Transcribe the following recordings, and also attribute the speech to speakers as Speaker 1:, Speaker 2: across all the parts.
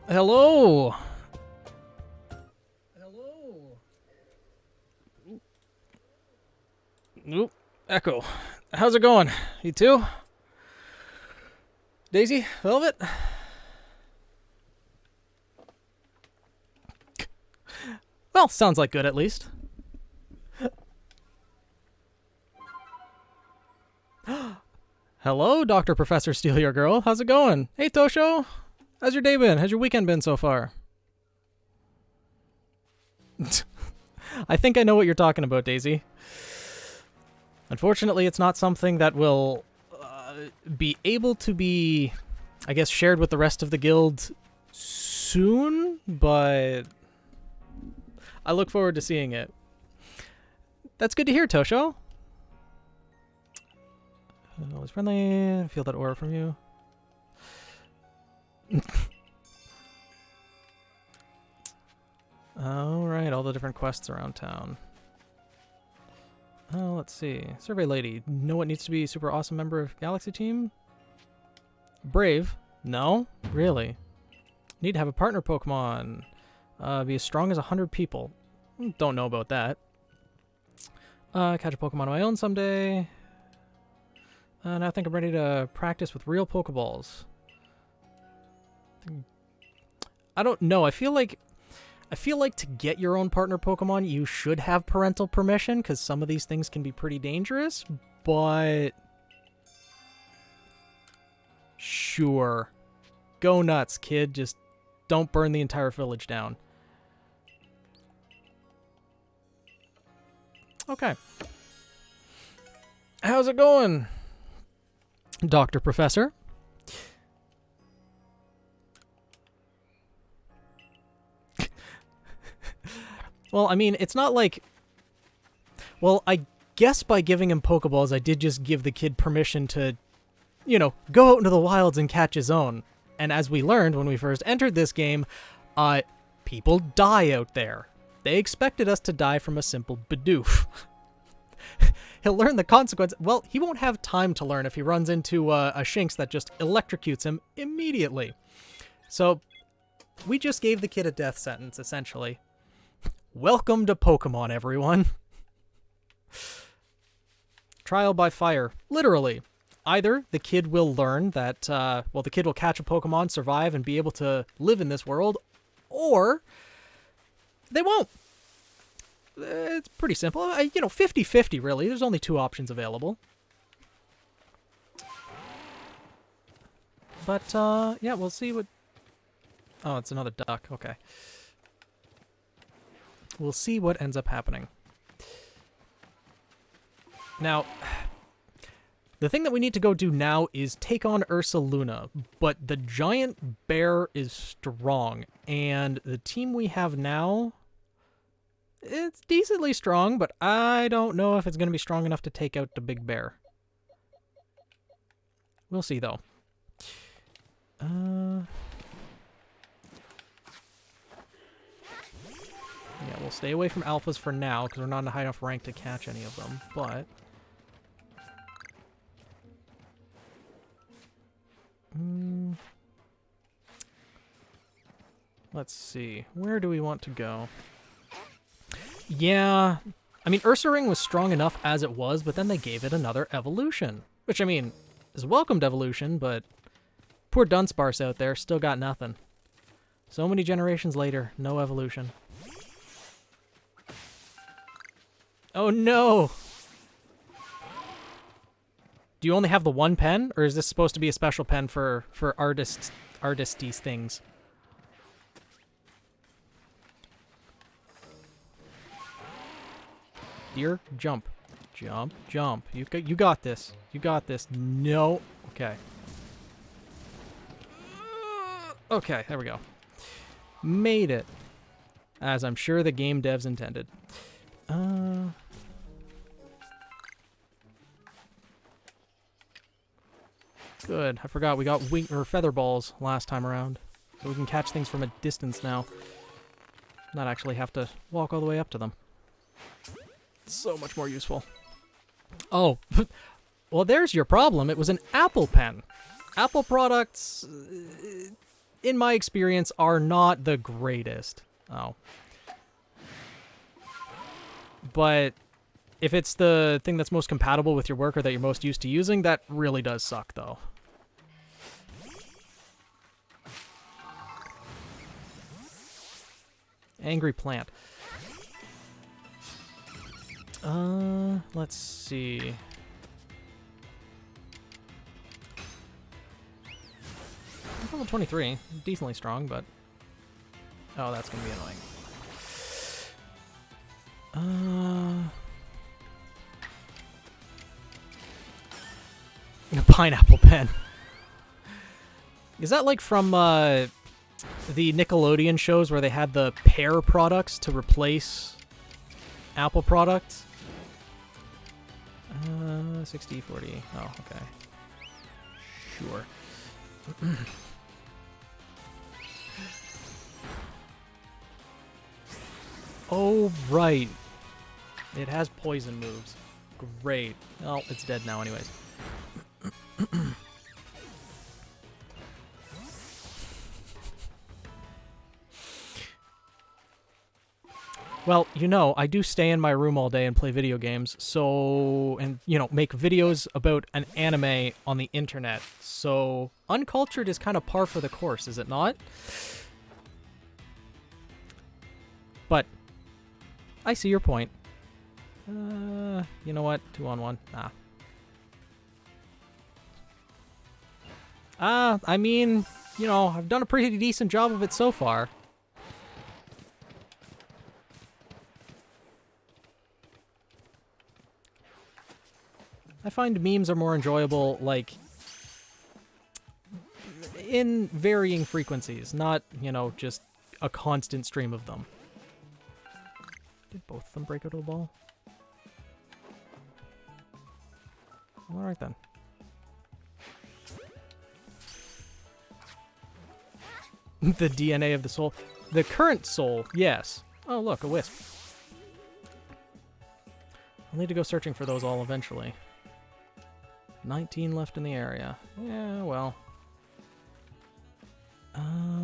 Speaker 1: Hello. Hello. Oop. Echo. How's it going? You too? Daisy? Velvet? Well, sounds like good at least. Hello, Dr. Professor Steal Your Girl. How's it going? Hey, Tosho. How's your day been? How's your weekend been so far? I think I know what you're talking about, Daisy. Unfortunately, it's not something that will be able to be, I guess, shared with the rest of the guild soon, but I look forward to seeing it. That's good to hear, Tosho. Always friendly. Feel that aura from you. Alright, all the different quests around town. Oh, let's see. Survey lady. Know what needs to be a super awesome member of Galaxy team? Brave? No? Really? Need to have a partner Pokemon. Be as strong as 100 people. Don't know about that. Catch a Pokemon of my own someday. Now I think I'm ready to practice with real Pokeballs. I don't know. I feel like to get your own partner Pokemon, you should have parental permission, because some of these things can be pretty dangerous, but sure. Go nuts, kid. Just don't burn the entire village down. Okay. How's it going, Dr. Professor? Well, I mean, it's not like... Well, I guess by giving him Pokeballs, I did just give the kid permission to, you know, go out into the wilds and catch his own. And as we learned when we first entered this game, people die out there. They expected us to die from a simple Bidoof. He'll learn the consequence. Well, he won't have time to learn if he runs into a Shinx that just electrocutes him immediately. So, we just gave the kid a death sentence, essentially. Welcome to Pokemon, everyone. Trial by fire. Literally. Either the kid will learn that, the kid will catch a Pokemon, survive, and be able to live in this world, or they won't. It's pretty simple. 50-50, really. There's only two options available. But, yeah, we'll see what... Oh, it's another duck. Okay. We'll see what ends up happening. Now, the thing that we need to go do now is take on Ursaluna, but the giant bear is strong, and the team we have now, it's decently strong, but I don't know if it's going to be strong enough to take out the big bear. We'll see, though. Yeah, we'll stay away from alphas for now, because we're not in a high enough rank to catch any of them, but... Let's see. Where do we want to go? Yeah, I mean, Ursaring was strong enough as it was, but then they gave it another evolution. Which, I mean, is a welcomed evolution, but poor Dunsparce out there still got nothing. So many generations later, no evolution. Oh no! Do you only have the one pen, or is this supposed to be a special pen for artisty things? Deer, jump. Jump, jump. You got this. You got this. No. Okay. Okay, there we go. Made it. As I'm sure the game devs intended. Good. I forgot we got feather balls last time around. So we can catch things from a distance now. Not actually have to walk all the way up to them. So much more useful. Oh. Well, there's your problem. It was an Apple Pen. Apple products in my experience, are not the greatest. Oh. But if it's the thing that's most compatible with your work or that you're most used to using, that really does suck, though. Angry plant. Let's see. Level 23. Decently strong, but... Oh, that's gonna be annoying. A pineapple pen. Is that like from, the Nickelodeon shows where they had the pear products to replace Apple products? 60, 40. Oh, okay. Sure. Oh, right. It has poison moves. Great. Oh, it's dead now anyways. Well, you know, I do stay in my room all day and play video games, so... And, you know, make videos about an anime on the internet. So, uncultured is kind of par for the course, is it not? But, I see your point. You know what? 2-on-1. Nah. I mean, you know, I've done a pretty decent job of it so far. I find memes are more enjoyable, like, in varying frequencies, not, you know, just a constant stream of them. Did both of them break out of the ball? Alright then. The DNA of the soul. The current soul, yes. Oh, look, a wisp. I'll need to go searching for those all eventually. 19 left in the area. Yeah, well.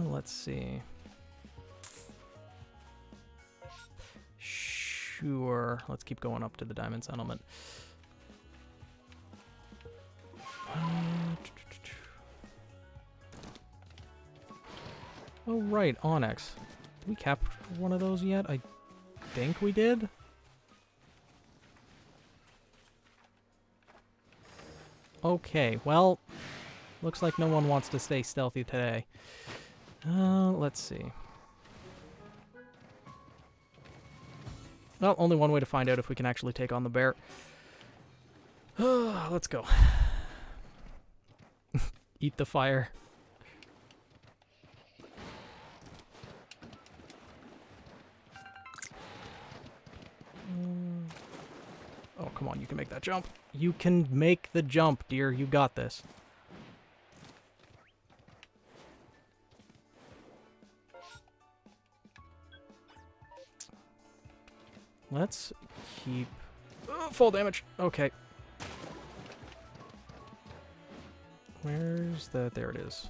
Speaker 1: Let's see. Sure. Let's keep going up to the Diamond Settlement. Oh, right. Onyx. Did we capture one of those yet? I think we did. Okay, well, looks like no one wants to stay stealthy today. Let's see. Well, only one way to find out if we can actually take on the bear. Let's go. Eat the fire. Oh, come on, you can make that jump. You can make the jump, dear. You got this. Let's keep... Oh, full damage. Okay. Where's the... There it is.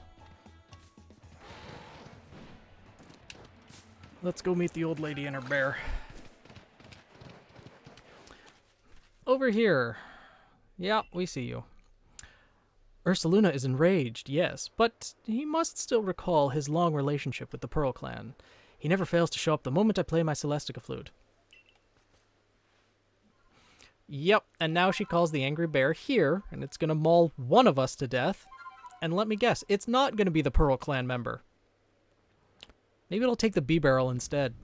Speaker 1: Let's go meet the old lady and her bear. Over here. Yeah, we see you. Ursaluna is enraged, yes, but he must still recall his long relationship with the Pearl Clan. He never fails to show up the moment I play my Celestica flute. Yep, and now she calls the angry bear here, and it's gonna maul one of us to death. And let me guess, it's not gonna be the Pearl Clan member. Maybe it'll take the bee barrel instead.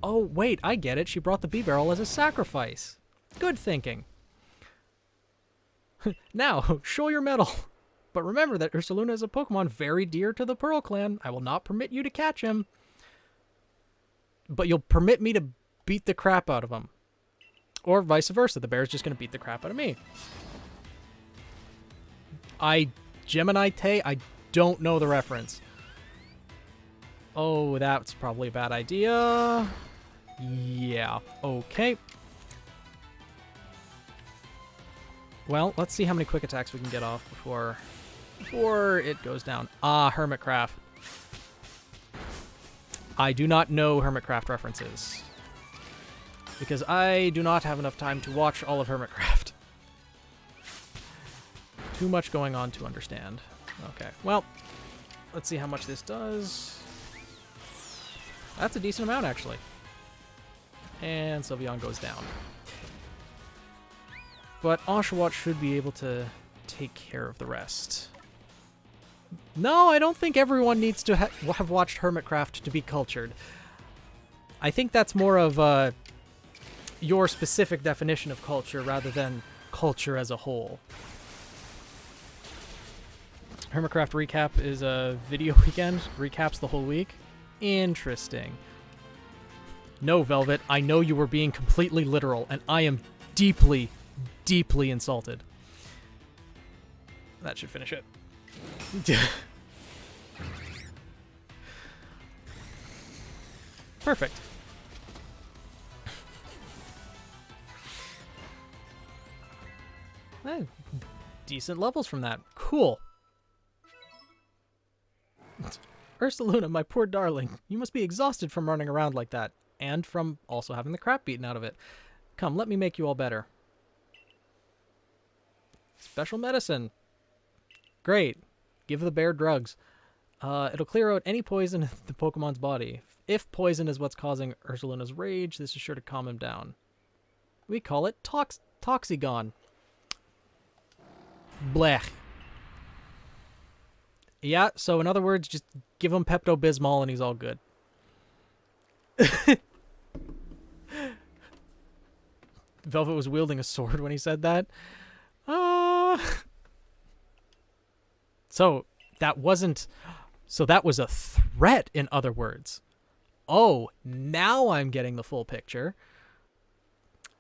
Speaker 1: Oh, wait, I get it. She brought the bee barrel as a sacrifice. Good thinking. Now, show your mettle. But remember that Ursaluna is a Pokemon very dear to the Pearl Clan. I will not permit you to catch him. But you'll permit me to beat the crap out of him. Or vice versa. The bear's just going to beat the crap out of me. Gemini-te, I don't know the reference. Oh, that's probably a bad idea. Yeah, okay. Well, let's see how many quick attacks we can get off before it goes down. Ah, Hermitcraft. I do not know Hermitcraft references. Because I do not have enough time to watch all of Hermitcraft. Too much going on to understand. Okay, well, let's see how much this does. That's a decent amount, actually. And Sylveon goes down. But Oshawott should be able to take care of the rest. No, I don't think everyone needs to have watched Hermitcraft to be cultured. I think that's more of your specific definition of culture rather than culture as a whole. Hermitcraft recap is a video weekend. Recaps the whole week. Interesting. No, Velvet, I know you were being completely literal, and I am deeply, deeply insulted. That should finish it. Perfect. Hey, decent levels from that. Cool. Ursaluna, my poor darling. You must be exhausted from running around like that. And from also having the crap beaten out of it. Come, let me make you all better. Special medicine. Great. Give the bear drugs. It'll clear out any poison in the Pokemon's body. If poison is what's causing Ursaluna's rage, this is sure to calm him down. We call it Toxicon. Blech. Yeah, so in other words, just give him Pepto-Bismol and he's all good. Velvet was wielding a sword when he said that. So that wasn't... So that was a threat, in other words. Oh, now I'm getting the full picture.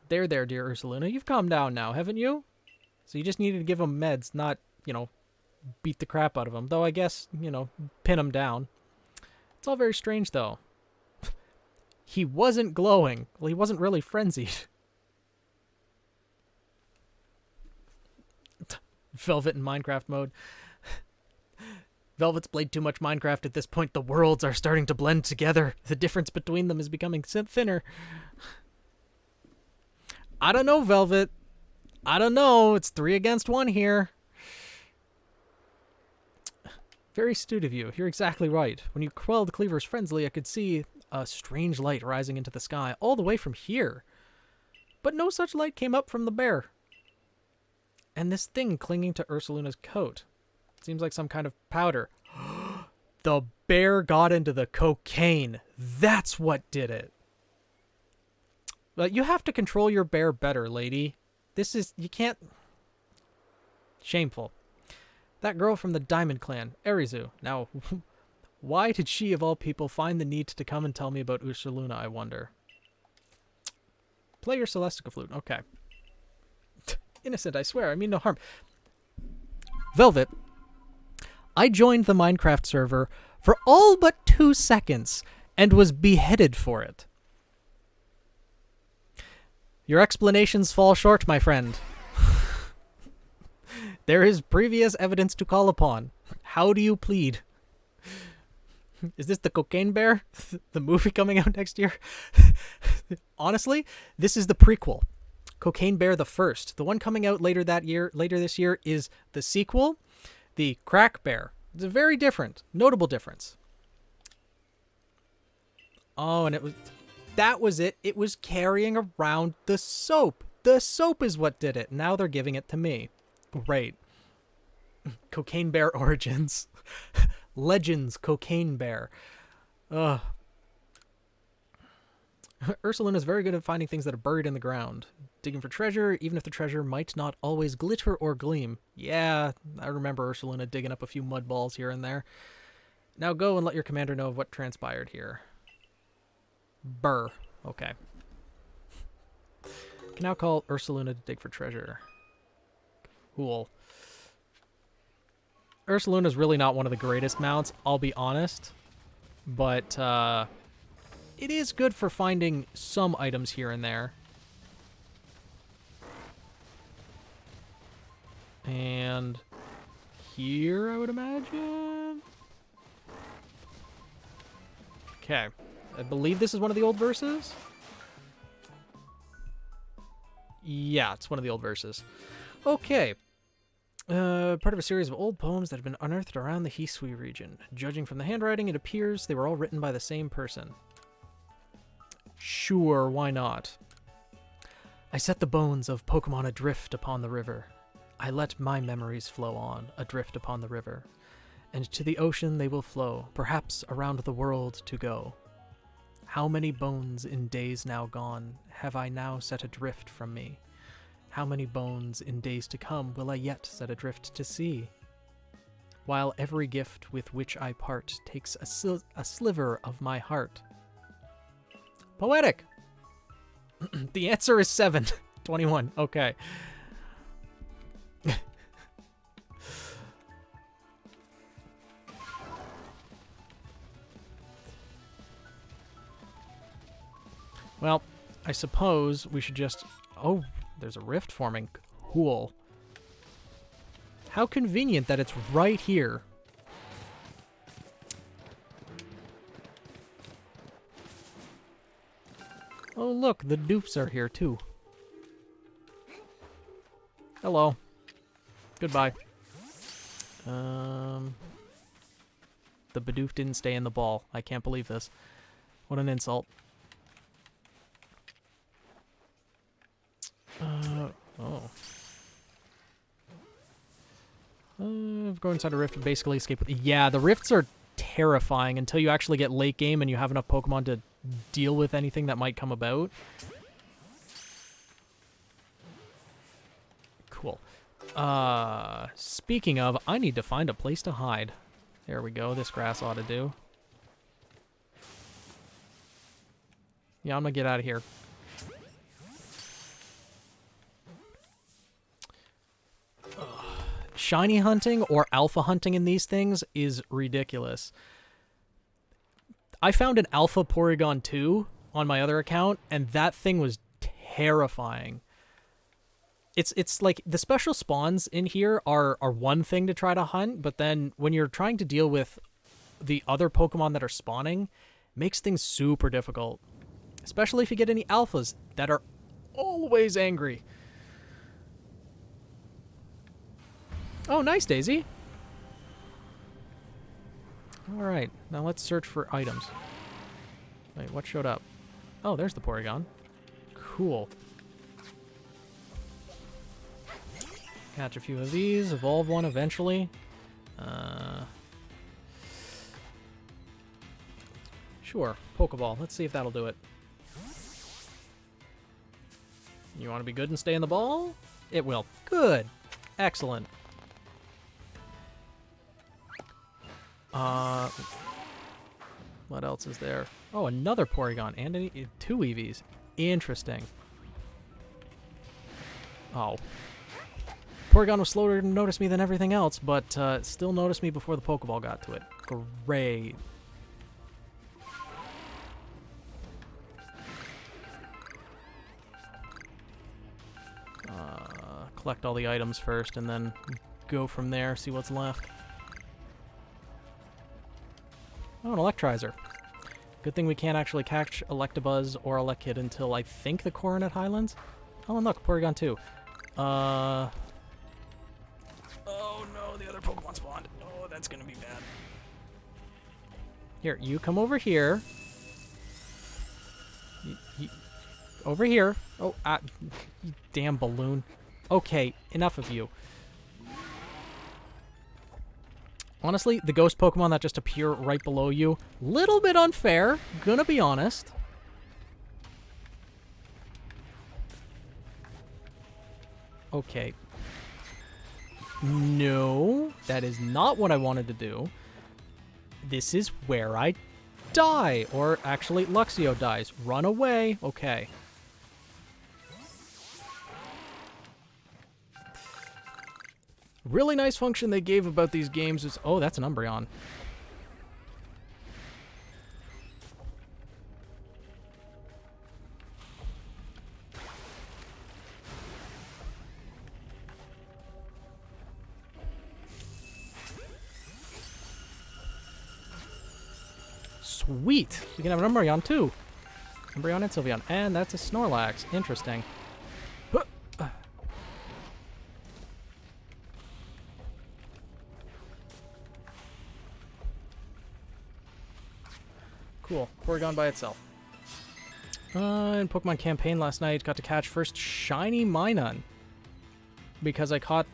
Speaker 1: There, dear Ursaluna. You've calmed down now, haven't you? So you just needed to give him meds, not, you know, beat the crap out of him. Though I guess, you know, pin him down. It's all very strange, though. He wasn't glowing. Well, he wasn't really frenzied. Velvet in Minecraft mode. Velvet's played too much Minecraft at this point. The worlds are starting to blend together. The difference between them is becoming thinner. I don't know, Velvet. I don't know. It's 3 against 1 here. Very astute of you. You're exactly right. When you quelled Cleaver's frenzy, I could see a strange light rising into the sky all the way from here. But no such light came up from the bear. And this thing clinging to Ursaluna's coat. Seems like some kind of powder. The bear got into the cocaine. That's what did it. But you have to control your bear better, lady. This is... You can't... Shameful. That girl from the Diamond Clan, Arizu. Now, why did she, of all people, find the need to come and tell me about Ursaluna, I wonder? Play your Celestica Flute. Okay. Innocent, I swear. I mean no harm. Velvet, I joined the Minecraft server for all but 2 seconds and was beheaded for it. Your explanations fall short, my friend. There is previous evidence to call upon. How do you plead? Is this the Cocaine Bear? The movie coming out next year? Honestly, this is the prequel. Cocaine Bear the first. The one coming out later this year is the sequel, the Crack Bear. It's a very different, notable difference. Oh, and that was it. It was carrying around the soap. The soap is what did it. Now they're giving it to me. Great. Cocaine Bear Origins. Legends Cocaine Bear. Ugh. Ursaluna is very good at finding things that are buried in the ground. Digging for treasure, even if the treasure might not always glitter or gleam. Yeah, I remember Ursaluna digging up a few mud balls here and there. Now go and let your commander know of what transpired here. Burr. Okay. Can now call Ursaluna to dig for treasure. Cool. Ursaluna's really not one of the greatest mounts, I'll be honest. But, it is good for finding some items here and there. And here, I would imagine. Okay. I believe this is one of the old verses? Yeah, it's one of the old verses. Okay. Part of a series of old poems that have been unearthed around the Hisui region. Judging from the handwriting, it appears they were all written by the same person. Sure, why not? I set the bones of Pokemon adrift upon the river. I let my memories flow on, adrift upon the river. And to the ocean they will flow, perhaps around the world to go. How many bones in days now gone have I now set adrift from me? How many bones in days to come will I yet set adrift to sea? While every gift with which I part takes a sliver of my heart. Poetic! The answer is 7. 21. Okay. Well, I suppose we should just... Oh, there's a rift forming. Cool. How convenient that it's right here. Oh, look, the doofs are here, too. Hello. Goodbye. The Bidoof didn't stay in the ball. I can't believe this. What an insult. Oh. Go inside a rift and basically escape. Yeah, the rifts are terrifying until you actually get late game and you have enough Pokemon to deal with anything that might come about. Cool. Speaking of, I need to find a place to hide. There we go. This grass ought to do. Yeah, I'm gonna get out of here. Shiny hunting or alpha hunting in these things is ridiculous. I found an alpha Porygon 2 on my other account, and that thing was terrifying. It's like the special spawns in here are one thing to try to hunt, but then when you're trying to deal with the other Pokemon that are spawning, it makes things super difficult. Especially if you get any alphas that are always angry. Oh, nice, Daisy. All right, now let's search for items. Wait, what showed up? Oh, there's the Porygon. Cool. Catch a few of these, evolve one eventually. Sure, Pokeball. Let's see if that'll do it. You want to be good and stay in the ball? It will. Good. Excellent. What else is there? Oh, another Porygon and two Eevees. Interesting. Oh. Porygon was slower to notice me than everything else, but still noticed me before the Pokeball got to it. Great. Collect all the items first and then go from there, see what's left. Oh, an Electrizer. Good thing we can't actually catch Electabuzz or Elekid until I think the Coronet Highlands. Oh, and look, Porygon 2. Oh no, the other Pokemon spawned. Oh, that's gonna be bad. Here, you come over here. Over here. Oh, you damn balloon. Okay, enough of you. Honestly, the ghost Pokemon that just appear right below you, little bit unfair, gonna be honest. Okay. No, that is not what I wanted to do. This is where I die, or actually Luxio dies. Run away. Okay. Really nice function they gave about these games is... Oh, that's an Umbreon. Sweet! We can have an Umbreon too. Umbreon and Sylveon. And that's a Snorlax. Interesting. Cool. Porygon by itself. In Pokemon Campaign last night, got to catch first shiny Minun. Because I caught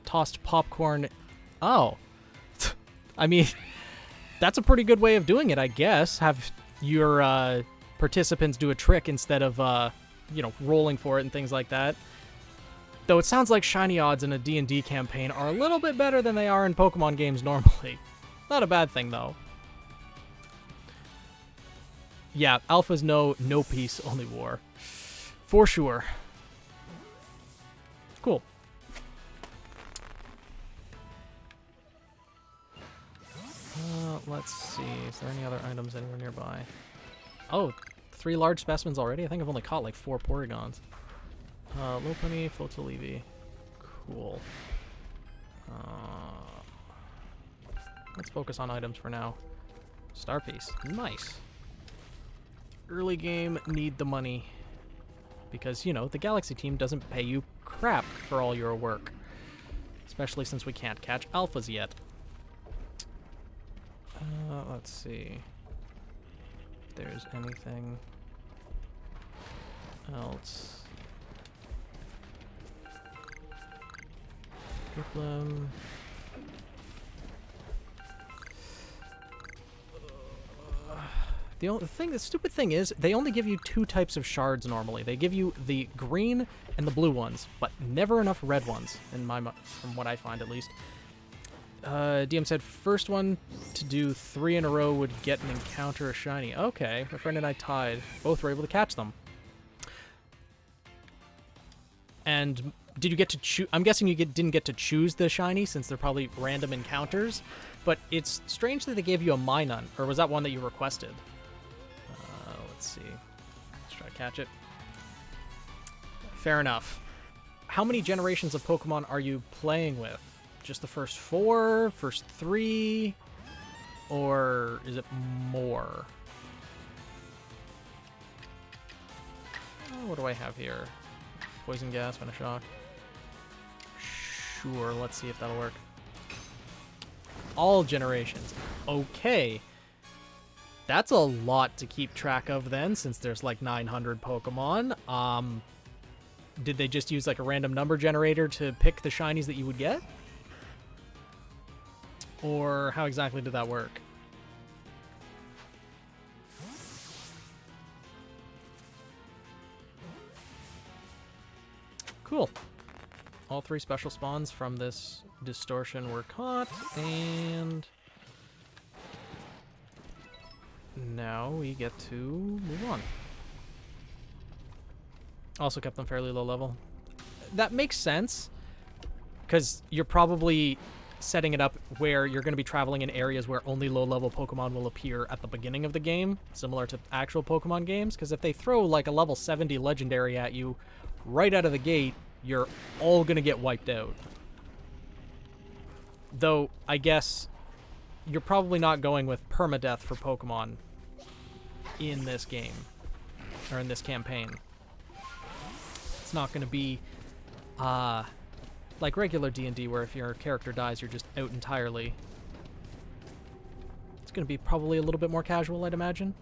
Speaker 1: tossed popcorn. Oh. I mean, that's a pretty good way of doing it, I guess. Have your participants do a trick instead of, you know, rolling for it and things like that. Though it sounds like shiny odds in a D&D campaign are a little bit better than they are in Pokemon games normally. Not a bad thing, though. Yeah, Alpha's no peace, only war. For sure. Cool. Let's see. Is there any other items anywhere nearby? Oh, 3 large specimens already? I think I've only caught like 4 Porygons. Lopunny, Flotolivi. Cool. Let's focus on items for now. Star Piece. Nice. Early game, need the money. Because, you know, the Galaxy team doesn't pay you crap for all your work. Especially since we can't catch alphas yet. Let's see if there's anything else. Drifloom. The stupid thing is, they only give you 2 types of shards normally. They give you the green and the blue ones, but never enough red ones, from what I find at least. DM said first one to do 3 in a row would get an encounter a shiny. Okay, my friend and I tied. Both were able to catch them. And did you get to choose? I'm guessing you didn't get to choose the shiny since they're probably random encounters. But it's strange that they gave you a Minun, or was that one that you requested? Let's see. Let's try to catch it. Fair enough. How many generations of Pokemon are you playing with? Just the first 4, first 3, or is it more? Oh, what do I have here? Poison gas, Venoshock. Sure, let's see if that'll work. All generations. Okay. That's a lot to keep track of then, since there's like 900 Pokemon. Did they just use like a random number generator to pick the shinies that you would get? Or how exactly did that work? Cool. All 3 special spawns from this distortion were caught, and now we get to move on. Also kept them fairly low level. That makes sense, because you're probably setting it up where you're going to be traveling in areas where only low-level Pokemon will appear at the beginning of the game, similar to actual Pokemon games, because if they throw like a level 70 legendary at you right out of the gate, you're all going to get wiped out. Though, I guess you're probably not going with permadeath for Pokemon in this game, or in this campaign. It's not going to be like regular D&D, where if your character dies, you're just out entirely. It's going to be probably a little bit more casual, I'd imagine.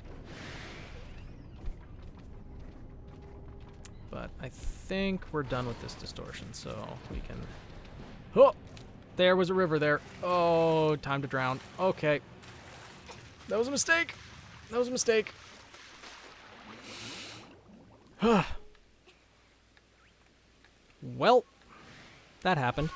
Speaker 1: But I think we're done with this distortion, so we can... Oh! There was a river there. Oh, time to drown. Okay. That was a mistake. That was a mistake. Well, that happened.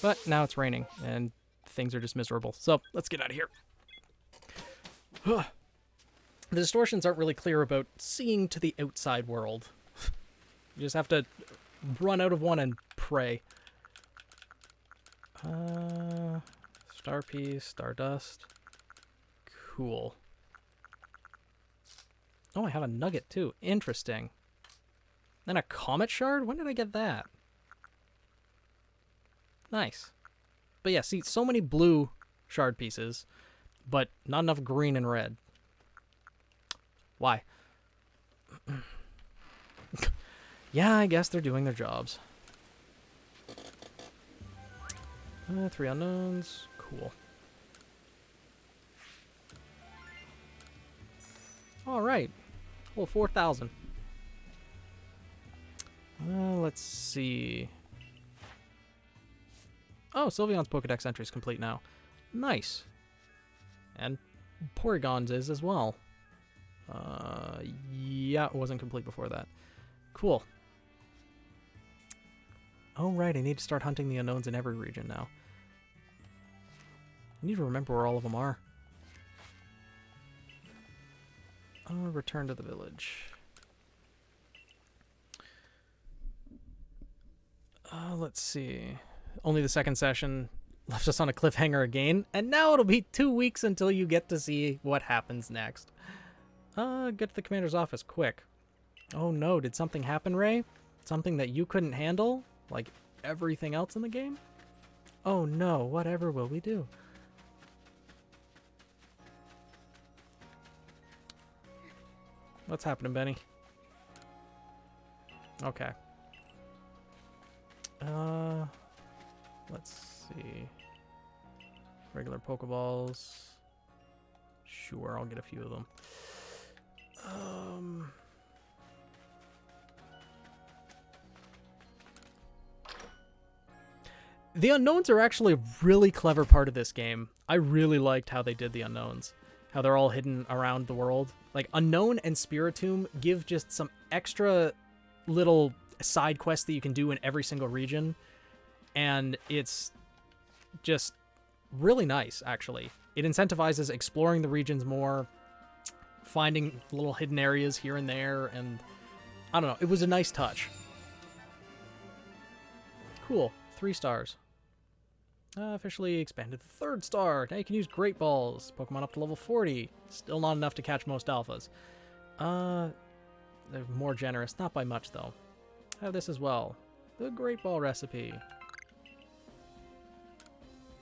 Speaker 1: But now it's raining, and things are just miserable. So, let's get out of here. The distortions aren't really clear about seeing to the outside world. You just have to run out of one and pray. Star Piece, Stardust. Cool. Oh, I have a nugget too. Interesting. Then a comet shard? When did I get that? Nice. But yeah, see, so many blue shard pieces, but not enough green and red. Why? Yeah, I guess they're doing their jobs. 3 unknowns. Cool. Alright. Well, 4,000. Let's see. Oh, Sylveon's Pokedex entry is complete now. Nice. And Porygon's is as well. Yeah, it wasn't complete before that. Cool. Oh, right, I need to start hunting the unknowns in every region now. I need to remember where all of them are. Return to the village. Let's see. Only the second session left us on a cliffhanger again, and now it'll be 2 weeks until you get to see what happens next. Get to the commander's office, quick. Oh no, did something happen, Ray? Something that you couldn't handle? Like everything else in the game? Oh no, whatever will we do? What's happening, Benny? Okay. Let's see. Regular Pokeballs. Sure, I'll get a few of them. The unknowns are actually a really clever part of this game. I really liked how they did the unknowns. How they're all hidden around the world. Like, Unknown and Spiritomb give just some extra little side quests that you can do in every single region. And it's just really nice, actually. It incentivizes exploring the regions more, finding little hidden areas here and there, and I don't know, it was a nice touch. Cool, 3 stars. Officially expanded the 3rd star. Now you can use Great Balls. Pokemon up to level 40. Still not enough to catch most alphas. They're more generous, not by much though. I have this as well. The Great Ball recipe.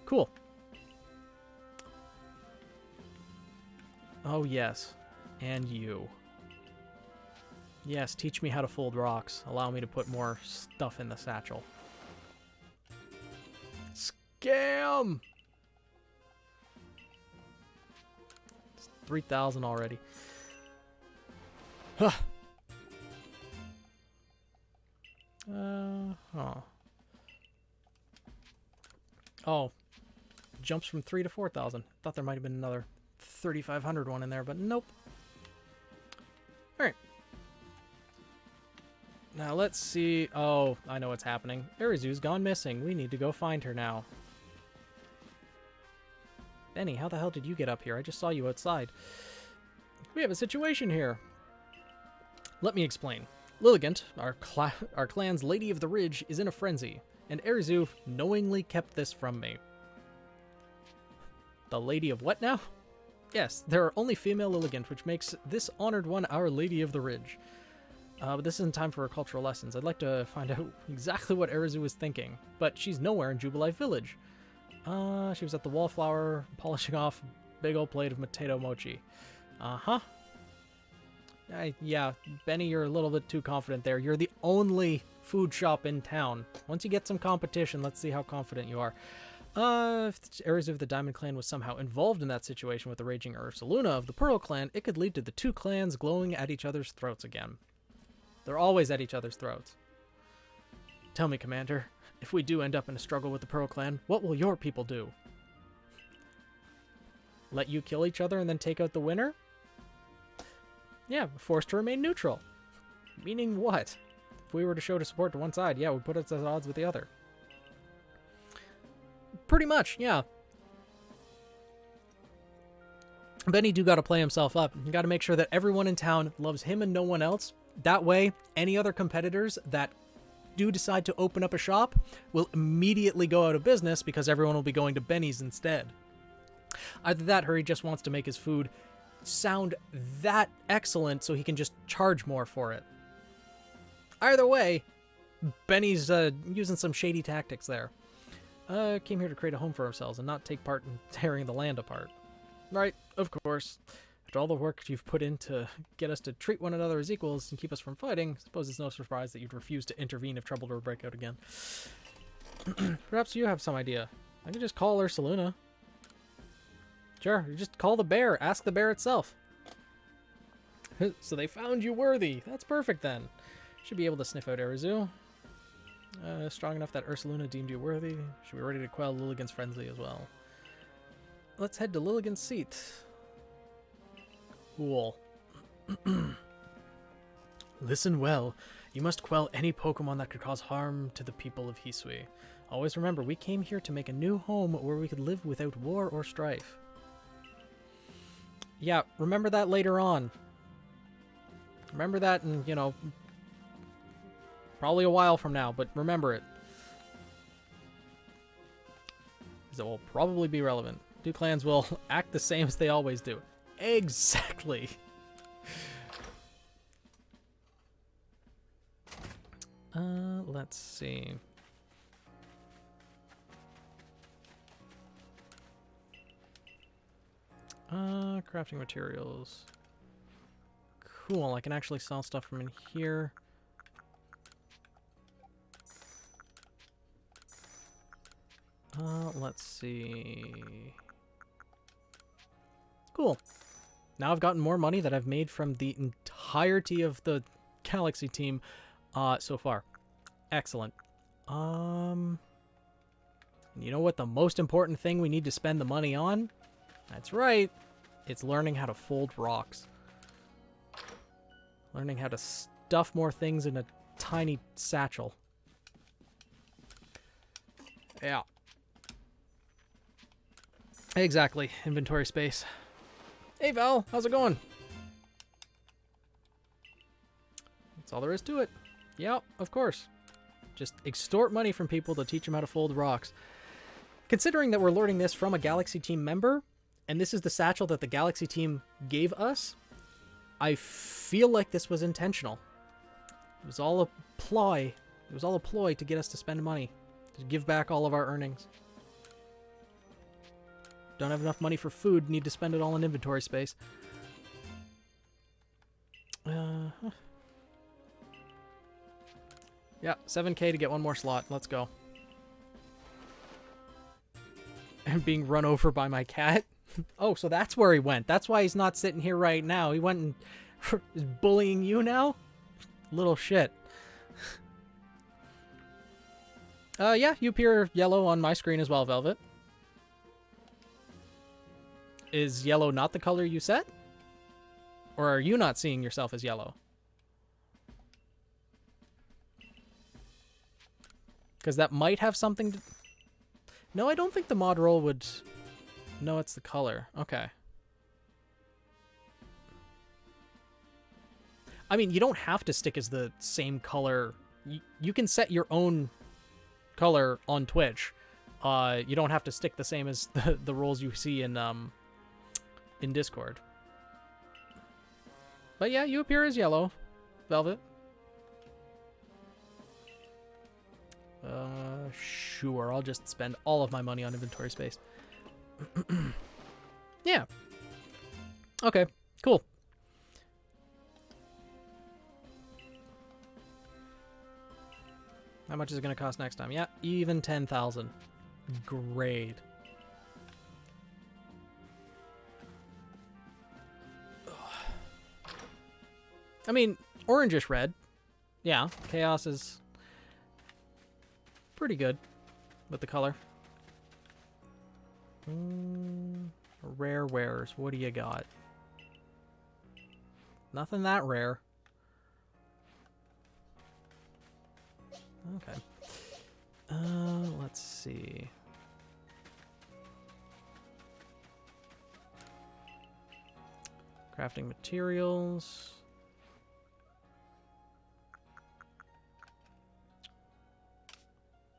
Speaker 1: Cool. Oh yes, and you. Yes, teach me how to fold rocks. Allow me to put more stuff in the satchel. Scam! It's 3,000 already. Huh. Oh. Jumps from 3 to 4,000. Thought there might have been another 3,500 one in there, but nope. Alright. Now let's see. Oh, I know what's happening. Arizu's gone missing. We need to go find her now. Benny, how the hell did you get up here? I just saw you outside. We have a situation here. Let me explain. Lilligant, our clan's Lady of the Ridge, is in a frenzy, and Arizu knowingly kept this from me. The Lady of what now? Yes, there are only female Lilligant, which makes this honored one our Lady of the Ridge. But this isn't time for her cultural lessons. I'd like to find out exactly what Arizu was thinking, but she's nowhere in Jubilife Village. She was at the Wallflower, polishing off a big old plate of potato mochi. Uh-huh. Yeah, Benny, you're a little bit too confident there. You're the only food shop in town. Once you get some competition, let's see how confident you are. If Arizu of the Diamond Clan was somehow involved in that situation with the raging Ursaluna of the Pearl Clan, it could lead to the two clans glowing at each other's throats again. They're always at each other's throats. Tell me, Commander, if we do end up in a struggle with the Pearl Clan, what will your people do? Let you kill each other and then take out the winner? Yeah, forced to remain neutral. Meaning what? If we were to show support to one side, yeah, we'd put us at odds with the other. Pretty much, yeah. Benny do gotta play himself up. You gotta make sure that everyone in town loves him and no one else. That way, any other competitors that do decide to open up a shop will immediately go out of business because everyone will be going to Benny's instead. Either that or he just wants to make his food sound that excellent so he can just charge more for it. Either way, Benny's using some shady tactics there. Came here to create a home for ourselves and not take part in tearing the land apart. Right, of course. After all the work you've put in to get us to treat one another as equals and keep us from fighting, I suppose it's no surprise that you'd refuse to intervene if trouble were to break out again. Perhaps you have some idea. I could just call Ursaluna. Sure, you just call the bear. Ask the bear itself. So they found you worthy. That's perfect then. Should be able to sniff out Arizu. Strong enough that Ursaluna deemed you worthy. Should be ready to quell Lilligan's frenzy as well. Let's head to Lilligan's seat. Cool. Listen well. You must quell any Pokemon that could cause harm to the people of Hisui. Always remember, we came here to make a new home where we could live without war or strife. Yeah, remember that later on. Remember that in, you know, probably a while from now, but remember it. Because it will probably be relevant. Two clans will act the same as they always do. Exactly. Let's see. Crafting materials. Cool, I can actually sell stuff from in here. Let's see. Cool. Now I've gotten more money that I've made from the entirety of the Galaxy team so far. Excellent. You know what the most important thing we need to spend the money on? That's right. It's learning how to fold rocks. Learning how to stuff more things in a tiny satchel. Yeah. Exactly. Inventory space. Hey Val, how's it going? That's all there is to it. Yeah, of course. Just extort money from people to teach them how to fold rocks. Considering that we're learning this from a Galaxy team member, and this is the satchel that the Galaxy team gave us, I feel like this was intentional. It was all a ploy. It was all a ploy to get us to spend money, to give back all of our earnings. Don't have enough money for food, need to spend it all in inventory space. Yeah, 7k to get one more slot. Let's go. I'm being run over by my cat. Oh, so that's where he went. That's why he's not sitting here right now. He went and is bullying you now? Little shit. Yeah, you appear yellow on my screen as well, Velvet. Is yellow not the color you set? Or are you not seeing yourself as yellow? Because that might have something to... No, I don't think the mod roll would... No, it's the color. Okay. I mean, you don't have to stick as the same color. You can set your own color on Twitch. You don't have to stick the same as the roles you see in Discord. But yeah, you appear as yellow, Velvet. Sure, I'll just spend all of my money on inventory space. Yeah. Okay, cool. How much is it going to cost next time? Yeah, even 10,000. Great. I mean, orangish red. Yeah, Chaos is pretty good with the color. Rare wares. What do you got? Nothing that rare. Okay. Let's see. Crafting materials.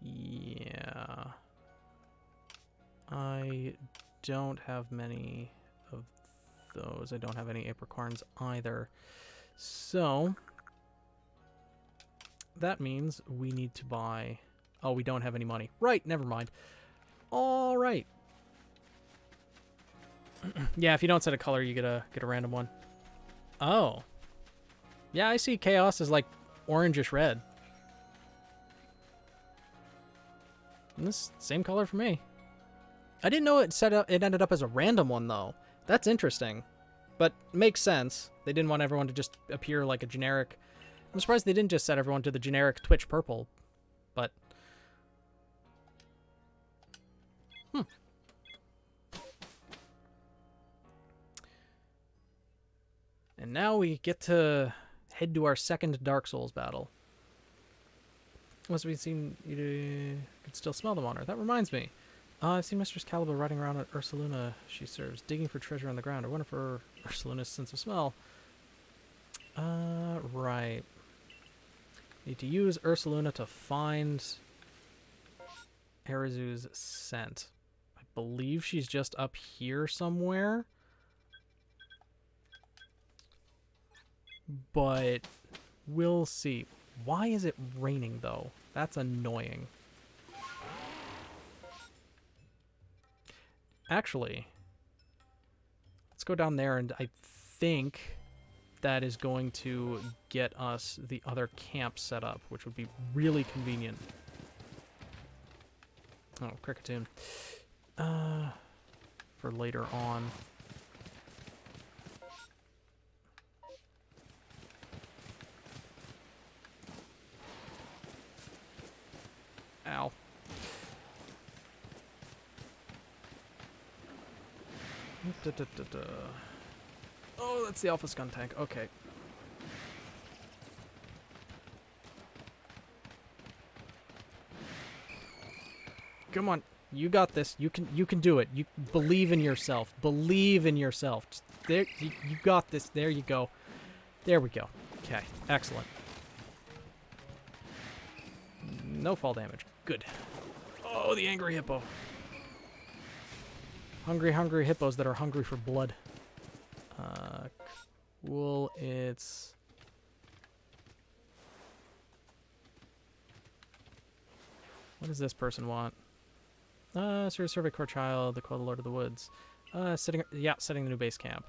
Speaker 1: Yeah. I don't have many of those. I don't have any apricorns either. So, that means we need to buy... Oh, we don't have any money. Right, never mind. All right. Yeah, if you don't set a color, you get a random one. Oh. Yeah, I see chaos as like orangish red. And this same color for me. I didn't know it ended up as a random one though. That's interesting. But makes sense. They didn't want everyone to just appear like a generic. I'm surprised they didn't just set everyone to the generic Twitch purple. But And now we get to head to our second Dark Souls battle. Once we've seen, you could still smell them on her. That reminds me. I've seen Mistress Caliba riding around at Ursaluna she serves, digging for treasure on the ground. I wonder for Ursaluna's sense of smell. Right. Need to use Ursaluna to find Arizu's scent. I believe she's just up here somewhere. But we'll see. Why is it raining, though? That's annoying. Actually, let's go down there, and I think that is going to get us the other camp set up, which would be really convenient. Oh, Cricketune. For later on. Ow. Oh, that's the Alpha Scun tank. Okay. Come on. You got this. You can do it. You believe in yourself. Believe in yourself. Just there you got this. There you go. There we go. Okay. Excellent. No fall damage. Good. Oh, the angry hippo. Hungry, hungry hippos that are hungry for blood. Cool. It's... What does this person want? Sir, Survey Corps Child, the Call of the Lord of the Woods. Setting the new base camp.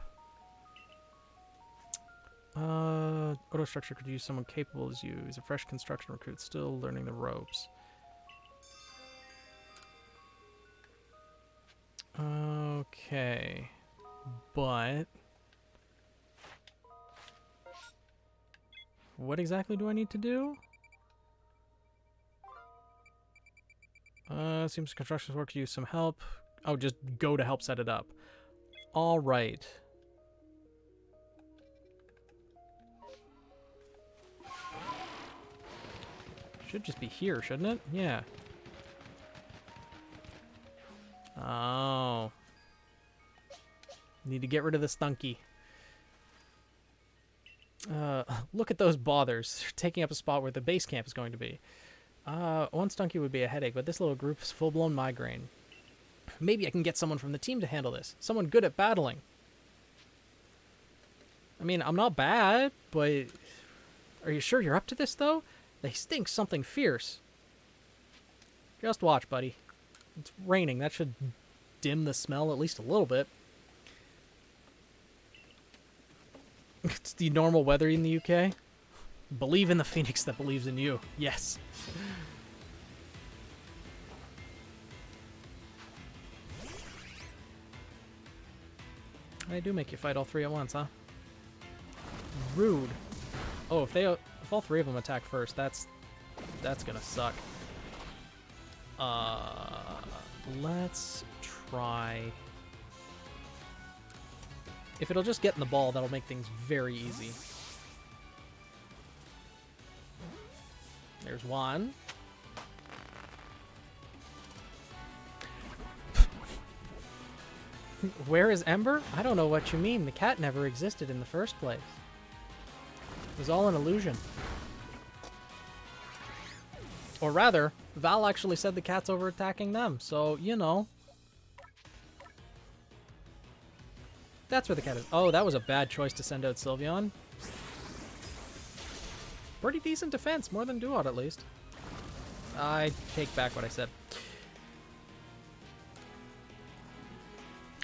Speaker 1: Auto structure could use someone capable as you. He's a fresh construction recruit, still learning the ropes. Okay. But... what exactly do I need to do? Seems construction work could use some help. Oh, just go to help set it up. Alright. Should just be here, shouldn't it? Yeah. Oh. Need to get rid of the stunky. Look at those bothers. They're taking up a spot where the base camp is going to be. One stunky would be a headache, but this little group is full-blown migraine. Maybe I can get someone from the team to handle this. Someone good at battling. I mean, I'm not bad, but... Are you sure you're up to this, though? They stink something fierce. Just watch, buddy. It's raining. That should dim the smell at least a little bit. It's the normal weather in the UK. Believe in the phoenix that believes in you. Yes. They do make you fight all three at once, huh? Rude. Oh, if all three of them attack first, that's gonna suck. Let's try. If it'll just get in the ball, that'll make things very easy. There's one. Where is Ember? I don't know what you mean. The cat never existed in the first place. It was all an illusion. Or rather, Val actually said the cat's over attacking them, so, you know. That's where the cat is. Oh, that was a bad choice to send out Sylveon. Pretty decent defense, more than Duat at least. I take back what I said.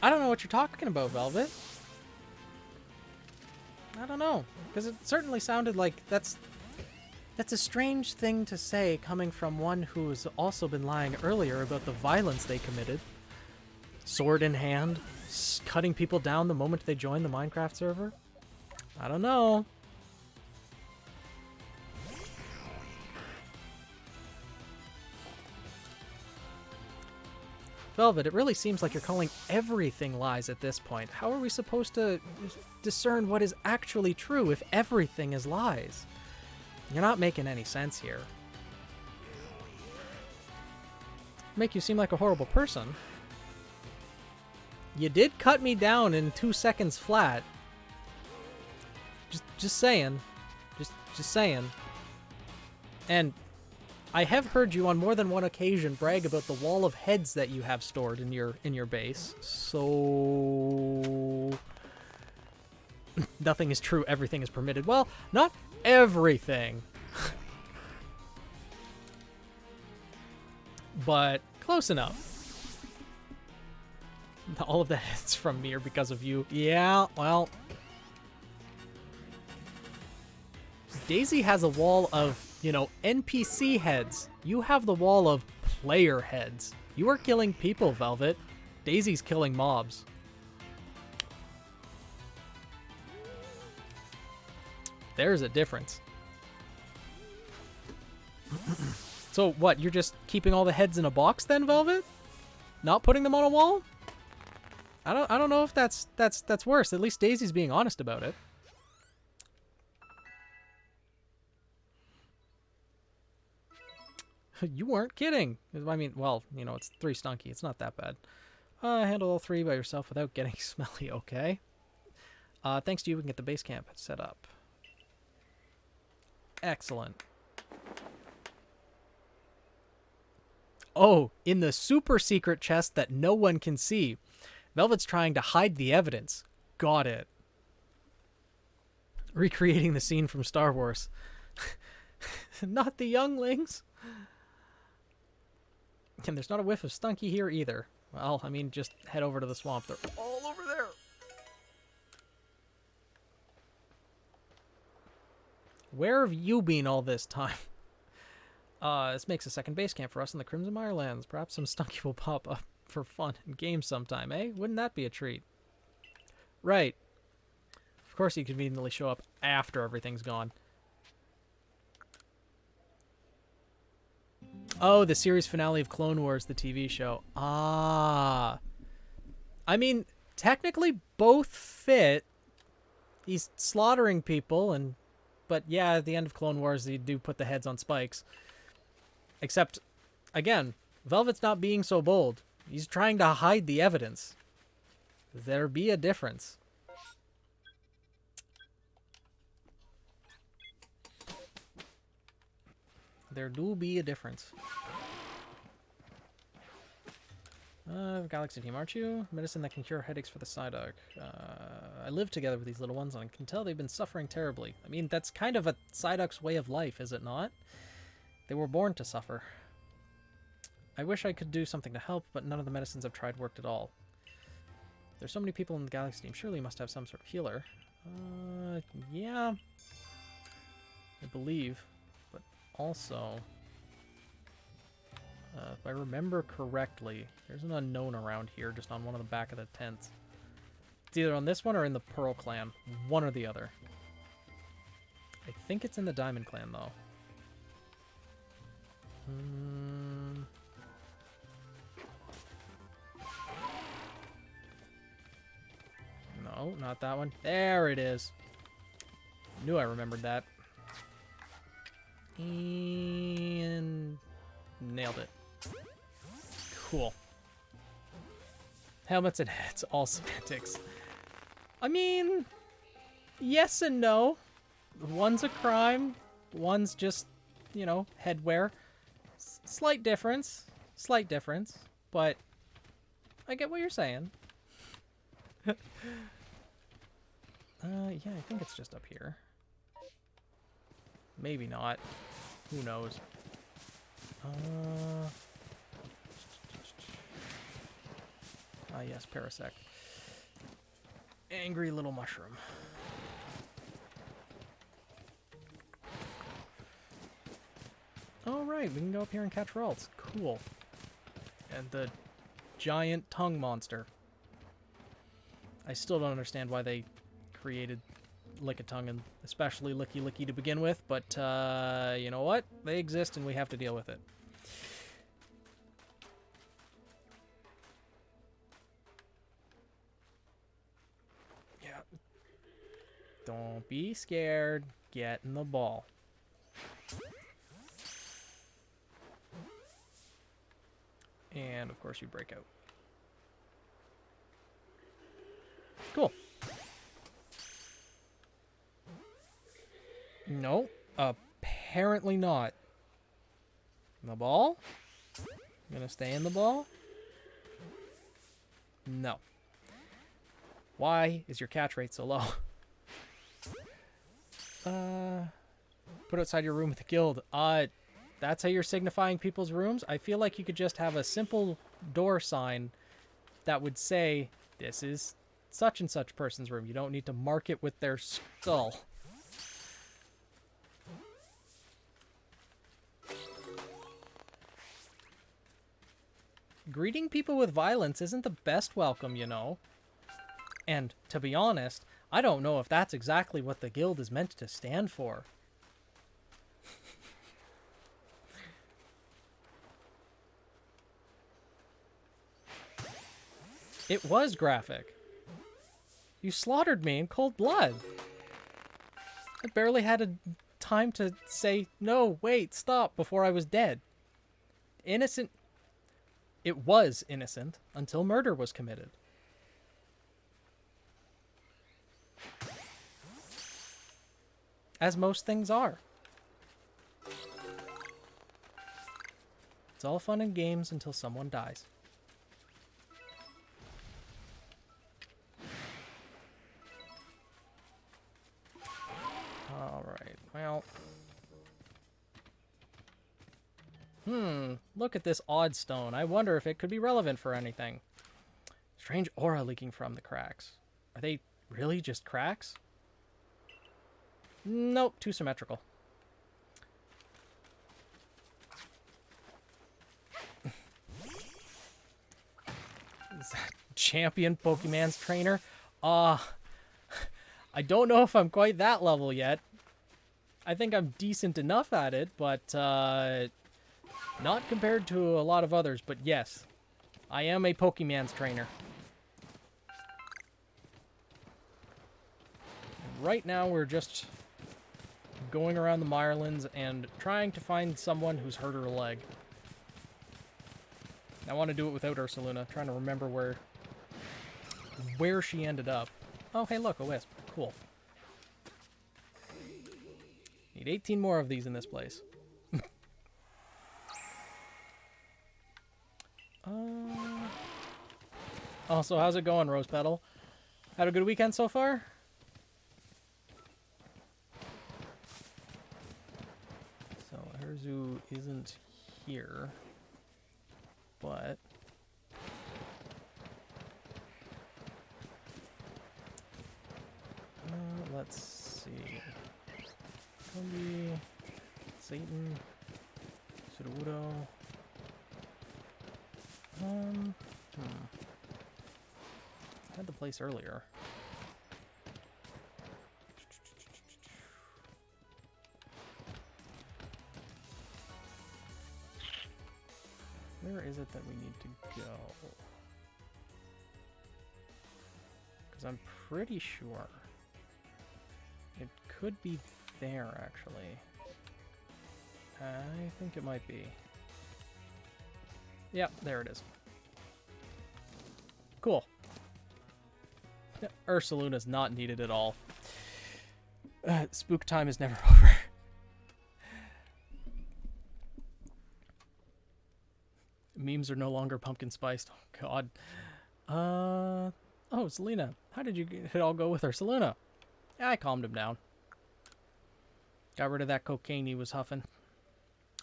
Speaker 1: I don't know what you're talking about, Velvet. I don't know, because it certainly sounded like that's a strange thing to say coming from one who's also been lying earlier about the violence they committed. Sword in hand, cutting people down the moment they join the Minecraft server. I don't know. Velvet, it really seems like you're calling everything lies at this point. How are we supposed to discern what is actually true if everything is lies? You're not making any sense here. Make you seem like a horrible person. You did cut me down in 2 seconds flat. Just saying. Just saying. And I have heard you on more than one occasion brag about the wall of heads that you have stored in your base. So nothing is true, everything is permitted. Well, not everything. But close enough. All of the heads from me are because of you. Yeah, well, Daisy has a wall of, you know, NPC heads. You have the wall of player heads. You are killing people, Velvet. Daisy's killing mobs. There's a difference. So what, you're just keeping all the heads in a box then, Velvet? Not putting them on a wall? I don't know if that's worse. At least Daisy's being honest about it. You weren't kidding. I mean, well, you know, it's 3 stunky. It's not that bad. Handle all 3 by yourself without getting smelly, okay? Thanks to you, we can get the base camp set up. Excellent. Oh, in the super secret chest that no one can see. Velvet's trying to hide the evidence. Got it. Recreating the scene from Star Wars. Not the younglings. And there's not a whiff of stunky here either. Well, I mean, just head over to the swamp. They're all over there. Where have you been all this time? This makes a second base camp for us in the Crimson Mirelands. Perhaps some stunky will pop up for fun in games sometime, eh? Wouldn't that be a treat? Right. Of course you conveniently show up after everything's gone. Oh, the series finale of Clone Wars, the TV show. Ah. I mean, technically both fit. He's slaughtering people, but yeah, at the end of Clone Wars, they do put the heads on spikes. Except, again, Velvet's not being so bold. He's trying to hide the evidence. There be a difference. There do be a difference. Galaxy team, aren't you? Medicine that can cure headaches for the Psyduck. I live together with these little ones, and I can tell they've been suffering terribly. I mean, that's kind of a Psyduck's way of life, is it not? They were born to suffer. I wish I could do something to help, but none of the medicines I've tried worked at all. There's so many people in the Galaxy team. Surely you must have some sort of healer. Yeah. I believe. But also, if I remember correctly, there's an unknown around here, just on one of the back of the tents. It's either on this one or in the Pearl Clan. One or the other. I think it's in the Diamond Clan, though. No, not that one. There it is. Knew I remembered that. And nailed it. Cool. Helmets and heads, all semantics. I mean, yes and no. One's a crime, one's just, you know, headwear. Slight difference, but I get what you're saying. Yeah, I think it's just up here. Maybe not. Who knows? Yes, Parasect. Angry little mushroom. All right, we can go up here and catch Ralts. Cool. And the giant tongue monster. I still don't understand why they created Lickitung and especially Licky Licky to begin with, but you know what? They exist and we have to deal with it. Yeah. Don't be scared. Get in the ball. And of course you break out. Cool. No, apparently not. The ball? Gonna stay in the ball? No. Why is your catch rate so low? Put outside your room with the guild. That's how you're signifying people's rooms? I feel like you could just have a simple door sign that would say, this is such and such person's room. You don't need to mark it with their skull. Greeting people with violence isn't the best welcome, you know. And, to be honest, I don't know if that's exactly what the guild is meant to stand for. It was graphic. You slaughtered me in cold blood. I barely had a time to say, no, wait, stop, before I was dead. Innocent... It was innocent until murder was committed. As most things are. It's all fun and games until someone dies. Alright, well... look at this odd stone. I wonder if it could be relevant for anything. Strange aura leaking from the cracks. Are they really just cracks? Nope, too symmetrical. Is that champion Pokemon's trainer? I don't know if I'm quite that level yet. I think I'm decent enough at it, but not compared to a lot of others. But yes, I am a Pokemon's trainer. And right now we're just going around the Mirelands and trying to find someone who's hurt her leg. I want to do it without Ursaluna, trying to remember where she ended up. Oh, hey, look, a wisp. Cool. Need 18 more of these in this place. Also, how's it going, Rose Petal? Had a good weekend so far? So, Herzu isn't here, but... let's see. Combi, Satan, Sudowoodo. I had the place earlier. Where is it that we need to go? Because I'm pretty sure it could be there, actually. I think it might be. Yep, there it is. Cool. Ursaluna's not needed at all. Spook time is never over. Memes are no longer pumpkin spiced. Oh, God. Oh, Selena. How did it all go with Ursaluna? Yeah, I calmed him down. Got rid of that cocaine he was huffing.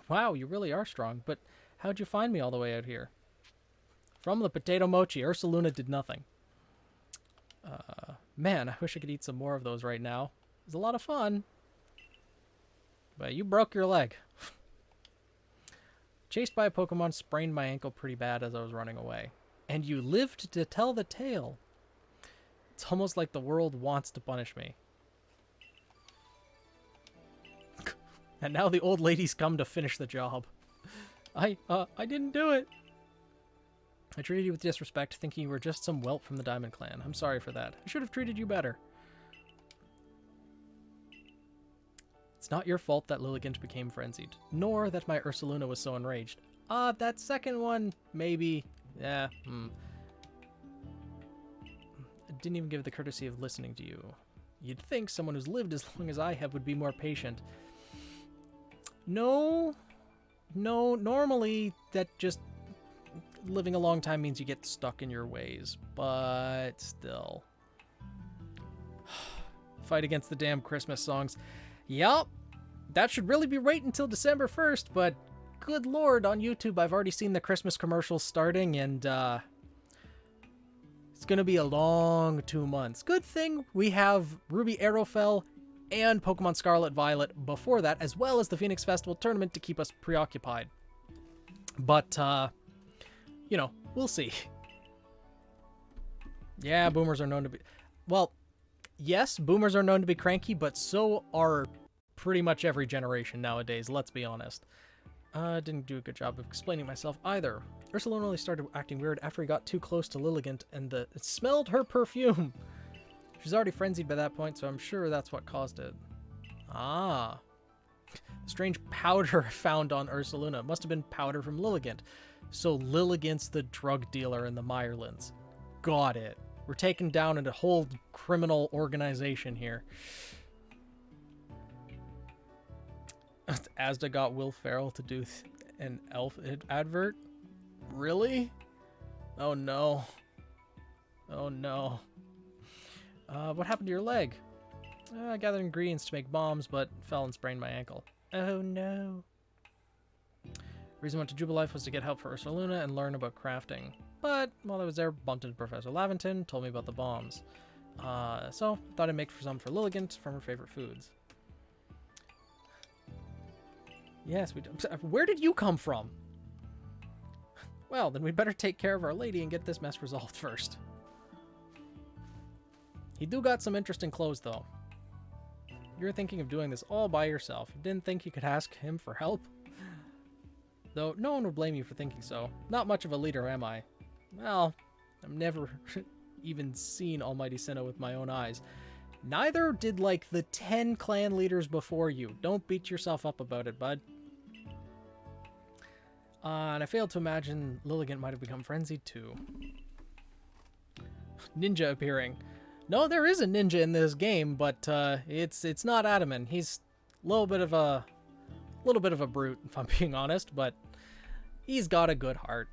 Speaker 1: Wow, you really are strong, but how'd you find me all the way out here? From the potato mochi, Ursaluna did nothing. Man, I wish I could eat some more of those right now. It was a lot of fun. But you broke your leg. Chased by a Pokemon, sprained my ankle pretty bad as I was running away. And you lived to tell the tale. It's almost like the world wants to punish me. And now the old lady's come to finish the job. I didn't do it. I treated you with disrespect, thinking you were just some whelp from the Diamond Clan. I'm sorry for that. I should have treated you better. It's not your fault that Lilligant became frenzied, nor that my Ursaluna was so enraged. That second one, maybe. Yeah, I didn't even give the courtesy of listening to you. You'd think someone who's lived as long as I have would be more patient. No, normally that just... living a long time means you get stuck in your ways, but still. Fight against the damn Christmas songs. Yup, that should really be right until December 1st, but good lord, on YouTube I've already seen the Christmas commercials starting, and it's gonna be a long 2 months. Good thing we have Ruby Arrowfell and Pokemon Scarlet Violet before that, as well as the Phoenix Festival tournament to keep us preoccupied. But, you know, we'll see. Yeah, boomers are known to be... Well, yes, boomers are known to be cranky, but so are pretty much every generation nowadays, let's be honest. Didn't do a good job of explaining myself either. Ursaluna only started acting weird after he got too close to Lilligant and it smelled her perfume. She's already frenzied by that point, so I'm sure that's what caused it. Ah. The strange powder found on Ursaluna must have been powder from Lilligant. So Lilligant's the drug dealer in the Mirelands. Got it. We're taking down a whole criminal organization here. Asda got Will Ferrell to do an elf advert? Really? Oh no. Oh no. What happened to your leg? I gathered ingredients to make bombs, but fell and sprained my ankle. Oh no. The reason I went to Jubilife was to get help for Ursaluna and learn about crafting. But while I was there, bumped into Professor Laventon, told me about the bombs. So thought I'd make some for Lilligant from her favorite foods. Yes, we do. Where did you come from? Well, then we'd better take care of Our Lady and get this mess resolved first. He do got some interesting clothes, though. You're thinking of doing this all by yourself. You didn't think you could ask him for help? Though no one would blame you for thinking so. Not much of a leader, am I? Well, I've never even seen Almighty Sinnoh with my own eyes. Neither did, like, the 10 clan leaders before you. Don't beat yourself up about it, bud. And I failed to imagine Lilligant might have become frenzied, too. Ninja appearing. No, there is a ninja in this game, but it's not Adaman. He's a little bit of a brute, if I'm being honest, but he's got a good heart.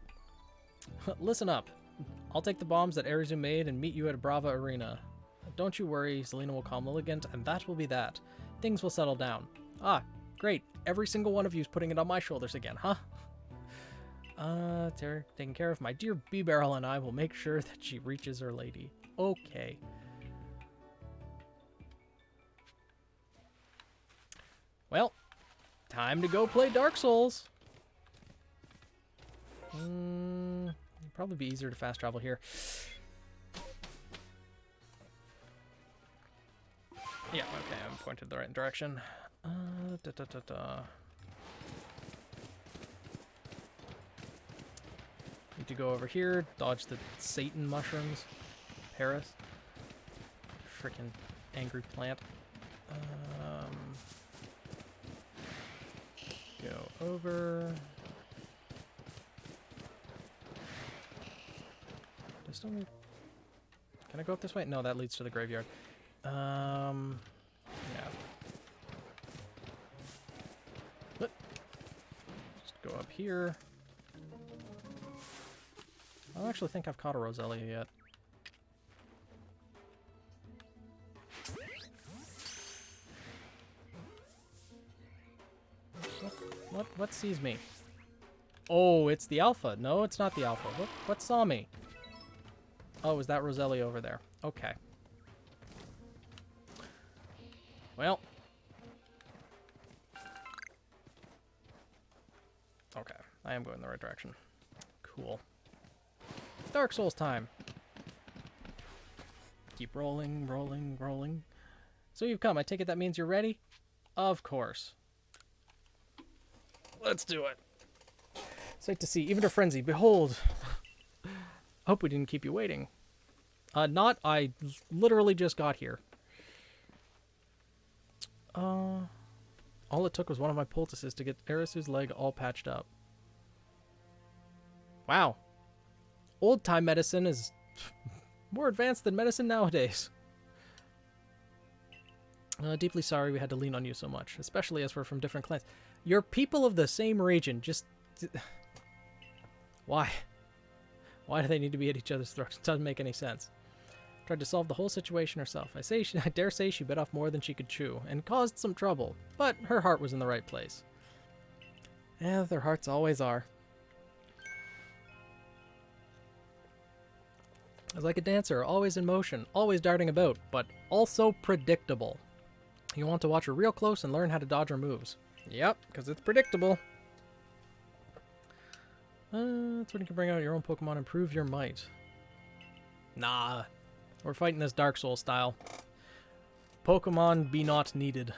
Speaker 1: Listen up. I'll take the bombs that Arizu made and meet you at Brava Arena. Don't you worry, Selena will calm Lilligant, and that will be that. Things will settle down. Ah, great. Every single one of you is putting it on my shoulders again, huh? Taking care of my dear B-Barrel, and I will make sure that she reaches Her Lady. Okay. Well, time to go play Dark Souls. It'd probably be easier to fast travel here. Yeah, okay, I'm pointed the right direction. Need to go over here, dodge the Satan mushrooms. Paris. Frickin' angry plant. Go over. Can I go up this way? No, that leads to the graveyard. Yeah. But just go up here. I don't actually think I've caught a Roselia yet. What sees me? Oh, it's the alpha. No, it's not the alpha. What saw me? Oh, is that Roselli over there? Okay. Well. Okay, I am going the right direction. Cool. Dark Souls time. Keep rolling, rolling, rolling. So you've come. I take it that means you're ready? Of course. Let's do it. Sight to see, even to frenzy. Behold. Hope we didn't keep you waiting. Not. I literally just got here. All it took was one of my poultices to get Arceus' leg all patched up. Wow. Old-time medicine is more advanced than medicine nowadays. Deeply sorry we had to lean on you so much, especially as we're from different clans. You're people of the same region, just... Why? Why do they need to be at each other's throats? It doesn't make any sense. Tried to solve the whole situation herself. I dare say she bit off more than she could chew, and caused some trouble, but her heart was in the right place. Yeah, their hearts always are. As like a dancer, always in motion, always darting about, but also predictable. You want to watch her real close and learn how to dodge her moves. Yep, because it's predictable. That's when you can bring out your own Pokemon and prove your might. Nah, we're fighting this Dark Souls style. Pokemon be not needed.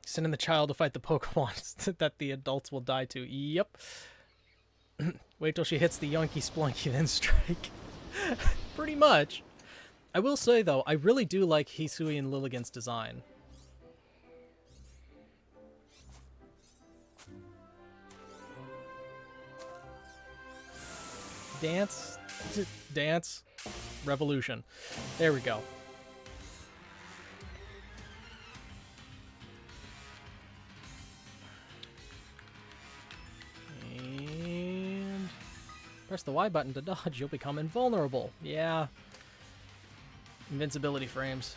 Speaker 1: Sending the child to fight the Pokemon that the adults will die to. Yep. Wait till she hits the Yoinky Splunky, then strike. Pretty much. I will say, though, I really do like Hisui and Lilligant's design. Dance. Dance. Revolution. There we go. And press the Y button to dodge. You'll become invulnerable. Yeah. Invincibility frames.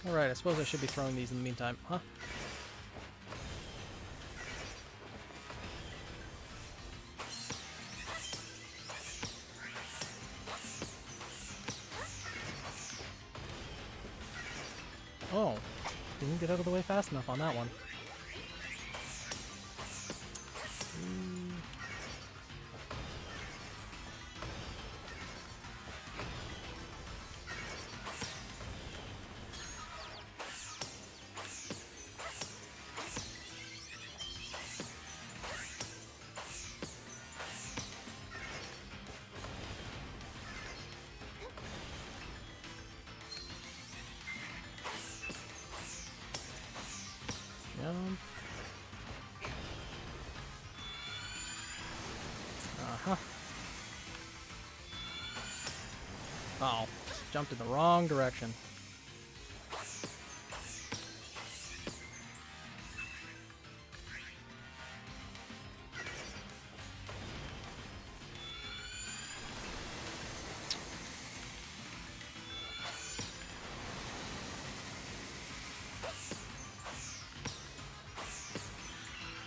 Speaker 1: Alright, I suppose I should be throwing these in the meantime. Huh? Oh, didn't get out of the way fast enough on that one. Uh-huh. Oh, jumped in the wrong direction.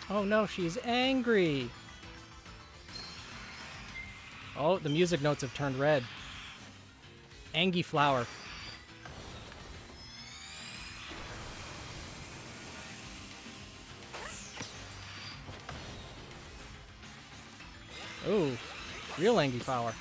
Speaker 1: Oh no, she's angry! Oh, the music notes have turned red. Angie flower. Ooh, real Angie flower.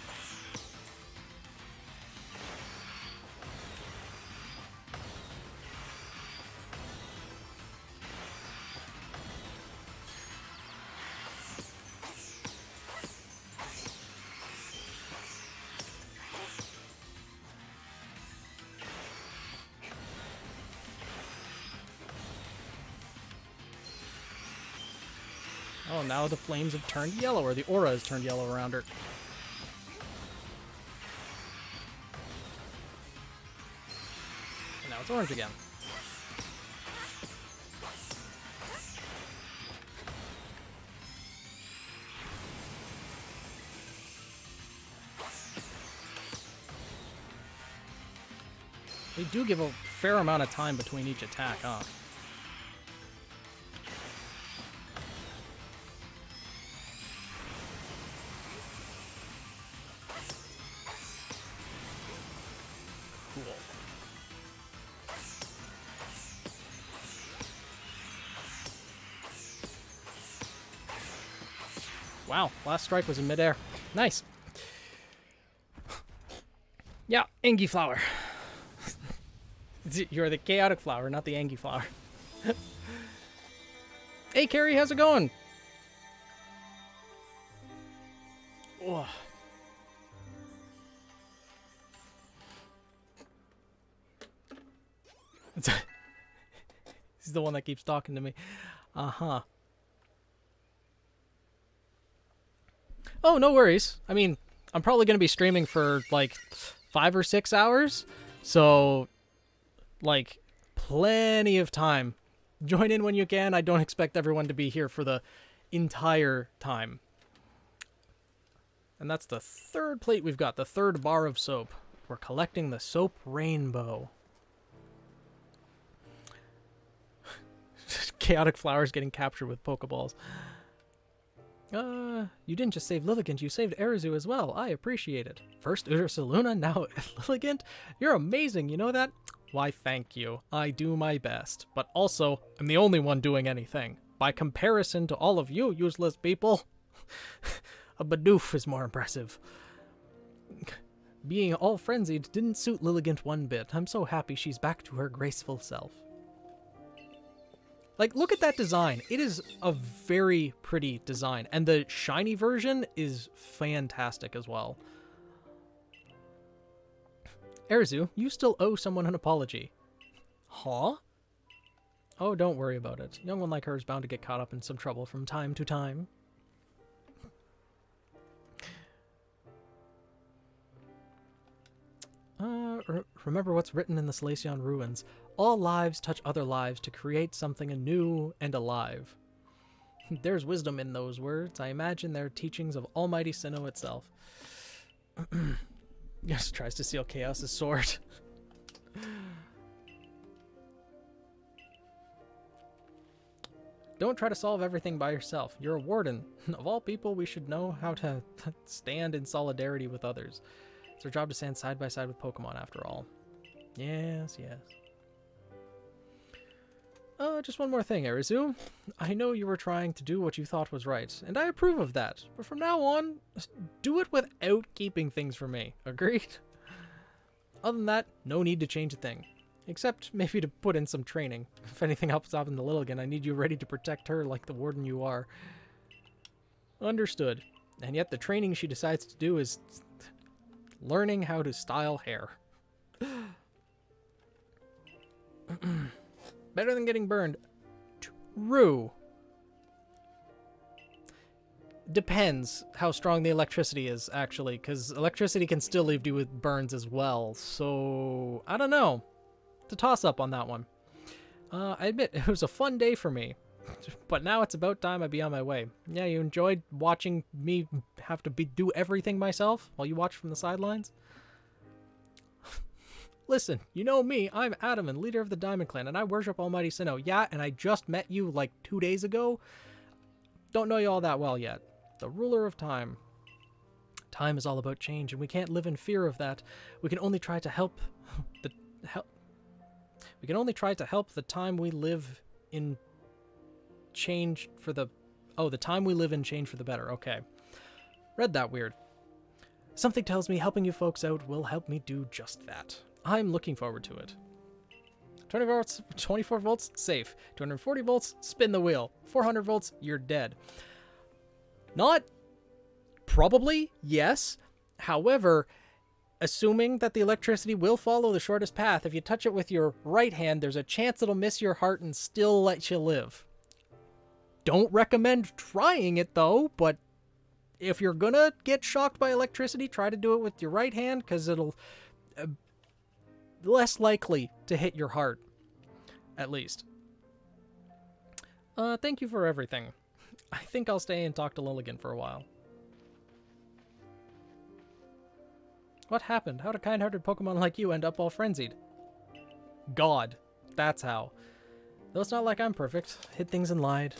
Speaker 1: Oh, now the flames have turned yellow, or the aura has turned yellow around her. Now it's orange again. They do give a fair amount of time between each attack, huh? Cool. Wow, last strike was in midair. Nice. Yeah, Angie flower. You're the chaotic flower, not the Angie flower. Hey, Carrie, how's it going? Oh. He's the one that keeps talking to me. Uh-huh. Oh, no worries. I mean, I'm probably going to be streaming for, like, 5 or 6 hours. So, like, plenty of time. Join in when you can. I don't expect everyone to be here for the entire time. And that's the third plate we've got, the third bar of soap. We're collecting the soap rainbow. Chaotic flowers getting captured with Pokeballs. You didn't just save Lilligant, you saved Arizu as well. I appreciate it. First Ursaluna, now Lilligant? You're amazing, you know that? Why, thank you. I do my best. But also, I'm the only one doing anything. By comparison to all of you useless people, a Bidoof is more impressive. Being all frenzied didn't suit Lilligant one bit. I'm so happy she's back to her graceful self. Like, look at that design. It is a very pretty design. And the shiny version is fantastic as well. Arizu, you still owe someone an apology. Huh? Oh, don't worry about it. Young one like her is bound to get caught up in some trouble from time to time. Remember what's written in the Salacion ruins. All lives touch other lives to create something anew and alive. There's wisdom in those words. I imagine they're teachings of Almighty Sinnoh itself. Yes, tries to steal Chaos's sword. Don't try to solve everything by yourself. You're a warden. Of all people, we should know how to stand in solidarity with others. It's our job to stand side by side with Pokemon, after all. Yes, yes. Just one more thing, Arizu. I know you were trying to do what you thought was right, and I approve of that. But from now on, do it without keeping things from me. Agreed? Other than that, no need to change a thing. Except maybe to put in some training. If anything helps out in the Lilligant, I need you ready to protect her like the warden you are. Understood. And yet the training she decides to do is learning how to style hair. Better than getting burned. True. Depends how strong the electricity is, actually, because electricity can still leave you with burns as well. So, I don't know. It's a toss-up on that one. I admit, it was a fun day for me. But now it's about time I be on my way. Yeah, you enjoyed watching me have to do everything myself while you watch from the sidelines? Listen, you know me, I'm Adam and leader of the Diamond Clan, and I worship Almighty Sinnoh. Yeah, and I just met you like 2 days ago. Don't know you all that well yet. The ruler of time. Time is all about change, and we can't live in fear of that. We can only try to help the time we live in change for the... Oh, the time we live in change for the better. Okay. Read that weird. Something tells me helping you folks out will help me do just that. I'm looking forward to it. 24 volts, safe. 240 volts, spin the wheel. 400 volts, you're dead. Not probably, yes. However, assuming that the electricity will follow the shortest path, if you touch it with your right hand, there's a chance it'll miss your heart and still let you live. Don't recommend trying it, though, but if you're gonna get shocked by electricity, try to do it with your right hand, because it'll... less likely to hit your heart, at least. Thank you for everything. I think I'll stay and talk to Lilligan for a while. What happened? How'd a kind-hearted Pokemon like you end up all frenzied? God. That's how. Though it's not like I'm perfect. Hid things and lied.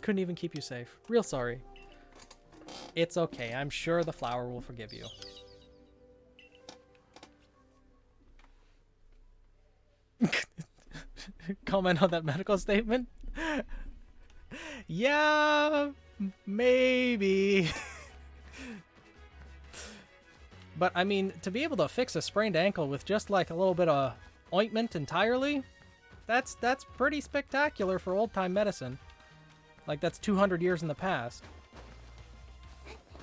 Speaker 1: Couldn't even keep you safe. Real sorry. It's okay. I'm sure the flower will forgive you. Comment on that medical statement? Yeah, maybe. But, I mean, to be able to fix a sprained ankle with just, like, a little bit of ointment entirely, that's pretty spectacular for old-time medicine. Like, that's 200 years in the past.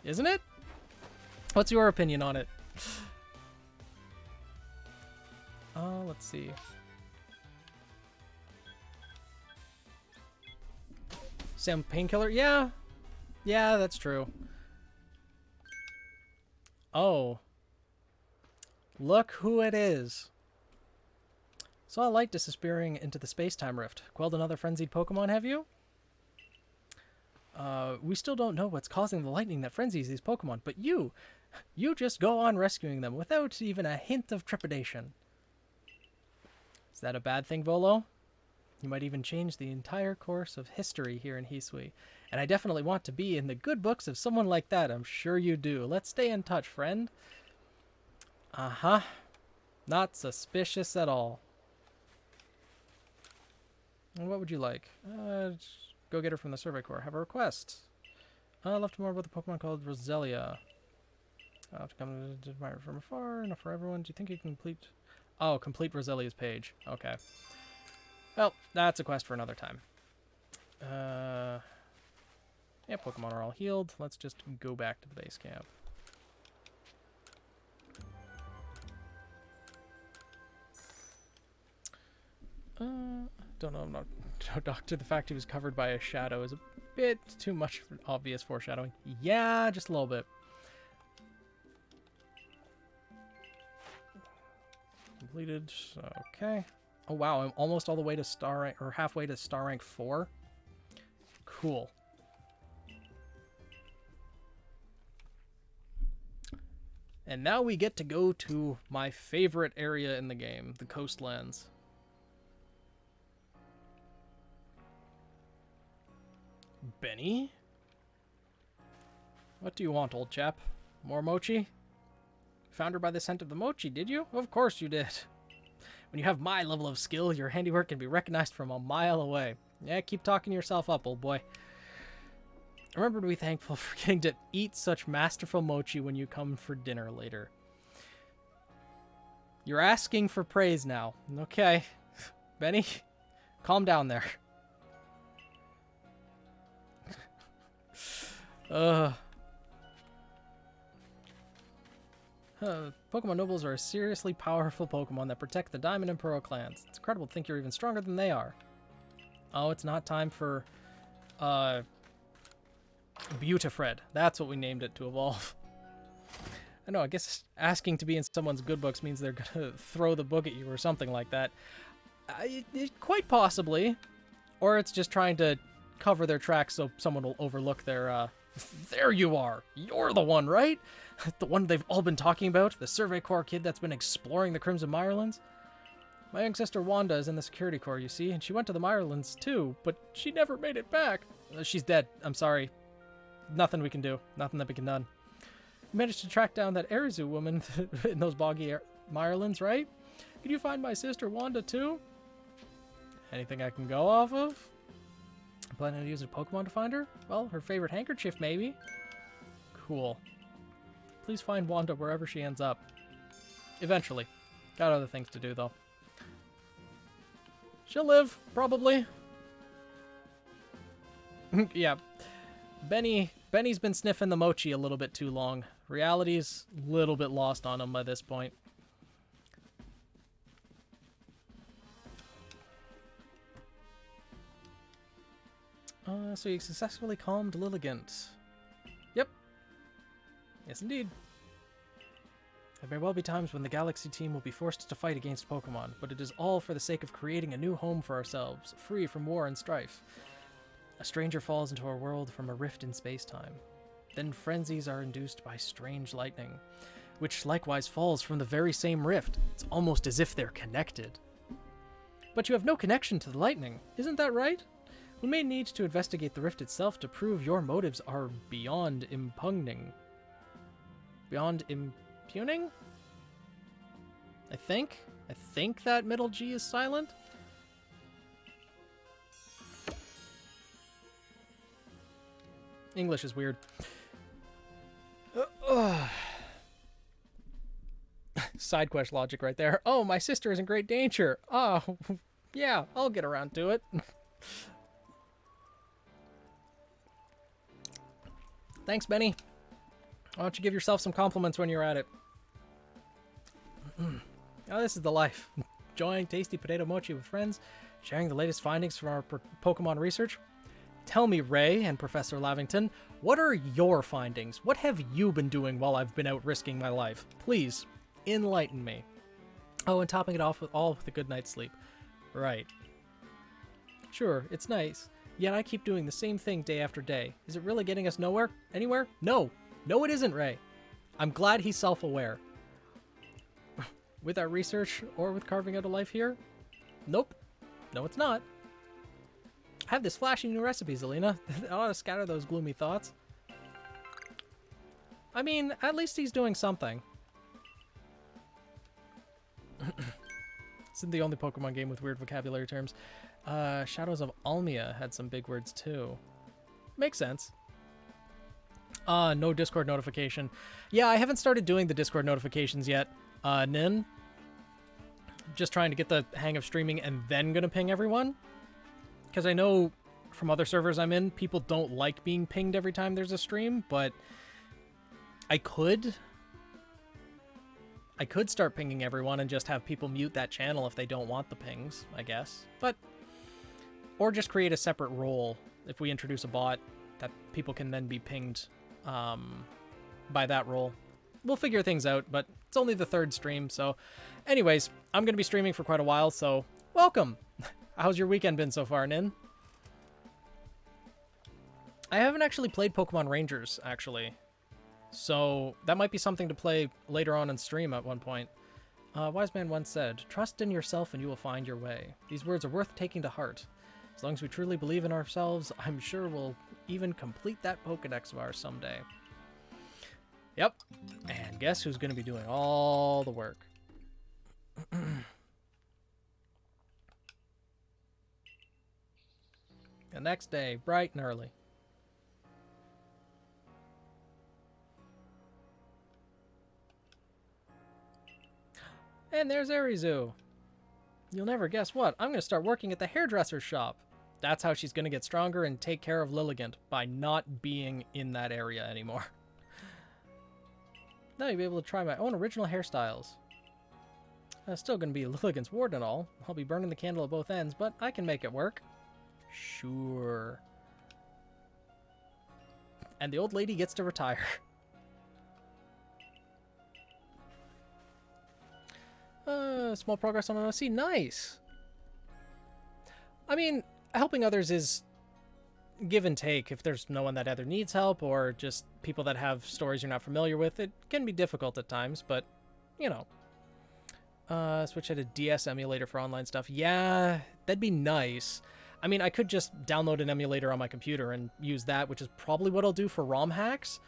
Speaker 1: Isn't it? What's your opinion on it? Let's see. Some painkiller? Yeah. Yeah, that's true. Oh. Look who it is. Saw a light disappearing into the space-time rift. Quelled another frenzied Pokemon, have you? We still don't know what's causing the lightning that frenzies these Pokemon, but you just go on rescuing them without even a hint of trepidation. Is that a bad thing, Volo? You might even change the entire course of history here in Hisui. And I definitely want to be in the good books of someone like that. I'm sure you do. Let's stay in touch, friend. Uh-huh. Not suspicious at all. What would you like? Go get her from the Survey Corps. Have a request. Left more about the Pokemon called Roselia. I'll have to come to admire it from afar. Enough for everyone. Do you think you can complete... Oh, complete Roselia's page. Okay. Well, that's a quest for another time. Yeah, Pokemon are all healed. Let's just go back to the base camp. Don't know, I'm not doctor. The fact he was covered by a shadow is a bit too much obvious foreshadowing. Yeah, just a little bit. Completed. Okay. Oh wow, I'm almost all the way to star rank, or halfway to star rank 4. Cool. And now we get to go to my favorite area in the game, the coastlands. Benny? What do you want, old chap? More mochi? Found her by the scent of the mochi, did you? Of course you did. When you have my level of skill, your handiwork can be recognized from a mile away. Yeah, keep talking yourself up, old boy. Remember to be thankful for getting to eat such masterful mochi when you come for dinner later. You're asking for praise now. Okay. Benny, calm down there. Pokemon Nobles are a seriously powerful Pokemon that protect the Diamond and Pearl clans. It's incredible to think you're even stronger than they are. Oh, it's not time for, Beautifred. That's what we named it to evolve. I know, I guess asking to be in someone's good books means they're gonna throw the book at you or something like that. Quite possibly. Or it's just trying to cover their tracks so someone will overlook their, There you are! You're the one, right? The one they've all been talking about? The Survey Corps kid that's been exploring the Crimson Mirelands? My young sister Wanda is in the Security Corps, you see, and she went to the Mirelands too, but she never made it back. She's dead. I'm sorry. Nothing we can do. Nothing that we can done. You managed to track down that Arizu woman in those boggy Mirelands, right? Could you find my sister Wanda too? Anything I can go off of? Planning to use a Pokemon to find her? Well, her favorite handkerchief, maybe. Cool. Please find Wanda wherever she ends up. Eventually. Got other things to do, though. She'll live, probably. Yeah. Benny's been sniffing the mochi a little bit too long. Reality's a little bit lost on him by this point. So you successfully calmed Lilligant. Yep. Yes, indeed. There may well be times when the Galaxy team will be forced to fight against Pokemon, but it is all for the sake of creating a new home for ourselves, free from war and strife. A stranger falls into our world from a rift in space-time. Then frenzies are induced by strange lightning, which likewise falls from the very same rift. It's almost as if they're connected. But you have no connection to the lightning, isn't that right? We may need to investigate the rift itself to prove your motives are beyond impugning. Beyond impugning? I think that middle G is silent. English is weird. Side quest logic right there. Oh, my sister is in great danger. Oh, yeah, I'll get around to it. Thanks, Benny. Why don't you give yourself some compliments when you're at it? Oh, this is the life. Enjoying tasty potato mochi with friends, sharing the latest findings from our Pokemon research. Tell me, Ray and Professor Lavington, what are your findings? What have you been doing while I've been out risking my life? Please, enlighten me. Oh, and topping it off with a good night's sleep. Right. Sure, it's nice. Yet I keep doing the same thing day after day. Is it really getting us nowhere? Anywhere? No. No, it isn't, Ray. I'm glad he's self-aware. With our research or with carving out a life here? Nope. No, it's not. I have this flashy new recipe, Zelina. I ought to scatter those gloomy thoughts. I mean, at least he's doing something. This isn't the only Pokemon game with weird vocabulary terms. Shadows of Almia had some big words too. Makes sense. No Discord notification. Yeah, I haven't started doing the Discord notifications yet. Nin. Just trying to get the hang of streaming and then gonna ping everyone. Because I know from other servers I'm in, people don't like being pinged every time there's a stream, but I could start pinging everyone and just have people mute that channel if they don't want the pings, I guess. But, or just create a separate role if we introduce a bot that people can then be pinged by that role. We'll figure things out, but it's only the third stream, so anyways, I'm going to be streaming for quite a while, so welcome! How's your weekend been so far, Nin? I haven't actually played Pokemon Rangers, actually. So that might be something to play later on in stream at one point. Wise man once said, "Trust in yourself and you will find your way." These words are worth taking to heart. As long as we truly believe in ourselves, I'm sure we'll even complete that Pokedex of ours someday. Yep. And guess who's going to be doing all the work? The next day, bright and early. And there's Arizu. You'll never guess what. I'm going to start working at the hairdresser's shop. That's how she's going to get stronger and take care of Lilligant, by not being in that area anymore. Now you'll be able to try my own original hairstyles. I'm still going to be Lilligant's ward and all. I'll be burning the candle at both ends, but I can make it work. Sure. And the old lady gets to retire. Small progress on an OC. Nice. I mean, helping others is give and take. If there's no one that either needs help or just people that have stories you're not familiar with, it can be difficult at times, but, you know. Switch at a DS emulator for online stuff. Yeah, that'd be nice. I mean, I could just download an emulator on my computer and use that, which is probably what I'll do for ROM hacks.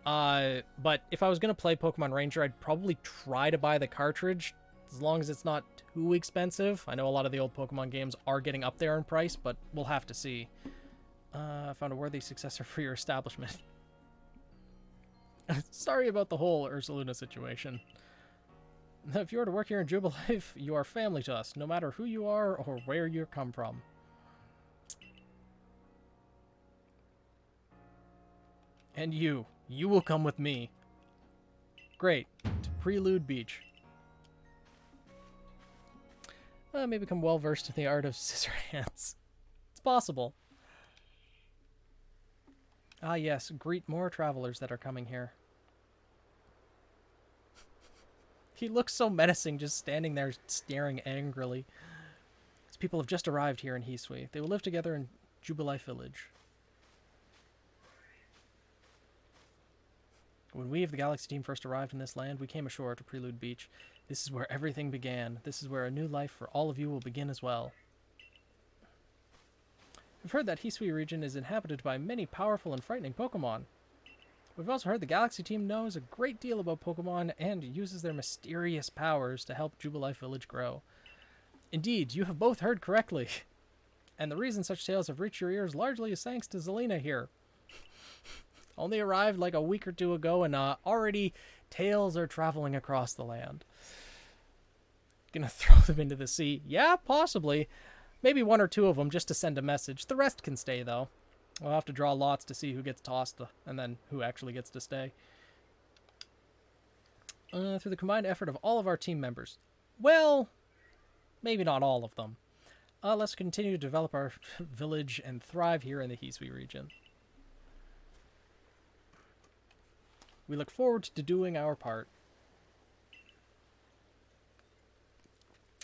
Speaker 1: But if I was going to play Pokemon Ranger, I'd probably try to buy the cartridge, as long as it's not too expensive. I know a lot of the old Pokemon games are getting up there in price, but we'll have to see. I found a worthy successor for your establishment. Sorry about the whole Ursaluna situation. If you were to work here in Jubilife, you are family to us, no matter who you are or where you come from. And you will come with me. Great. To Prelude Beach. Maybe become well-versed in the art of scissor hands. It's possible. Ah, yes. Greet more travelers that are coming here. He looks so menacing, just standing there staring angrily. These people have just arrived here in Hisui. They will live together in Jubilife Village. When we of the Galaxy team first arrived in this land, we came ashore to Prelude Beach. This is where everything began. This is where a new life for all of you will begin as well. We've heard that Hisui region is inhabited by many powerful and frightening Pokemon. We've also heard the Galaxy team knows a great deal about Pokemon and uses their mysterious powers to help Jubilife Village grow. Indeed, you have both heard correctly. And the reason such tales have reached your ears largely is thanks to Zelina here. Only arrived like a week or two ago, and already tales are traveling across the land. Gonna throw them into the sea? Yeah, possibly. Maybe one or two of them just to send a message. The rest can stay, though. We'll have to draw lots to see who gets tossed, and then who actually gets to stay. Through the combined effort of all of our team members. Well, maybe not all of them. Let's continue to develop our village and thrive here in the Hisui region. We look forward to doing our part.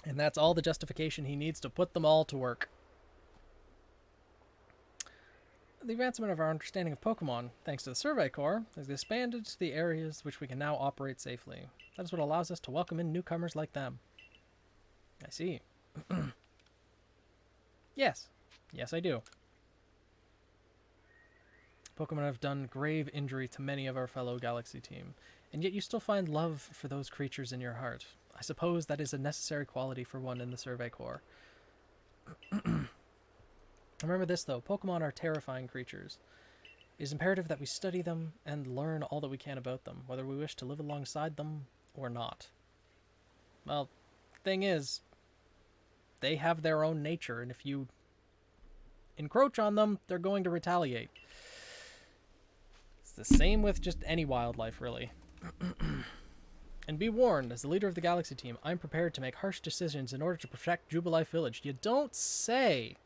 Speaker 1: And that's all the justification he needs to put them all to work. The advancement of our understanding of Pokemon, thanks to the Survey Corps, has expanded to the areas which we can now operate safely. That is what allows us to welcome in newcomers like them. I see. Yes. Yes, I do. Pokemon have done grave injury to many of our fellow Galaxy team, and yet you still find love for those creatures in your heart. I suppose that is a necessary quality for one in the Survey Corps. Remember this, though. Pokemon are terrifying creatures. It is imperative that we study them and learn all that we can about them, whether we wish to live alongside them or not. Well, thing is, they have their own nature, and if you encroach on them, they're going to retaliate. It's the same with just any wildlife, really. And be warned, as the leader of the Galaxy team, I'm prepared to make harsh decisions in order to protect Jubilife Village. You don't say.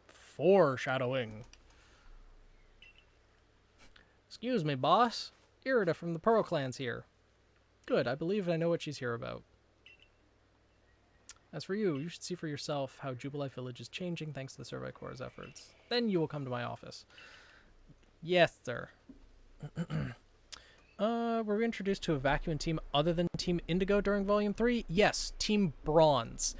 Speaker 1: Foreshadowing. Excuse me, boss. Irida from the Pearl Clans here. Good, I believe I know what she's here about. As for you, you should see for yourself how Jubilife Village is changing thanks to the Survey Corps' efforts. Then you will come to my office. Yes, sir. Were we introduced to a Vacuum team other than Team Indigo during Volume 3? Yes, Team Bronze.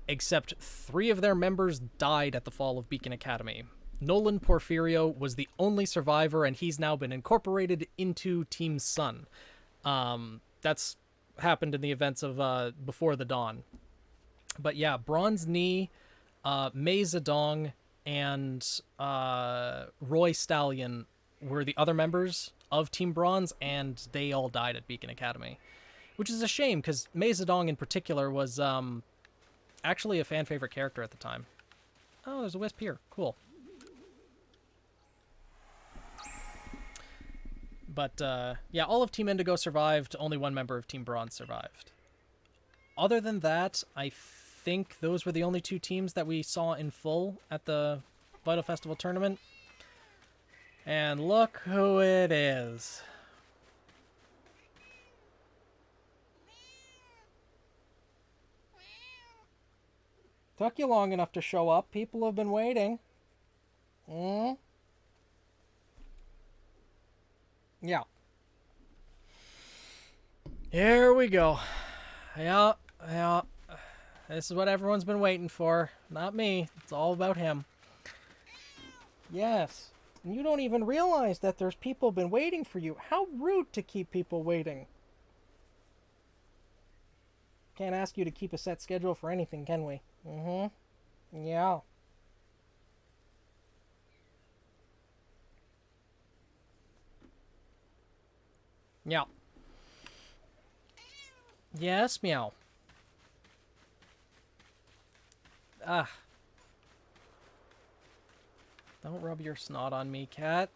Speaker 1: Except 3 of their members died at the fall of Beacon Academy. Nolan Porfirio was the only survivor, and he's now been incorporated into Team Sun. That's happened in the events of Before the Dawn. But yeah, Bronze Knee, Mei Zedong, and Roy Stallion were the other members of Team Bronze, and they all died at Beacon Academy. Which is a shame, because Mei Zedong in particular was actually a fan favorite character at the time. Oh, there's a wisp here. Cool. But yeah, all of Team Indigo survived. Only one member of Team Bronze survived. Other than that, I think those were the only 2 teams that we saw in full at the Vital Festival tournament. And look who it is. Took you long enough to show up. People have been waiting. Yeah. Here we go. Yeah. This is what everyone's been waiting for. Not me. It's all about him. Yes. And you don't even realize that there's people been waiting for you. How rude to keep people waiting. Can't ask you to keep a set schedule for anything, can we? Yeah. Yeah. Yes, meow. Don't rub your snot on me, cat.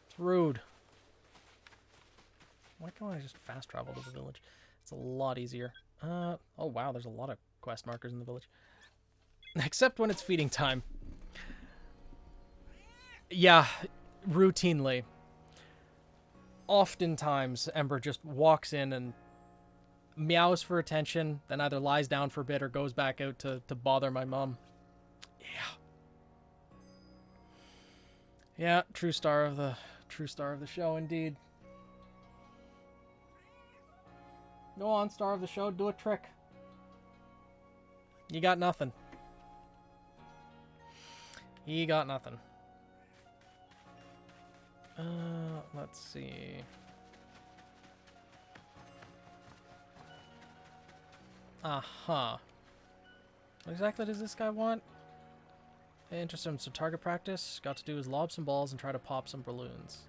Speaker 1: It's rude. Why can't I just fast travel to the village? It's a lot easier. Oh wow, there's a lot of quest markers in the village. Except when it's feeding time. Yeah, routinely. oftentimes Ember just walks in and meows for attention, then either lies down for a bit or goes back out to bother my mom. Yeah. Yeah, true star of the show indeed. Go on, star of the show, do a trick. You got nothing. He got nothing. Let's see. Uh-huh. What exactly does this guy want? Interested in some target practice. Got to do is lob some balls and try to pop some balloons.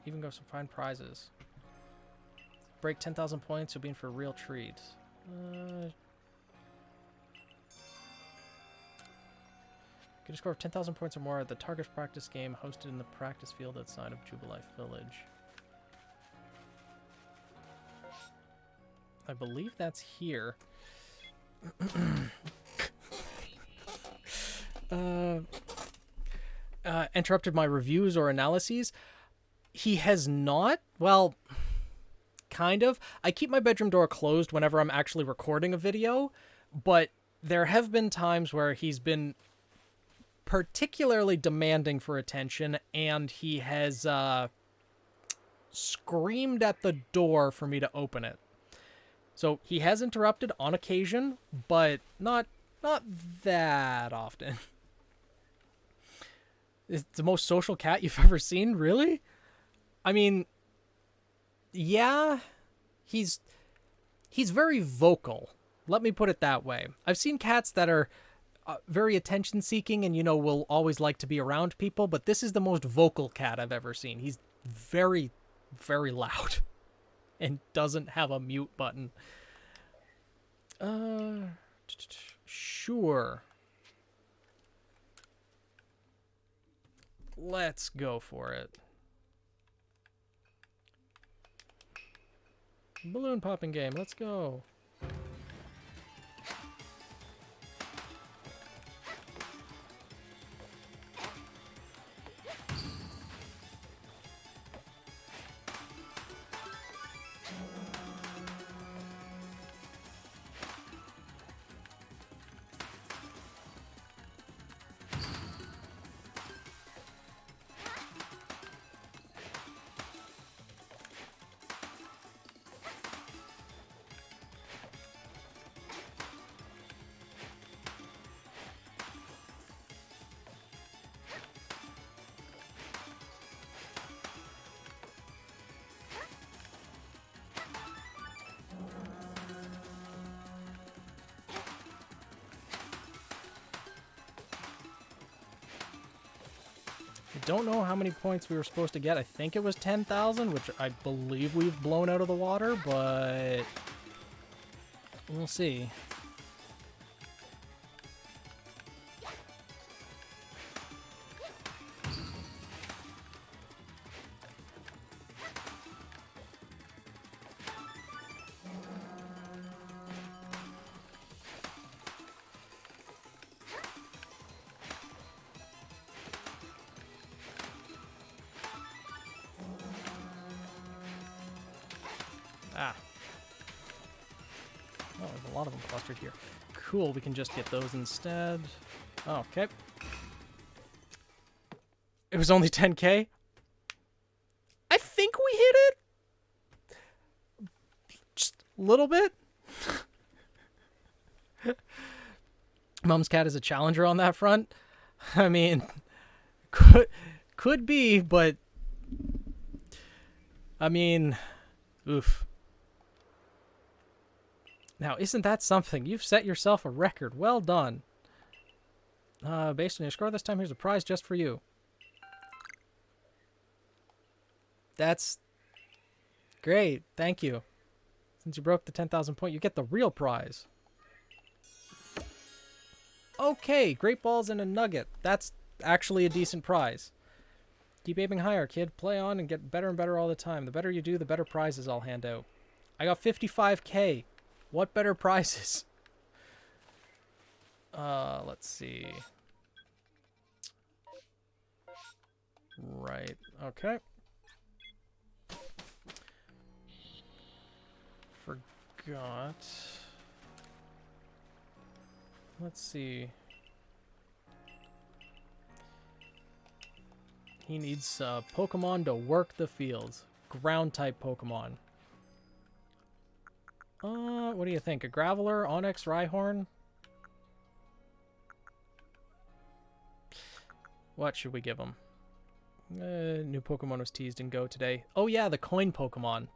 Speaker 1: Even go some fine prizes. Break 10,000 points, you'll be in for a real treat. Get a score of 10,000 points or more at the target practice game hosted in the practice field outside of Jubilife Village. I believe that's here. Interrupted my reviews or analyses. He has not. Well, kind of. I keep my bedroom door closed whenever I'm actually recording a video, but there have been times where he's been particularly demanding for attention, and he has screamed at the door for me to open it. So he has interrupted on occasion, but not that often. It's the most social cat you've ever seen, really? I mean, yeah, he's very vocal. Let me put it that way. I've seen cats that are very attention-seeking and, will always like to be around people, but this is the most vocal cat I've ever seen. He's very, very loud and doesn't have a mute button. Sure. Let's go for it. Balloon popping game, let's go. Don't know how many points we were supposed to get. I think it was 10,000, which I believe we've blown out of the water, but we'll see. Oh, there's a lot of them clustered here. Cool, we can just get those instead. Oh, okay. It was only 10k? I think we hit it? Just a little bit? Mom's cat is a challenger on that front? I mean, could be, but I mean, oof. Now, isn't that something? You've set yourself a record. Well done. Based on your score this time, here's a prize just for you. That's great. Thank you. Since you broke the 10,000 point, you get the real prize. Okay, great balls and a nugget. That's actually a decent prize. Keep aiming higher, kid. Play on and get better and better all the time. The better you do, the better prizes I'll hand out. I got 55k. What better prizes? Let's see. Right. Okay. forgot. Let's see. He needs Pokemon to work the fields. Ground-type Pokemon. What do you think? A Graveler, Onix, Rhyhorn? What should we give him? New Pokemon was teased in Go today. Oh yeah, the coin Pokemon.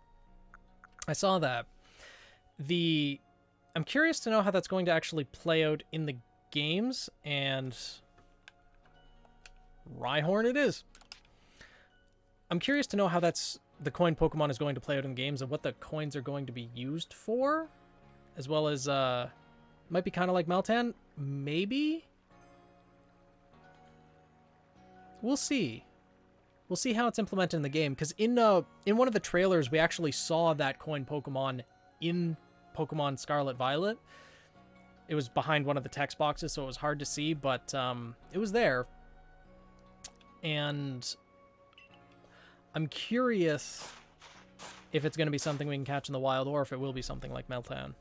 Speaker 1: I saw that. I'm curious to know how that's going to actually play out in the games, and Rhyhorn it is. I'm curious to know how the coin Pokemon is going to play out in the games and what the coins are going to be used for, as well as might be kind of like Meltan, maybe. We'll see. We'll see how it's implemented in the game, because in one of the trailers we actually saw that coin Pokemon in Pokemon Scarlet Violet. It was behind one of the text boxes, so it was hard to see, but it was there. And I'm curious if it's going to be something we can catch in the wild, or if it will be something like Meltan.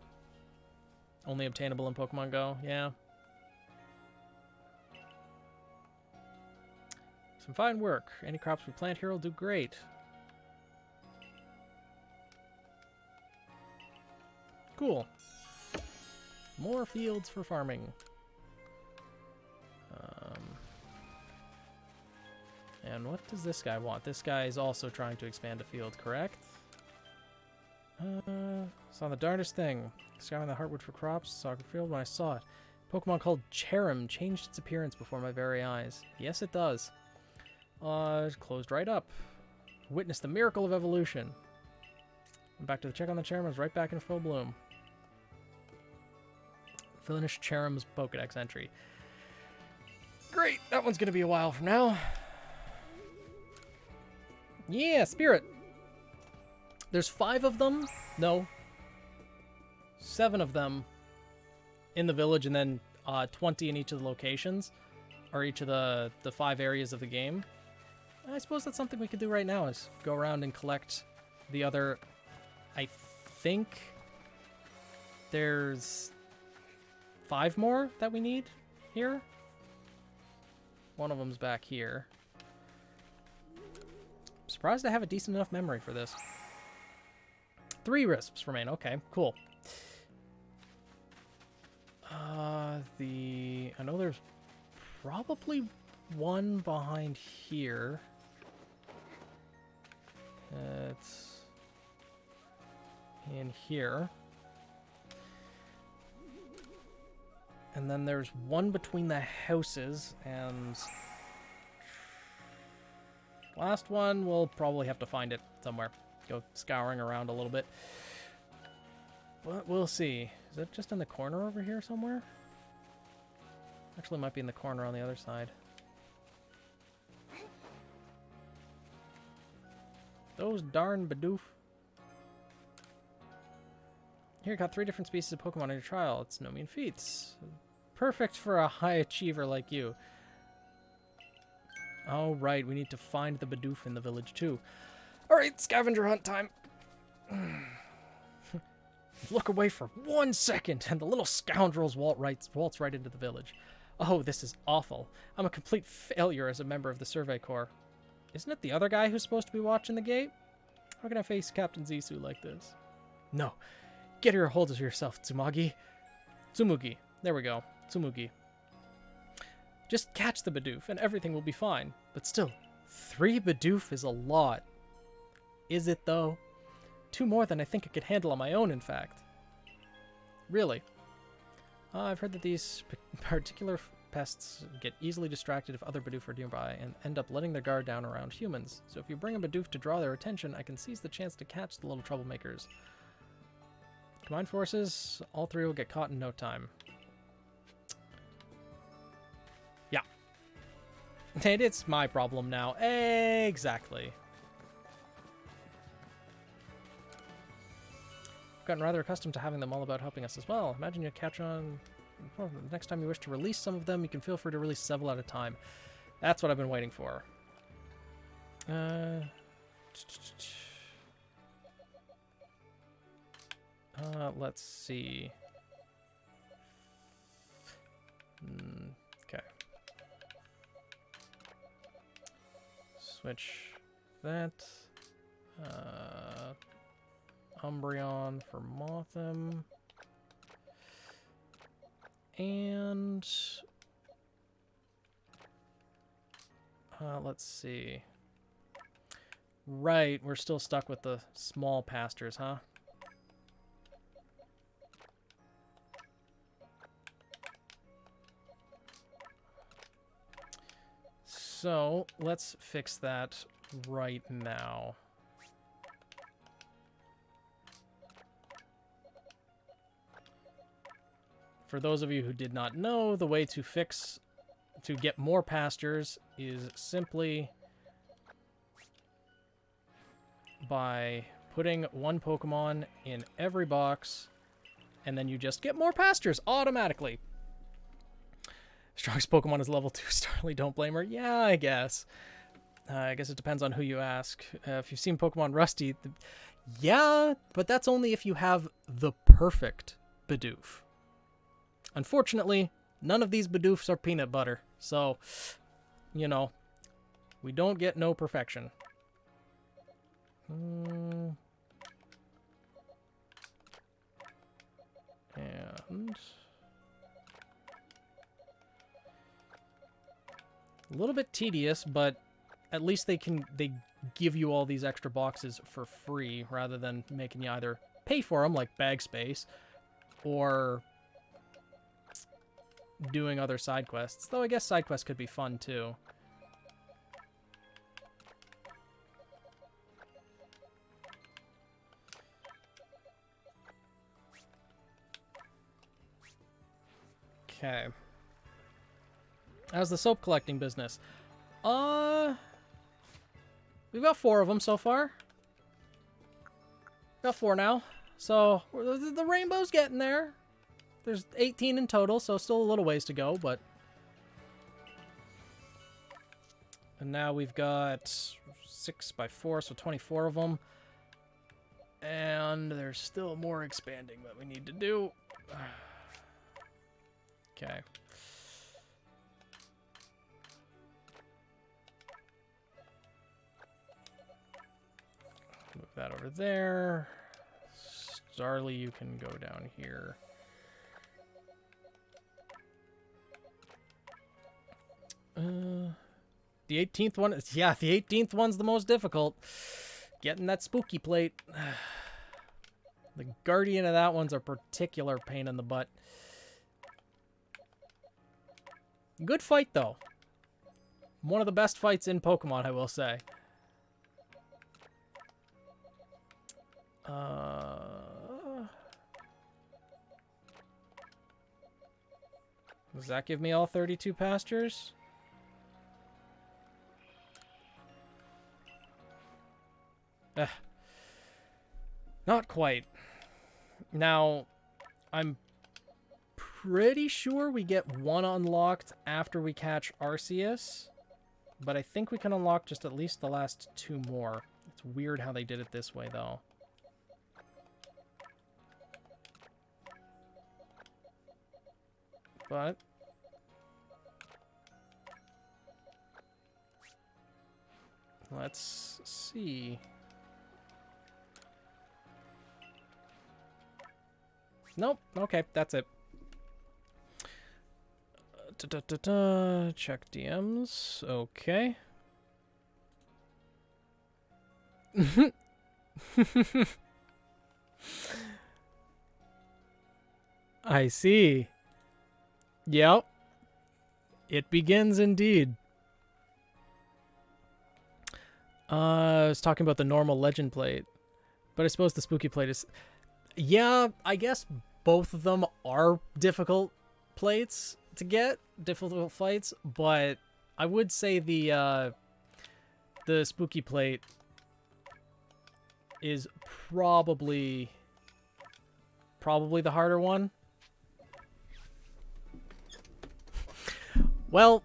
Speaker 1: Only obtainable in Pokemon Go, yeah. Some fine work. Any crops we plant here will do great. Cool. More fields for farming. And what does this guy want? This guy is also trying to expand a field, correct? Saw the darndest thing. Scouring the Heartwood for crops, soccer field, when I saw it. Pokemon called Cherrim changed its appearance before my very eyes. Yes, it does. It closed right up. Witnessed the miracle of evolution. I'm back to the check on the Cherrim. I was right back in full bloom. Finish Cherrim's Pokedex entry. Great! That one's gonna be a while from now. Yeah, Spirit! There's 5 of them. No. 7 of them in the village, and then 20 in each of the locations, or each of the 5 areas of the game. I suppose that's something we could do right now, is go around and collect the other. I think there's 5 more that we need here. One of them's back here. I'm surprised I have a decent enough memory for this. 3 risks remain. Okay, cool. I know there's probably one behind here. It's in here. And then there's one between the houses, and last one, we'll probably have to find it somewhere. Go scouring around a little bit. But we'll see. Is it just in the corner over here somewhere? Actually, it might be in the corner on the other side. Those darn Bidoof. Here, got 3 different species of Pokemon in your trial. It's no mean feats. Perfect for a high achiever like you. Oh, right. We need to find the Bidoof in the village, too. Alright, scavenger hunt time. Look away for 1 second, and the little scoundrels waltz right into the village. Oh, this is awful. I'm a complete failure as a member of the Survey Corps. Isn't it the other guy who's supposed to be watching the gate? How can I face Captain Zisu like this? No. Get her a hold of yourself, Tsumugi. Tsumugi. There we go. Tsumugi. Just catch the Bidoof, and everything will be fine. But still, 3 Bidoof is a lot. Is it, though? 2 more than I think I could handle on my own, in fact. Really? I've heard that these particular pests get easily distracted if other Bidoof are nearby and end up letting their guard down around humans. So if you bring a Bidoof to draw their attention, I can seize the chance to catch the little troublemakers. Combined forces, all 3 will get caught in no time. Yeah. And it's my problem now. Exactly. Gotten rather accustomed to having them all about helping us as well. Imagine you catch on. Well, the next time you wish to release some of them, you can feel free to release several at a time. That's what I've been waiting for. Let's see. Okay. Switch that. Umbreon for Mothim. And... let's see. Right, we're still stuck with the small pastures, huh? So, let's fix that right now. For those of you who did not know, the way to get more pastures is simply by putting one Pokemon in every box, and then you just get more pastures automatically. Strongest Pokemon is level 2 Starly, don't blame her. Yeah, I guess. I guess it depends on who you ask. If you've seen Pokemon Rusty, yeah, but that's only if you have the perfect Bidoof. Unfortunately, none of these Bidoofs are peanut butter, so, you know, we don't get no perfection. And... a little bit tedious, but at least they give you all these extra boxes for free rather than making you either pay for them, like bag space, or doing other side quests. Though I guess side quests could be fun too. Okay. How's the soap collecting business? We've got 4 of them so far. Got 4 now. So, the rainbow's getting there. There's 18 in total, so still a little ways to go, but... And now we've got 6 by 4, so 24 of them. And there's still more expanding that we need to do. Okay. Move that over there. Starly, you can go down here. The 18th one, yeah, the 18th one's the most difficult. Getting that spooky plate. The guardian of that one's a particular pain in the butt. Good fight, though. One of the best fights in Pokemon, I will say. Does that give me all 32 pastures? Not quite. Now, I'm pretty sure we get 1 unlocked after we catch Arceus, but I think we can unlock just at least the last 2 more. It's weird how they did it this way, though. But let's see. Nope. Okay, that's it. Check DMs. Okay. I see. Yep. It begins indeed. I was talking about the normal legend plate, but I suppose the spooky plate is... Yeah, I guess both of them are difficult plates to get, difficult fights, but I would say the spooky plate is probably the harder one. Well,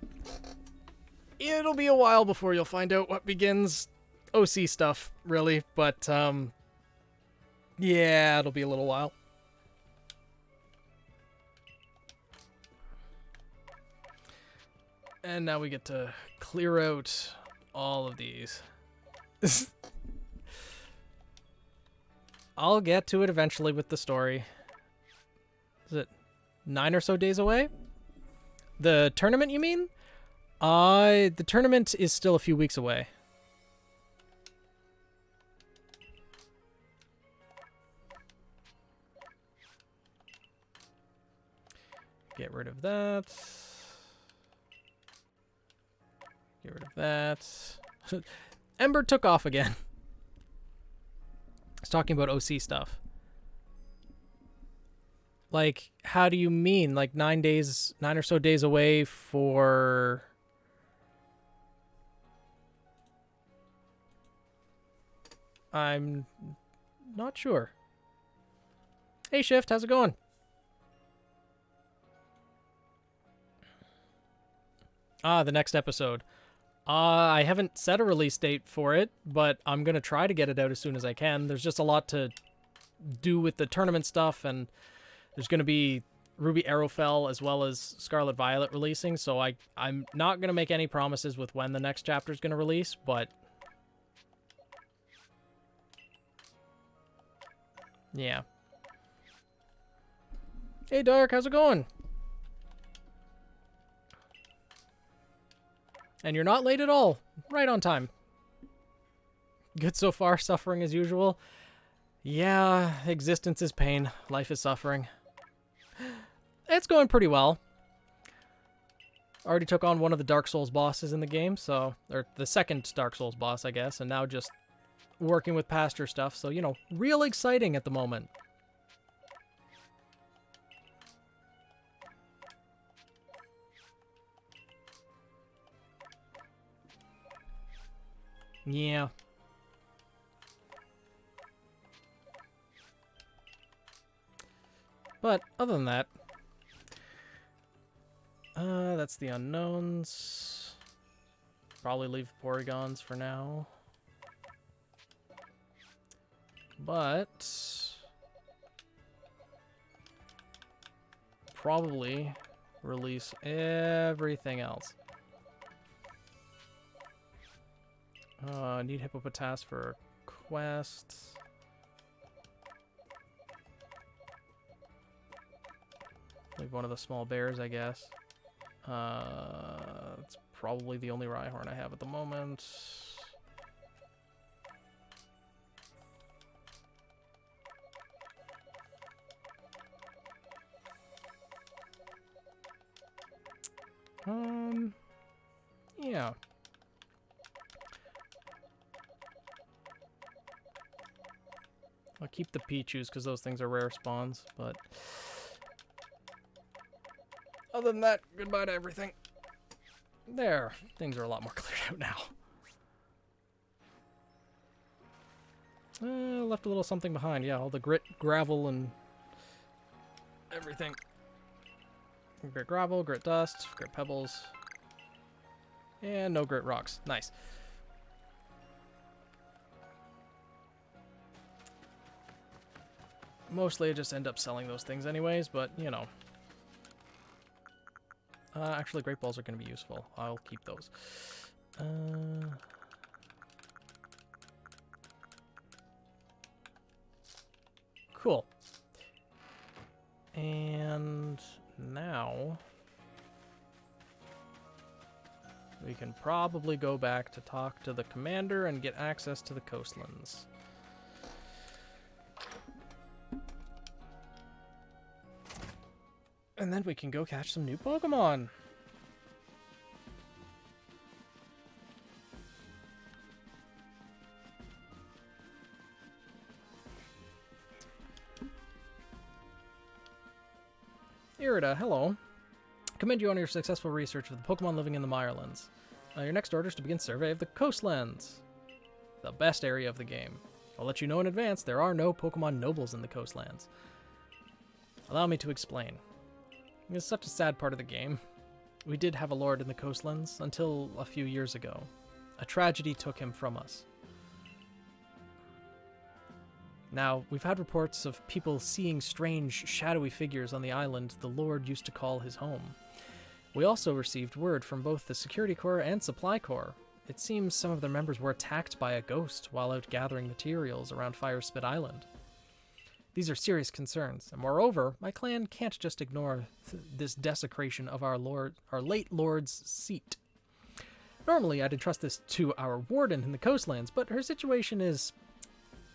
Speaker 1: it'll be a while before you'll find out what begins. OC stuff, really, but yeah, it'll be a little while. And now we get to clear out all of these. I'll get to it eventually with the story. Is it 9 or so days away? The tournament, you mean? The tournament is still a few weeks away. Get rid of that. Get rid of that. Ember took off again. It's talking about OC stuff. Like, how do you mean? Like 9 or so days away for... I'm not sure. Hey, Shift, how's it going? The next episode. I haven't set a release date for it, but I'm going to try to get it out as soon as I can. There's just a lot to do with the tournament stuff, and there's going to be Ruby Arrowfell as well as Scarlet Violet releasing, so I'm not going to make any promises with when the next chapter is going to release, but... yeah. Hey, Dark, how's it going? And you're not late at all. Right on time. Good so far, suffering as usual. Yeah, existence is pain. Life is suffering. It's going pretty well. Already took on one of the Dark Souls bosses in the game, so... or the second Dark Souls boss, I guess, and now just working with pasture stuff, so, you know, real exciting at the moment. Yeah. But other than that, that's the unknowns. Probably leave Porygons for now. But probably release everything else. Need Hippopotas for quests. Leave one of the small bears, I guess. It's probably the only Rhyhorn I have at the moment. Yeah. I'll keep the Pichus because those things are rare spawns, but other than that, goodbye to everything. There, things are a lot more cleared out now. Left a little something behind, yeah, all the grit, gravel, and everything. Grit gravel, grit dust, grit pebbles, and no grit rocks. Nice. Mostly I just end up selling those things anyways, but, you know. Actually, Great Balls are going to be useful. I'll keep those. Cool. And now we can probably go back to talk to the commander and get access to the coastlands. And then we can go catch some new Pokemon. Irida, hello. Commend you on your successful research of the Pokemon living in the Mirelands. Your next order is to begin survey of the coastlands. The best area of the game. I'll let you know in advance, there are no Pokemon nobles in the coastlands. Allow me to explain. It's such a sad part of the game. We did have a lord in the coastlands until a few years ago. A tragedy took him from us. Now, we've had reports of people seeing strange, shadowy figures on the island the lord used to call his home. We also received word from both the Security Corps and Supply Corps. It seems some of their members were attacked by a ghost while out gathering materials around Firespit Island. These are serious concerns, and moreover, my clan can't just ignore this desecration of our late Lord's seat. Normally, I'd entrust this to our warden in the coastlands, but her situation is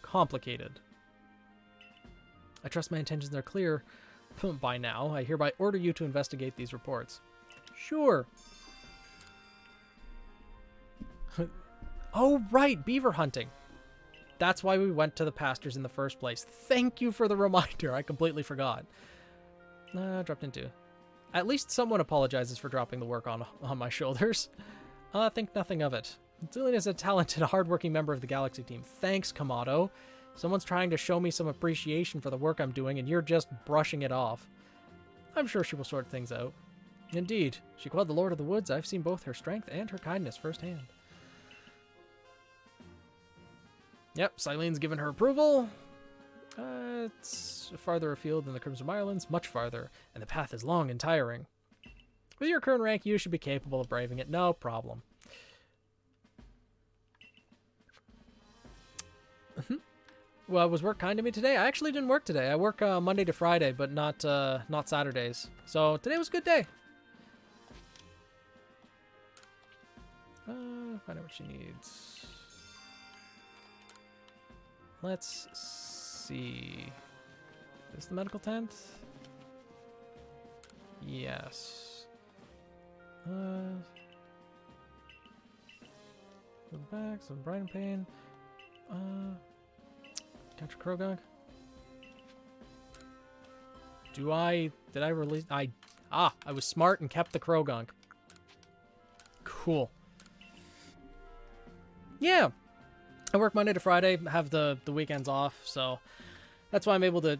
Speaker 1: complicated. I trust my intentions are clear by now. I hereby order you to investigate these reports. Sure. Oh, right, beaver hunting. That's why we went to the pastures in the first place. Thank you for the reminder. I completely forgot. Dropped into. At least someone apologizes for dropping the work on my shoulders. Think nothing of it. Zillion is a talented, hardworking member of the Galaxy team. Thanks, Kamado. Someone's trying to show me some appreciation for the work I'm doing, and you're just brushing it off. I'm sure she will sort things out. Indeed, she quelled the Lord of the Woods. I've seen both her strength and her kindness firsthand. Yep, Silene's given her approval. It's farther afield than the Crimson Islands, much farther, and the path is long and tiring. With your current rank, you should be capable of braving it, no problem. Well, was work kind to me today? I actually didn't work today. I work Monday to Friday, but not Saturdays. So today was a good day. Find out what she needs. Let's see. Is this the medical tent? Yes. Some back, some brain pain. Capture Krogunk. Did I release? I was smart and kept the Krogunk. Cool. Yeah. I work Monday to Friday, have the weekends off, so that's why I'm able to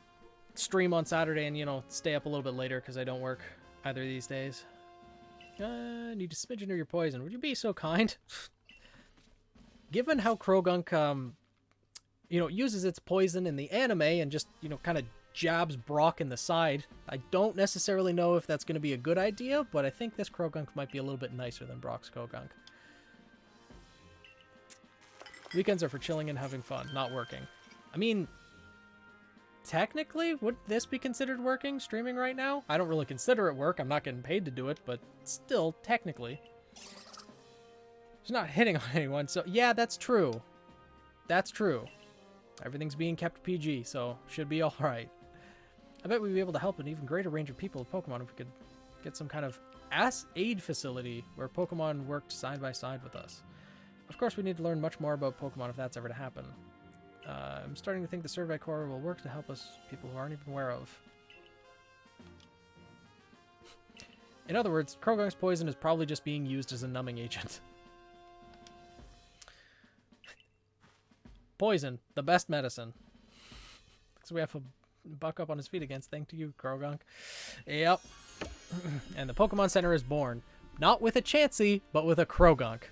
Speaker 1: stream on Saturday and, you know, stay up a little bit later because I don't work either of these days. Need a smidgen of your poison. Would you be so kind? Given how Krogunk, uses its poison in the anime and just, kind of jabs Brock in the side, I don't necessarily know if that's going to be a good idea, but I think this Krogunk might be a little bit nicer than Brock's Krogunk. Weekends are for chilling and having fun, not working. I mean, technically, would this be considered working, streaming right now? I don't really consider it work. I'm not getting paid to do it, but still, technically. She's not hitting on anyone, so yeah, that's true. That's true. Everything's being kept PG, so should be alright. I bet we'd be able to help an even greater range of people with Pokemon if we could get some kind of aid facility where Pokemon worked side by side with us. Of course, we need to learn much more about Pokemon if that's ever to happen. I'm starting to think the Survey Corps will work to help us, people who aren't even aware of. In other words, Krogunk's poison is probably just being used as a numbing agent. Poison, the best medicine. So we have to buck up on his feet again. Thank you, Krogunk. Yep. And the Pokemon Center is born. Not with a Chansey, but with a Krogunk.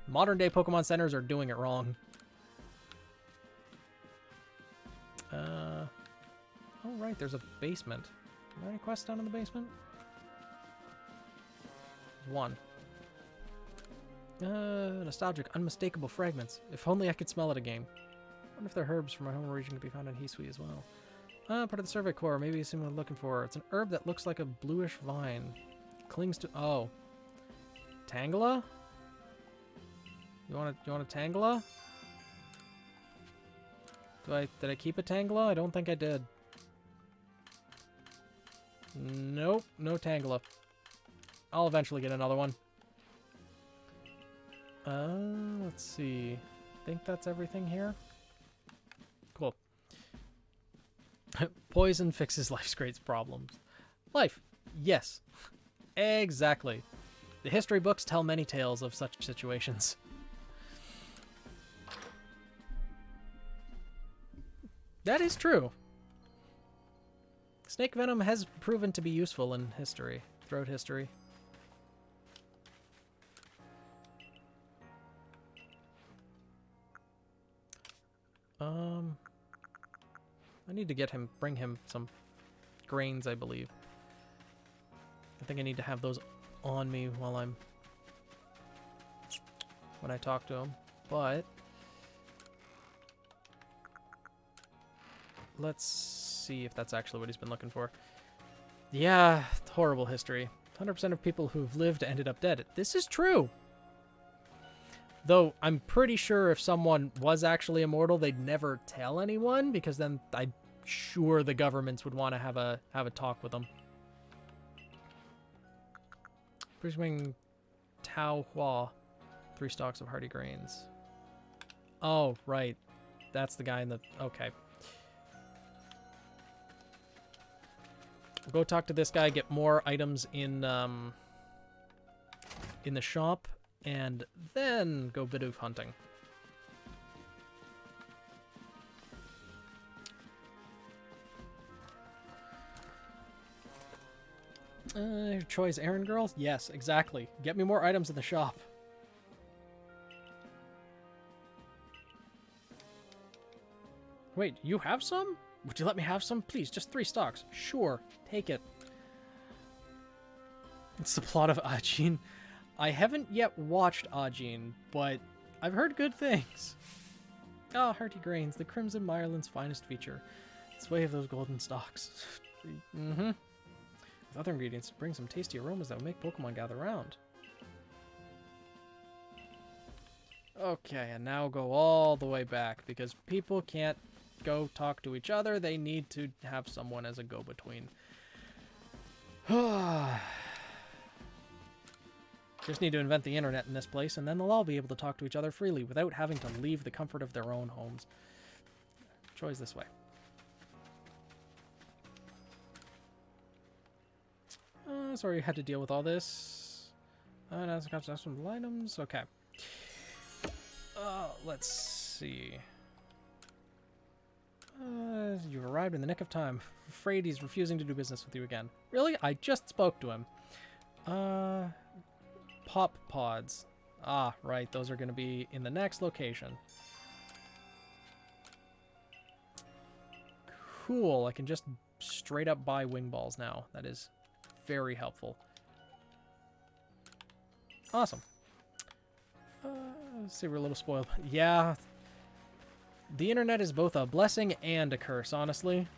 Speaker 1: Modern day Pokemon centers are doing it wrong. Oh right, there's a basement. Are there any quests down in the basement? There's one. Nostalgic, unmistakable fragments. If only I could smell it again. I wonder if there are herbs from my home region to be found in Hisui as well. Part of the Survey Corps. Maybe it's someone looking for. It's an herb that looks like a bluish vine. Clings to. Oh, Tangela. You want a Tangela? Did I keep a Tangela? I don't think I did. Nope, no Tangela. I'll eventually get another one. Let's see. Think that's everything here? Cool. Poison fixes life's great problems. Life. Yes. Exactly. The history books tell many tales of such situations. That is true. Snake venom has proven to be useful in history, throughout history. I need to bring him some grains, I believe. I think I need to have those on me while when I talk to him, but let's see if that's actually what he's been looking for. Yeah, horrible history. 100% of people who've lived ended up dead. This is true. Though I'm pretty sure if someone was actually immortal, they'd never tell anyone, because then I'm sure the governments would want to have a talk with them. Brisbane Tao Hua. 3 stalks of hardy grains. Oh, right. That's the guy in the... Okay. We'll go talk to this guy, get more items in the shop, and then go Bidoof hunting. Choice errand girl? Yes, exactly. Get me more items in the shop. Wait, you have some? Would you let me have some? Please, just 3 stocks. Sure, take it. It's the plot of Ajin. I haven't yet watched Ajin, but I've heard good things. Ah, hearty grains, the Crimson Mireland's finest feature. It's way of those golden stalks. Mm-hmm. With other ingredients, bring some tasty aromas that will make Pokemon gather around. Okay, and now go all the way back, because people can't go talk to each other. They need to have someone as a go-between. Just need to invent the internet in this place, and then they'll all be able to talk to each other freely without having to leave the comfort of their own homes. Choice this way. Sorry you had to deal with all this. Now it's got some items. Okay. Let's see. You've arrived in the nick of time. Afraid he's refusing to do business with you again. Really? I just spoke to him. Pop pods. Ah, right. Those are going to be in the next location. Cool. I can just straight up buy wing balls now. That is very helpful. Awesome. Let's see, we're a little spoiled. Yeah. The internet is both a blessing and a curse, honestly.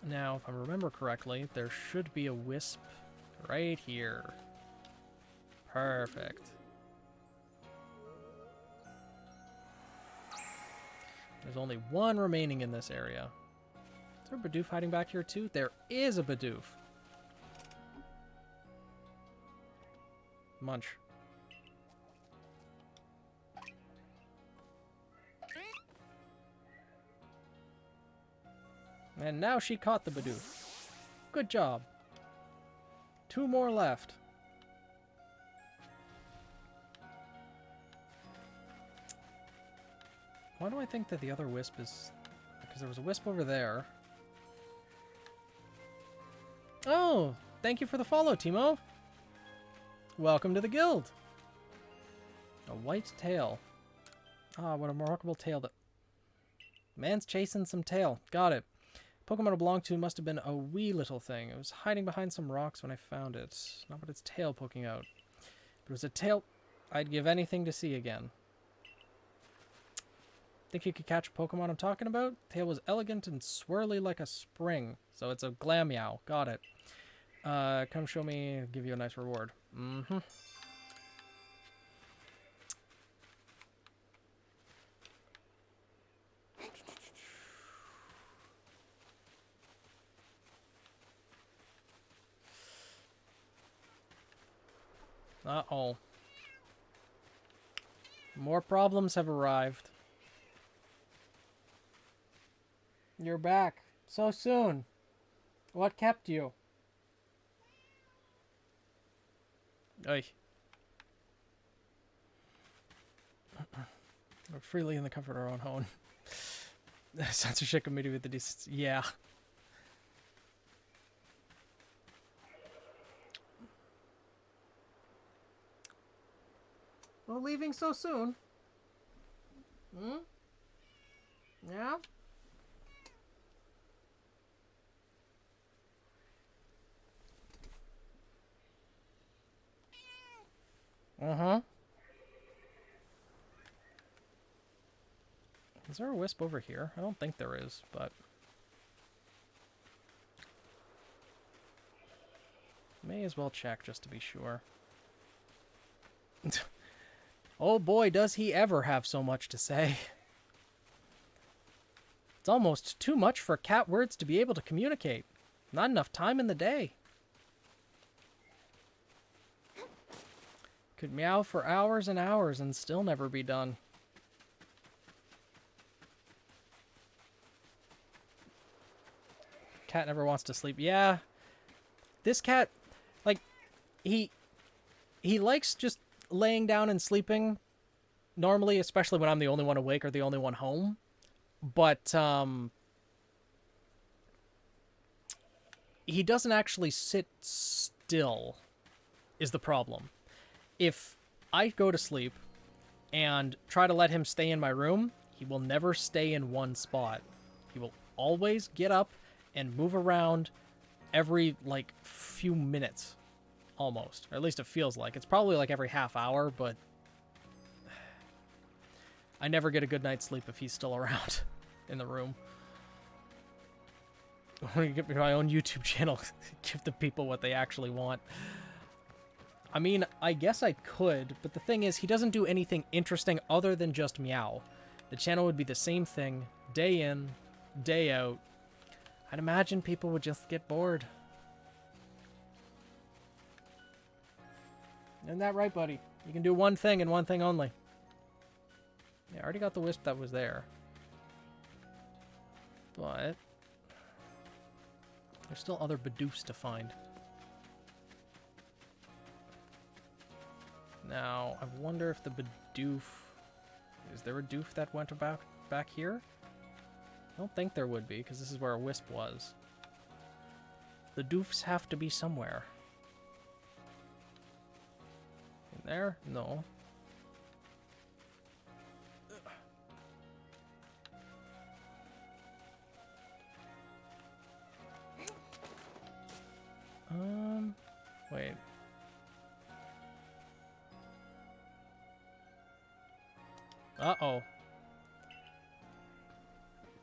Speaker 1: Now, if I remember correctly, there should be a wisp right here. Perfect. There's only one remaining in this area. Is there a Bidoof hiding back here too? There is a Bidoof. Munch. And now she caught the Bidoof. Good job. 2 more left. Why do I think that the other wisp is... Because there was a wisp over there. Oh, thank you for the follow, Timo. Welcome to the guild. A white tail. Ah, what a remarkable tail that... Man's chasing some tail. Got it. Pokemon it belonged to must have been a wee little thing. It was hiding behind some rocks when I found it. Not with its tail poking out. But it was a tail I'd give anything to see again. Think you could catch a Pokemon I'm talking about? Tail was elegant and swirly like a spring. So it's a Glameow. Got it. Come show me, give you a nice reward. Mm-hmm. Uh-oh. More problems have arrived. You're back. So soon. What kept you? Oy. We're freely in the comfort of our own home. Censorship committee with the decency. Yeah. Well, leaving so soon? Hmm? Yeah? Uh-huh. Is there a wisp over here? I don't think there is, but... may as well check just to be sure. Oh boy, does he ever have so much to say. It's almost too much for cat words to be able to communicate. Not enough time in the day. Could meow for hours and hours and still never be done. Cat never wants to sleep. Yeah. This cat, like, he likes just laying down and sleeping normally, especially when I'm the only one awake or the only one home. But, he doesn't actually sit still, is the problem. If I go to sleep and try to let him stay in my room, he will never stay in one spot. He will always get up and move around every, like, few minutes, almost. Or at least it feels like. It's probably, like, every half hour, but I never get a good night's sleep if he's still around in the room. I want to get my own YouTube channel, give the people what they actually want. I mean, I guess I could, but the thing is, he doesn't do anything interesting other than just meow. The channel would be the same thing, day in, day out. I'd imagine people would just get bored. Isn't that right, buddy? You can do one thing and one thing only. Yeah, I already got the wisp that was there. But there's still other Bidoofs to find. Now, I wonder if the Bidoof... is there a doof that went about back here? I don't think there would be, because this is where a wisp was. The doofs have to be somewhere. In there? No. Wait. Uh-oh.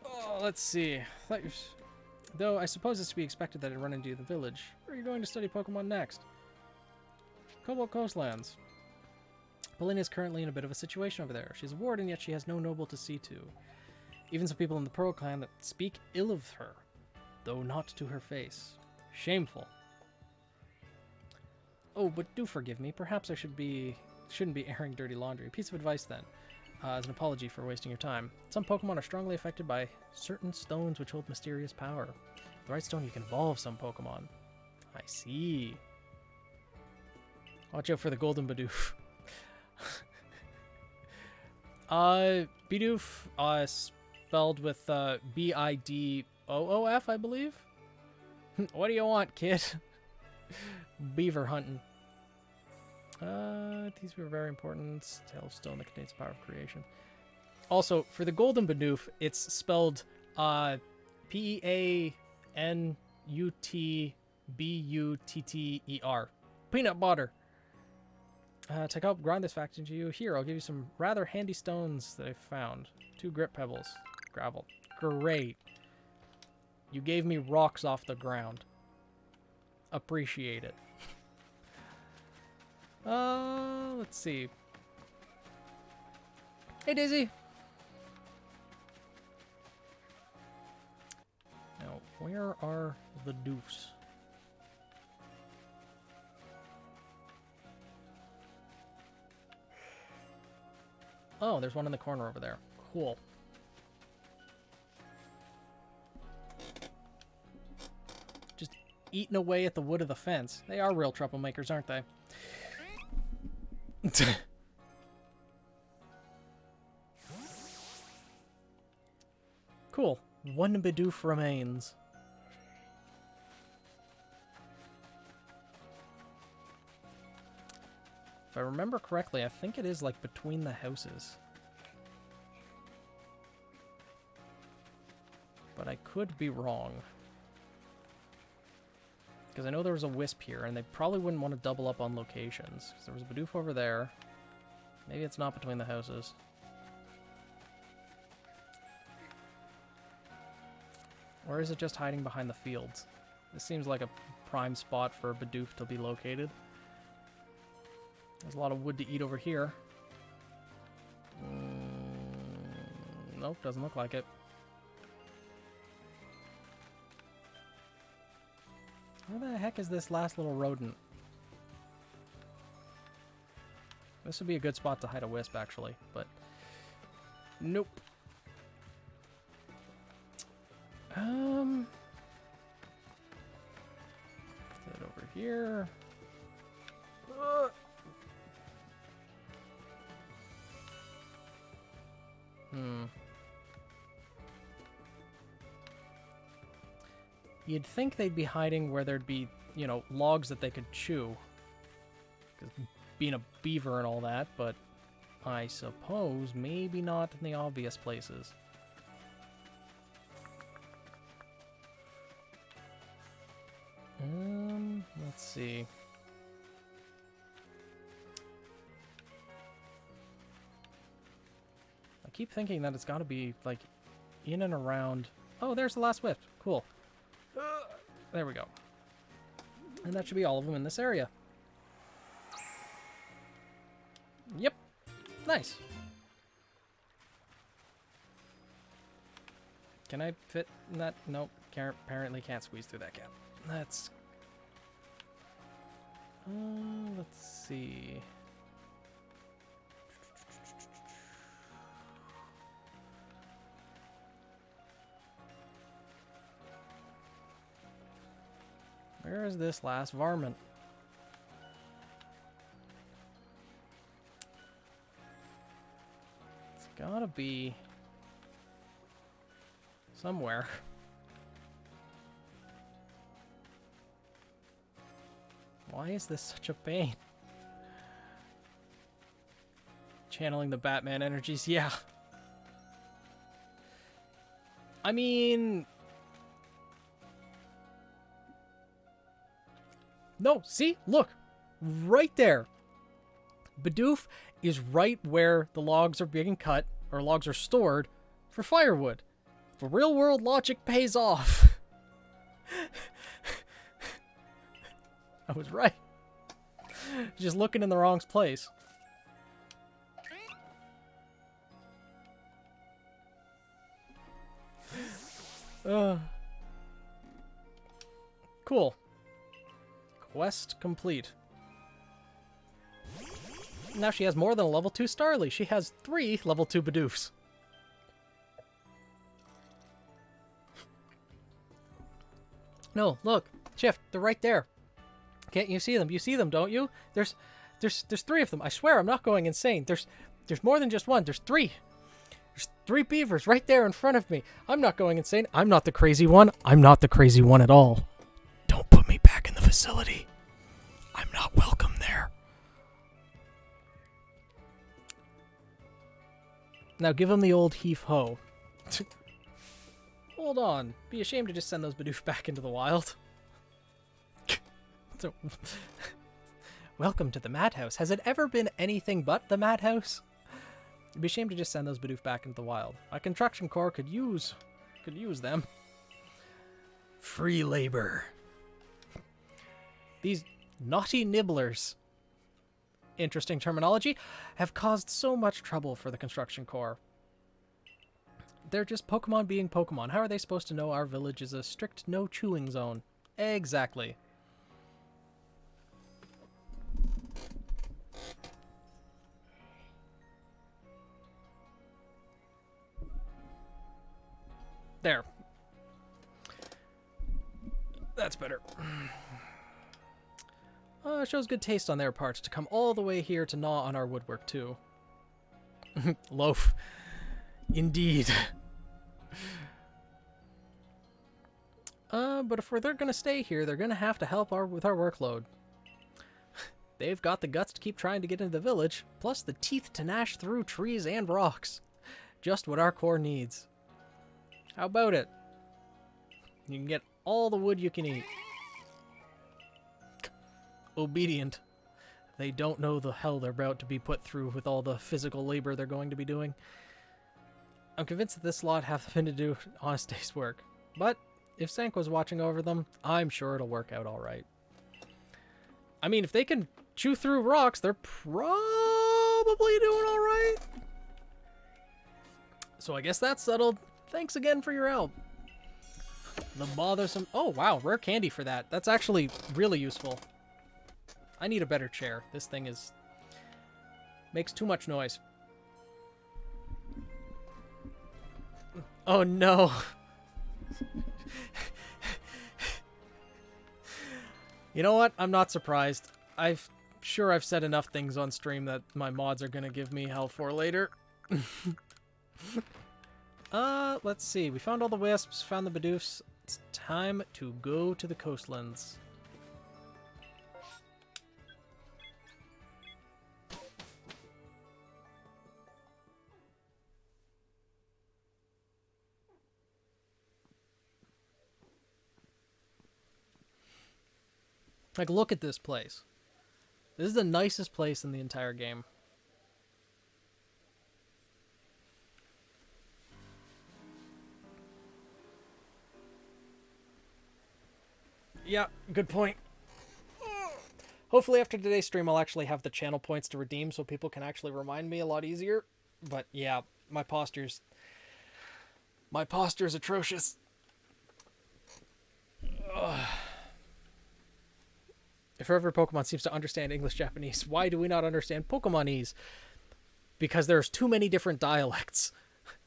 Speaker 1: Oh, let's see. Though I suppose it's to be expected that I'd run into the village. Where are you going to study Pokemon next? Cobalt Coastlands. Polina is currently in a bit of a situation over there. She's a ward, and yet she has no noble to see to. Even some people in the Pearl clan that speak ill of her, though not to her face. Shameful. Oh, but do forgive me. Perhaps I shouldn't be airing dirty laundry. A piece of advice, then, as an apology for wasting your time. Some Pokemon are strongly affected by certain stones which hold mysterious power. With the right stone, you can evolve some Pokemon. I see. Watch out for the Golden Bidoof. Bidoof, spelled with B-I-D-O-O-F, I believe. What do you want, kid? Beaver hunting. These were very important. Tail of stone that contains the power of creation. Also, for the Golden Bidoof, it's spelled P-E-A-N-U-T-B-U-T-T-E-R. Peanut butter. To help grind this fact into you, here, I'll give you some rather handy stones that I found. 2 grip pebbles. Gravel. Great. You gave me rocks off the ground. Appreciate it. Let's see. Hey, Daisy. Now, where are the doofs? Oh, there's one in the corner over there. Cool. Just eating away at the wood of the fence. They are real troublemakers, aren't they? Cool. 1 Bidoof remains. If I remember correctly, I think it is like between the houses. But I could be wrong. Because I know there was a wisp here, and they probably wouldn't want to double up on locations. Because there was a Bidoof over there. Maybe it's not between the houses. Or is it just hiding behind the fields? This seems like a prime spot for a Bidoof to be located. There's a lot of wood to eat over here. Nope, doesn't look like it. Where the heck is this last little rodent? This would be a good spot to hide a wisp, actually, but nope. Put it over here. You'd think they'd be hiding where there'd be, you know, logs that they could chew. Because being a beaver and all that, but I suppose maybe not in the obvious places. Let's see. I keep thinking that it's got to be, like, in and around... Oh, there's the last wisp. Cool. There we go. And that should be all of them in this area. Yep. Nice. Can I fit in that? Nope. Apparently can't squeeze through that gap. That's... let's see... Where is this last varmint? It's gotta be somewhere. Why is this such a pain? Channeling the Batman energies, yeah. I mean... No, see? Look. Right there. Bidoof is right where the logs are being cut, or logs are stored, for firewood. The real-world logic pays off. I was right. Just looking in the wrong place. Cool. Quest complete. Now she has more than a level 2 Starly. She has 3 level 2 Bidoofs. No, look. Shift, they're right there. Can't you see them? You see them, don't you? There's 3 of them. I swear, I'm not going insane. There's more than just one. There's 3. There's 3 beavers right there in front of me. I'm not going insane. I'm not the crazy one. I'm not the crazy one at all. Don't put me back in the facility. I'm not welcome there. Now give him the old heave-ho. Hold on. Be ashamed to just send those Bidoof back into the wild. So, welcome to the madhouse. Has it ever been anything but the madhouse? It'd be a shame to just send those Bidoof back into the wild. My construction corps could use them. Free labor. These naughty nibblers, interesting terminology, have caused so much trouble for the construction corps. They're just Pokemon being Pokemon. How are they supposed to know our village is a strict no chewing zone? Exactly. There. That's better. Shows good taste on their part to come all the way here to gnaw on our woodwork, too. Loaf. Indeed. But if they're gonna stay here, they're gonna have to help with our workload. They've got the guts to keep trying to get into the village, plus the teeth to gnash through trees and rocks. Just what our core needs. How about it? You can get all the wood you can eat. obedient. They don't know the hell they're about to be put through with all the physical labor they're going to be doing. I'm convinced that this lot hath been to do honest day's work. But if Sanko's watching over them, I'm sure it'll work out alright. I mean, if they can chew through rocks, they're probably doing alright. So I guess that's settled. Thanks again for your help. The bothersome... Oh, wow, rare candy for that. That's actually really useful. I need a better chair. This thing is... makes too much noise. Oh, no. You know what? I'm not surprised. I've said enough things on stream that my mods are going to give me hell for later. Let's see. We found all the wisps, found the Bidoofs. It's time to go to the coastlands. Like, look at this place. This is the nicest place in the entire game. Yeah, good point. Hopefully after today's stream I'll actually have the channel points to redeem so people can actually remind me a lot easier. But yeah, my posture's atrocious. Ugh. If Forever Pokemon seems to understand English-Japanese, why do we not understand Pokemonese? Because there's too many different dialects.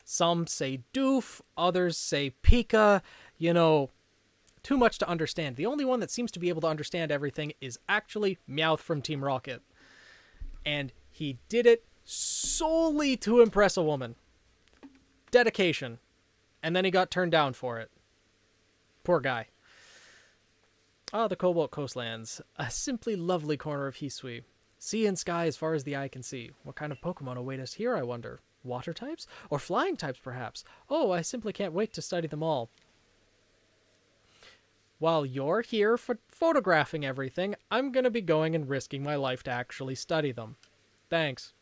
Speaker 1: Some say doof, others say pika, you know, too much to understand. The only one that seems to be able to understand everything is actually Meowth from Team Rocket. And he did it solely to impress a woman. Dedication. And then he got turned down for it. Poor guy. Ah, the Cobalt Coastlands. A simply lovely corner of Hisui. Sea and sky as far as the eye can see. What kind of Pokemon await us here, I wonder? Water types? Or flying types, perhaps? Oh, I simply can't wait to study them all. While you're here for photographing everything, I'm going to be going and risking my life to actually study them. Thanks.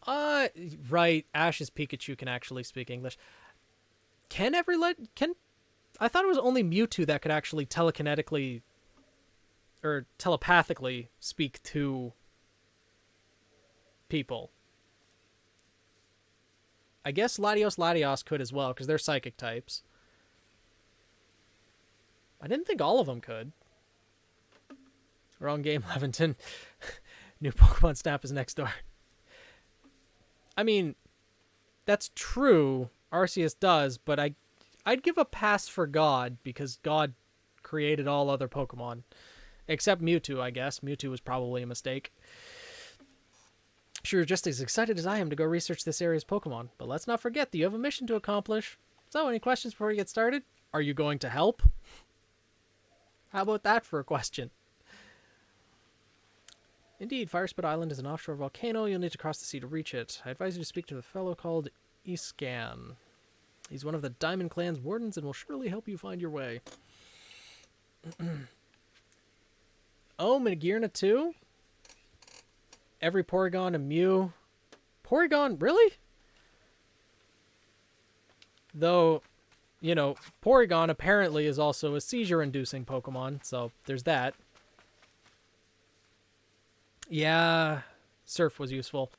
Speaker 1: Right. Ash's Pikachu can actually speak English. I thought it was only Mewtwo that could actually telekinetically or telepathically speak to people. I guess Latios could as well, because they're psychic types. I didn't think all of them could. Wrong game, Leventon. New Pokemon Snap is next door. I mean, that's true. Arceus does, but I'd give a pass for God, because God created all other Pokemon. Except Mewtwo, I guess. Mewtwo was probably a mistake. Sure, you're just as excited as I am to go research this area's Pokemon, but let's not forget that you have a mission to accomplish. So, any questions before we get started? Are you going to help? How about that for a question? Indeed, Firespit Island is an offshore volcano. You'll need to cross the sea to reach it. I advise you to speak to the fellow called Iscan. He's one of the Diamond Clan's wardens and will surely help you find your way. Oh, Magearna too? Every Porygon and Mew. Porygon? Really? Though, you know, Porygon apparently is also a seizure-inducing Pokemon, so there's that. Yeah, Surf was useful.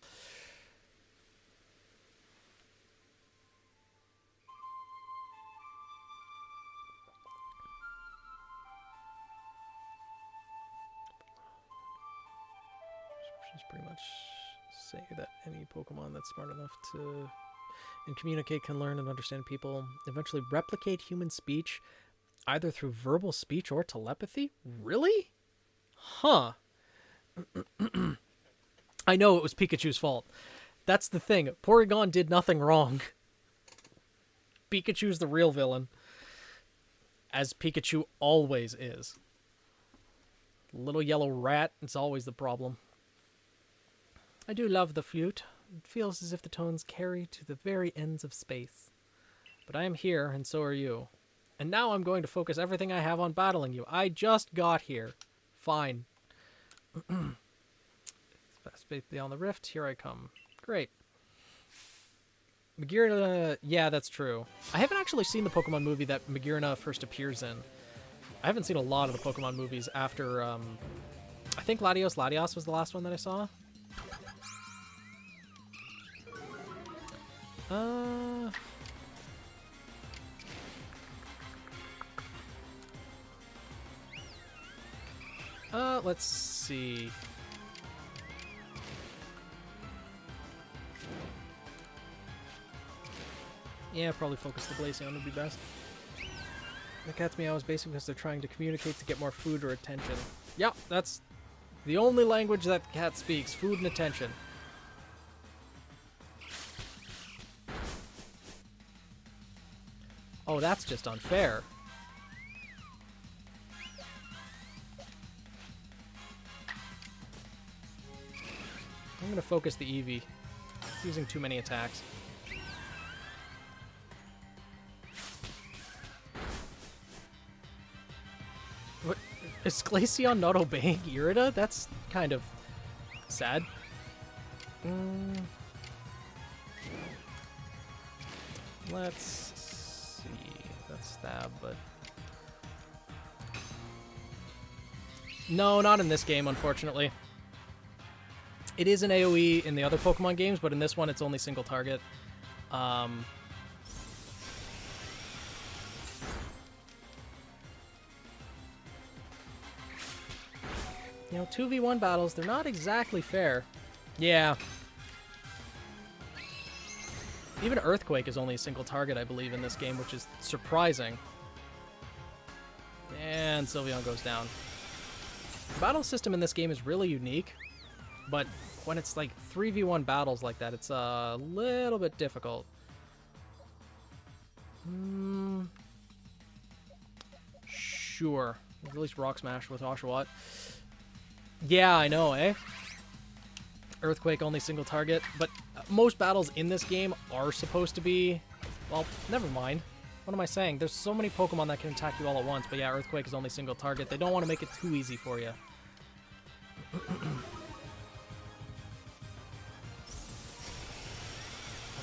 Speaker 1: Pretty much say that any Pokemon that's smart enough to and communicate can learn and understand people, eventually replicate human speech, either through verbal speech or telepathy? Really? Huh. I know it was Pikachu's fault. That's the thing. Porygon did nothing wrong. Pikachu's the real villain. As Pikachu always is. Little yellow rat, it's always the problem. I do love the flute. It feels as if the tones carry to the very ends of space. But I am here, and so are you. And now I'm going to focus everything I have on battling you. I just got here. Fine. Fast space beyond the rift. Here I come. Great. Magearna, yeah, that's true. I haven't actually seen the Pokemon movie that Magearna first appears in. I haven't seen a lot of the Pokemon movies after, I think Latios was the last one that I saw. Let's see. Yeah, probably focus the Glaceon would be best. The cat's meow is basically because they're trying to communicate to get more food or attention. Yeah, that's the only language that the cat speaks. Food and attention. Oh, that's just unfair. I'm going to focus the Eevee. It's using too many attacks. What? Is Glaceon not obeying Irida? That's kind of sad. Let's see. That's stab, but... No, not in this game, unfortunately. It is an AoE in the other Pokemon games, but in this one it's only single target. You know, 2v1 battles, they're not exactly fair. Yeah. Even Earthquake is only a single target, I believe, in this game, which is surprising. And Sylveon goes down. The battle system in this game is really unique, but when it's like 3v1 battles like that, it's a little bit difficult. Sure. At least Rock Smash with Oshawott. Yeah, I know, eh? Earthquake only single target, but most battles in this game are supposed to be... Well, never mind. What am I saying? There's so many Pokemon that can attack you all at once, but yeah, Earthquake is only single target. They don't want to make it too easy for you.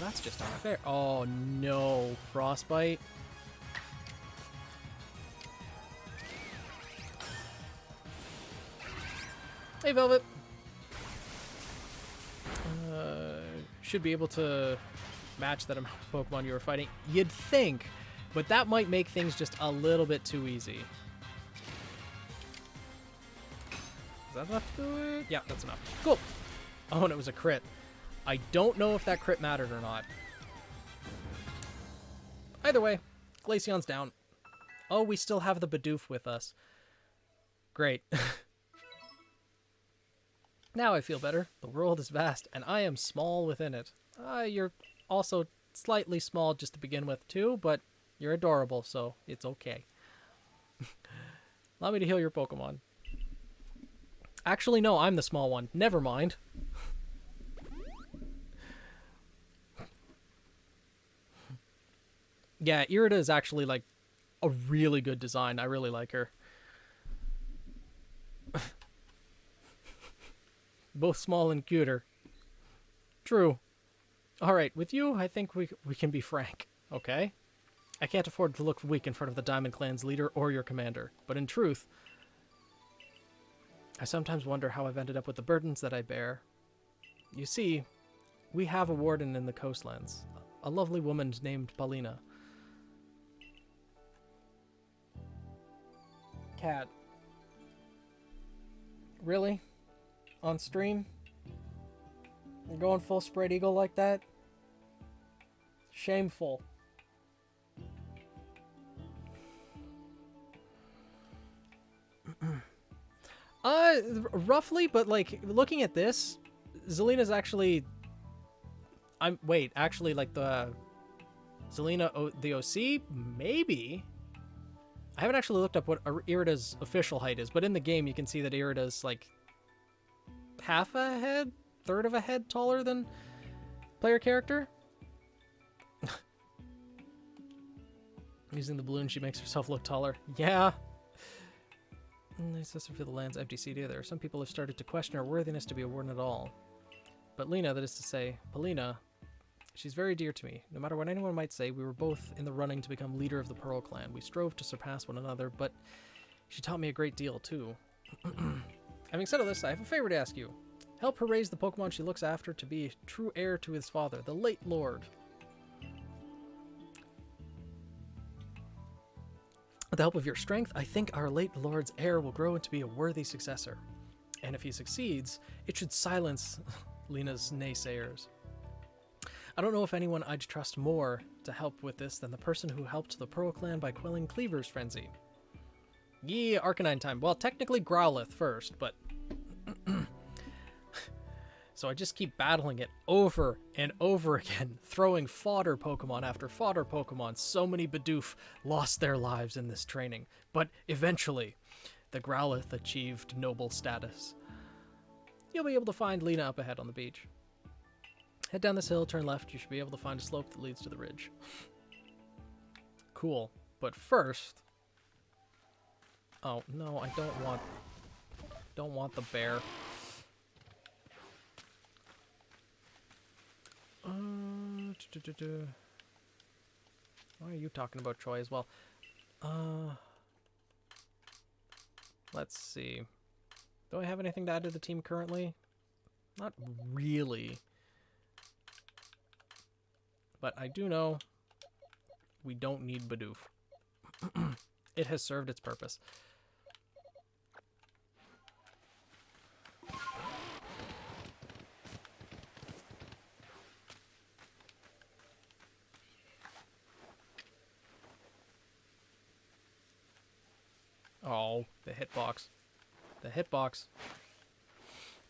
Speaker 1: Oh, that's just unfair. Oh, no. Frostbite. Hey, Velvet. Should be able to match that amount of Pokemon you were fighting. You'd think, but that might make things just a little bit too easy. Is that enough to do it? Yeah, that's enough. Cool. Oh, and it was a crit. I don't know if that crit mattered or not. Either way, Glaceon's down. Oh, we still have the Bidoof with us. Great. Now I feel better. The world is vast, and I am small within it. You're also slightly small just to begin with, too, but you're adorable, so it's okay. Allow me to heal your Pokemon. Actually, no, I'm the small one. Never mind. Yeah, Irida is actually, like, a really good design. I really like her. Both small and cuter. True. Alright, with you, I think we can be frank, okay? I can't afford to look weak in front of the Diamond Clan's leader or your commander, but in truth, I sometimes wonder how I've ended up with the burdens that I bear. You see, we have a warden in the coastlands, a lovely woman named Paulina. Cat. Really? On stream? You're going full spread eagle like that? Shameful. Roughly, but like looking at this, Zelina's actually actually like the Zelina the OC, maybe. I haven't actually looked up what Irida's official height is, but in the game you can see that Irida's like half a head, third of a head taller than player character. Using the balloon, she makes herself look taller. Yeah. Nice to feel the land's empty seat either. Some people have started to question her worthiness to be a warden at all. But Lena, that is to say, Polina, she's very dear to me. No matter what anyone might say, we were both in the running to become leader of the Pearl Clan. We strove to surpass one another, but she taught me a great deal, too. Having said all this, I have a favor to ask you. Help her raise the Pokemon she looks after to be a true heir to his father, the late Lord. With the help of your strength, I think our late Lord's heir will grow into be a worthy successor. And if he succeeds, it should silence Lena's naysayers. I don't know if anyone I'd trust more to help with this than the person who helped the Pearl Clan by quelling Cleaver's frenzy. Yeah, Arcanine time. Well, technically Growlithe first, but... So I just keep battling it over and over again, throwing fodder Pokemon after fodder Pokemon. So many Bidoof lost their lives in this training. But eventually, the Growlithe achieved noble status. You'll be able to find Lena up ahead on the beach. Head down this hill, turn left. You should be able to find a slope that leads to the ridge. Cool. But first... Oh, no, I don't want the bear. Why are you talking about Troy as well? Let's see. Do I have anything to add to the team currently? Not really. But I do know we don't need Bidoof. It has served its purpose. Oh, the hitbox. The hitbox.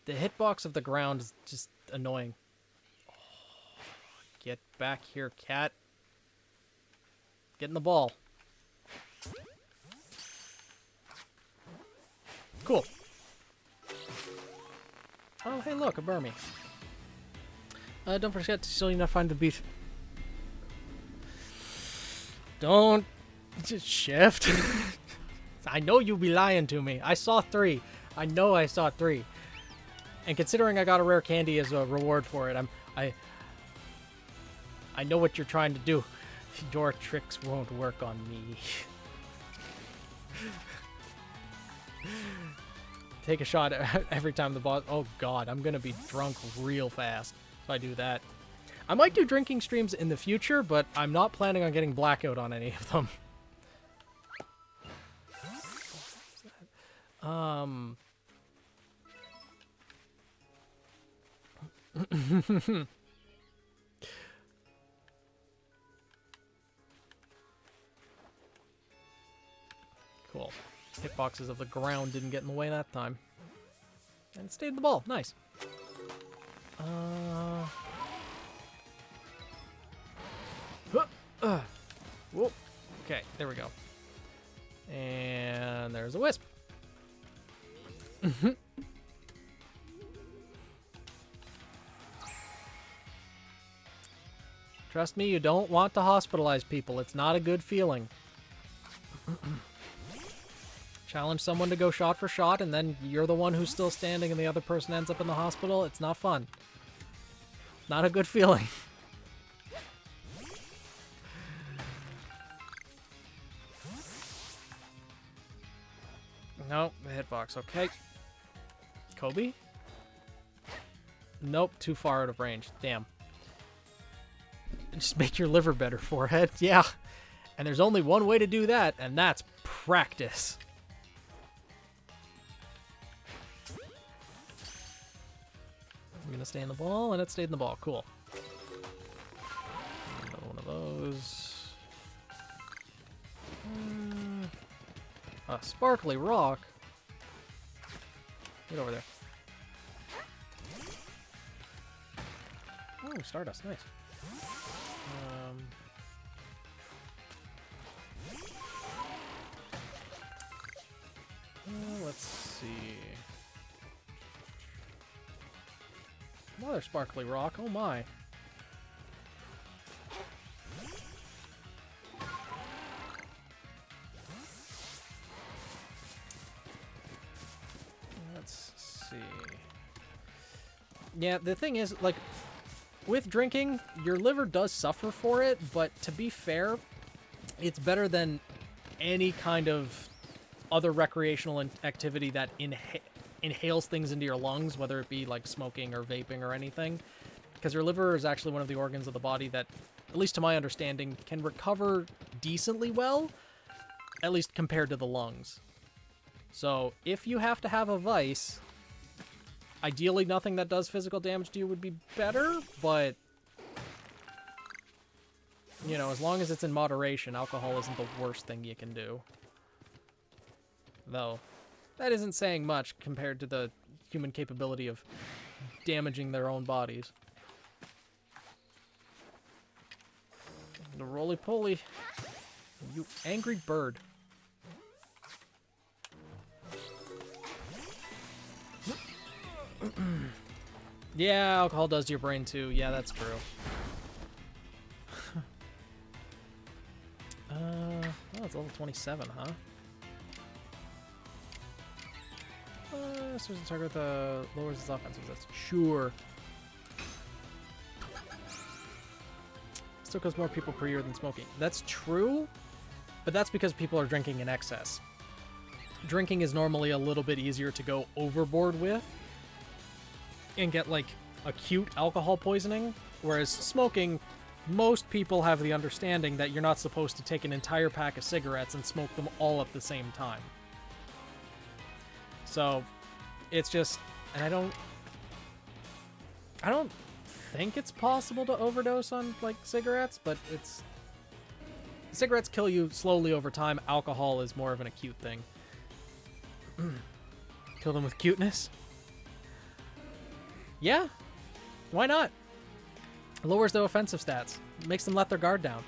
Speaker 1: The hitbox of the ground is just annoying. Oh, get back here, cat. Get in the ball. Cool. Oh, hey, look, a Burmy. Don't forget to still not find the beef. Don't just shift. I know you be lying to me. I saw 3. I know I saw 3. And considering I got a rare candy as a reward for it, I know what you're trying to do. Your tricks won't work on me. Take a shot every time the boss... Oh god, I'm gonna be drunk real fast if I do that. I might do drinking streams in the future, but I'm not planning on getting blackout on any of them. Cool. Hitboxes of the ground didn't get in the way that time. And it stayed in the ball. Nice. Whoa. Okay, there we go. And there's a Wisp. Trust me, you don't want to hospitalize people. It's not a good feeling. Challenge someone to go shot for shot, and then you're the one who's still standing and the other person ends up in the hospital. It's not fun. Not a good feeling. Nope, the hitbox. Okay. Kobe? Nope, too far out of range. Damn. Just make your liver better, forehead. Yeah. And there's only one way to do that, and that's practice. I'm gonna stay in the ball, and it stayed in the ball. Cool. Another one of those. A sparkly rock. Get over there. Oh, Stardust, nice. Let's see. Another sparkly rock. Oh my. see. Yeah, the thing is, like, with drinking, your liver does suffer for it, but to be fair, it's better than any kind of other recreational activity that inhales things into your lungs, whether it be like smoking or vaping or anything. Because your liver is actually one of the organs of the body that, at least to my understanding, can recover decently well, at least compared to the lungs. So if you have to have a vice, ideally nothing that does physical damage to you would be better, but, you know, as long as it's in moderation, alcohol isn't the worst thing you can do. Though, that isn't saying much compared to the human capability of damaging their own bodies. The roly-poly. You angry bird. Yeah, alcohol does to your brain too. Yeah, that's true. Oh, it's level 27, huh? So it's a target that lowers its offensive. That's sure. Still kills more people per year than smoking. That's true, but that's because people are drinking in excess. Drinking is normally a little bit easier to go overboard with and get, like, acute alcohol poisoning, whereas smoking, most people have the understanding that you're not supposed to take an entire pack of cigarettes and smoke them all at the same time. So, it's just, and I don't think it's possible to overdose on, like, cigarettes, but cigarettes kill you slowly over time. Alcohol is more of an acute thing. Kill them with cuteness? Yeah, why not? Lowers their offensive stats. Makes them let their guard down.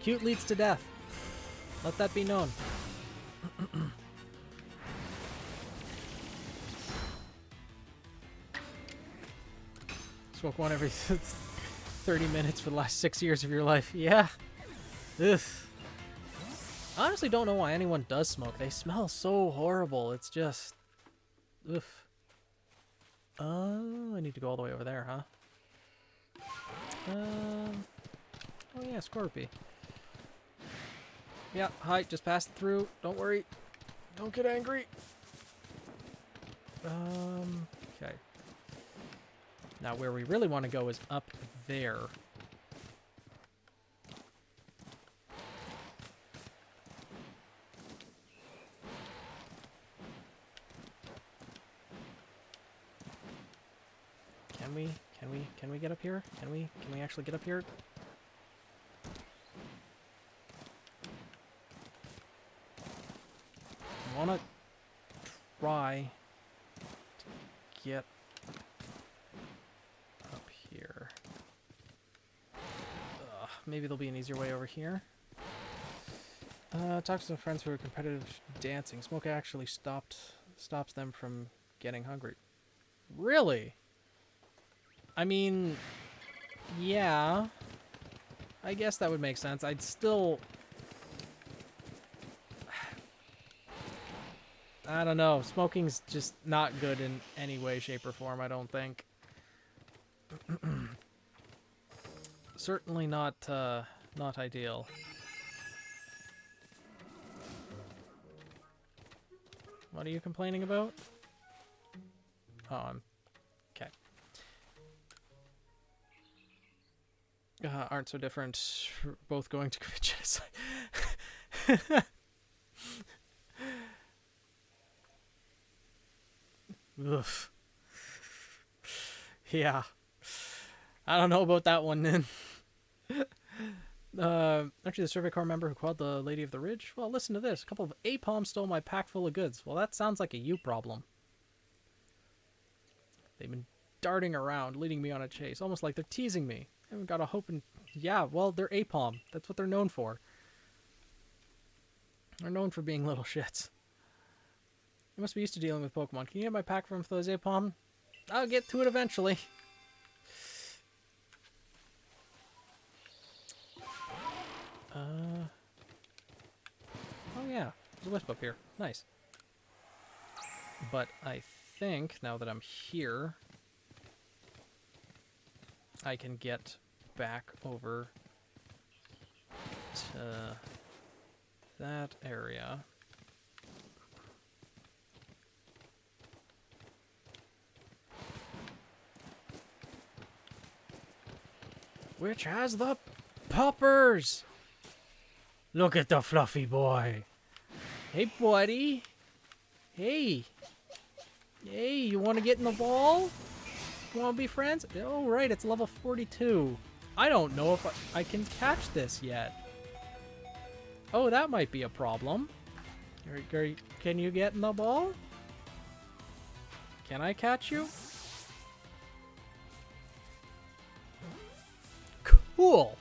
Speaker 1: Cute leads to death. Let that be known. Smoke one every 30 minutes for the last 6 years of your life. Yeah. Ugh. I honestly don't know why anyone does smoke. They smell so horrible. It's just... Ugh. I need to go all the way over there, huh? Oh yeah, Scorpy. Yeah, hi, just passed through. Don't worry. Don't get angry. Okay. Now where we really want to go is up there. Can we get up here? Can we actually get up here? I wanna try to get up here. Maybe there'll be an easier way over here. Talk to some friends who are competitive dancing. Smoke actually stops them from getting hungry. Really? I mean, yeah. I guess that would make sense. I'd still... I don't know. Smoking's just not good in any way, shape, or form, I don't think. Certainly not ideal. What are you complaining about? Oh, I'm... Okay. Aren't so different. Both going to commit genocide. Oof. Yeah. I don't know about that one, then. Aren't you the Survey Corps member who quelled the Lady of the Ridge? Well, listen to this. A couple of APOMs stole my pack full of goods. Well, that sounds like a you problem. They've been darting around, leading me on a chase, almost like they're teasing me. I haven't got a hope in... Yeah, well, they're APOM. That's what they're known for. They're known for being little shits. You must be used to dealing with Pokemon. Can you get my pack from those APOM? I'll get to it eventually. Oh yeah, there's a Wisp up here. Nice. But I think now that I'm here, I can get back over to that area. Which has the poppers. Look at the fluffy boy. Hey, buddy. Hey. Hey, you want to get in the ball? You want to be friends? Oh, right, it's level 42. I don't know if I can catch this yet. Oh, that might be a problem. Can you get in the ball? Can I catch you? Cool.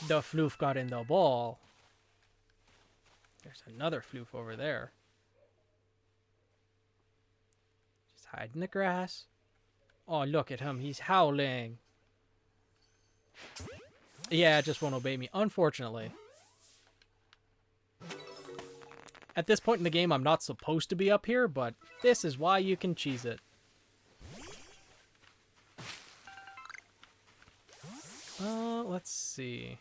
Speaker 1: The floof got in the ball. There's another floof over there. Just hide in the grass. Oh, look at him. He's howling. Yeah, it just won't obey me, unfortunately. At this point in the game, I'm not supposed to be up here, but this is why you can cheese it. Let's see.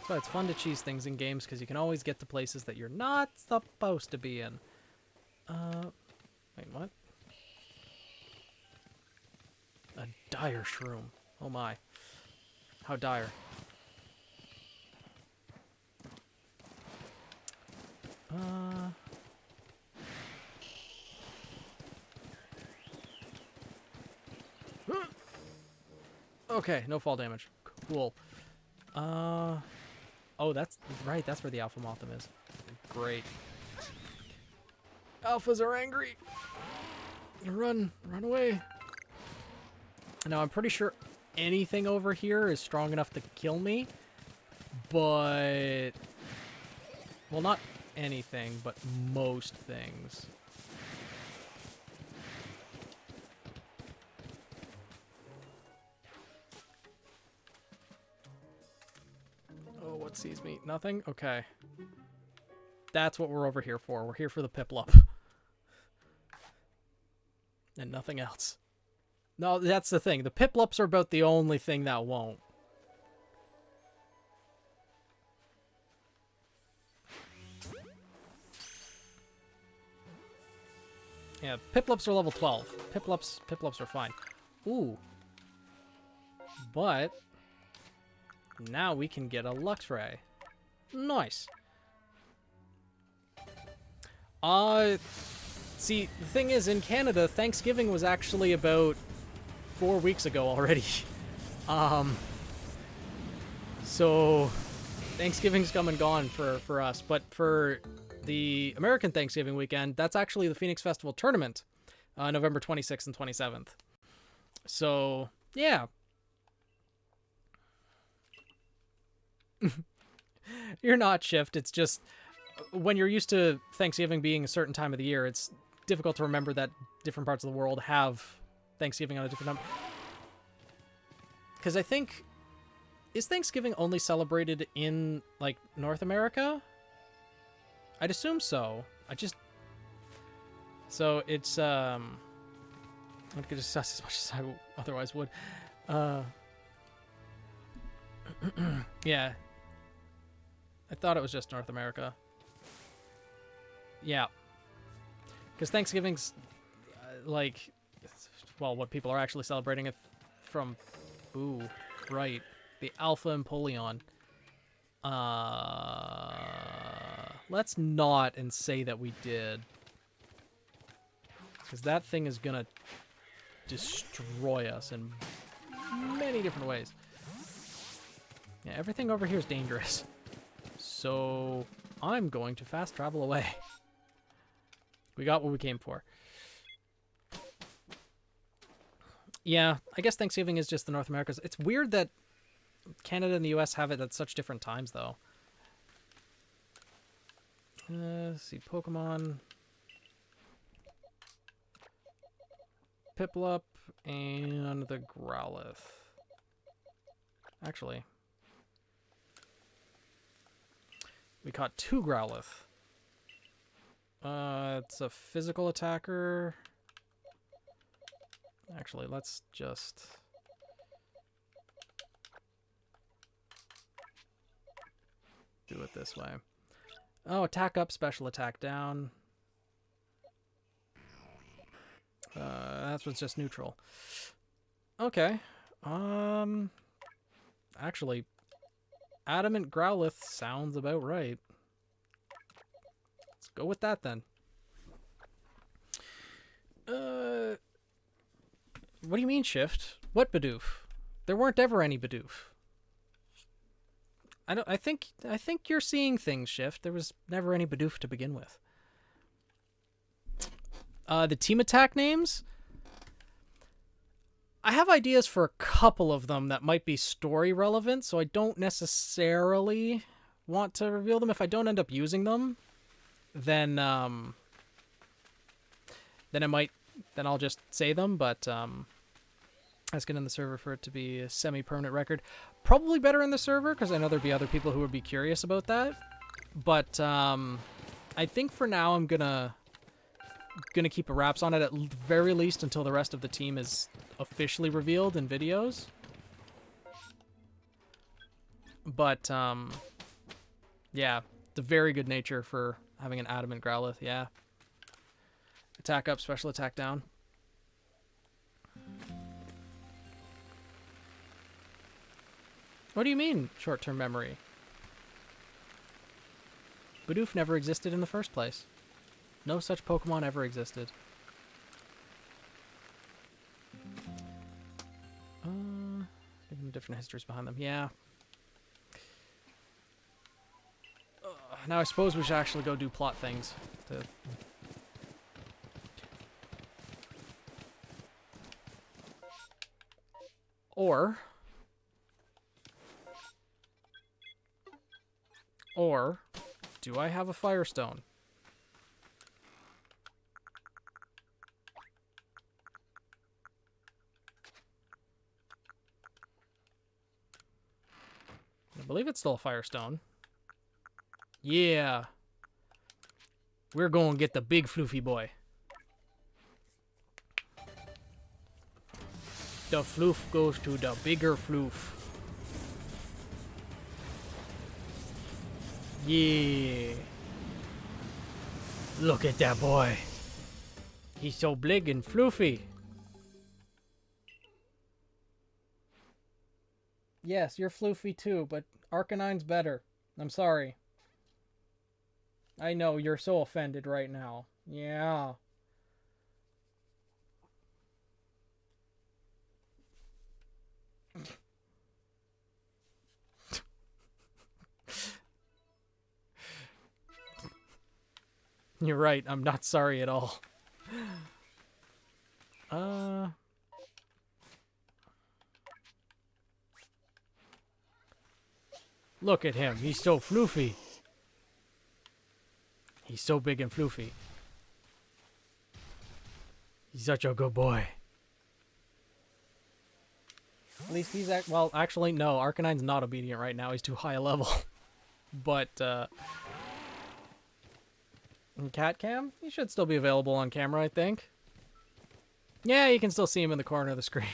Speaker 1: So it's fun to cheese things in games because you can always get to places that you're not supposed to be in. Wait, what? A dire shroom. Oh my. How dire. Okay, no fall damage. Cool. Oh, that's right. That's where the Alpha Mothim is. Great. Alphas are angry. Run away. Now, I'm pretty sure anything over here is strong enough to kill me, but... Well, not anything, but most things. Oh, what sees me? Nothing? Okay. That's what we're over here for. We're here for the Piplup. And nothing else. No, that's the thing. The Piplups are about the only thing that won't. Yeah, Piplups are level 12. Piplups are fine. Ooh. But now we can get a Luxray. Nice. See, the thing is, in Canada, Thanksgiving was actually about 4 weeks ago already. So Thanksgiving's come and gone for us, but for the American Thanksgiving weekend, that's actually the Phoenix Festival tournament, November 26th and 27th. So, yeah. You're not Shift, it's just when you're used to Thanksgiving being a certain time of the year, it's difficult to remember that different parts of the world have Thanksgiving on a different number. Because I think, is Thanksgiving only celebrated in, like, North America? I'd assume so. So it's, I'm not gonna discuss as much as I otherwise would. Yeah. I thought it was just North America. Yeah. Because Thanksgiving's, like, well, what people are actually celebrating it from, ooh, right, the Alpha Empoleon. Let's not and say that we did. Because that thing is gonna destroy us in many different ways. Yeah, everything over here is dangerous. So I'm going to fast travel away. We got what we came for. Yeah, I guess Thanksgiving is just the North Americas. It's weird that Canada and the US have it at such different times, though. Let's see, Pokemon. Piplup and the Growlithe. Actually. We caught 2 Growlithe. It's a physical attacker. Actually, let's just... do it this way. Oh, attack up, special attack down. That's what's just neutral. Okay. Actually, Adamant Growlithe sounds about right. Let's go with that then. What do you mean shift? What Bidoof? There weren't ever any Bidoof. I think you're seeing things shift. There was never any Bidoof to begin with. The team attack names? I have ideas for a couple of them that might be story relevant, so I don't necessarily want to reveal them. If I don't end up using them, then I'll just say them, but let's get in the server for it to be a semi-permanent record. Probably better in the server, because I know there'd be other people who would be curious about that. But I think for now I'm gonna keep a wraps on it at very least until the rest of the team is officially revealed in videos. But yeah, the very good nature for having an Adamant Growlithe. Yeah, attack up, special attack down. What do you mean, short-term memory? Bidoof never existed in the first place. No such Pokemon ever existed. Give them different histories behind them. Yeah. Now I suppose we should actually go do plot things. Or do I have a Firestone? I believe it's still a Firestone. Yeah. We're going to get the big floofy boy. The floof goes to the bigger floof. Yeah. Look at that boy. He's so big and floofy. Yes, you're floofy too, but Arcanine's better. I'm sorry. I know, you're so offended right now. Yeah. You're right, I'm not sorry at all. Look at him, he's so floofy. He's so big and floofy. He's such a good boy. At least he's well, actually no, Arcanine's not obedient right now, he's too high a level. But in Cat Cam, he should still be available on camera, I think. Yeah, you can still see him in the corner of the screen.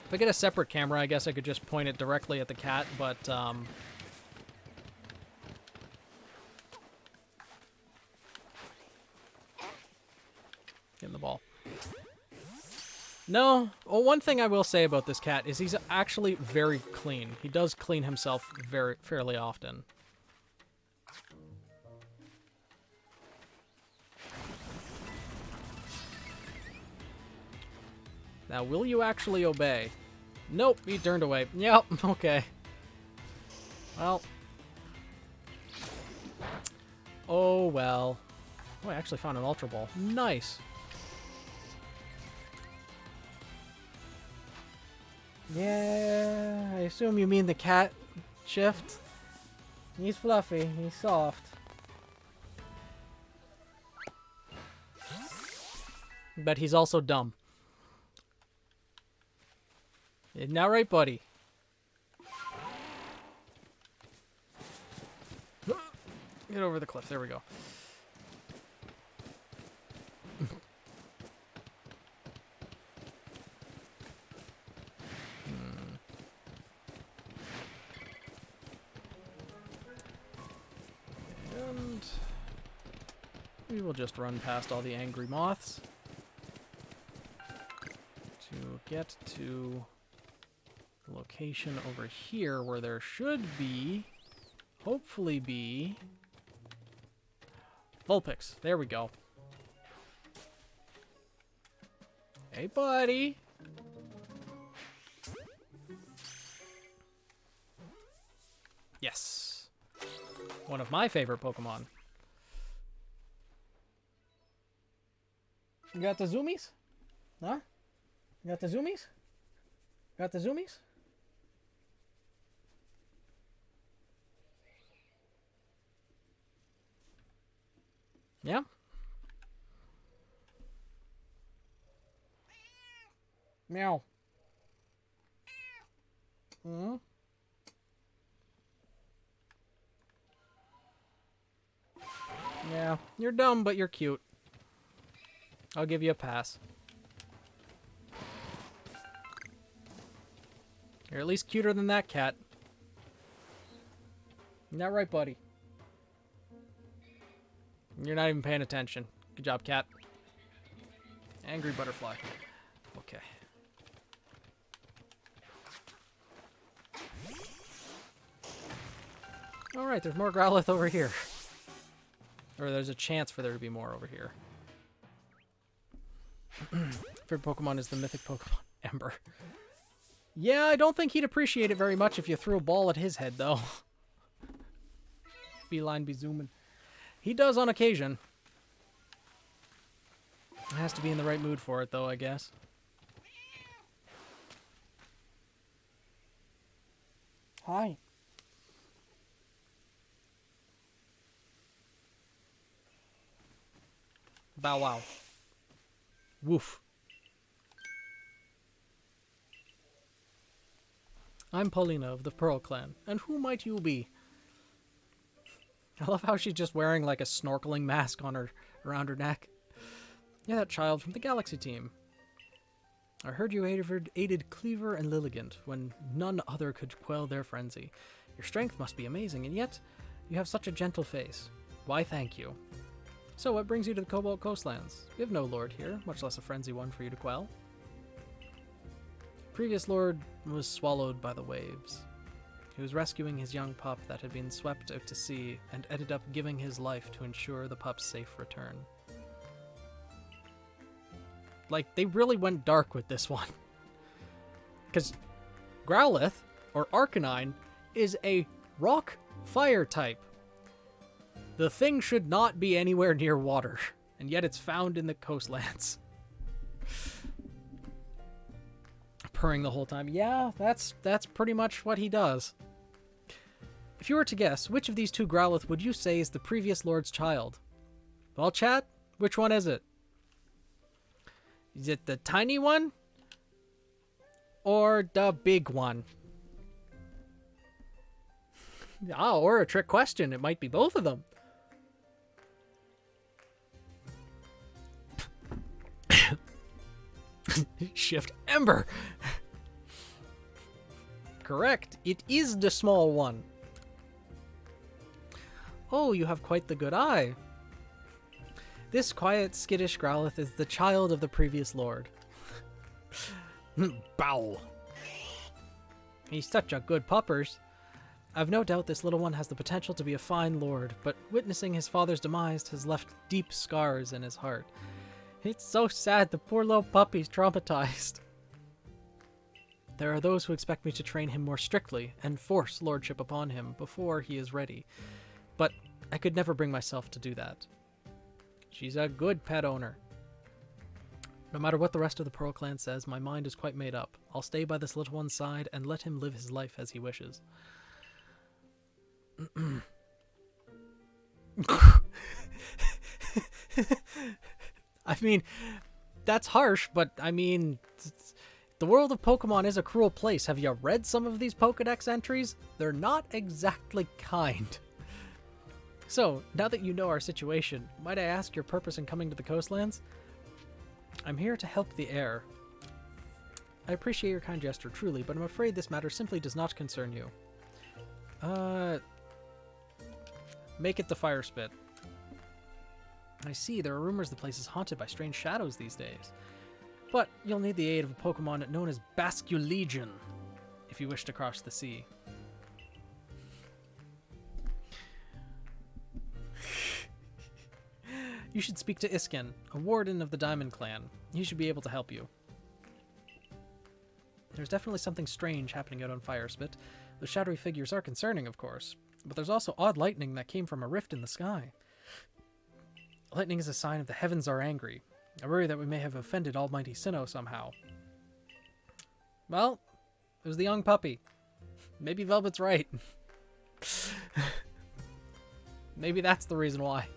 Speaker 1: If I get a separate camera, I guess I could just point it directly at the cat, but get in the ball. No, well, one thing I will say about this cat is he's actually very clean. He does clean himself fairly often. Now, will you actually obey? Nope, he turned away. Yep, okay. Well. Oh, well. Oh, I actually found an Ultra Ball. Nice. Yeah, I assume you mean the cat shift. He's fluffy, he's soft. But he's also dumb. Isn't that right, buddy? Get over the cliff. There we go. And we will just run past all the angry moths to get to the location over here where there should be, hopefully be, Vulpix. There we go. Hey, buddy. Yes. One of my favorite Pokemon. You got the zoomies? Huh? You got the zoomies? Got the zoomies? Yeah? Meow. Hmm? Yeah, you're dumb, but you're cute. I'll give you a pass. You're at least cuter than that cat. Isn't that right, buddy? You're not even paying attention. Good job, cat. Angry butterfly. Okay. Alright, there's more Growlithe over here. Or there's a chance for there to be more over here. Favorite Pokemon is the mythic Pokemon, Ember. Yeah, I don't think he'd appreciate it very much if you threw a ball at his head, though. Feline be zooming. He does on occasion. Has to be in the right mood for it, though, I guess. Hi. Bow wow. Woof. I'm Paulina of the Pearl Clan, and who might you be? I love how she's just wearing like a snorkeling mask on her around her neck. Yeah, that child from the Galaxy team. I heard you aided Cleaver and Lilligant when none other could quell their frenzy. Your strength must be amazing, and yet you have such a gentle face. Why, thank you. So, what brings you to the Cobalt Coastlands? We have no lord here, much less a frenzy one for you to quell. Previous lord was swallowed by the waves. He was rescuing his young pup that had been swept out to sea and ended up giving his life to ensure the pup's safe return. Like, they really went dark with this one. Because Growlithe, or Arcanine, is a rock fire type. The thing should not be anywhere near water, and yet it's found in the coastlands. Purring the whole time. Yeah, that's pretty much what he does. If you were to guess, which of these two Growlithe would you say is the previous lord's child? Well, chat, which one is it? Is it the tiny one? Or the big one? Ah, or a trick question. It might be both of them. Shift Ember. Correct. It is the small one. Oh, you have quite the good eye. This quiet, skittish Growlithe is the child of the previous lord. Bow. He's such a good puppers. I've no doubt this little one has the potential to be a fine lord, but witnessing his father's demise has left deep scars in his heart. It's so sad, the poor little puppy's traumatized. There are those who expect me to train him more strictly and force lordship upon him before he is ready, but I could never bring myself to do that. She's a good pet owner. No matter what the rest of the Pearl Clan says, my mind is quite made up. I'll stay by this little one's side and let him live his life as he wishes. I mean, that's harsh, but I mean, the world of Pokemon is a cruel place. Have you read some of these Pokedex entries? They're not exactly kind. So, now that you know our situation, might I ask your purpose in coming to the coastlands? I'm here to help the heir. I appreciate your kind gesture, truly, but I'm afraid this matter simply does not concern you. Make it the fire spit. I see, there are rumors the place is haunted by strange shadows these days. But you'll need the aid of a Pokemon known as Basculegion if you wish to cross the sea. You should speak to Isken, a warden of the Diamond Clan. He should be able to help you. There's definitely something strange happening out on Firespit. The shadowy figures are concerning, of course, but there's also odd lightning that came from a rift in the sky. Lightning is a sign of the heavens are angry. I worry that we may have offended Almighty Sinnoh somehow. Well, it was the young puppy. Maybe Velvet's right. Maybe that's the reason why.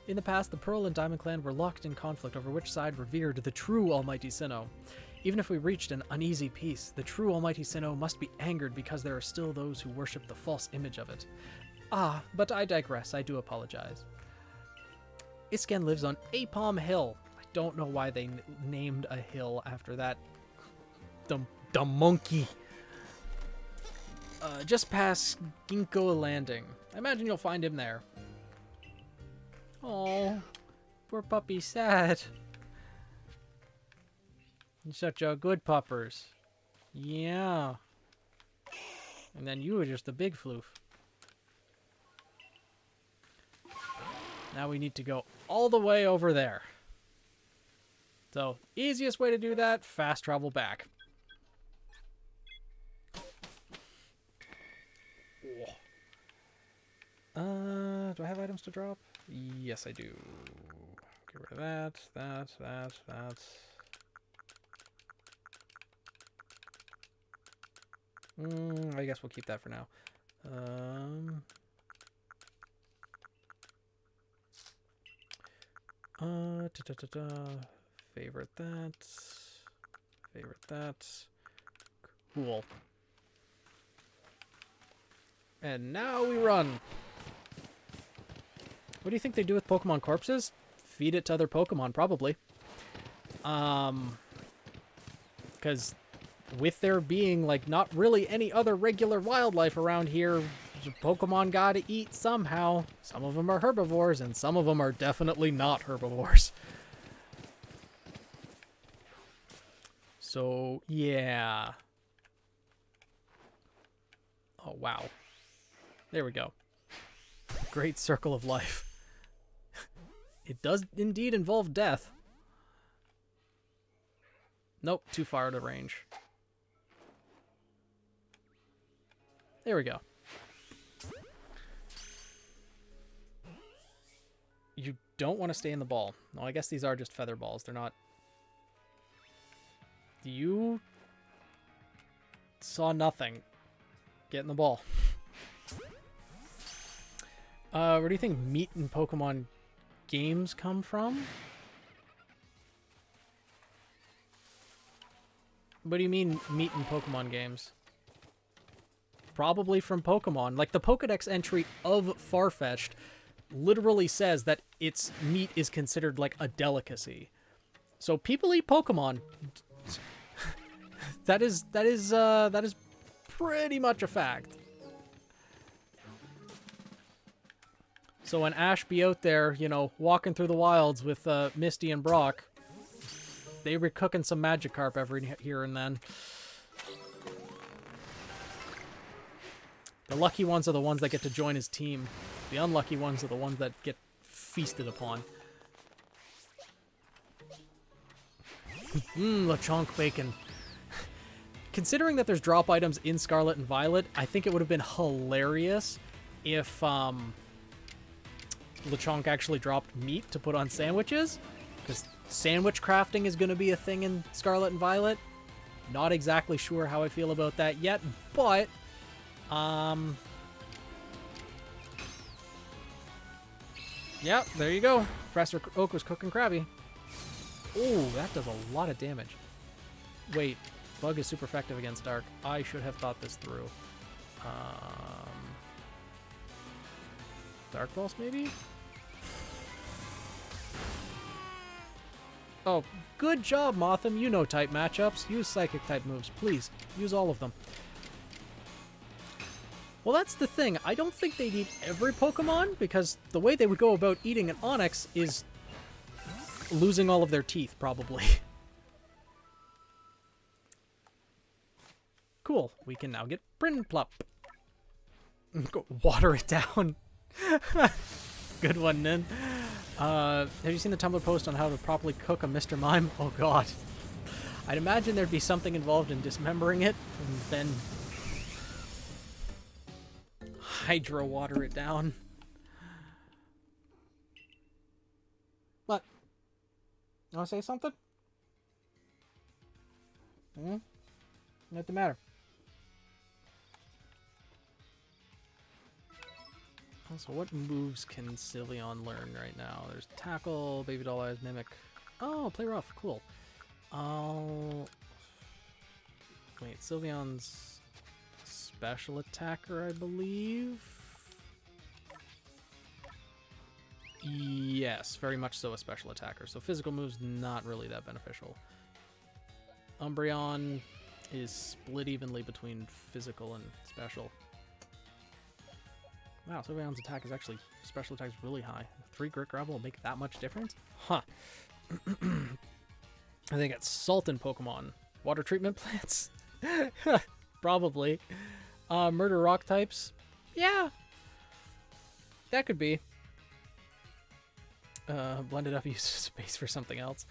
Speaker 1: In the past, the Pearl and Diamond Clan were locked in conflict over which side revered the true Almighty Sinnoh. Even if we reached an uneasy peace, the true Almighty Sinnoh must be angered because there are still those who worship the false image of it. Ah, but I digress. I do apologize. Isken lives on Apom Hill. I don't know why they named a hill after that. The monkey. Just past Ginkgo Landing. I imagine you'll find him there. Oh, poor puppy, sad. You're such a good puppers. Yeah. And then you were just a big floof. Now we need to go all the way over there. So, easiest way to do that, fast travel back. Do I have items to drop? Yes, I do. Get rid of that. I guess we'll keep that for now. Favorite that. Cool. And now we run. What do you think they do with Pokemon corpses? Feed it to other Pokemon, probably. Because with there being, like, not really any other regular wildlife around here, Pokemon gotta eat somehow. Some of them are herbivores, and some of them are definitely not herbivores. So, yeah. Oh, wow. There we go. Great circle of life. It does indeed involve death. Nope, too far out of range. There we go. You don't want to stay in the ball. No, I guess these are just feather balls. They're not... You saw nothing. Get in the ball. Where do you think meat in Pokemon games come from? What do you mean meat in Pokemon games? Probably from Pokemon. Like, the Pokedex entry of Farfetch'd literally says that its meat is considered like a delicacy. So people eat Pokemon. that is pretty much a fact. So when Ash be out there, you know, walking through the wilds with Misty and Brock, they were cooking some Magikarp every here and then. The lucky ones are the ones that get to join his team. The unlucky ones are the ones that get feasted upon. Lechonk bacon. Considering that there's drop items in Scarlet and Violet, I think it would have been hilarious if Lechonk actually dropped meat to put on sandwiches, because sandwich crafting is going to be a thing in Scarlet and Violet. Not exactly sure how I feel about that yet, but yeah, there you go. Professor Oak was cooking Krabby. Oh, that does a lot of damage. Wait, Bug is super effective against Dark. I should have thought this through. Dark Pulse, maybe? Oh, good job, Motham. You know type matchups. Use Psychic type moves, please. Use all of them. Well, that's the thing. I don't think they'd eat every Pokemon, because the way they would go about eating an Onix is losing all of their teeth, probably. Cool. We can now get Prinplup. Go water it down. Good one, Nin. Have you seen the Tumblr post on how to properly cook a Mr. Mime? Oh, God. I'd imagine there'd be something involved in dismembering it, and then hydro water it down. What? You want to say something? What's the matter? So what moves can Sylveon learn right now? There's Tackle, Baby Doll Eyes, Mimic. Oh, Play Rough. Cool. Wait, Sylveon's special attacker, I believe? Yes, very much so a special attacker. So physical moves, not really that beneficial. Umbreon is split evenly between physical and special. Wow, Sylveon's attack is actually, special attack is really high. 3 Grit Grapple will make that much difference? Huh. I think it's Salt in Pokemon. Water treatment plants? Probably. Murder Rock types? Yeah. That could be. Blended up, use space for something else.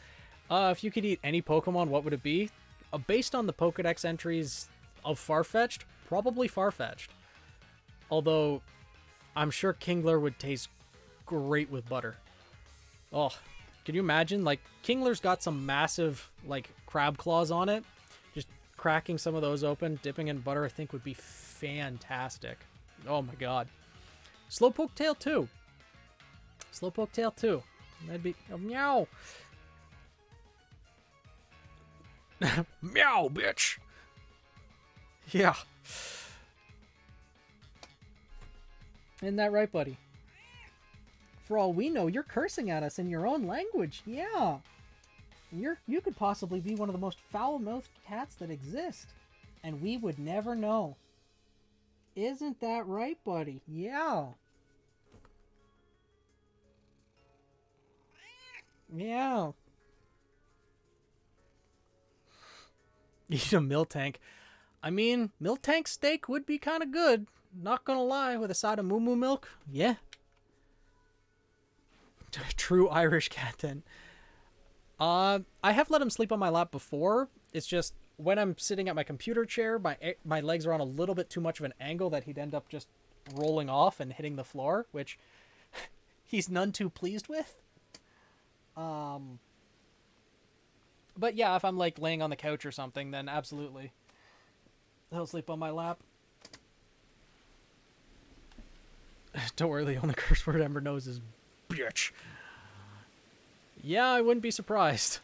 Speaker 1: If you could eat any Pokemon, what would it be? Based on the Pokedex entries of Farfetch'd, probably Farfetch'd. Although, I'm sure Kingler would taste great with butter. Oh, can you imagine? Like, Kingler's got some massive, like, crab claws on it. Just cracking some of those open, dipping in butter, I think would be fantastic. Oh my god. Slowpoke Tail 2. Slowpoke Tail 2. That'd be... Oh, meow! Meow, bitch! Yeah. Isn't that right, buddy? For all we know, you're cursing at us in your own language. Yeah. You could possibly be one of the most foul-mouthed cats that exist. And we would never know. Isn't that right, buddy? Yeah. Yeah. Eat a Miltank. I mean, Miltank steak would be kind of good. Not gonna lie, with a side of moo moo milk. Yeah. True Irish cat then. I have let him sleep on my lap before. It's just when I'm sitting at my computer chair, my legs are on a little bit too much of an angle that he'd end up just rolling off and hitting the floor, which he's none too pleased with. But yeah, if I'm like laying on the couch or something, then absolutely. He'll sleep on my lap. Don't worry, the only curse word Ember knows is bitch. Yeah, I wouldn't be surprised.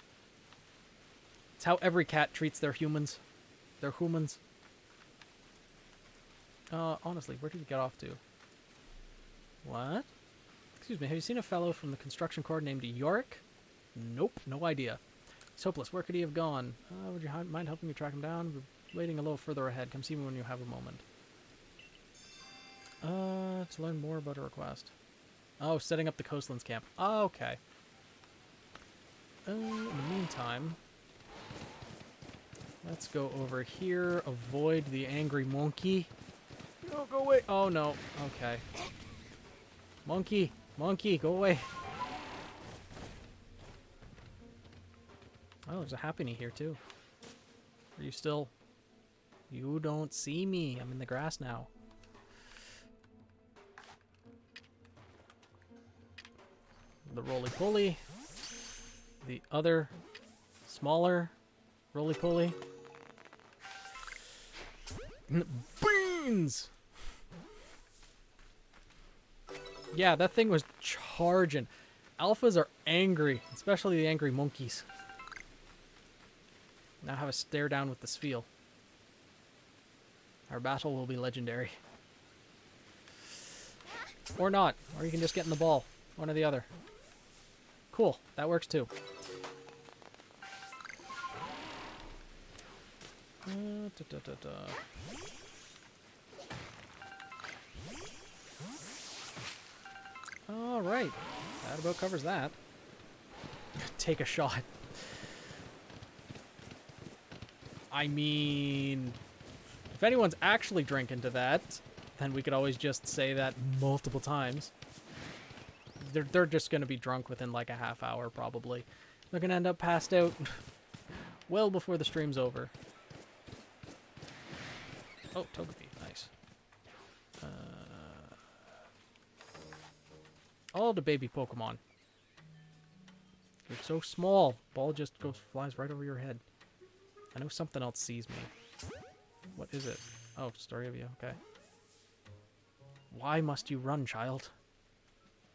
Speaker 1: It's how every cat treats their humans. Their humans. Honestly, where did he get off to? What? Excuse me, have you seen a fellow from the construction corps named Yorick? Nope, no idea. He's hopeless. Where could he have gone? Would you mind helping me track him down? We're waiting a little further ahead. Come see me when you have a moment. To learn more about a request. Oh, setting up the Coastlands camp. Oh, okay. In the meantime, let's go over here. Avoid the angry monkey. No, go away. Oh, no. Okay. Monkey. Monkey, go away. Oh, there's a Happiny here, too. Are you still... You don't see me. I'm in the grass now. The roly-poly. The other smaller roly-poly. Beans! Yeah, that thing was charging. Alphas are angry, especially the angry monkeys. Now have a stare down with the Spheal. Our battle will be legendary. Or not. Or you can just get in the ball. One or the other. Cool. That works too. Alright. That about covers that. Take a shot. I mean, if anyone's actually drinking to that, then we could always just say that multiple times. They're just going to be drunk within like a half hour, probably. They're going to end up passed out well before the stream's over. Oh, Togepi. Nice. All the baby Pokemon. You're so small. Ball just flies right over your head. I know something else sees me. What is it? Oh, Staravia. Okay. Why must you run, child?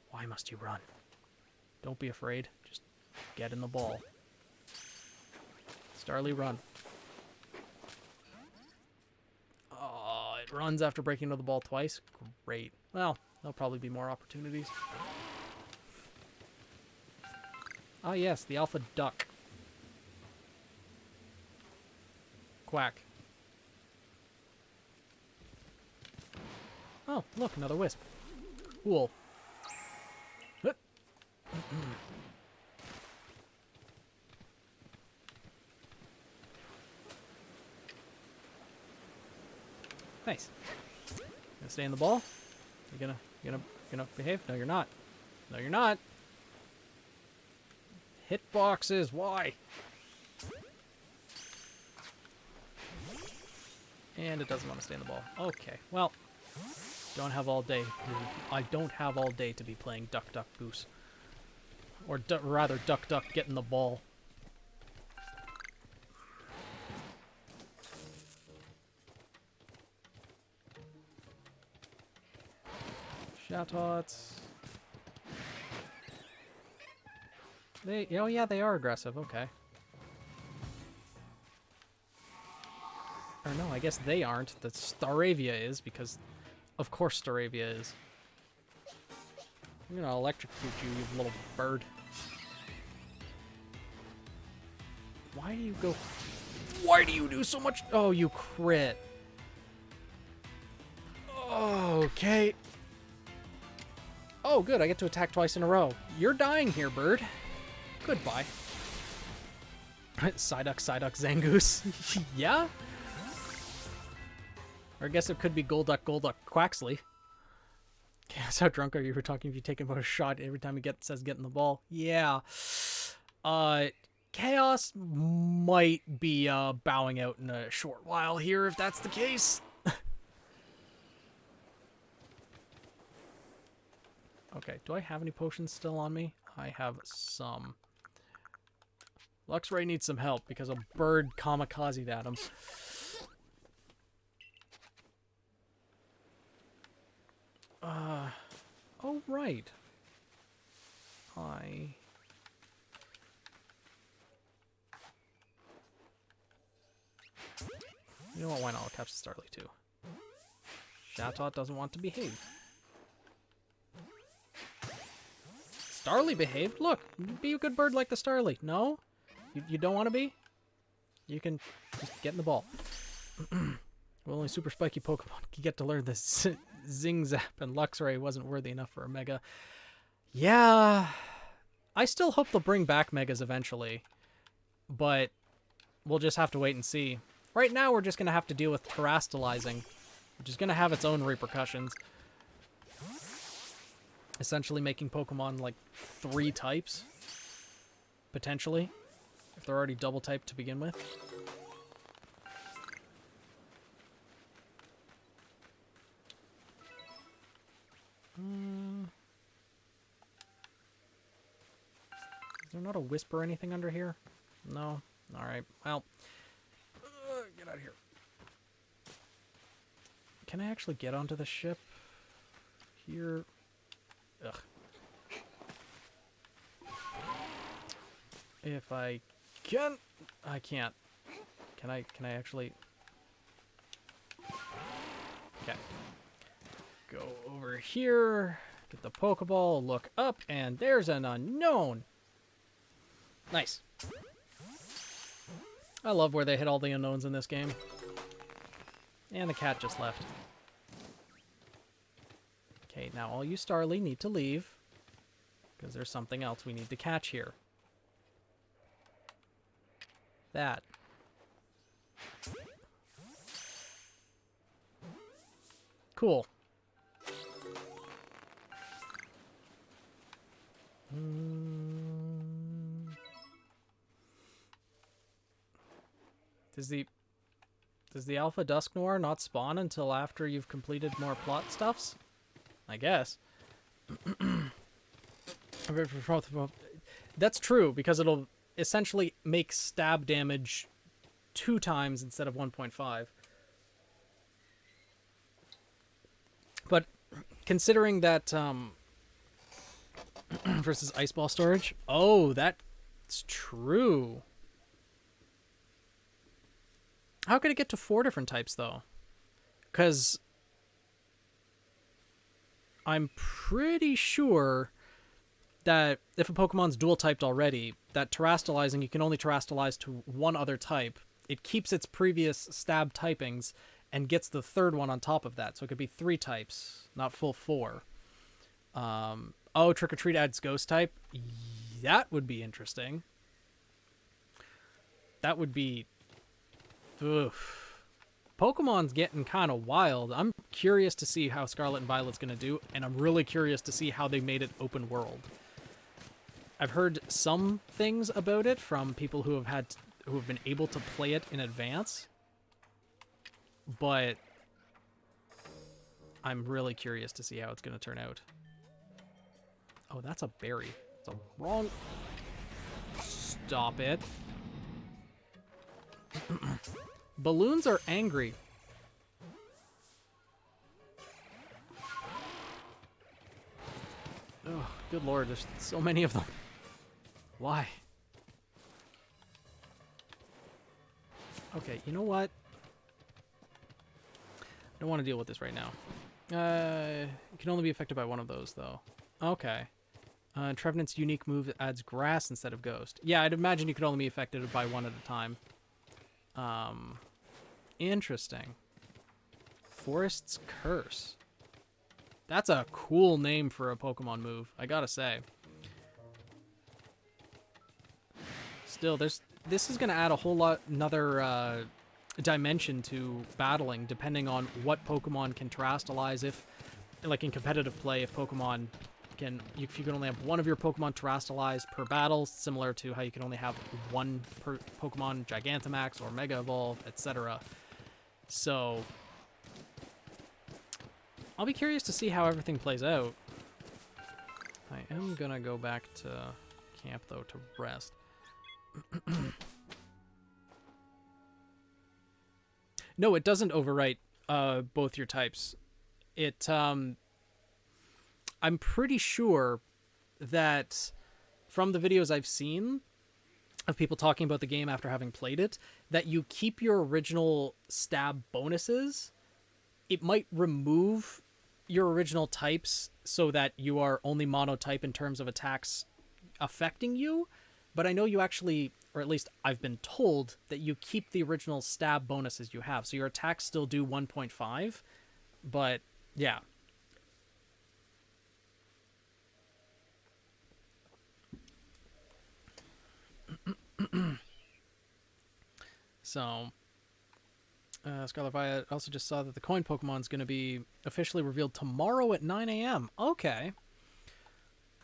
Speaker 1: Why must you run? Don't be afraid. Just get in the ball. Starly, run. Oh, it runs after breaking into the ball twice? Great. Well, there'll probably be more opportunities. Ah, yes, the alpha duck. Quack. Oh, look, another wisp. Cool. Nice. Gonna stay in the ball? You gonna behave? No, you're not. No, you're not. Hitboxes, why? And it doesn't want to stay in the ball. Okay, well, don't have all day. I don't have all day to be playing Duck Duck Goose. Or rather, Duck Duck get in the ball. Shatots. Oh yeah, they are aggressive, okay. Or no, I guess they aren't. The Staravia is, because of course Staravia is. I'm gonna electrocute you, you little bird. Why do you go... Why do you do so much... Oh, you crit. Okay. Oh, good, I get to attack twice in a row. You're dying here, bird. Goodbye. Psyduck, Zangoose. Yeah? Or I guess it could be Golduck, Quaxley. Guess how drunk are you for talking if you take about a shot every time he says get in the ball? Yeah. Chaos might be bowing out in a short while here if that's the case. Okay, do I have any potions still on me? I have some. Luxray needs some help because a bird kamikazed at him. Oh, right. You know what, why not? I'll catch the Starly too. Chatot doesn't want to behave. Starly behaved? Look, be a good bird like the Starly. No? You don't want to be? You can just get in the ball. Well, only super spiky Pokemon can get to learn this. Zing Zap and Luxray wasn't worthy enough for a Mega. Yeah. I still hope they'll bring back Megas eventually. But we'll just have to wait and see. Right now, we're just going to have to deal with terastallizing, which is going to have its own repercussions. Essentially making Pokemon like 3 types. Potentially. If they're already double typed to begin with. Is there not a wisp or anything under here? No? Alright, well. Get out of here. Can I actually get onto the ship? Here. Ugh. If I can... I can't. Can I actually... Okay. Go over here. Get the Pokeball, look up, and there's an unknown. Nice. I love where they hit all the unknowns in this game. And the cat just left. Okay, now all you Starly need to leave. Because there's something else we need to catch here. That. Cool. Does the Alpha Dusknoir not spawn until after you've completed more plot stuffs? I guess. That's true, because it'll essentially make stab damage 2 times instead of 1.5. But considering that versus ice ball storage, oh, that's true. How could it get to 4 different types though? Because I'm pretty sure that if a Pokemon's dual typed already, that terastallizing, you can only terastallize to one other type. It keeps its previous stab typings and gets the third one on top of that. So it could be 3 types, not full 4. Oh, Trick or Treat adds Ghost type. That would be interesting. That would be... Oof. Pokemon's getting kind of wild. I'm curious to see how Scarlet and Violet's going to do, and I'm really curious to see how they made it open world. I've heard some things about it from people who have been able to play it in advance, but I'm really curious to see how it's going to turn out. Oh, that's a berry. It's a wrong... Stop it. Balloons are angry. Oh, good lord, there's so many of them. Why? Okay, you know what? I don't want to deal with this right now. It can only be affected by one of those, though. Okay. Trevenant's unique move adds grass instead of ghost. Yeah, I'd imagine you could only be affected by one at a time. Interesting. Forest's Curse. That's a cool name for a Pokemon move, I gotta say. Still, this is gonna add a whole lot, another dimension to battling, depending on what Pokemon can terastallize. If, like in competitive play, if Pokemon can, if you can only have one of your Pokemon terastallized per battle, similar to how you can only have one per Pokemon Gigantamax or Mega Evolve, etc. So, I'll be curious to see how everything plays out. I am gonna go back to camp, though, to rest. No, it doesn't overwrite both your types. It, I'm pretty sure that from the videos I've seen of people talking about the game after having played it, that you keep your original stab bonuses. It might remove your original types so that you are only monotype in terms of attacks affecting you, but I know you actually, or at least I've been told, that you keep the original stab bonuses you have, so your attacks still do 1.5, but yeah. So, Scarlet Violet also just saw that the coin Pokemon's going to be officially revealed tomorrow at 9 a.m. Okay.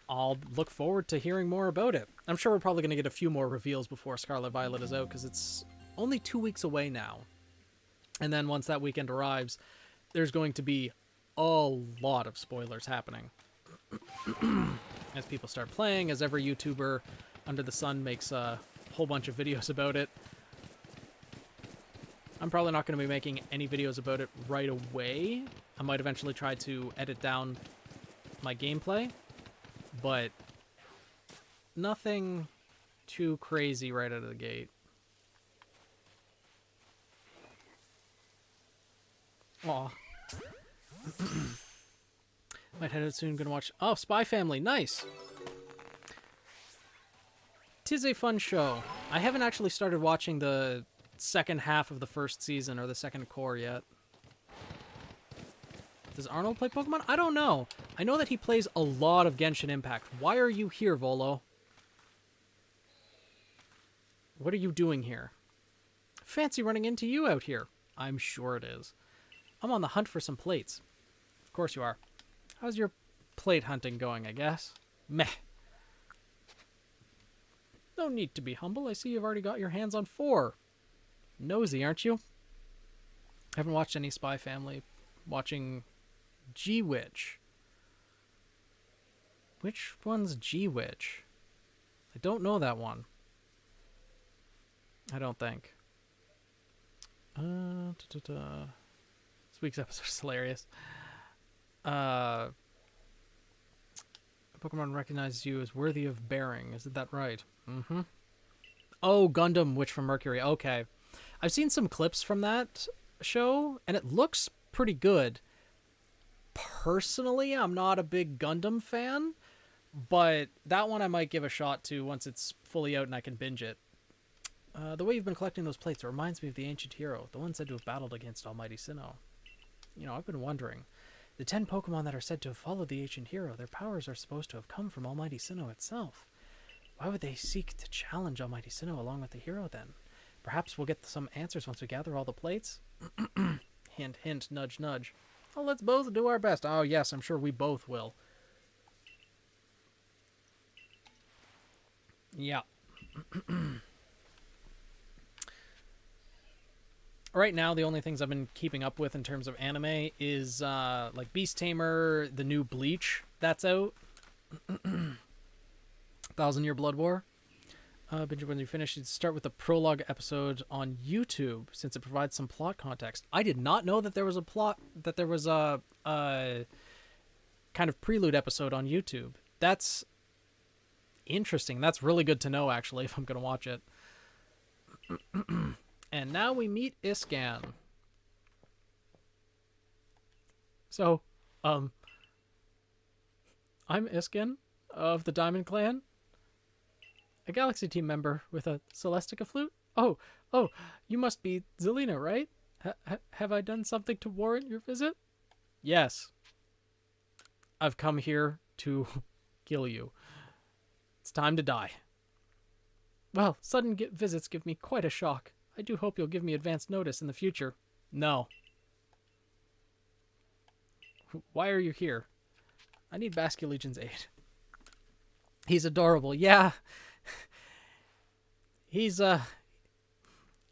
Speaker 1: I'll look forward to hearing more about it. I'm sure we're probably going to get a few more reveals before Scarlet Violet is out, because it's only 2 weeks away now. And then once that weekend arrives, there's going to be a lot of spoilers happening. As people start playing, as every YouTuber under the sun makes a whole bunch of videos about it. I'm probably not going to be making any videos about it right away. I might eventually try to edit down my gameplay, but nothing too crazy right out of the gate. Aw. Might head out soon. Gonna watch. Oh, Spy Family. Nice. Tis a fun show. I haven't actually started watching the second half of the first season or the second core yet. Does Arnold play Pokemon? I don't know. I know that he plays a lot of Genshin Impact. Why are you here, Volo? What are you doing here? Fancy running into you out here. I'm sure it is. I'm on the hunt for some plates. Of course you are. How's your plate hunting going, I guess? Meh. No need to be humble. I see you've already got your hands on 4. Nosy, aren't you? Haven't watched any Spy Family. Watching G-Witch. Which one's G-Witch? I don't know that one. I don't think. This week's episode is hilarious. Pokemon recognizes you as worthy of bearing. Is that right? Mm-hmm. Oh, Gundam Witch from Mercury. Okay. I've seen some clips from that show, and it looks pretty good. Personally, I'm not a big Gundam fan, but that one I might give a shot to once it's fully out and I can binge it. The way you've been collecting those plates reminds me of the ancient hero, the one said to have battled against Almighty Sinnoh. You know, I've been wondering. The 10 Pokemon that are said to have followed the ancient hero, their powers are supposed to have come from Almighty Sinnoh itself. Why would they seek to challenge Almighty Sinnoh along with the hero then? Perhaps we'll get some answers once we gather all the plates? Hint, hint, nudge, nudge. Well, let's both do our best. Oh, yes, I'm sure we both will. Yeah. Right now, the only things I've been keeping up with in terms of anime is like Beast Tamer, the new Bleach that's out. 1,000-Year Blood War. Binge when you finish, you'd start with the prologue episode on YouTube since it provides some plot context. I did not know that there was a plot, that there was a kind of prelude episode on YouTube. That's interesting. That's really good to know, actually, if I'm going to watch it. And now we meet Iscan. So, I'm Iscan of the Diamond Clan, a Galaxy Team member with a Celestica flute. Oh, you must be Zelina, right? Have I done something to warrant your visit? Yes. I've come here to kill you. It's time to die. Well, sudden visits give me quite a shock. I do hope you'll give me advance notice in the future. No. Why are you here? I need Basculegion's aid. He's adorable. Yeah. He's a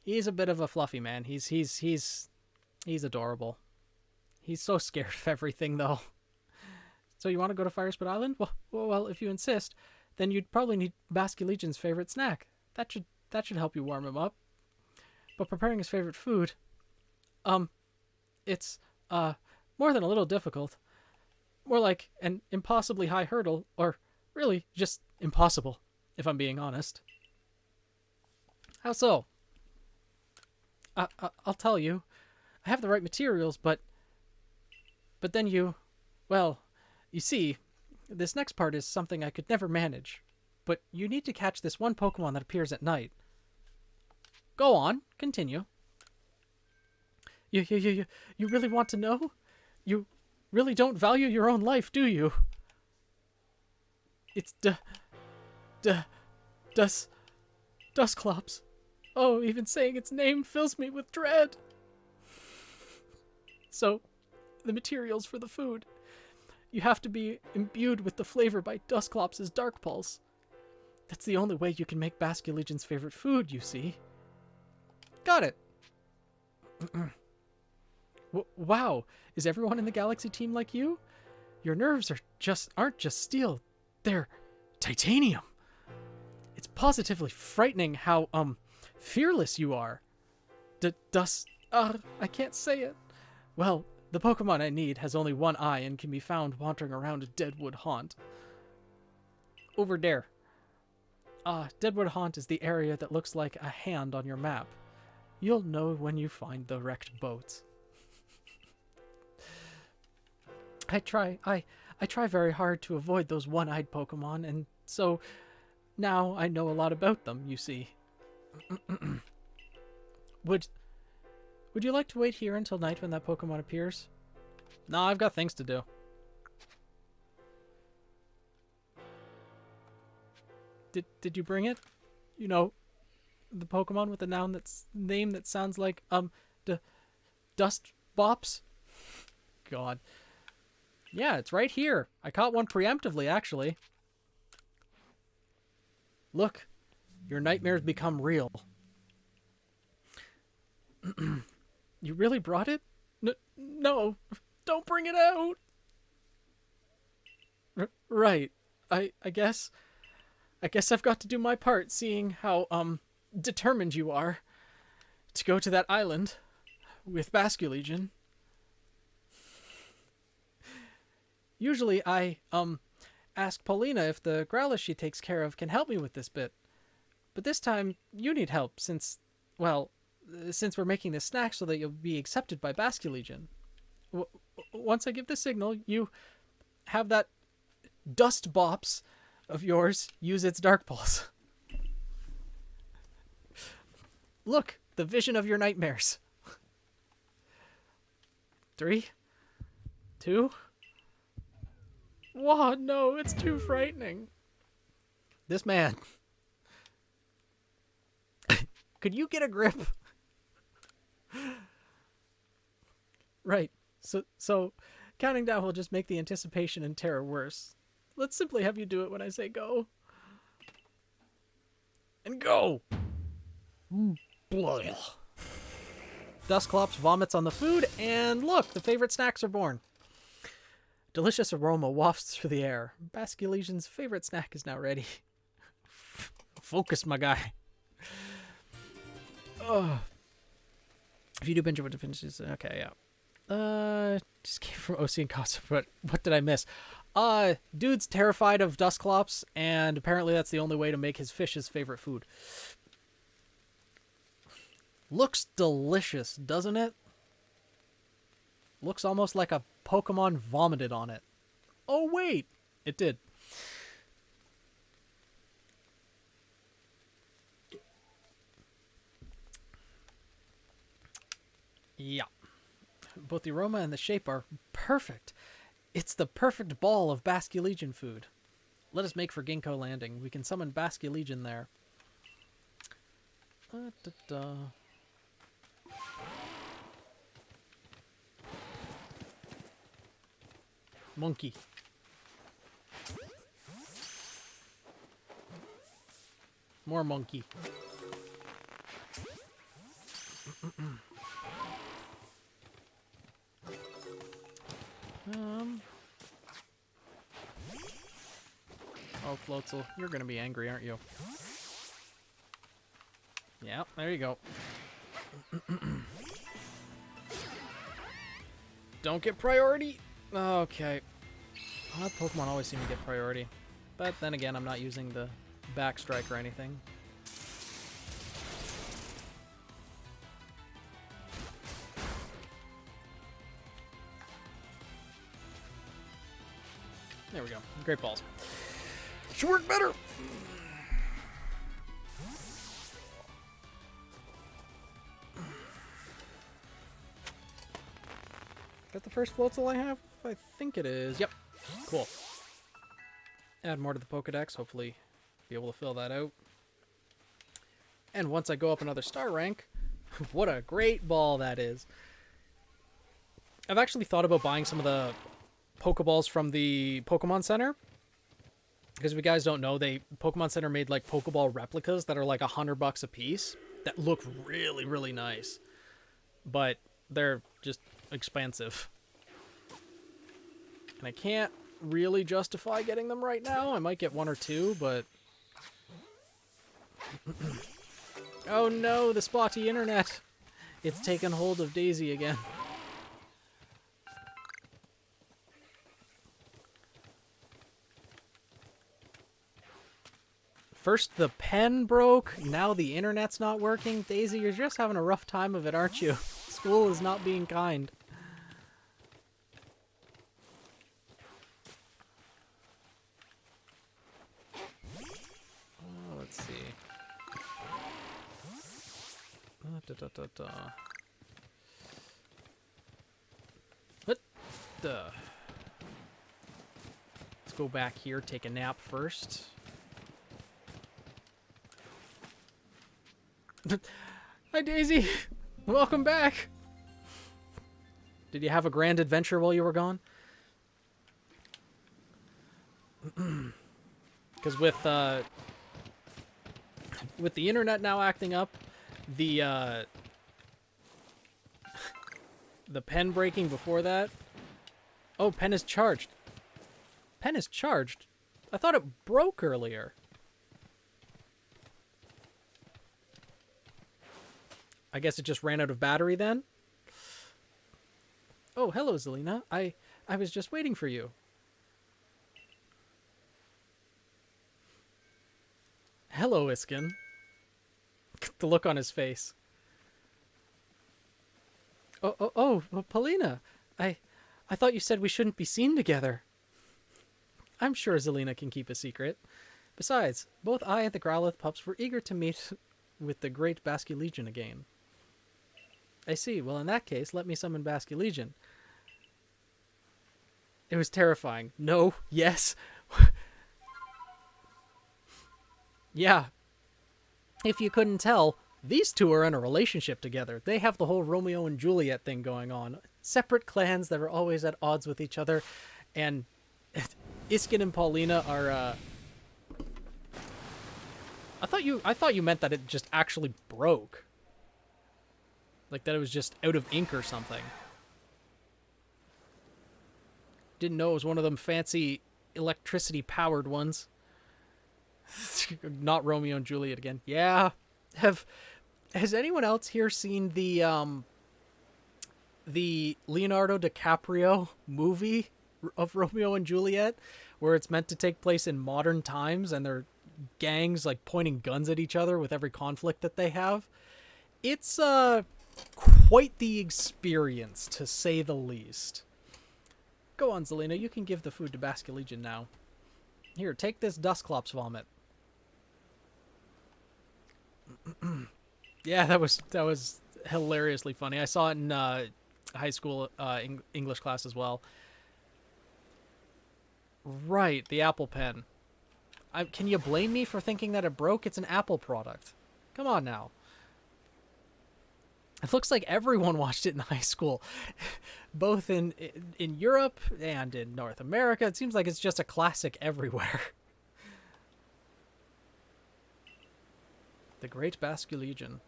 Speaker 1: bit of a fluffy man. He's adorable. He's so scared of everything, though. So you want to go to Firespit Island? Well, if you insist, then you'd probably need Basculegion's favorite snack. That should help you warm him up. But preparing his favorite food, it's more than a little difficult. More like an impossibly high hurdle, or really just impossible, if I'm being honest. How so? I'll tell you. I have the right materials, but then you see, this next part is something I could never manage. But you need to catch this one Pokemon that appears at night. Go on, continue. You really want to know? You really don't value your own life, do you? It's Dusclops. Oh, even saying its name fills me with dread. So, the materials for the food. You have to be imbued with the flavor by Dusclops' Dark Pulse. That's the only way you can make Basculegion's favorite food, you see. Got it. Wow, is everyone in the Galaxy Team like you? Your nerves aren't just steel, they're titanium. It's positively frightening how fearless you are. I can't say it. Well, the Pokemon I need has only one eye and can be found wandering around a Deadwood Haunt. Over there. Deadwood Haunt is the area that looks like a hand on your map. You'll know when you find the wrecked boats. I I try very hard to avoid those one-eyed Pokemon, and so now I know a lot about them, you see. Would you like to wait here until night when that Pokemon appears? No, I've got things to do. Did you bring it? You know, the Pokemon with the name that sounds like Dust Bops? God. Yeah, it's right here. I caught one preemptively, actually. Look, your nightmares become real. You really brought it? No, don't bring it out. Right. I guess I've got to do my part, seeing how determined you are to go to that island with Basculegion. Usually I ask Paulina if the Growlithe she takes care of can help me with this bit. But this time you need help since we're making this snack so that you'll be accepted by Basculegion. Once I give the signal, you have that Dust Bops of yours use its Dark Pulse. Look, the vision of your nightmares. 3, 2. Whoa, no, it's too frightening. This man. Could you get a grip? Right. So counting down will just make the anticipation and terror worse. Let's simply have you do it when I say go. And go! Blood. Dusclops vomits on the food, and look, the favorite snacks are born. Delicious aroma wafts through the air. Basculegion's favorite snack is now ready. Focus, my guy. Oh. If you do binge, what finishes? Okay, yeah. Just came from OC and Casa, but what did I miss? Dude's terrified of Dusclops, and apparently that's the only way to make his fish his favorite food. Looks delicious, doesn't it? Looks almost like a Pokemon vomited on it. Oh, wait! It did. Yeah. Both the aroma and the shape are perfect. It's the perfect ball of Basculegion food. Let us make for Ginkgo Landing. We can summon Basculegion there. Monkey. More monkey. Oh, Floatzel, you're gonna be angry, aren't you? Yeah, there you go. Don't get priority. Okay. Well, Pokemon always seem to get priority. But then again, I'm not using the backstrike or anything. There we go. Great balls. Should work better. Is that the first Floatzel I have? I think it is. Yep. Cool. Add more to the Pokedex. Hopefully be able to fill that out. And once I go up another star rank, what a great ball that is. I've actually thought about buying some of the Pokeballs from the Pokemon Center. Because if you guys don't know, Pokemon Center made like Pokeball replicas that are like $100 a piece that look really, really nice. But they're just expensive. And I can't really justify getting them right now. I might get one or two, but... Oh no, the spotty internet! It's taken hold of Daisy again. First the pen broke, now the internet's not working. Daisy, you're just having a rough time of it, aren't you? School is not being kind. What the? Let's go back here, take a nap first. Hi, Daisy. Welcome back. Did you have a grand adventure while you were gone? Because with the internet now acting up, the pen breaking before that. Oh, pen is charged. Pen is charged? I thought it broke earlier. I guess it just ran out of battery then? Oh, hello, Zelina. I was just waiting for you. Hello, Iskin. The look on his face. Oh, Paulina. I thought you said we shouldn't be seen together. I'm sure Zelina can keep a secret. Besides, both I and the Growlithe pups were eager to meet with the great Basculegion again. I see. Well, in that case, let me summon Basculegion. It was terrifying. No. Yes. Yeah. If you couldn't tell, these two are in a relationship together. They have the whole Romeo and Juliet thing going on. Separate clans that are always at odds with each other. And Iskin and Paulina are, I thought you meant that it just actually broke. Like that it was just out of ink or something. Didn't know it was one of them fancy electricity-powered ones. Not Romeo and Juliet again. Yeah. Has anyone else here seen the Leonardo DiCaprio movie of Romeo and Juliet, where it's meant to take place in modern times and they're gangs like pointing guns at each other with every conflict that they have? It's quite the experience, to say the least. Go on, Zelina. You can give the food to Basculegion now. Here, take this Dusclops vomit. Yeah, that was hilariously funny. I saw it in high school English class as well. Right, the Apple Pen. Can you blame me for thinking that it broke? It's an Apple product. Come on now. It looks like everyone watched it in high school, both in Europe and in North America. It seems like it's just a classic everywhere. The Great Basculegion.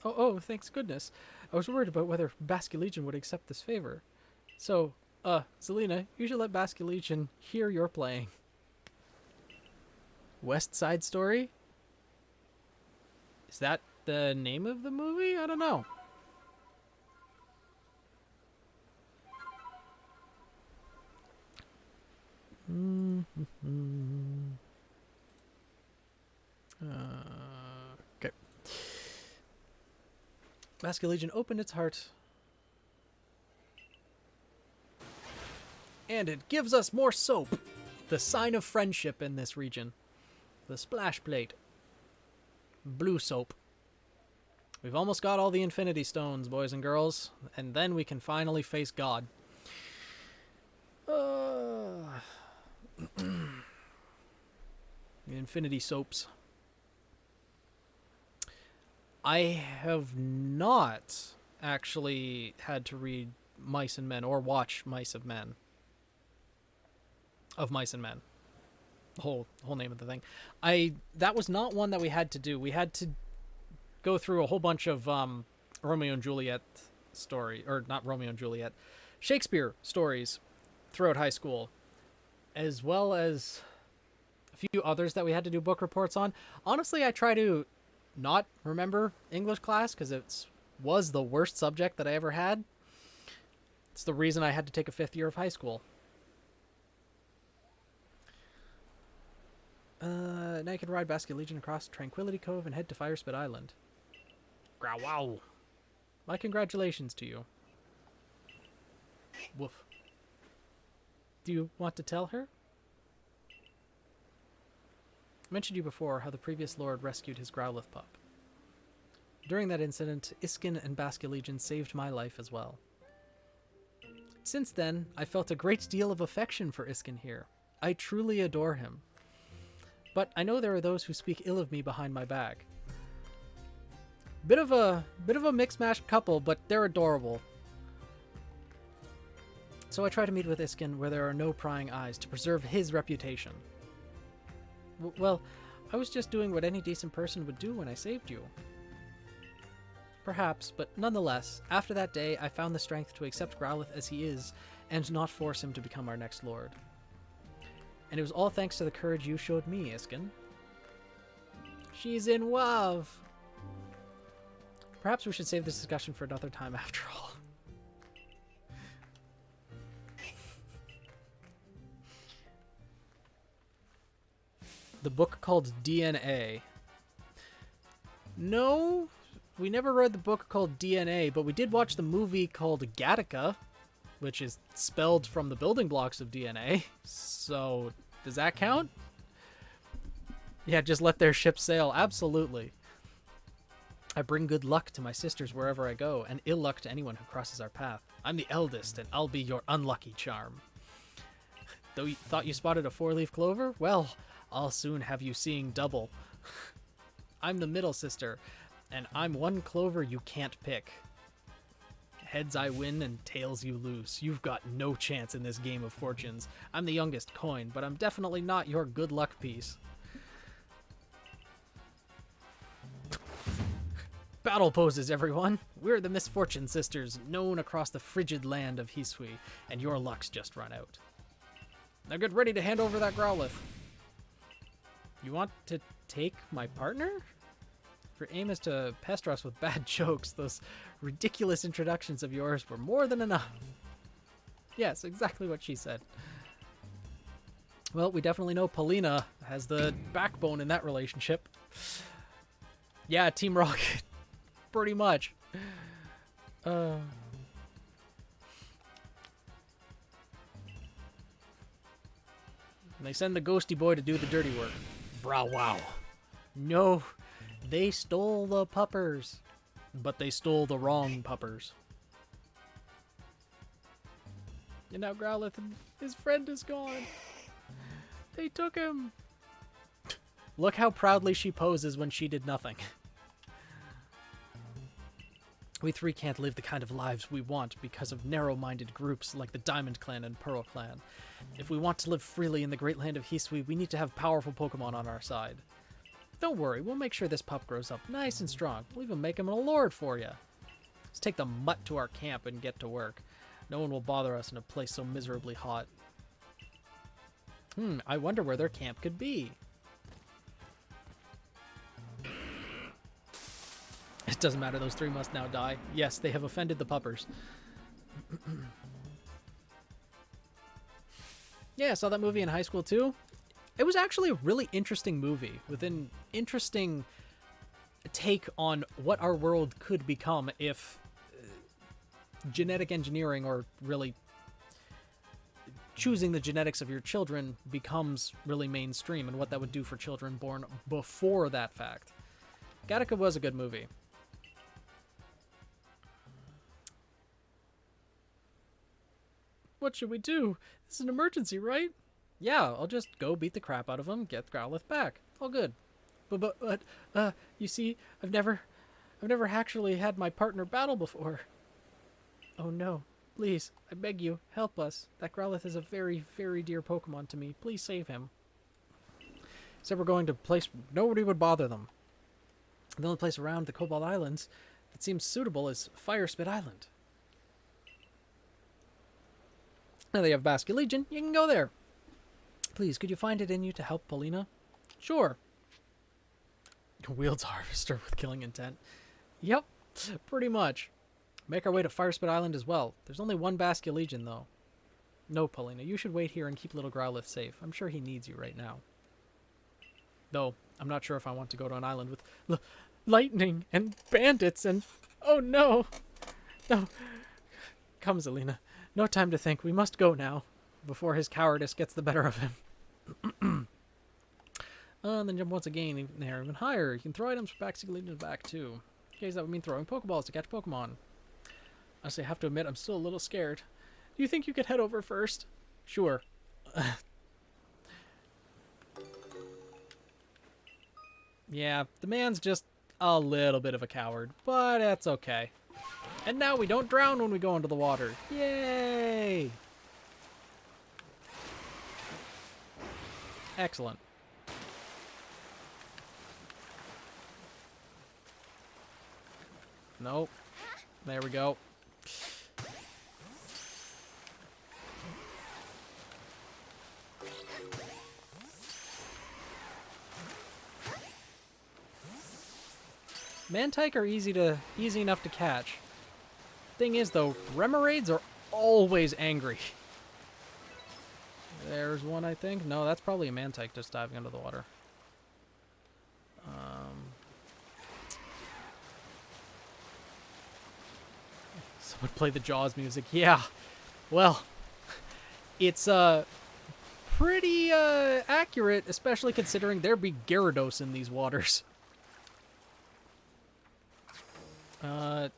Speaker 1: Oh, thanks goodness. I was worried about whether Basculegion would accept this favor. So, Zelina, you should let Basculegion hear you're playing. West Side Story? Is that the name of the movie? I don't know. Okay. Basculegion opened its heart. And it gives us more soap. The sign of friendship in this region. The splash plate. Blue soap. We've almost got all the Infinity Stones, boys and girls. And then we can finally face God. The Infinity Soaps. I have not actually had to read Mice and Men or watch Mice of Men. Of Mice and Men. The whole name of the thing. That was not one that we had to do. We had to go through a whole bunch of Romeo and Juliet story, or not Romeo and Juliet, Shakespeare stories throughout high school, as well as a few others that we had to do book reports on. Honestly, I try to not remember English class because it was the worst subject that I ever had. It's the reason I had to take a 5th year of high school. Now you can ride Basculegion across Tranquility Cove and head to Firespit Island. Growl. My congratulations to you. Woof. Do you want to tell her? I mentioned you before how the previous lord rescued his Growlithe pup. During that incident, Iskin and Basculegion saved my life as well. Since then, I felt a great deal of affection for Iskin here. I truly adore him. But I know there are those who speak ill of me behind my back. Bit of a mixed-matched couple, but they're adorable. So I try to meet with Iskin where there are no prying eyes to preserve his reputation. Well, I was just doing what any decent person would do when I saved you. Perhaps, but nonetheless, after that day, I found the strength to accept Growlithe as he is and not force him to become our next lord. And it was all thanks to the courage you showed me, Iskin. She's in love! Perhaps we should save this discussion for another time after all. The book called DNA. No, we never read the book called DNA, but we did watch the movie called Gattaca, which is spelled from the building blocks of DNA. So, does that count? Yeah, just let their ship sail. Absolutely. I bring good luck to my sisters wherever I go, and ill luck to anyone who crosses our path. I'm the eldest, and I'll be your unlucky charm. Though you thought you spotted a four-leaf clover? Well, I'll soon have you seeing double. I'm the middle sister, and I'm one clover you can't pick. Heads I win and tails you lose. You've got no chance in this game of fortunes. I'm the youngest coin, but I'm definitely not your good luck piece. Battle poses, everyone! We're the Misfortune Sisters, known across the frigid land of Hisui, and your luck's just run out. Now get ready to hand over that Growlithe. You want to take my partner? If your aim is to pester us with bad jokes, those ridiculous introductions of yours were more than enough. Yes, exactly what she said. Well, we definitely know Paulina has the backbone in that relationship. Yeah, Team Rocket. Pretty much. They send the ghosty boy to do the dirty work. Brah, wow. No, they stole the puppers. But they stole the wrong puppers. And now Growlithe and his friend is gone. They took him. Look how proudly she poses when she did nothing. We three can't live the kind of lives we want because of narrow-minded groups like the Diamond Clan and Pearl Clan. If we want to live freely in the great land of Hisui, we need to have powerful Pokemon on our side. Don't worry, we'll make sure this pup grows up nice and strong. We'll even make him a lord for you. Let's take the mutt to our camp and get to work. No one will bother us in a place so miserably hot. I wonder where their camp could be. It doesn't matter, those three must now die. Yes, they have offended the puppers. Yeah, I saw that movie in high school too. It was actually a really interesting movie with an interesting take on what our world could become if genetic engineering, or really choosing the genetics of your children, becomes really mainstream, and what that would do for children born before that fact. Gattaca was a good movie. What should we do? This is an emergency, right? Yeah, I'll just go beat the crap out of him, get Growlithe back. All good. But, you see, I've never actually had my partner battle before. Oh no. Please, I beg you, help us. That Growlithe is a very, very dear Pokemon to me. Please save him. Said we're going to a place nobody would bother them. The only place around the Cobalt Islands that seems suitable is Fire Spit Island. Now they have Basculegion, you can go there. Please, could you find it in you to help Paulina? Sure. Wields Harvester with killing intent. Yep, pretty much. Make our way to Fire Spit Island as well. There's only one Basculegion, though. No, Paulina, you should wait here and keep little Growlithe safe. I'm sure he needs you right now. Though, I'm not sure if I want to go to an island with lightning and bandits and... Oh, no! No. Come, Zelina. No time to think. We must go now, before his cowardice gets the better of him. And then jump once again, even higher. You can throw items for Basculegion's back, too. Okay, so that would mean throwing Pokeballs to catch Pokemon. Honestly, I have to admit, I'm still a little scared. Do you think you could head over first? Sure. Yeah, the man's just a little bit of a coward, but that's okay. And now we don't drown when we go into the water. Yay! Excellent. Nope. There we go. Mantike are easy enough to catch. Thing is, though, Remoraid's are always angry. There's one, I think. No, that's probably a Mantike just diving under the water. Someone play the Jaws music. Yeah. Well, it's pretty accurate, especially considering there be Gyarados in these waters. If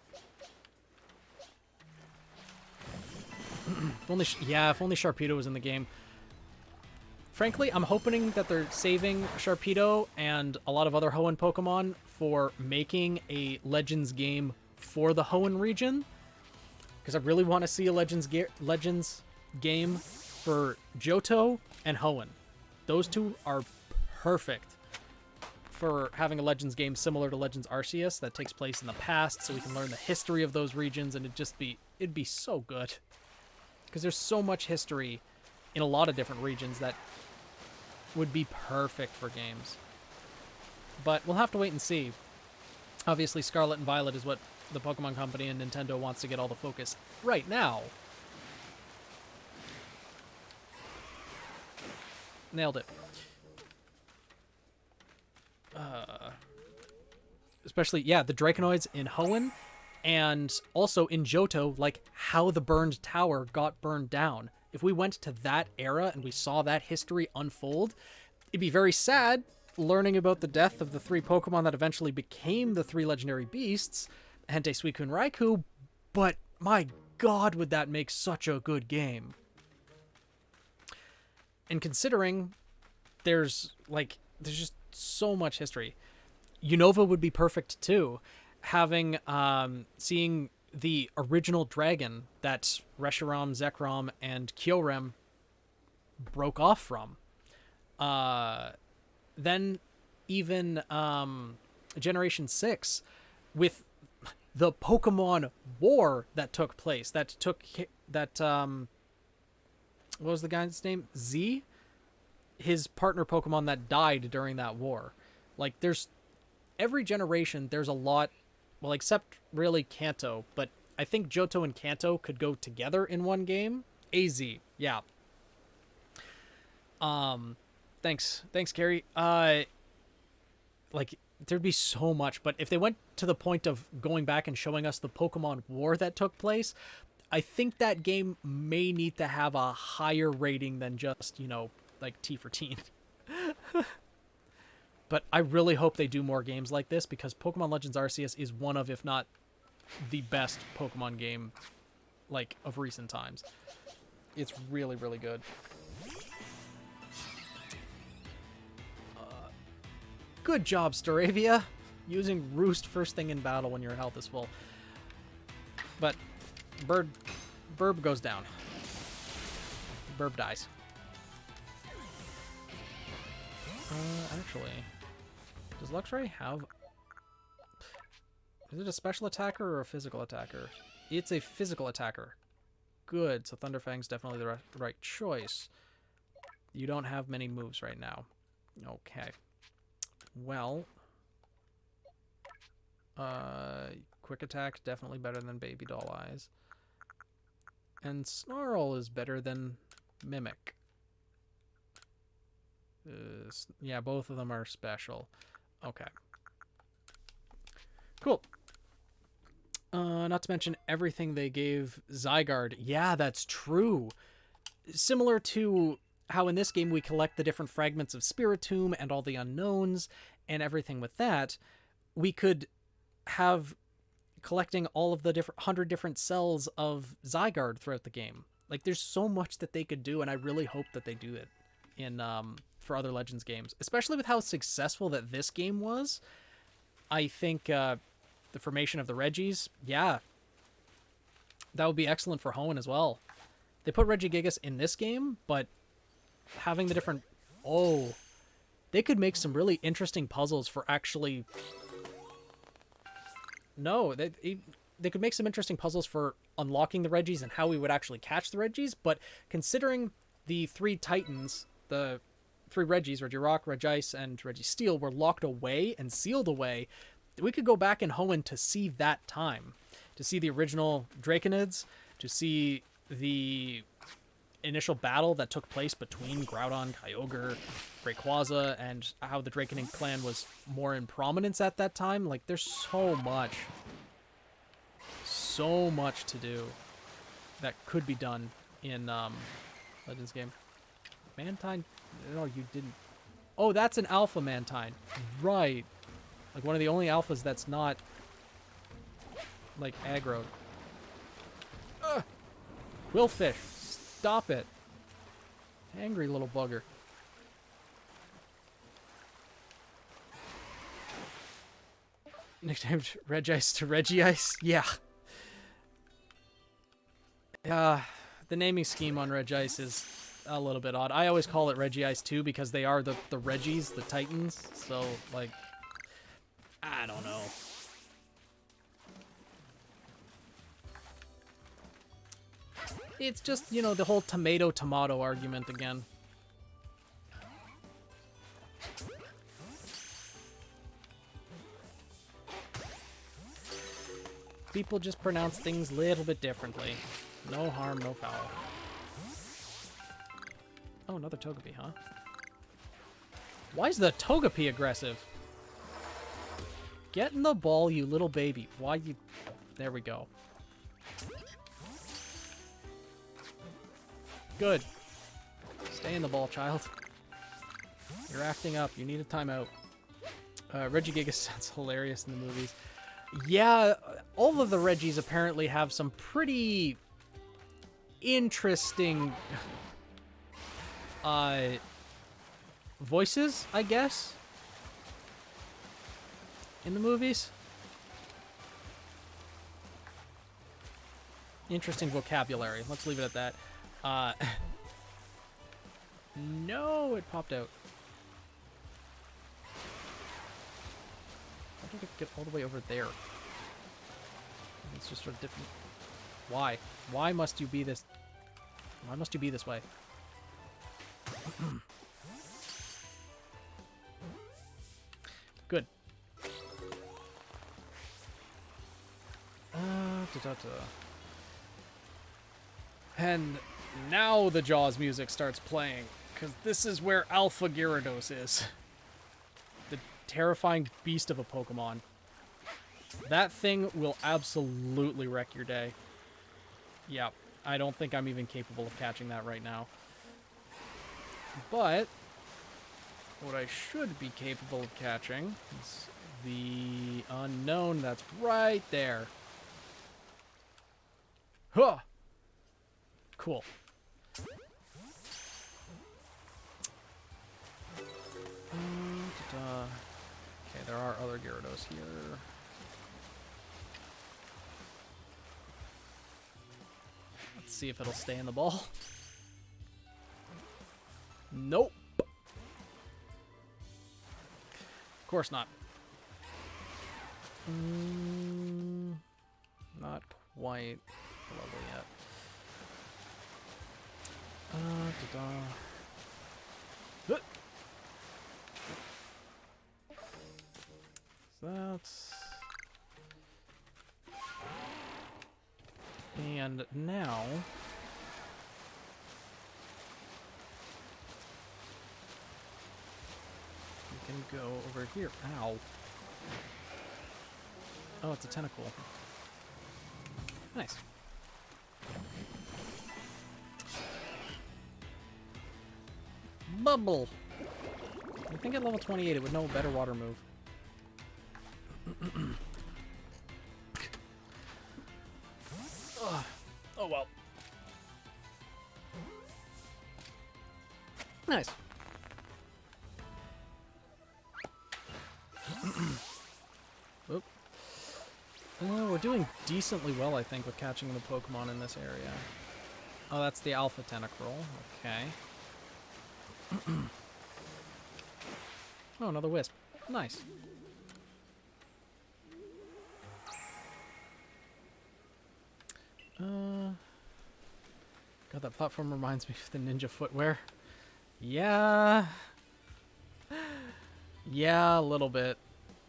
Speaker 1: only Sharpedo was in the game. Frankly, I'm hoping that they're saving Sharpedo and a lot of other Hoenn Pokemon for making a Legends game for the Hoenn region. Because I really want to see a Legends game for Johto and Hoenn. Those two are perfect for having a Legends game similar to Legends Arceus that takes place in the past, so we can learn the history of those regions, and it'd be so good. Because there's so much history in a lot of different regions that would be perfect for games. But we'll have to wait and see. Obviously, Scarlet and Violet is what the Pokemon Company and Nintendo wants to get all the focus right now. Nailed it. Especially, yeah, the Draconoids in Hoenn, and also in Johto, like how the burned tower got burned down. If we went to that era and we saw that history unfold, it'd be very sad learning about the death of the 3 Pokemon that eventually became the 3 legendary beasts, Entei, Suicune, and Raikou, but my god, would that make such a good game. And considering there's just so much history. Unova would be perfect too. Having, seeing the original dragon that Reshiram, Zekrom, and Kyurem broke off from. Then even, Generation 6 with the Pokemon War that took place. What was the guy's name? Z? His partner Pokemon that died during that war. Like, every generation, there's a lot, well, except really Kanto, but I think Johto and Kanto could go together in one game. AZ, yeah. Thanks, Carrie. There'd be so much, but if they went to the point of going back and showing us the Pokemon War that took place, I think that game may need to have a higher rating than just, like T for teen. But I really hope they do more games like this, because Pokemon Legends Arceus is one of, if not the best Pokemon game, of recent times. It's really, really good. Good job, Staravia! Using Roost first thing in battle when your health is full. But Burb goes down. Burb dies. Actually, does Luxray have... Is it a special attacker or a physical attacker? It's a physical attacker. Good, so Thunderfang's definitely the right choice. You don't have many moves right now. Okay. Well... Quick Attack, definitely better than Baby Doll Eyes. And Snarl is better than Mimic. Yeah, both of them are special. Okay. Cool. Not to mention everything they gave Zygarde. Yeah, that's true. Similar to how in this game we collect the different fragments of Spiritomb and all the unknowns and everything with that, we could have collecting all of the 100 different cells of Zygarde throughout the game. Like, there's so much that they could do, and I really hope that they do it in for other Legends games, especially with how successful that this game was. I think the formation of the Regis, yeah, that would be excellent for Hoenn as well. They put Regigigas in this game, but having the different... Oh, they could make some really interesting puzzles for actually... No, they could make some interesting puzzles for unlocking the Regis and how we would actually catch the Regis, but considering the 3 Titans, the 3 Regis, Regirock, Regice, and Registeel, were locked away and sealed away, we could go back in Hoenn to see that time. To see the original Draconids, to see the initial battle that took place between Groudon, Kyogre, Rayquaza, and how the Draconing clan was more in prominence at that time. Like, there's so much to do that could be done in Legends game. Mantine? No, you didn't. Oh, that's an Alpha Mantine. Right. Like, one of the only alphas that's not, like, aggroed. Quillfish, stop it. Angry little bugger. Nicknamed Regice to Regice? Yeah. The naming scheme on Regice is a little bit odd. I always call it Regice too because they are the Regis, the Titans. So, like, I don't know. It's just, you know, the whole tomato argument again. People just pronounce things a little bit differently. No harm, no foul. Oh, another Togepi, huh? Why is the Togepi aggressive? Get in the ball, you little baby. Why you... There we go. Good. Stay in the ball, child. You're acting up. You need a timeout. Regigigas sounds hilarious in the movies. Yeah, all of the Regis apparently have some pretty interesting voices, I guess, in the movies. Interesting vocabulary. Let's leave it at that. No, it popped out. How did it get all the way over there? It's just sort of different. Why? Why must you be this? Why must you be this way? Good. And now the Jaws music starts playing, because this is where Alpha Gyarados is. The terrifying beast of a Pokemon. That thing will absolutely wreck your day. Yeah, I don't think I'm even capable of catching that right now. But what I should be capable of catching is the unknown that's right there. Huh! Cool. Okay, there are other Gyarados here. Let's see if it'll stay in the ball. Nope. Of course not. Not quite the level yet. That's... And now... we can go over here. Ow. Oh, it's a tentacle. Nice. Bubble! I think at level 28 it would know a better water move. well. Nice. Oop. We're doing decently well, I think, with catching the Pokemon in this area. Oh, that's the Alpha Tentacruel. Okay. Oh, another Wisp. Nice. God, that platform reminds me of the ninja footwear. Yeah. Yeah, a little bit.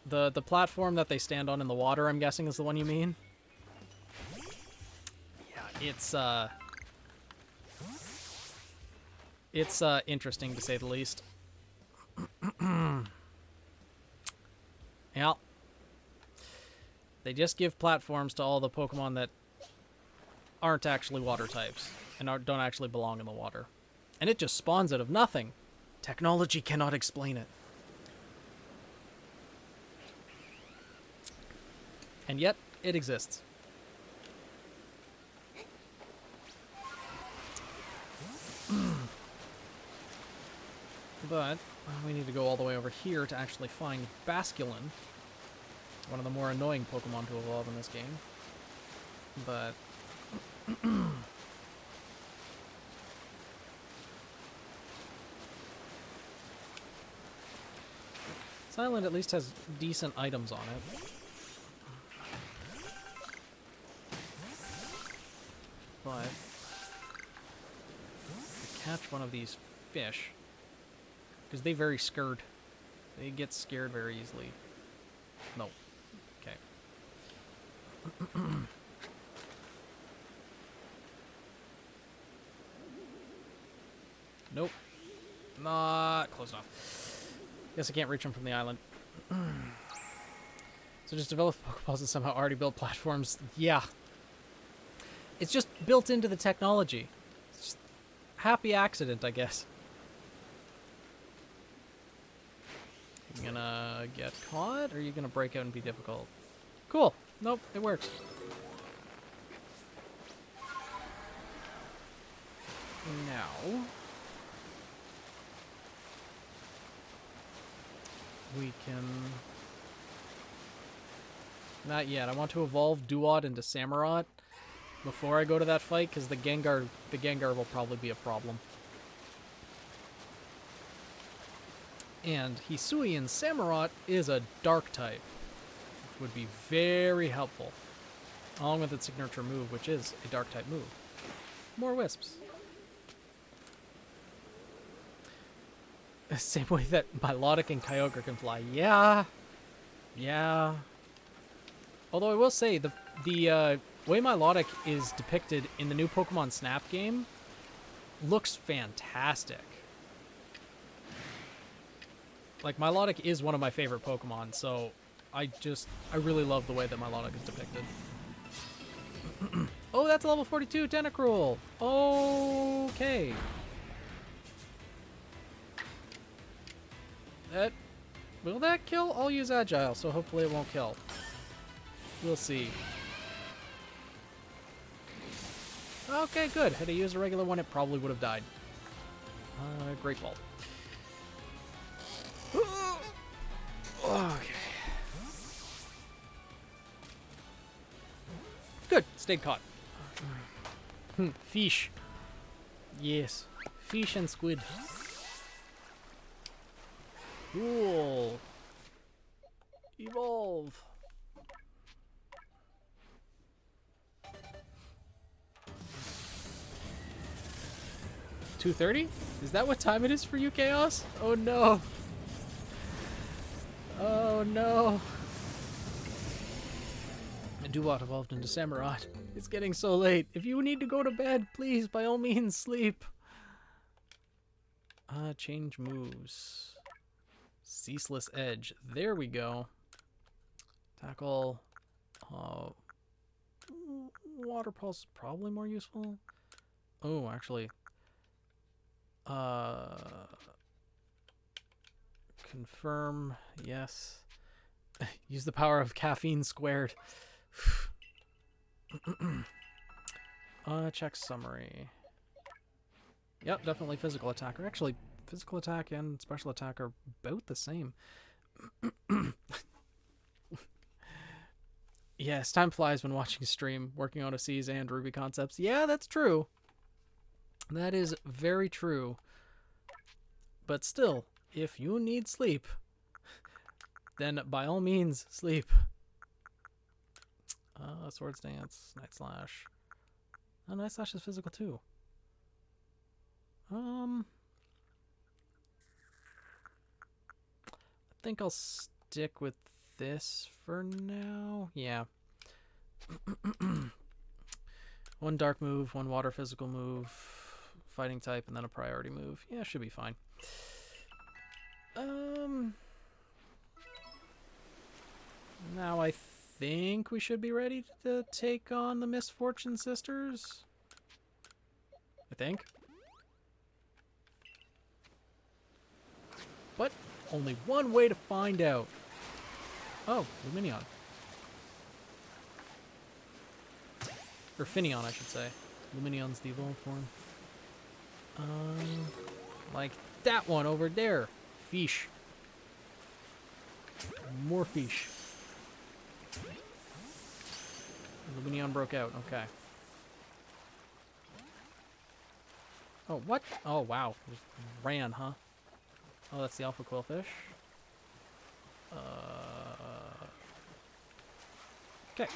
Speaker 1: The platform that they stand on in the water, I'm guessing, is the one you mean? Yeah, it's interesting to say the least. Yeah. They just give platforms to all the Pokemon that aren't actually water types and don't actually belong in the water. And it just spawns out of nothing. Technology cannot explain it. And yet, it exists. But we need to go all the way over here to actually find Basculin. One of the more annoying Pokemon to evolve in this game. But... this island at least has decent items on it. But... to catch one of these fish... because they very scared. They get scared very easily. No. Okay. Nope. Not close enough. Guess I can't reach them from the island. So just develop Pokeballs and somehow already built platforms. Yeah. It's just built into the technology. It's just happy accident, I guess. You gonna get caught, or are you gonna break out and be difficult? Cool. Nope, it works. Now... we can... not yet. I want to evolve Duod into Samurott before I go to that fight, because the Gengar will probably be a problem. And Hisuian Samurott is a Dark type, which would be very helpful, along with its signature move, which is a Dark type move. More Wisps. Same way that Milotic and Kyogre can fly. Yeah. Yeah. Although I will say, the way Milotic is depicted in the new Pokemon Snap game looks fantastic. Like, Milotic is one of my favorite Pokemon, so I really love the way that Milotic is depicted. Oh, that's a level 42 Tentacruel! Okay. Will that kill? I'll use Agile, so hopefully it won't kill. We'll see. Okay, good. Had I used a regular one, it probably would have died. Great Ball. Okay. Good. Stayed caught. Fish. Yes. Fish and squid. Cool. Evolve. $2:30? Is that what time it is for you, Chaos? Oh no. Oh no. Duot evolved into Samurott. It's getting so late. If you need to go to bed, please, by all means, sleep. Change moves. Ceaseless Edge. There we go. Tackle. Water Pulse is probably more useful. Oh, actually. Confirm. Yes. Use the power of caffeine squared. Check summary. Yep, definitely physical attack. Or actually, physical attack and special attack are about the same. Yes, time flies when watching a stream, working on OCs and Ruby concepts. Yeah, that's true. That is very true. But still, if you need sleep, then by all means, sleep. Swords Dance, Night Slash. Oh, Night Slash is physical too. I think I'll stick with this for now. Yeah. One dark move, one water physical move, fighting type, and then a priority move. Yeah, should be fine. Now I think we should be ready to take on the Misfortune Sisters. I think. But only one way to find out. Oh, Luminion. Or Finneon, I should say. Luminion's the evolved form. Like that one over there. Fish. More fish. Luminion broke out. Okay. Oh, what? Oh, wow. Just ran, huh? Oh, that's the Alpha Quillfish. Okay.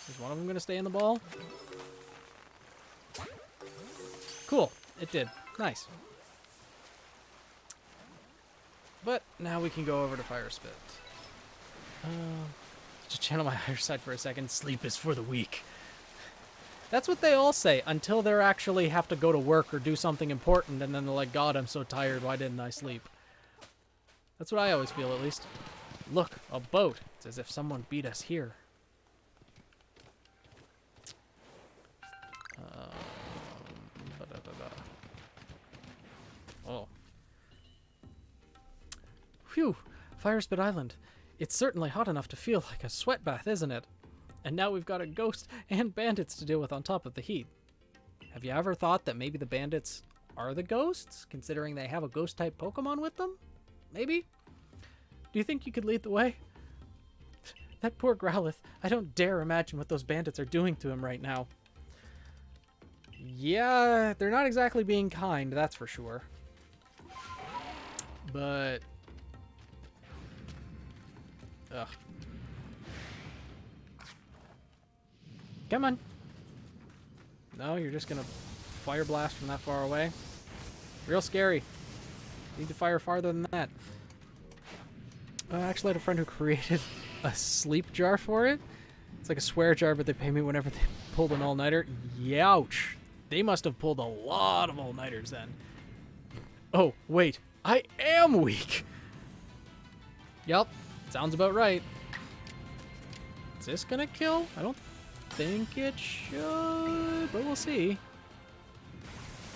Speaker 1: Is one of them going to stay in the ball? Cool. It did. Nice. But now we can go over to Fire Spit. Just channel my higher side for a second. Sleep is for the weak. That's what they all say until they actually have to go to work or do something important, and then they're like, God, I'm so tired. Why didn't I sleep? That's what I always feel, at least. Look, a boat. It's as if someone beat us here. Oh. Phew. Firespit Island. It's certainly hot enough to feel like a sweat bath, isn't it? And now we've got a ghost and bandits to deal with on top of the heat. Have you ever thought that maybe the bandits are the ghosts, considering they have a ghost-type Pokemon with them? Maybe? Do you think you could lead the way? That poor Growlithe. I don't dare imagine what those bandits are doing to him right now. Yeah, they're not exactly being kind, that's for sure. But... ugh. Come on. No, you're just gonna fire blast from that far away. Real scary. You need to fire farther than that. I actually had a friend who created a sleep jar for it. It's like a swear jar, but they pay me whenever they pulled an all-nighter. Youch. They must have pulled a lot of all-nighters then. Oh, wait. I am weak. Yup. Sounds about right. Is this gonna kill? I don't think it should, but we'll see.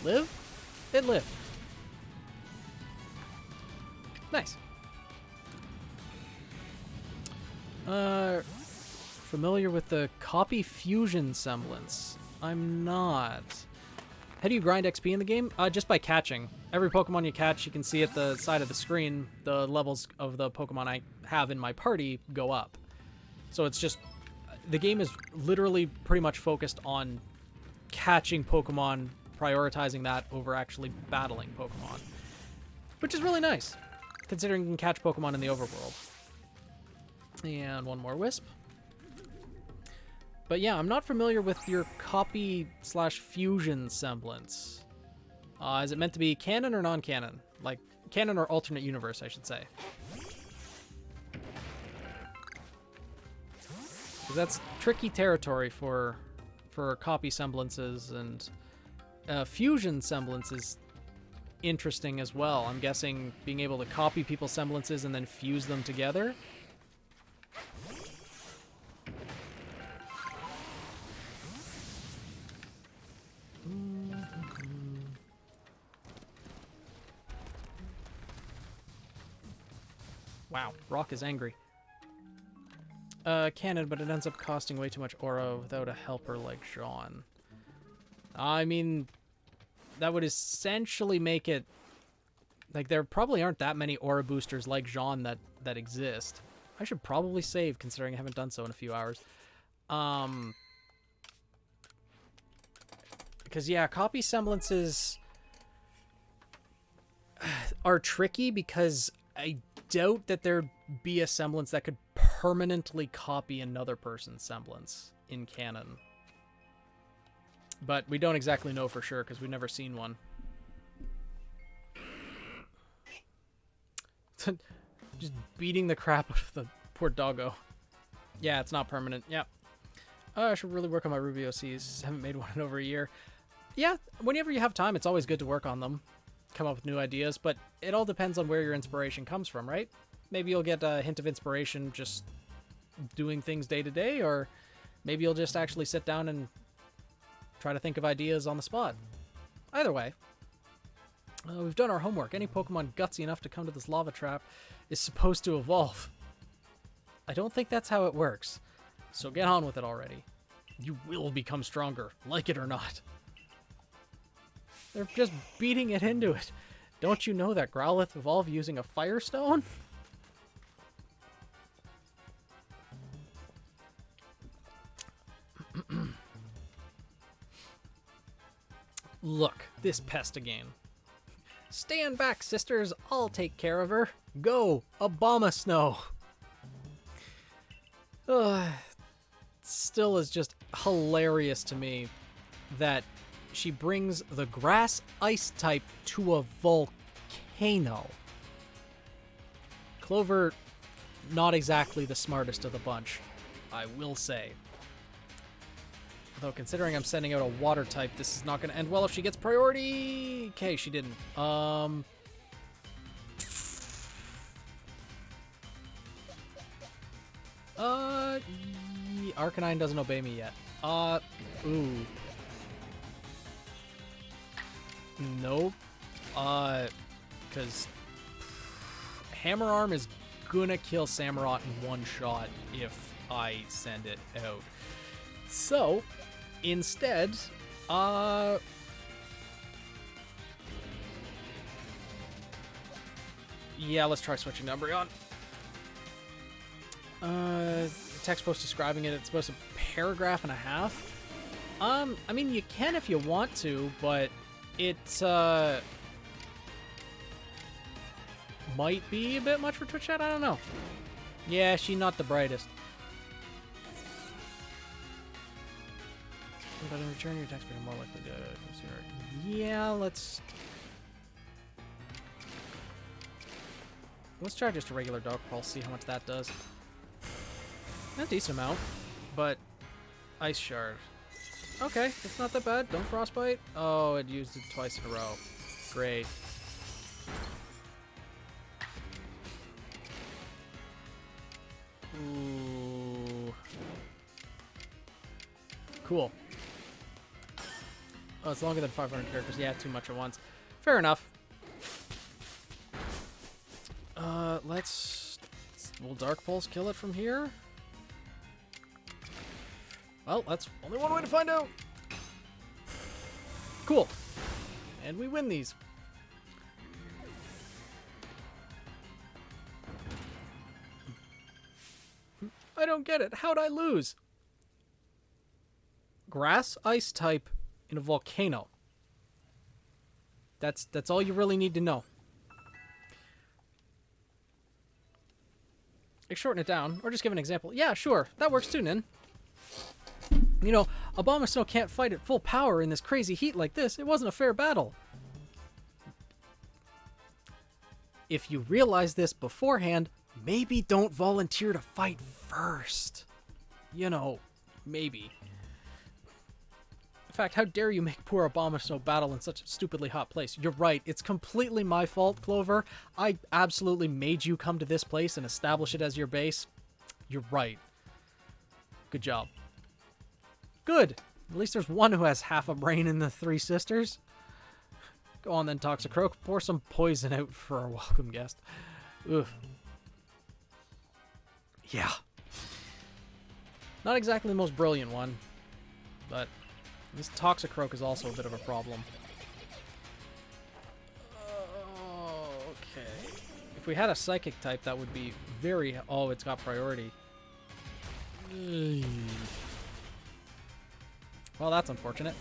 Speaker 1: Live? It lived. Nice. Familiar with the copy fusion semblance? I'm not. How do you grind XP in the game? Just by catching. Every Pokemon you catch, you can see at the side of the screen, the levels of the Pokemon I have in my party go up. So it's just, the game is literally pretty much focused on catching Pokemon, prioritizing that over actually battling Pokemon. Which is really nice, considering you can catch Pokemon in the overworld. And one more Wisp. But yeah, I'm not familiar with your copy/fusion semblance. Is it meant to be canon or non-canon? Like, canon or alternate universe, I should say. Because that's tricky territory for copy semblances, and fusion semblance is interesting as well. I'm guessing being able to copy people's semblances and then fuse them together. Wow, Rock is angry. Cannon, but it ends up costing way too much aura without a helper like Jean. I mean, that would essentially make it... Like, there probably aren't that many aura boosters like Jean that exist. I should probably save, considering I haven't done so in a few hours. Because, yeah, copy semblances are tricky because I doubt that there'd be a semblance that could permanently copy another person's semblance in canon. But we don't exactly know for sure because we've never seen one. Just beating the crap out of the poor doggo. Yeah, it's not permanent. Yeah. I should really work on my Ruby OCs. Haven't made one in over a year. Yeah, whenever you have time, it's always good to work on them. Come up with new ideas, but it all depends on where your inspiration comes from, right? Maybe you'll get a hint of inspiration just doing things day to day, or maybe you'll just actually sit down and try to think of ideas on the spot. Either way, we've done our homework. Any Pokemon gutsy enough to come to this lava trap is supposed to evolve. I don't think that's how it works, so get on with it already. You will become stronger, like it or not. They're just beating it into it. Don't you know that Growlithe evolved using a Firestone? Look, this pest again. Stand back, sisters. I'll take care of her. Go, Abomasnow. Still is just hilarious to me that she brings the grass ice type to a volcano. Clover, not exactly the smartest of the bunch, I will say. Though considering I'm sending out a water type, this is not going to end well if she gets priority. Okay, she didn't. Arcanine doesn't obey me yet. Ooh. Nope. Because Hammer Arm is gonna kill Samurott in one shot if I send it out. So, instead, yeah, let's try switching to Umbreon. Text post describing it, it's supposed to be a paragraph and a half. I mean, you can if you want to, but it, might be a bit much for Twitch chat, I don't know. Yeah, she's not the brightest. But in return, your text being more likely to consider. Yeah, let's try just a regular Dark Pulse, see how much that does. A decent amount, but Ice Shard. Okay, it's not that bad. Don't Frostbite. Oh, it used it twice in a row. Great. Ooh. Cool. Oh, it's longer than 500 characters. Yeah, too much at once. Fair enough. Will Dark Pulse kill it from here? Well, that's only one way to find out. Cool. And we win these. I don't get it. How'd I lose? Grass ice type in a volcano. That's all you really need to know. Shorten it down, or just give an example. Yeah, sure. That works too, Nin. You know, Abomasnow can't fight at full power in this crazy heat like this. It wasn't a fair battle. If you realize this beforehand, maybe don't volunteer to fight first. You know, maybe. In fact, how dare you make poor Abomasnow battle in such a stupidly hot place? You're right, it's completely my fault, Clover. I absolutely made you come to this place and establish it as your base. You're right. Good job. Good. At least there's one who has half a brain in the three sisters. Go on then, Toxicroak. Pour some poison out for our welcome guest. Ugh. Yeah. Not exactly the most brilliant one, but this Toxicroak is also a bit of a problem. Okay. If we had a Psychic type, that would be very... Oh, it's got priority. Well, that's unfortunate.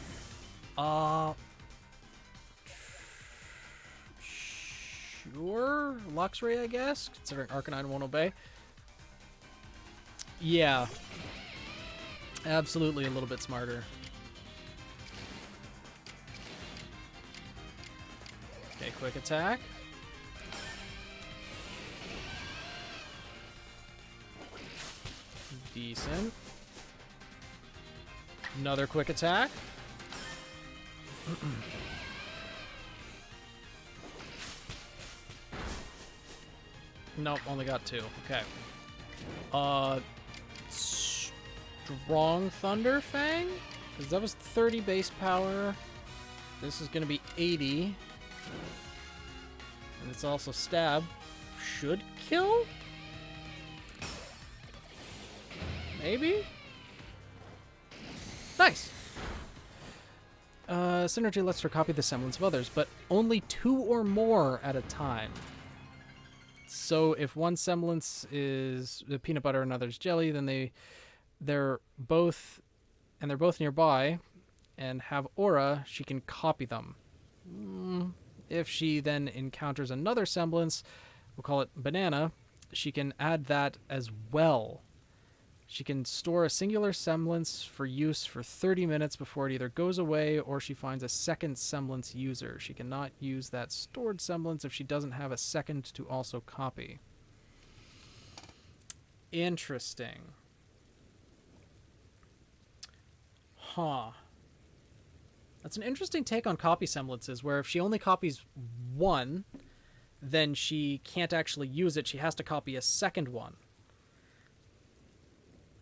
Speaker 1: Sure. Luxray, I guess, considering Arcanine won't obey. Yeah. Absolutely a little bit smarter. Okay, quick attack. Decent. Another quick attack. Nope, only got 2. Okay. Strong Thunder Fang? Because that was 30 base power. This is going to be 80. And it's also stab. Should kill? Maybe? Nice! Synergy lets her copy the semblance of others, but only 2 or more at a time. So if one semblance is the peanut butter and another's jelly, then they're both nearby and have aura, she can copy them. If she then encounters another semblance, we'll call it banana, she can add that as well. She can store a singular semblance for use for 30 minutes before it either goes away or she finds a second semblance user. She cannot use that stored semblance if she doesn't have a second to also copy. Interesting. Huh. That's an interesting take on copy semblances, where if she only copies one, then she can't actually use it. She has to copy a second one.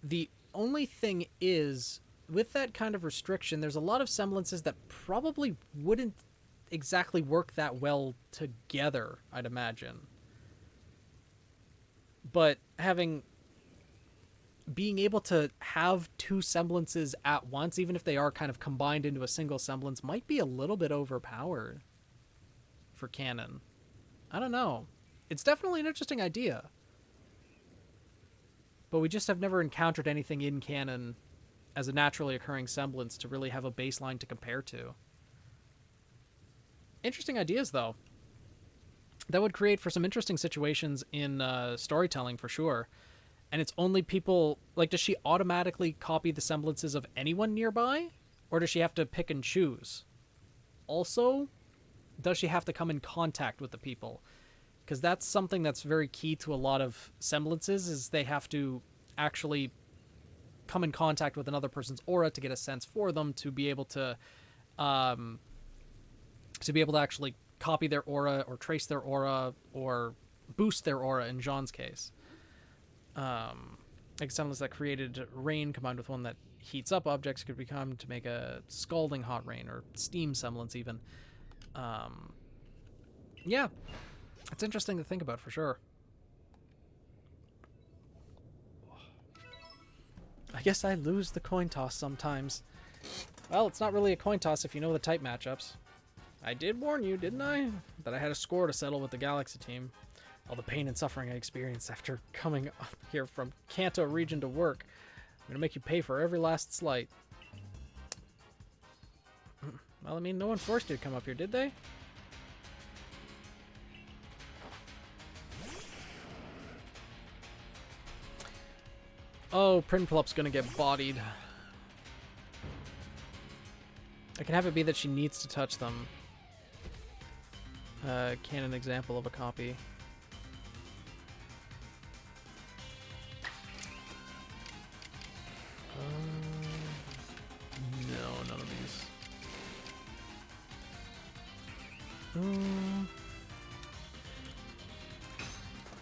Speaker 1: The only thing is, with that kind of restriction, there's a lot of semblances that probably wouldn't exactly work that well together, I'd imagine. But being able to have 2 semblances at once, even if they are kind of combined into a single semblance, might be a little bit overpowered for canon. I don't know. It's definitely an interesting idea. But we just have never encountered anything in canon as a naturally occurring semblance to really have a baseline to compare to. Interesting ideas, though. That would create for some interesting situations in storytelling, for sure. And it's only people... Like, does she automatically copy the semblances of anyone nearby? Or does she have to pick and choose? Also, does she have to come in contact with the people? Because that's something that's very key to a lot of semblances, is they have to actually come in contact with another person's aura to get a sense for them, to be able to actually copy their aura or trace their aura or boost their aura in Jean's case. Like a semblance that created rain combined with one that heats up objects could become to make a scalding hot rain, or steam semblance even. Yeah. It's interesting to think about, for sure. I guess I lose the coin toss sometimes. Well, it's not really a coin toss if you know the type matchups. I did warn you, didn't I? That I had a score to settle with the Galaxy team. All the pain and suffering I experienced after coming up here from Kanto region to work. I'm gonna make you pay for every last slight. Well, I mean, no one forced you to come up here, did they? Oh, Prinplup's gonna get bodied. I can have it be that she needs to touch them. Canon example of a copy. No, none of these.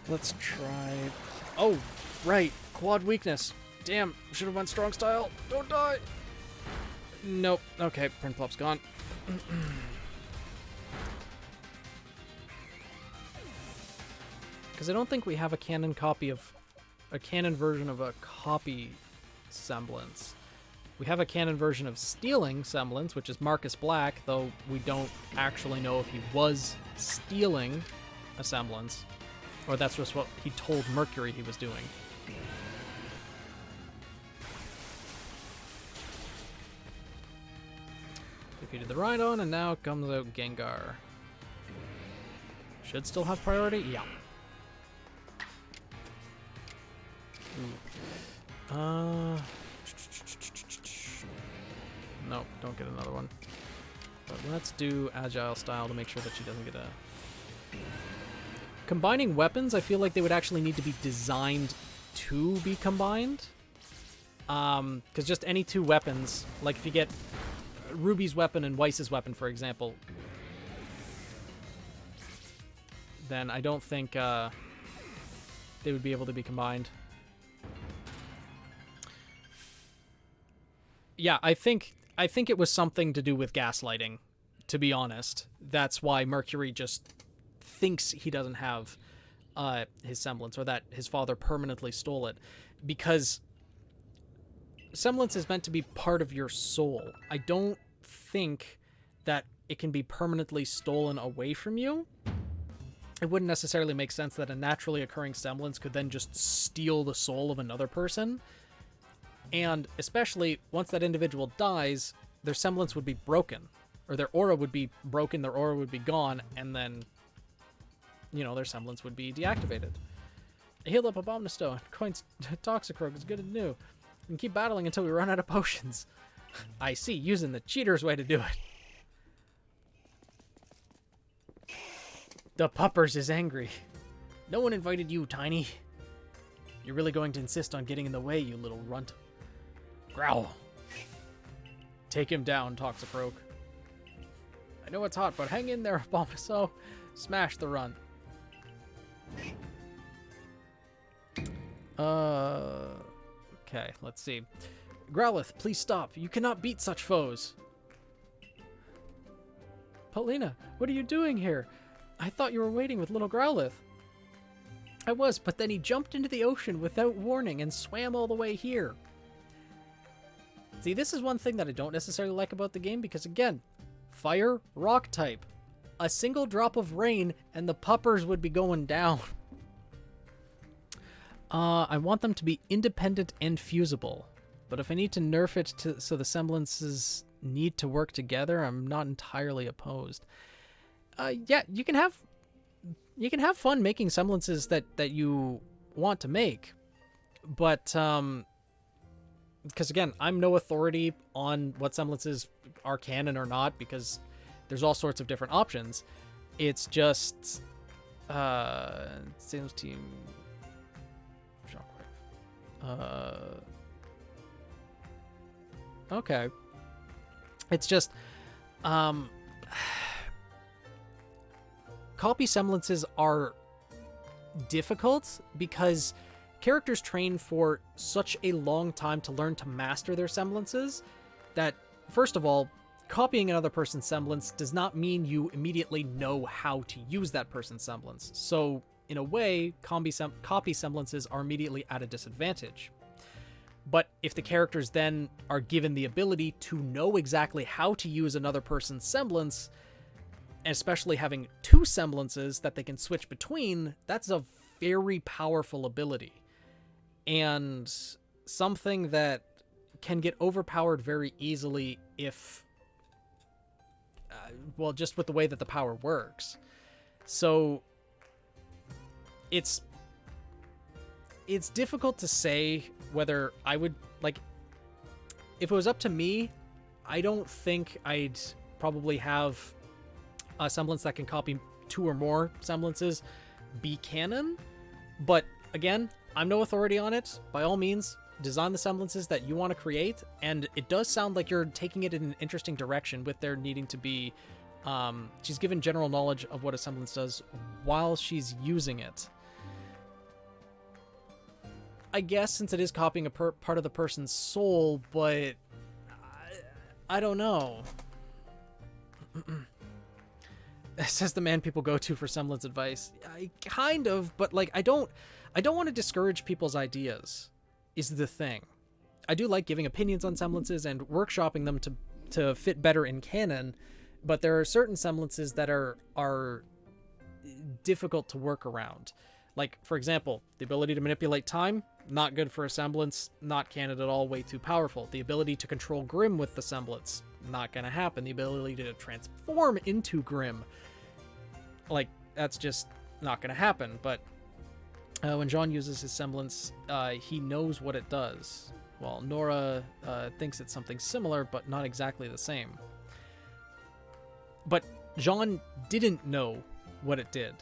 Speaker 1: Let's try... Oh, right. Quad weakness. Damn, should have went strong style. Don't die. Nope. Okay, Prinplup's gone. Because I don't think we have a canon copy of a canon version of a copy semblance. We have a canon version of stealing semblance, which is Marcus Black, though we don't actually know if he was stealing a semblance, or that's just what he told Mercury he was doing. Defeated the Rhydon, and now comes out Gengar. Should still have priority? Yeah. Nope, don't get another one. But let's do Agile Style to make sure that she doesn't get a... Combining weapons, I feel like they would actually need to be designed to be combined. Because just any two weapons, like if you get Ruby's weapon and Weiss's weapon, for example, then I don't think they would be able to be combined. Yeah, I think it was something to do with gaslighting, to be honest. That's why Mercury just thinks he doesn't have his semblance, or that his father permanently stole it, because semblance is meant to be part of your soul. I don't think that it can be permanently stolen away from you. It wouldn't necessarily make sense that a naturally occurring semblance could then just steal the soul of another person. And especially once that individual dies, their semblance would be broken, or their aura would be broken, their aura would be gone, and then, you know, their semblance would be deactivated. I healed up Abominostone. Coins Toxicroak is good and new. We can keep battling until we run out of potions. I see, using the cheater's way to do it. The Puppers is angry. No one invited you, Tiny. You're really going to insist on getting in the way, you little runt. Growl. Take him down, Toxicroak. I know it's hot, but hang in there, Abominostone. Smash the runt. Okay, let's see. Growlithe, please stop. You cannot beat such foes. Paulina, what are you doing here? I thought you were waiting with little Growlithe. I was, but then he jumped into the ocean without warning and swam all the way here. See, this is one thing that I don't necessarily like about the game, because again, fire, rock type. A single drop of rain and the Puppers would be going down. I want them to be independent and fusible, but if I need to nerf it so the semblances need to work together, I'm not entirely opposed. Yeah, you can have fun making semblances that you want to make, but because again, I'm no authority on what semblances are canon or not, because there's all sorts of different options. It's just sales team Shockwave. Okay. It's just copy semblances are difficult because characters train for such a long time to learn to master their semblances that, first of all, copying another person's semblance does not mean you immediately know how to use that person's semblance. So, in a way, copy semblances are immediately at a disadvantage. But if the characters then are given the ability to know exactly how to use another person's semblance, especially having two semblances that they can switch between, that's a very powerful ability. And something that can get overpowered very easily if, well, just with the way that the power works. So it's difficult to say whether I would, like, if it was up to me, I don't think I'd probably have a semblance that can copy two or more semblances be canon. But again, I'm no authority on it. By all means, design the semblances that you want to create, and it does sound like you're taking it in an interesting direction with there needing to be she's given general knowledge of what a semblance does while she's using it. I guess since it is copying a part of the person's soul, but I don't know. Says the man people go to for semblance advice. Kind of, but like I don't I don't want to discourage people's ideas, is the thing. I do like giving opinions on semblances and workshopping them to fit better in canon, but there are certain semblances that are difficult to work around. Like, for example, the ability to manipulate time, not good for a semblance, not canon at all, way too powerful. The ability to control Grim with the semblance, not gonna happen. The ability to transform into Grim, like, that's just not gonna happen. But when Jean uses his semblance, he knows what it does. Well, Nora thinks it's something similar, but not exactly the same. But Jean didn't know what it did.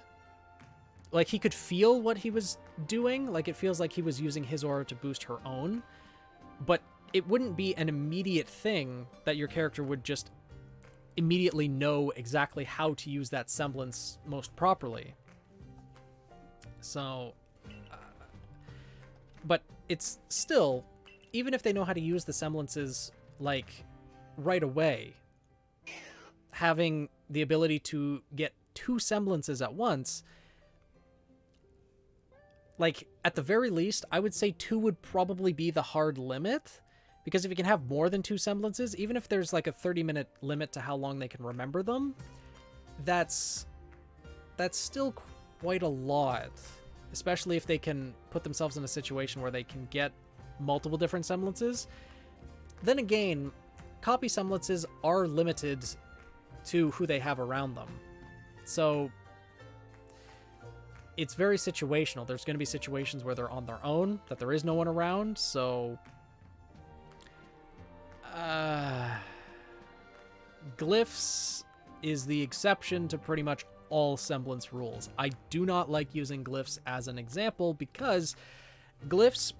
Speaker 1: Like, he could feel what he was doing. Like, it feels like he was using his aura to boost her own. But it wouldn't be an immediate thing that your character would just immediately know exactly how to use that semblance most properly. So, but it's still, even if they know how to use the semblances, like, right away, having the ability to get 2 semblances at once, like, at the very least, I would say 2 would probably be the hard limit, because if you can have more than 2 semblances, even if there's like a 30-minute limit to how long they can remember them, that's still quite a lot, especially if they can put themselves in a situation where they can get multiple different semblances. Then again, copy semblances are limited to who they have around them. So it's very situational. There's going to be situations where they're on their own, that there is no one around, so glyphs is the exception to pretty much all semblance rules. I do not like using glyphs as an example because glyphs,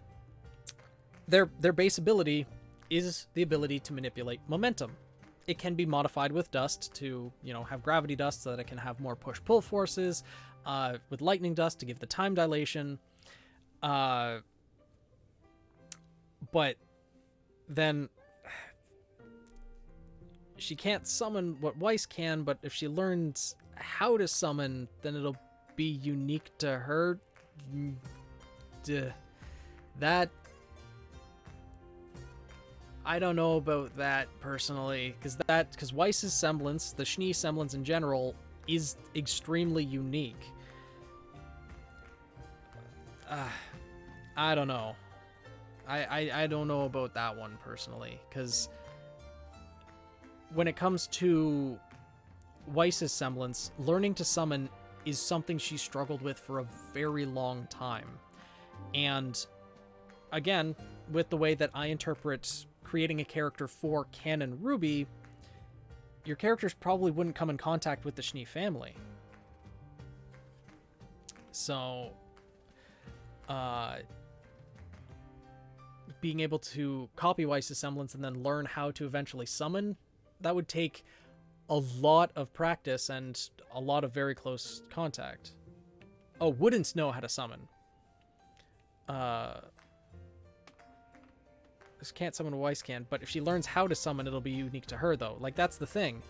Speaker 1: their base ability is the ability to manipulate momentum. It can be modified with dust to, have gravity dust so that it can have more push-pull forces, with lightning dust to give the time dilation. But then she can't summon what Weiss can, but if she learns how to summon, then it'll be unique to her. That, I don't know about that personally, because Weiss's semblance, the Schnee semblance in general, is extremely unique. I don't know. I don't know about that one personally, because when it comes to Weiss's semblance, learning to summon is something she struggled with for a very long time. And again, with the way that I interpret creating a character for Canon Ruby, your characters probably wouldn't come in contact with the Schnee family. So, being able to copy Weiss's semblance and then learn how to eventually summon, that would take a lot of practice and a lot of very close contact. Oh, wouldn't know how to summon. This can't summon, Weiss can, but if she learns how to summon, it'll be unique to her, though. Like, that's the thing.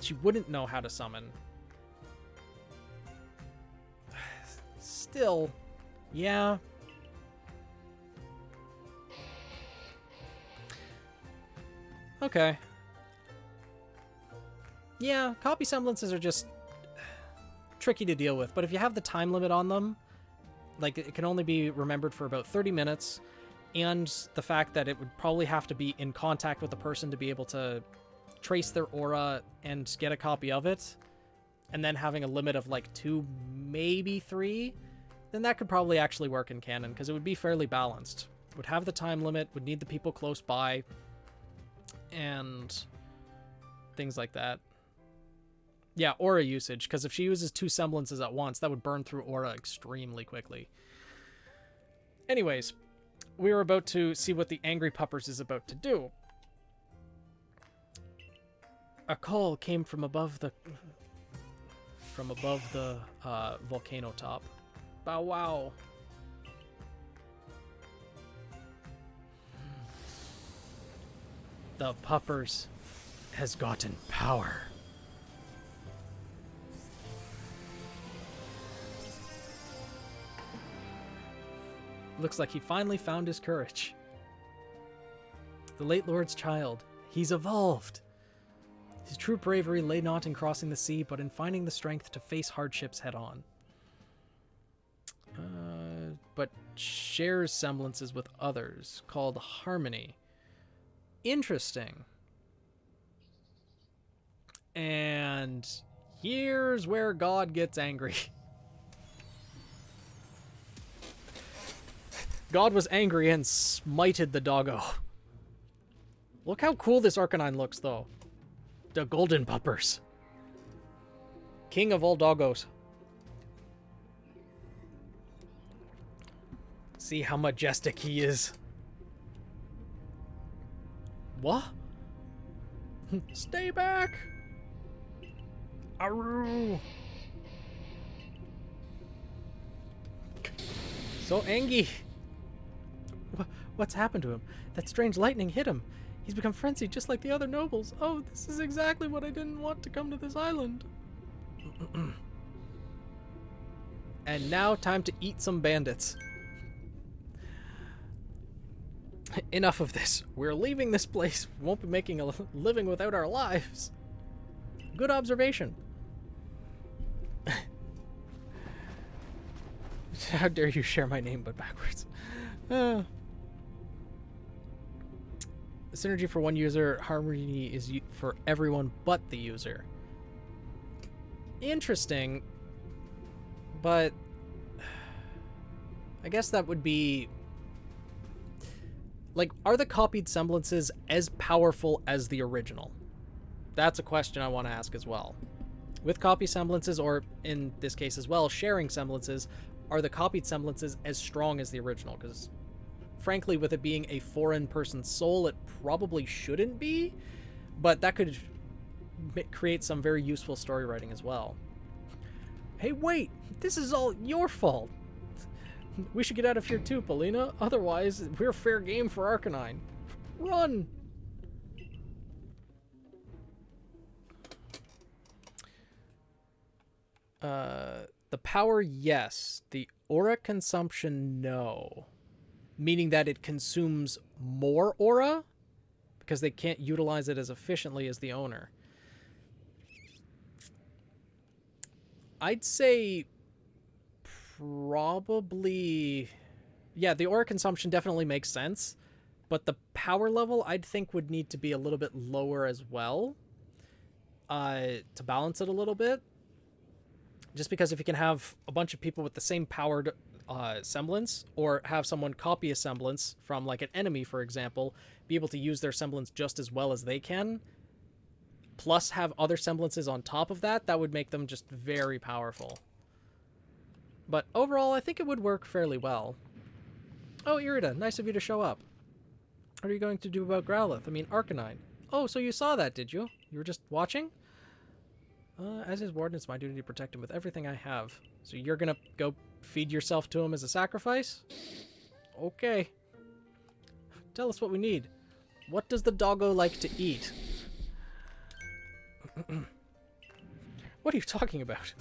Speaker 1: She wouldn't know how to summon. Still, yeah. Okay. Yeah, copy semblances are just tricky to deal with, but if you have the time limit on them, like, it can only be remembered for about 30 minutes, and the fact that it would probably have to be in contact with the person to be able to trace their aura and get a copy of it, and then having a limit of like 2, maybe 3, then that could probably actually work in canon, because it would be fairly balanced. It would have the time limit, would need the people close by, and things like that. Yeah, aura usage, because if she uses 2 semblances at once, that would burn through aura extremely quickly. Anyways, we were about to see what the Angry Puppers is about to do. A call came from above the volcano top. Bow wow. The Puppers has gotten power. Looks like he finally found his courage. The late Lord's child. He's evolved. His true bravery lay not in crossing the sea, but in finding the strength to face hardships head on. But shares semblances with others, called harmony. Interesting. And here's where God gets angry. God was angry and smited the doggo. Look how cool this Arcanine looks, though. The golden puppers. King of all doggos. See how majestic he is. What? Stay back! Aru! So angry. What's happened to him? That strange lightning hit him. He's become frenzied just like the other nobles. Oh, this is exactly what I didn't want to come to this island. And now time to eat some bandits. Enough of this. We're leaving this place. We won't be making a living without our lives. Good observation. How dare you share my name but backwards. Synergy for one user, harmony is for everyone but the user. Interesting, but I guess that would be... Like, are the copied semblances as powerful as the original? That's a question I want to ask as well. With copy semblances, or in this case as well, sharing semblances, are the copied semblances as strong as the original? Because, frankly, with it being a foreign person's soul, it probably shouldn't be, but that could create some very useful story writing as well. Hey, wait! This is all your fault! We should get out of here too, Paulina. Otherwise, we're fair game for Arcanine. Run! The power, yes. The aura consumption, no. Meaning that it consumes more aura? Because they can't utilize it as efficiently as the owner. I'd say... probably... Yeah, the aura consumption definitely makes sense. But the power level, I'd think, would need to be a little bit lower as well. To balance it a little bit. Just because if you can have a bunch of people with the same powered semblance, or have someone copy a semblance from, like, an enemy, for example, be able to use their semblance just as well as they can, plus have other semblances on top of that, that would make them just very powerful. But overall, I think it would work fairly well. Oh, Irida, nice of you to show up. What are you going to do about Growlithe? I mean, Arcanine. Oh, so you saw that, did you? You were just watching? As his warden, it's my duty to protect him with everything I have. So you're gonna go feed yourself to him as a sacrifice? Okay. Tell us what we need. What does the doggo like to eat? What are you talking about?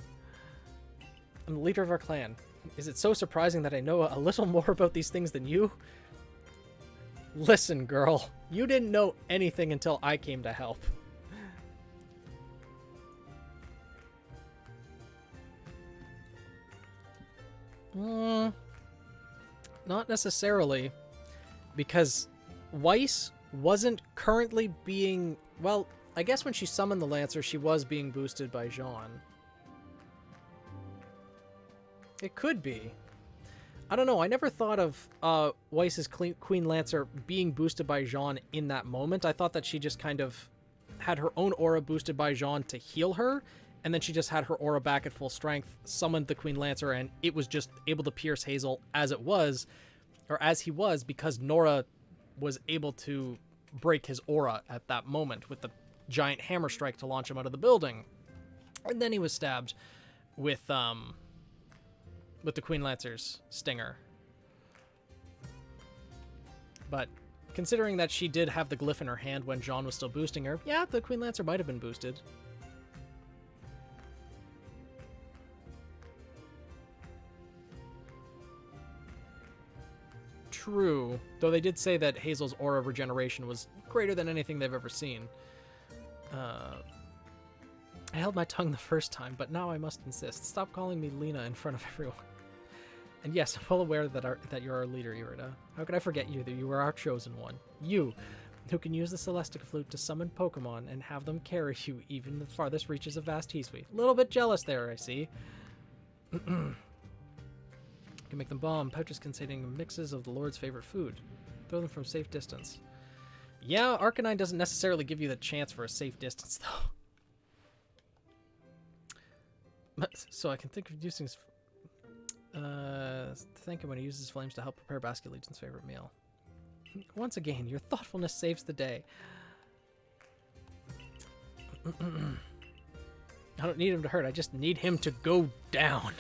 Speaker 1: I'm the leader of our clan. Is it so surprising that I know a little more about these things than you? Listen, girl. You didn't know anything until I came to help. Not necessarily, because Weiss wasn't currently being... Well, I guess when she summoned the Lancer, she was being boosted by Jean. It could be. I don't know, I never thought of Weiss's Queen Lancer being boosted by Jean in that moment. I thought that she just kind of had her own aura boosted by Jean to heal her, and then she just had her aura back at full strength, summoned the Queen Lancer, and it was just able to pierce Hazel as it was, or as he was, because Nora was able to break his aura at that moment with the giant hammer strike to launch him out of the building. And then he was stabbed with the Queen Lancer's stinger. But considering that she did have the glyph in her hand when Jean was still boosting her, yeah, the Queen Lancer might have been boosted. True. Though they did say that Hazel's aura regeneration was greater than anything they've ever seen. I held my tongue the first time, but now I must insist. Stop calling me Lena in front of everyone. And yes, I'm well aware that you're our leader, Irida. How could I forget you, that you were our chosen one? You, who can use the Celestica Flute to summon Pokemon and have them carry you even the farthest reaches of vast Heatsuite. A little bit jealous there, I see. Can make them bomb, pouches containing mixes of the Lord's favorite food. Throw them from safe distance. Yeah, Arcanine doesn't necessarily give you the chance for a safe distance, though. So I can think of using... thank him when he uses flames to help prepare Basket Legion's favorite meal. Once again, your thoughtfulness saves the day. I don't need him to hurt, I just need him to go down.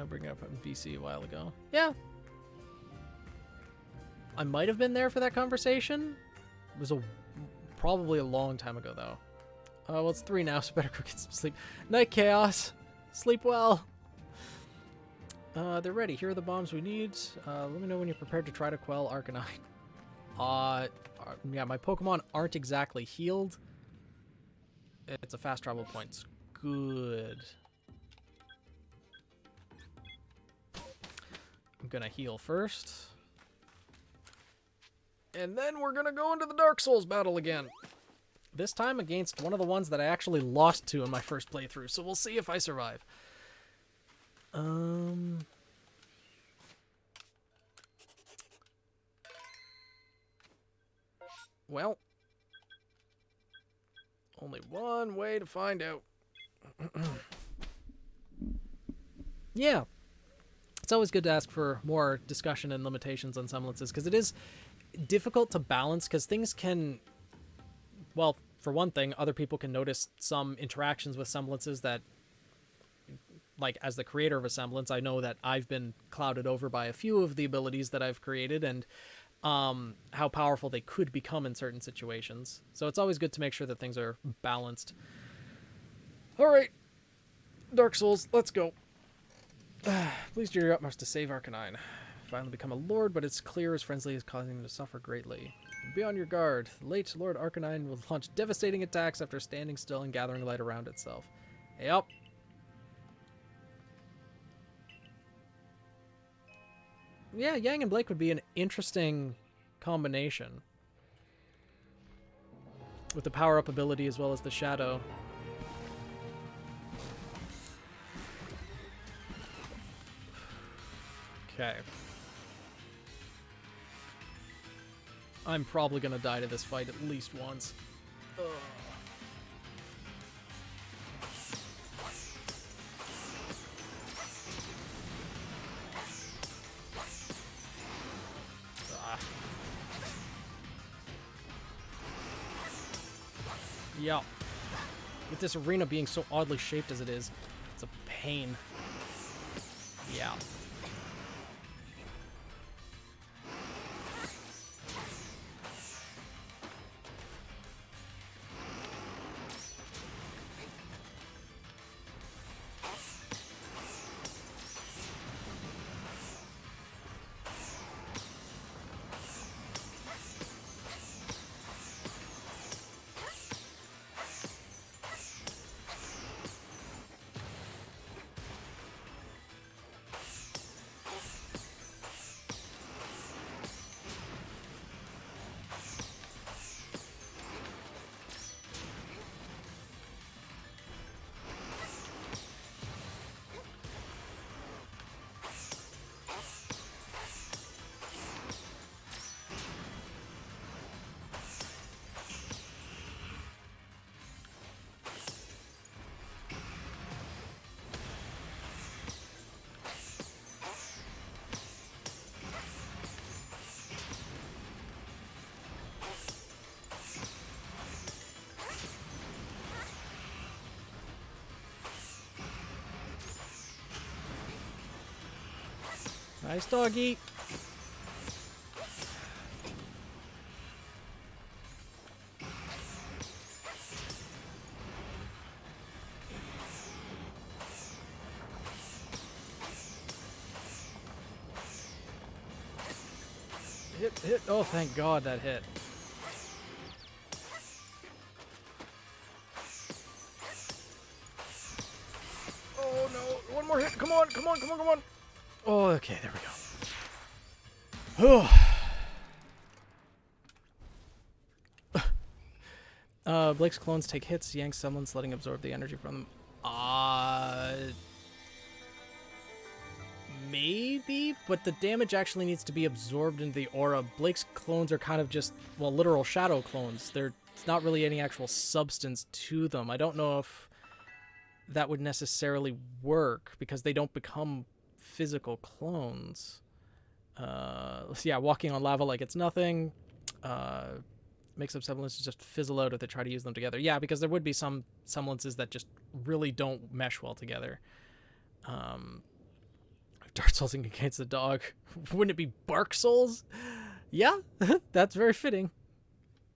Speaker 1: Bring it up on VC a while ago. Yeah. I might have been there for that conversation. It was probably a long time ago, though. Well, it's 3 now, so better go get some sleep. Night, Chaos. Sleep well. They're ready. Here are the bombs we need. Let me know when you're prepared to try to quell Arcanine. Yeah, my Pokemon aren't exactly healed. It's a fast travel point. Good. I'm gonna heal first. And then we're gonna go into the Dark Souls battle again. This time against one of the ones that I actually lost to in my first playthrough, so we'll see if I survive. Well, only one way to find out. Yeah. It's always good to ask for more discussion and limitations on semblances, because it is difficult to balance, because things can... Well, for one thing, other people can notice some interactions with semblances that, like, as the creator of a semblance, I know that I've been clouded over by a few of the abilities that I've created, and how powerful they could become in certain situations. So it's always good to make sure that things are balanced. Alright, Dark Souls, let's go. Please do your utmost to save Arcanine. Finally become a lord, but it's clear his frenzy is causing him to suffer greatly. Be on your guard. Late Lord Arcanine will launch devastating attacks after standing still and gathering light around itself. Yep. Yeah, Yang and Blake would be an interesting combination. With the power-up ability as well as the shadow. Okay. I'm probably gonna die to this fight at least once. Ugh. Yeah. With this arena being so oddly shaped as it is, it's a pain. Yeah. Nice doggy. Hit. Oh, thank God that hit. Oh, no. One more hit. Come on. Oh, okay. There we go. Blake's clones take hits. Yang's semblance, letting absorb the energy from them. Maybe, but the damage actually needs to be absorbed into the aura. Blake's clones are kind of just, well, literal shadow clones. There's not really any actual substance to them. I don't know if that would necessarily work because they don't become physical clones. Yeah, walking on lava like it's nothing. Makes up semblances just fizzle out if they try to use them together. Yeah, because there would be some semblances that just really don't mesh well together. Dark Souls against the dog. Wouldn't it be Bark Souls? Yeah, that's very fitting.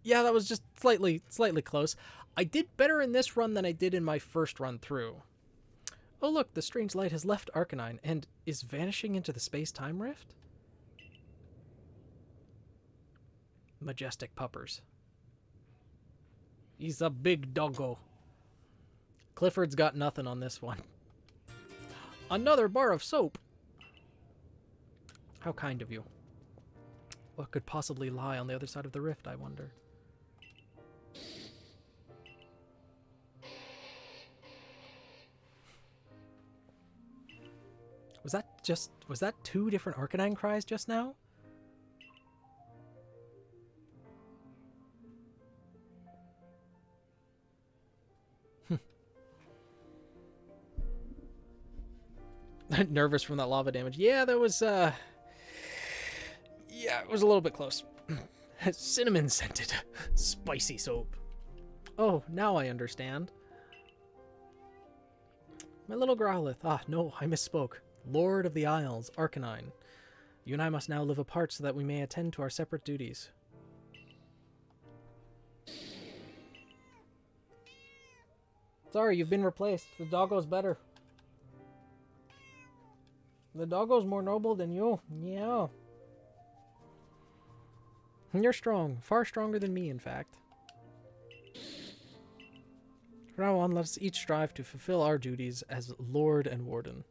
Speaker 1: Yeah, that was just slightly close. I did better in this run than I did in my first run through. Oh look, the strange light has left Arcanine and is vanishing into the space-time rift? Majestic puppers. He's a big doggo. Clifford's got nothing on this one. Another bar of soap. How kind of you. What could possibly lie on the other side of the rift, I wonder? Was that two different Arcanine cries just now? Nervous from that lava damage. Yeah, that was, yeah, it was a little bit close. Cinnamon scented. Spicy soap. Oh, now I understand. My little Growlithe. Ah, no, I misspoke. Lord of the Isles, Arcanine. You and I must now live apart so that we may attend to our separate duties. Sorry, you've been replaced. The doggo's better. The doggo's more noble than you. Yeah. You're strong. Far stronger than me, in fact. From now on, let us each strive to fulfill our duties as Lord and Warden.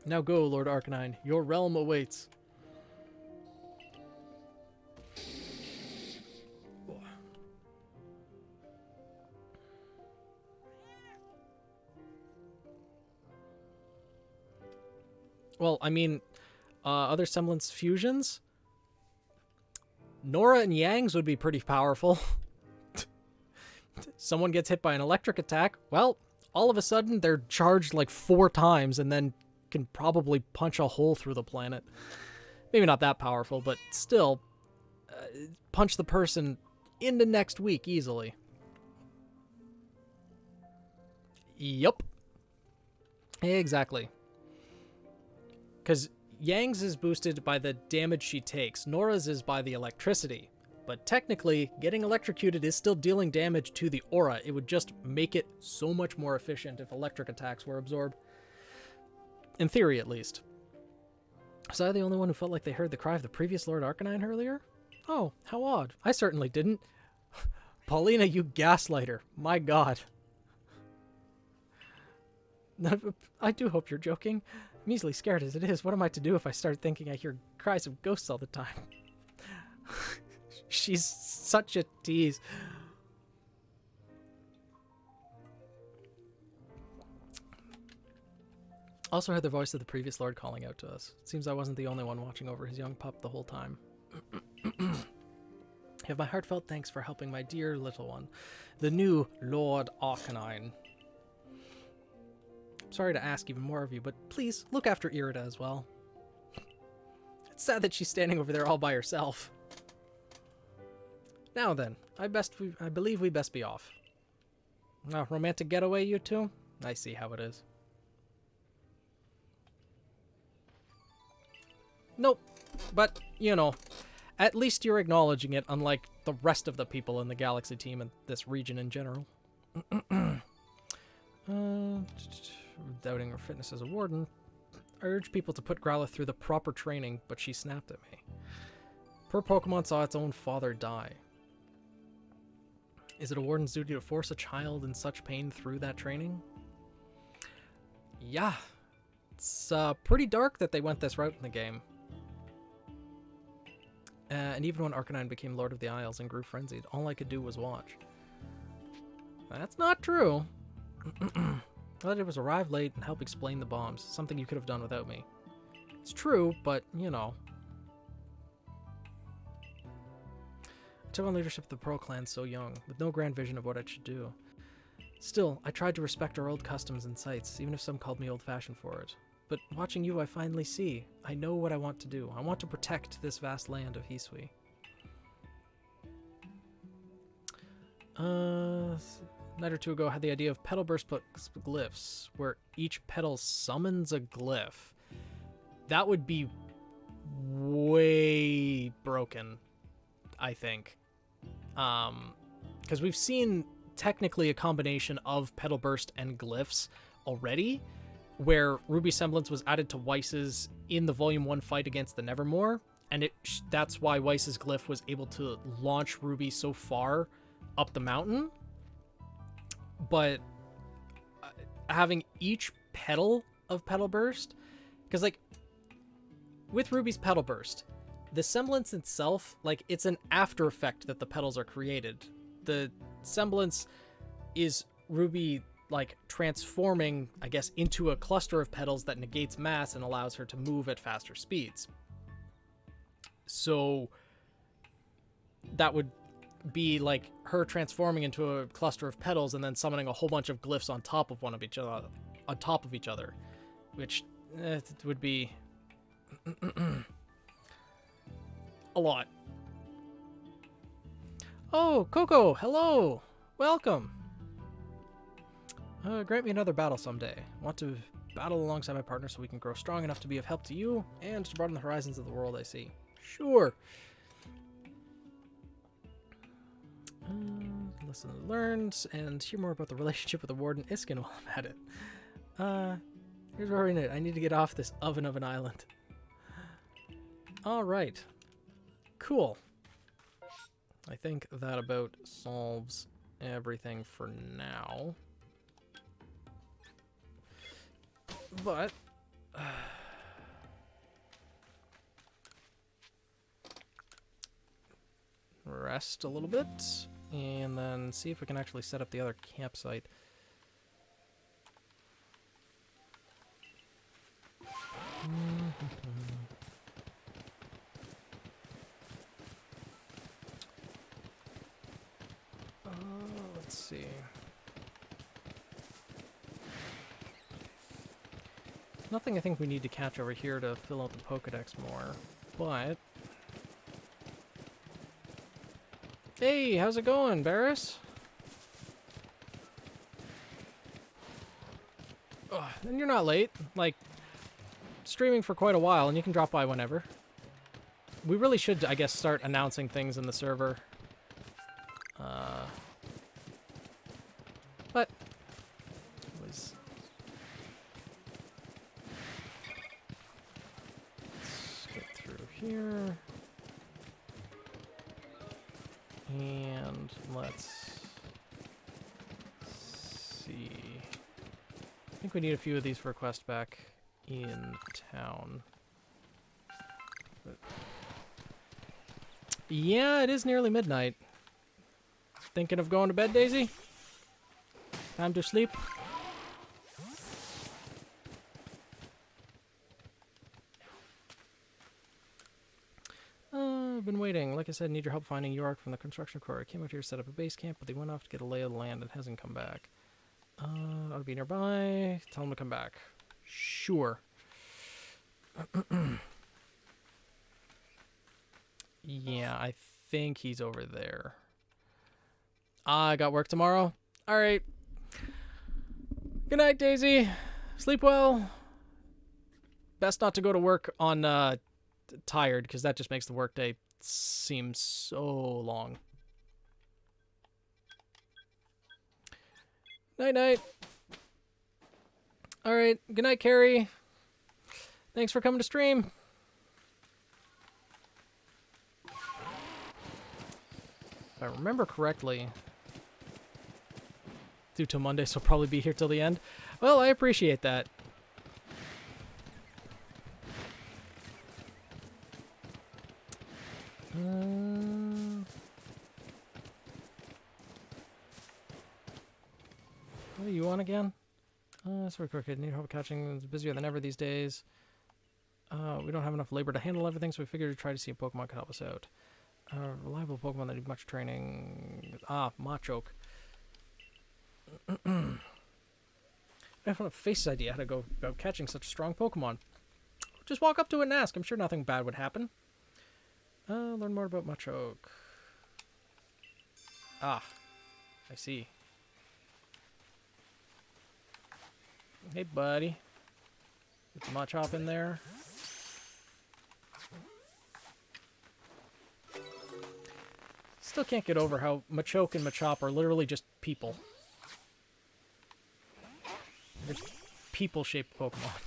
Speaker 1: Now go, Lord Arcanine. Your realm awaits. Well, I mean, other semblance fusions? Nora and Yang's would be pretty powerful. Someone gets hit by an electric attack, well, all of a sudden they're charged like 4 times and then can probably punch a hole through the planet. Maybe not that powerful, but still, punch the person into next week easily. Yup. Exactly. Because Yang's is boosted by the damage she takes. Nora's is by the electricity. But technically, getting electrocuted is still dealing damage to the aura. It would just make it so much more efficient if electric attacks were absorbed. In theory, at least. Was I the only one who felt like they heard the cry of the previous Lord Arcanine earlier? Oh, how odd. I certainly didn't. Paulina, you gaslighter. My god. I do hope you're joking. I'm easily scared as it is. What am I to do if I start thinking I hear cries of ghosts all the time? She's such a tease. Also heard the voice of the previous lord calling out to us. It seems I wasn't the only one watching over his young pup the whole time. Have my heartfelt thanks for helping my dear little one, the new Lord Arcanine. Sorry to ask even more of you, but please look after Irida as well. It's sad that she's standing over there all by herself. Now then, I believe we best be off. Romantic getaway, you two? I see how it is. Nope, but, you know, at least you're acknowledging it, unlike the rest of the people in the Galaxy team and this region in general. Doubting her fitness as a warden. I urge people to put Growlithe through the proper training, but she snapped at me. Poor Pokemon saw its own father die. Is it a warden's duty to force a child in such pain through that training? Yeah. It's pretty dark that they went this route in the game. And even when Arcanine became Lord of the Isles and grew frenzied, all I could do was watch. That's not true. All I did was arrive late and help explain the bombs, something you could have done without me. It's true, but, you know. I took on leadership of the Pearl Clan so young, with no grand vision of what I should do. Still, I tried to respect our old customs and sites, even if some called me old-fashioned for it. But watching you, I finally see. I know what I want to do. I want to protect this vast land of Hisui. A night or two ago, I had the idea of Petal Burst glyphs, where each petal summons a glyph. That would be way broken, I think. Because we've seen technically a combination of Petal Burst and glyphs already, where Ruby Semblance was added to Weiss's in the Volume 1 fight against the Nevermore, and that's why Weiss's glyph was able to launch Ruby so far up the mountain. But having each petal of Petal Burst, because like with Ruby's Petal Burst, the semblance itself, like it's an after effect that the petals are created. The semblance is Ruby like transforming, I guess, into a cluster of petals that negates mass and allows her to move at faster speeds. So that would be like her transforming into a cluster of petals and then summoning a whole bunch of glyphs on top of each other, which would be a lot. Oh, Coco, hello, welcome. Grant me another battle someday. I want to battle alongside my partner so we can grow strong enough to be of help to you and to broaden the horizons of the world I see. Sure. Listen and learn, and hear more about the relationship with the Warden Iskin while I'm at it. Here's where we're in it. I need to get off this oven of an island. Alright. Cool. I think that about solves everything for now. But rest a little bit and then see if we can actually set up the other campsite. Let's see. Nothing I think we need to catch over here to fill out the Pokedex more, but... Hey, how's it going, Barris? Oh, and you're not late. Like, streaming for quite a while, and you can drop by whenever. We really should, I guess, start announcing things in the server. But... Let's get through here. And let's see. I think we need a few of these for a quest back in town. But yeah, it is nearly midnight. Thinking of going to bed, Daisy? Time to sleep? I've been waiting. Like I said, need your help finding York from the construction corps. I came out here to set up a base camp, but they went off to get a lay of the land and hasn't come back. Ought to be nearby. Tell him to come back. Sure. Yeah, I think he's over there. I got work tomorrow. All right. Good night, Daisy. Sleep well. Best not to go to work on tired, because that just makes the workday seem so long. Night night. All right. Good night, Carrie. Thanks for coming to stream. If I remember correctly, due to Monday, so I'll probably be here till the end. Well, I appreciate that. What are you on again? Sorry, Crooked. Need help catching. It's busier than ever these days. We don't have enough labor to handle everything, so we figured to try to see if Pokemon could help us out. Reliable Pokemon that need much training. Machoke. I have a face idea how to go about catching such a strong Pokemon. Just walk up to it and ask. I'm sure nothing bad would happen. Learn more about Machoke. I see. Hey, buddy. Get the Machop in there. Still can't get over how Machoke and Machop are literally just people. They're just people-shaped Pokemon.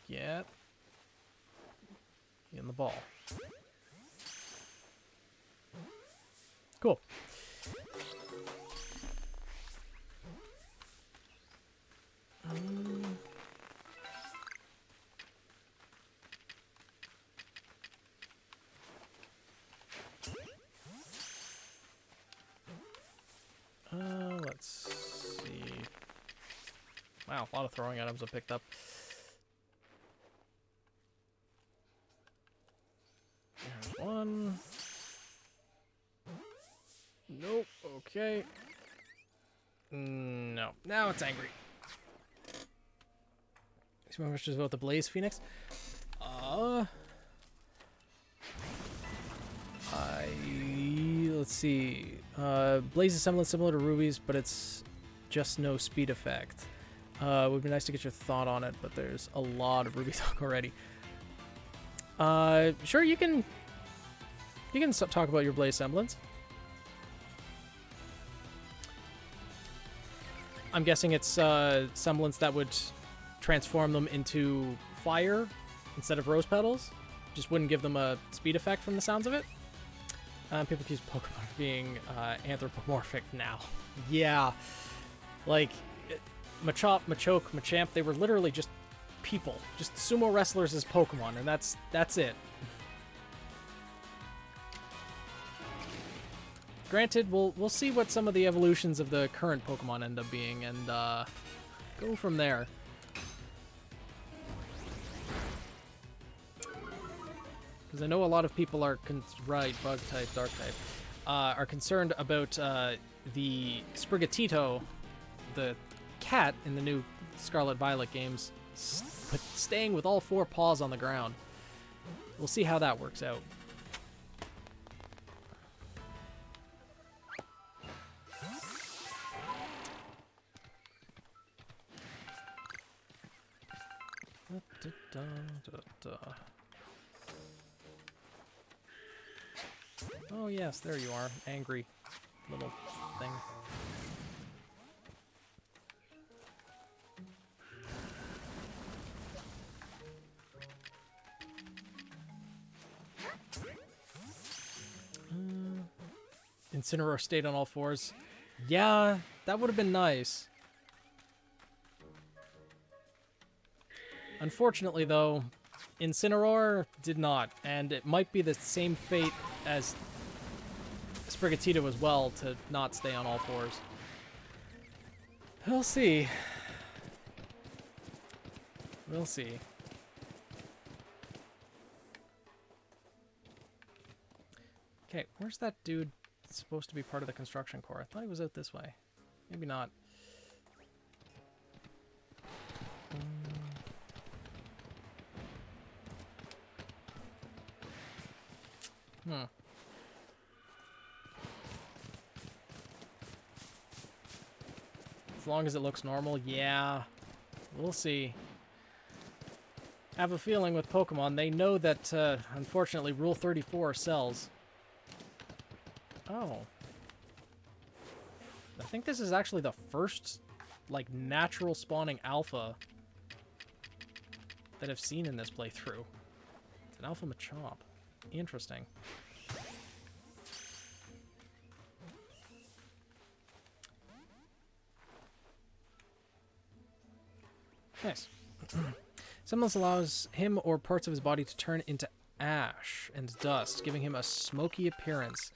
Speaker 1: Get in the ball. Cool. Let's see. Wow, a lot of throwing items I picked up. There's one. Nope. Okay. No. Now it's angry. Some questions about the Blaze Phoenix. Let's see. Blaze is similar to Ruby's, but it's just no speed effect. Would be nice to get your thought on it, but there's a lot of Ruby talk already. Sure, you can talk about your Blaze semblance. I'm guessing it's semblance that would transform them into fire instead of rose petals. Just wouldn't give them a speed effect from the sounds of it. People accuse Pokemon of being anthropomorphic now. Yeah. Like, Machop, Machoke, Machamp, they were literally just people. Just sumo wrestlers as Pokemon, and that's it. Granted, we'll see what some of the evolutions of the current Pokemon end up being, and go from there. Because I know a lot of people are bug type, dark type, are concerned about the Sprigatito, the cat in the new Scarlet Violet games, staying with all four paws on the ground. We'll see how that works out. Oh yes, there you are, angry little thing. Incineroar stayed on all fours. Yeah, that would have been nice. Unfortunately, though, Incineroar did not, and it might be the same fate as Sprigatito as well to not stay on all fours. We'll see. We'll see. Okay, where's that dude supposed to be part of the construction corps? I thought he was out this way. Maybe not. As long as it looks normal, yeah. We'll see. I have a feeling with Pokemon, they know that, unfortunately, Rule 34 sells. Oh. I think this is actually the first like, natural spawning alpha that I've seen in this playthrough. It's an alpha Machop. Interesting. Nice. Semblance allows him or parts of his body to turn into ash and dust, giving him a smoky appearance.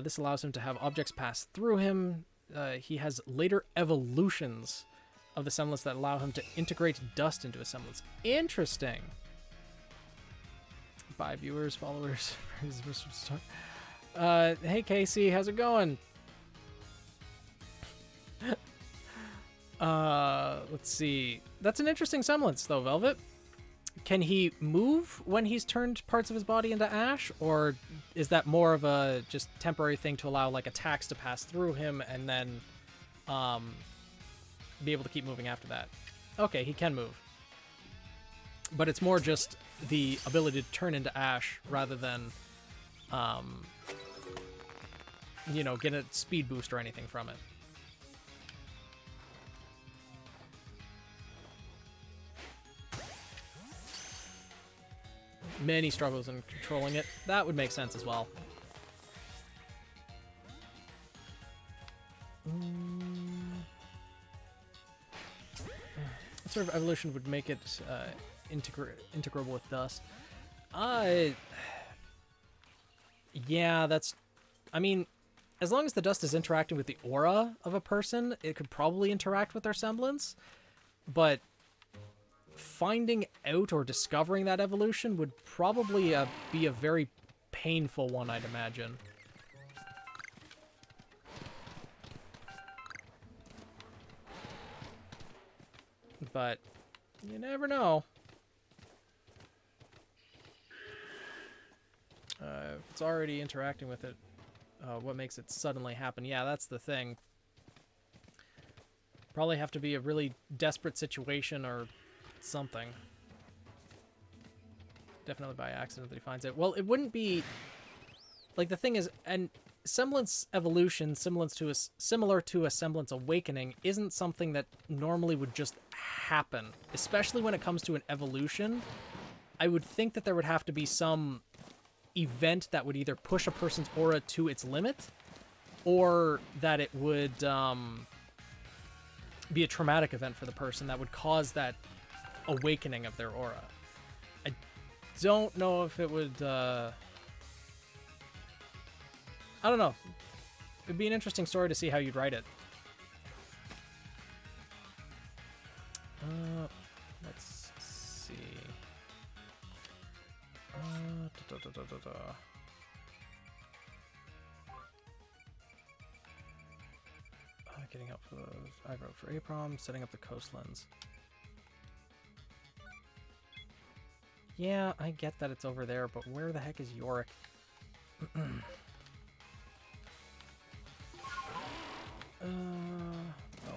Speaker 1: This allows him to have objects pass through him. He has later evolutions of the semblance that allow him to integrate dust into a semblance. Interesting. 5 viewers, followers. Hey Casey, how's it going? Let's see. That's an interesting semblance, though, Velvet. Can he move when he's turned parts of his body into ash, or is that more of a just temporary thing to allow like attacks to pass through him and then be able to keep moving after that? Okay, he can move. But it's more just the ability to turn into ash rather than, you know, get a speed boost or anything from it. Many struggles in controlling it. That would make sense as well. What sort of evolution would make it integrable with dust? Yeah, that's... I mean, as long as the dust is interacting with the aura of a person, it could probably interact with their semblance. But finding out or discovering that evolution would probably be a very painful one, I'd imagine. But you never know. If it's already interacting with it, what makes it suddenly happen? Yeah, that's the thing. Probably have to be a really desperate situation or something. Definitely by accident that he finds it. Well, it wouldn't be... Like, the thing is, and semblance evolution, similar to a semblance awakening, isn't something that normally would just happen. Especially when it comes to an evolution. I would think that there would have to be some event that would either push a person's aura to its limit, or that it would be a traumatic event for the person that would cause that awakening of their aura. I don't know if it would... I don't know. It'd be an interesting story to see how you'd write it. Let's see. Getting up for those. I wrote for APROM, setting up the coastlands. Yeah, I get that it's over there, but where the heck is Yorick? Oh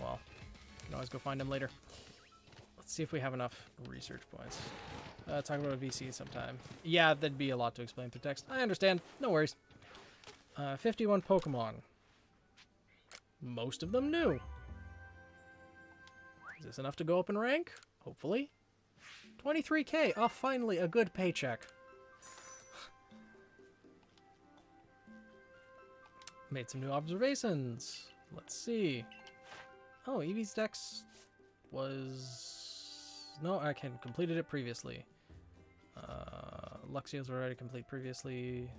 Speaker 1: well. Can always go find him later. Let's see if we have enough research points. Talk about a VC sometime. Yeah, that'd be a lot to explain through text. I understand. No worries. 51 Pokemon. Most of them new. Is this enough to go up in rank? Hopefully. 23k. Oh, finally, a good paycheck. Made some new observations. Let's see. Oh, Eevee's dex was... No, I completed it previously. Luxio's were already complete previously.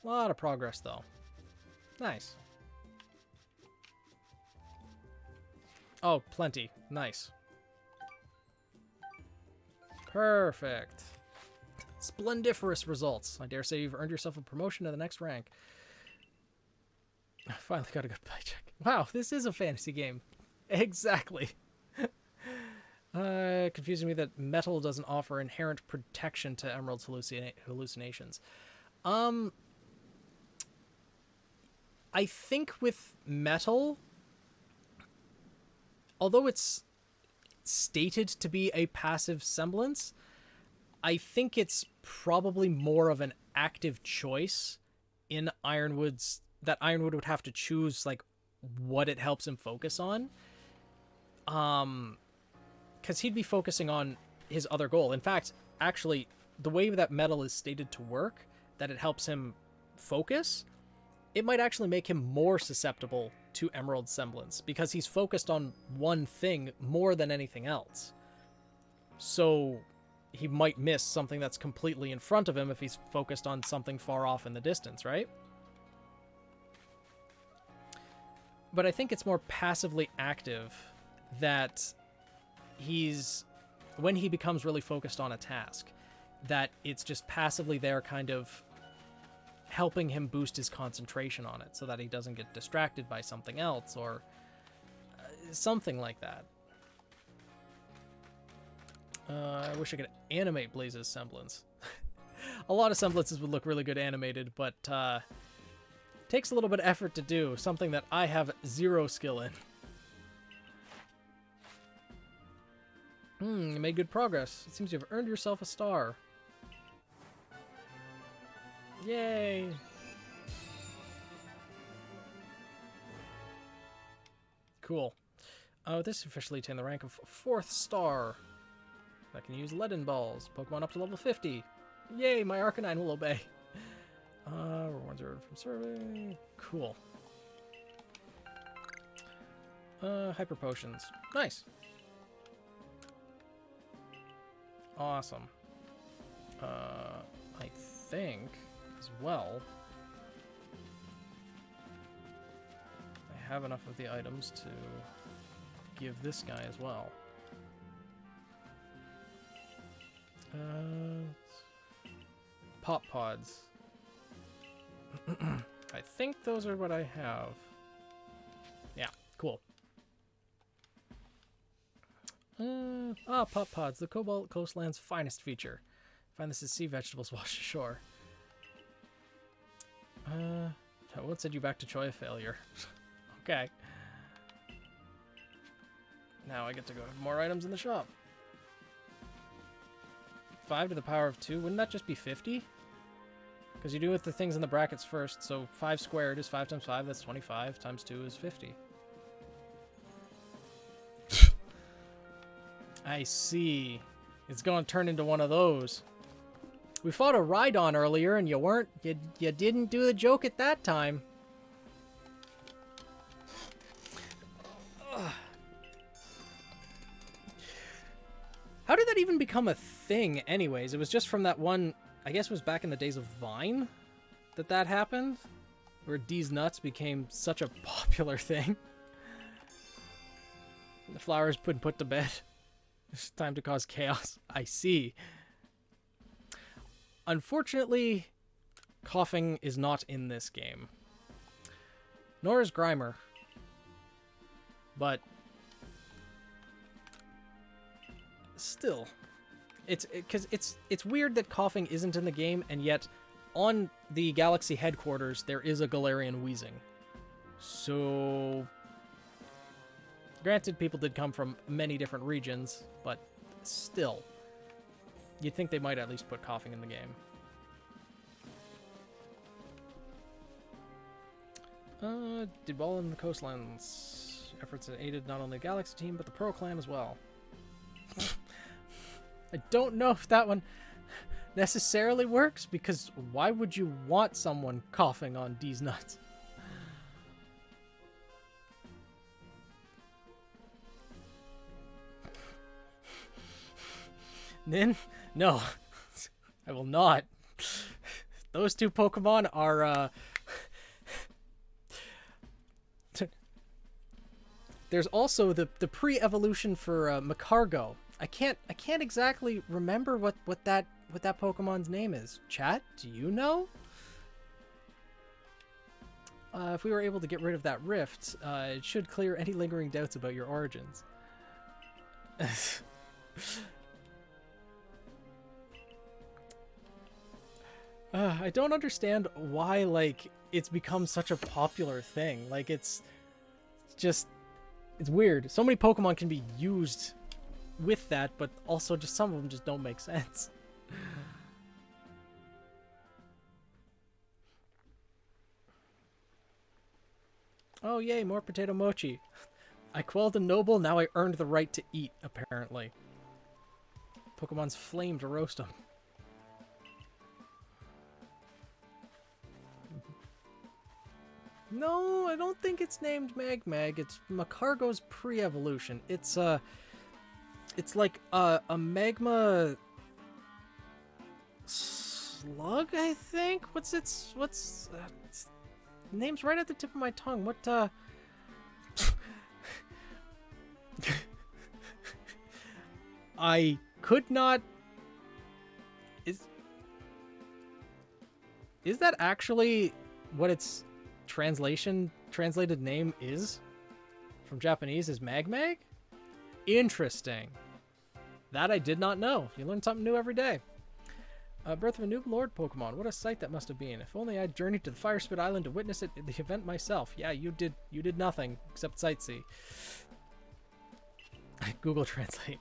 Speaker 1: A lot of progress, though. Nice. Oh, plenty. Nice. Perfect. Splendiferous results. I dare say you've earned yourself a promotion to the next rank. I finally got a good paycheck. Wow, this is a fantasy game. Exactly. Confusing me that metal doesn't offer inherent protection to Emerald's hallucinations. I think with metal, although it's stated to be a passive semblance, I think it's probably more of an active choice in Ironwood's, that Ironwood would have to choose, like, what it helps him focus on. Because he'd be focusing on his other goal. In fact, actually, the way that metal is stated to work, that it helps him focus, it might actually make him more susceptible to Emerald Semblance, because he's focused on one thing more than anything else. So he might miss something that's completely in front of him if he's focused on something far off in the distance, right? But I think it's more passively active that when he becomes really focused on a task, that it's just passively there kind of helping him boost his concentration on it so that he doesn't get distracted by something else or something like that. I wish I could animate Blaze's semblance. A lot of semblances would look really good animated, but takes a little bit of effort to do, something that I have zero skill in. You made good progress. It seems you've earned yourself a star. Yay! Cool. This officially attained the rank of 4th star. I can use Leaden Balls. Pokemon up to level 50. Yay, my Arcanine will obey. Rewards earned from survey. Cool. Hyper Potions. Nice. Awesome. I think, as well, I have enough of the items to give this guy as well. Pop Pods. I think those are what I have. Yeah, cool. Pop Pods, the Cobalt Coastland's finest feature. Find this as sea vegetables washed ashore. I won't send you back to Choya failure. Okay. Now I get to go have more items in the shop. 5 to the power of 2, wouldn't that just be 50? Because you do with the things in the brackets first, so 5 squared is 5 times 5, that's 25, times 2 is 50. I see. It's going to turn into one of those. We fought a Rhydon earlier, and you didn't do the joke at that time. Ugh. How did that even become a thing anyways? It was just from that one, I guess it was back in the days of Vine that happened, where D's nuts became such a popular thing. The flower's been put to bed. It's time to cause chaos. I see. Unfortunately, coughing is not in this game. Nor is Grimer. But still, it's weird that coughing isn't in the game, and yet on the Galaxy headquarters there is a Galarian wheezing. So, granted, people did come from many different regions, but still, you'd think they might at least put coughing in the game. Did well in the coastlands. Efforts that aided not only the Galaxy team, but the Pro Clan as well. I don't know if that one necessarily works, because why would you want someone coughing on D's nuts? Nin? No. I will not. Those two Pokemon are, There's also the pre-evolution for Macargo. I can't exactly remember what that Pokemon's name is. Chat, do you know? If we were able to get rid of that rift, it should clear any lingering doubts about your origins. I don't understand why, like, it's become such a popular thing. Like, it's weird. So many Pokemon can be used with that, but also just some of them just don't make sense. Oh, yay, more potato mochi. I quelled a noble, now I earned the right to eat, apparently. Pokemon's flame to roast them. No, I don't think it's named Magmag. It's Macargo's pre-evolution. It's like a magma slug, I think. Its name's right at the tip of my tongue. What I could not. Is that actually what its translated name is? From Japanese is Magmag? Interesting. That I did not know. You learn something new every day. Birth of a new Lord Pokemon. What a sight that must have been. If only I'd journeyed to the Fire Spit Island to witness it, the event myself. Yeah, you did nothing except sightsee. Google Translate.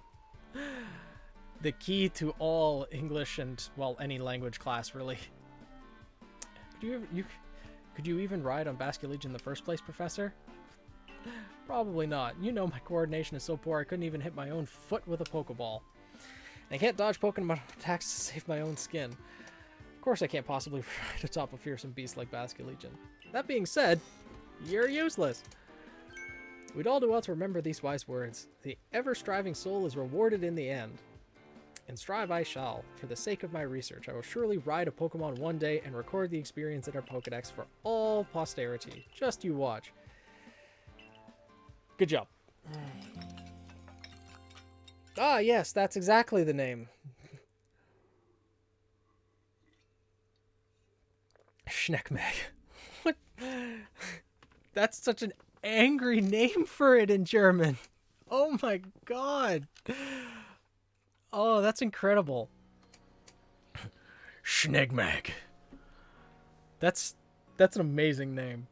Speaker 1: The key to all English and, well, any language class, really. Could you even ride on Basculegion in the first place, Professor? Probably not. You know my coordination is so poor I couldn't even hit my own foot with a Pokeball. And I can't dodge Pokemon attacks to save my own skin. Of course I can't possibly ride atop a fearsome beast like Basculegion. That being said, you're useless. We'd all do well to remember these wise words. The ever-striving soul is rewarded in the end. And strive I shall. For the sake of my research, I will surely ride a Pokemon one day and record the experience in our Pokedex for all posterity. Just you watch. Good job. Ah, yes, that's exactly the name. Schneckmag. What? That's such an angry name for it in German. Oh my god. Oh, that's incredible. Schneckmag. That's an amazing name.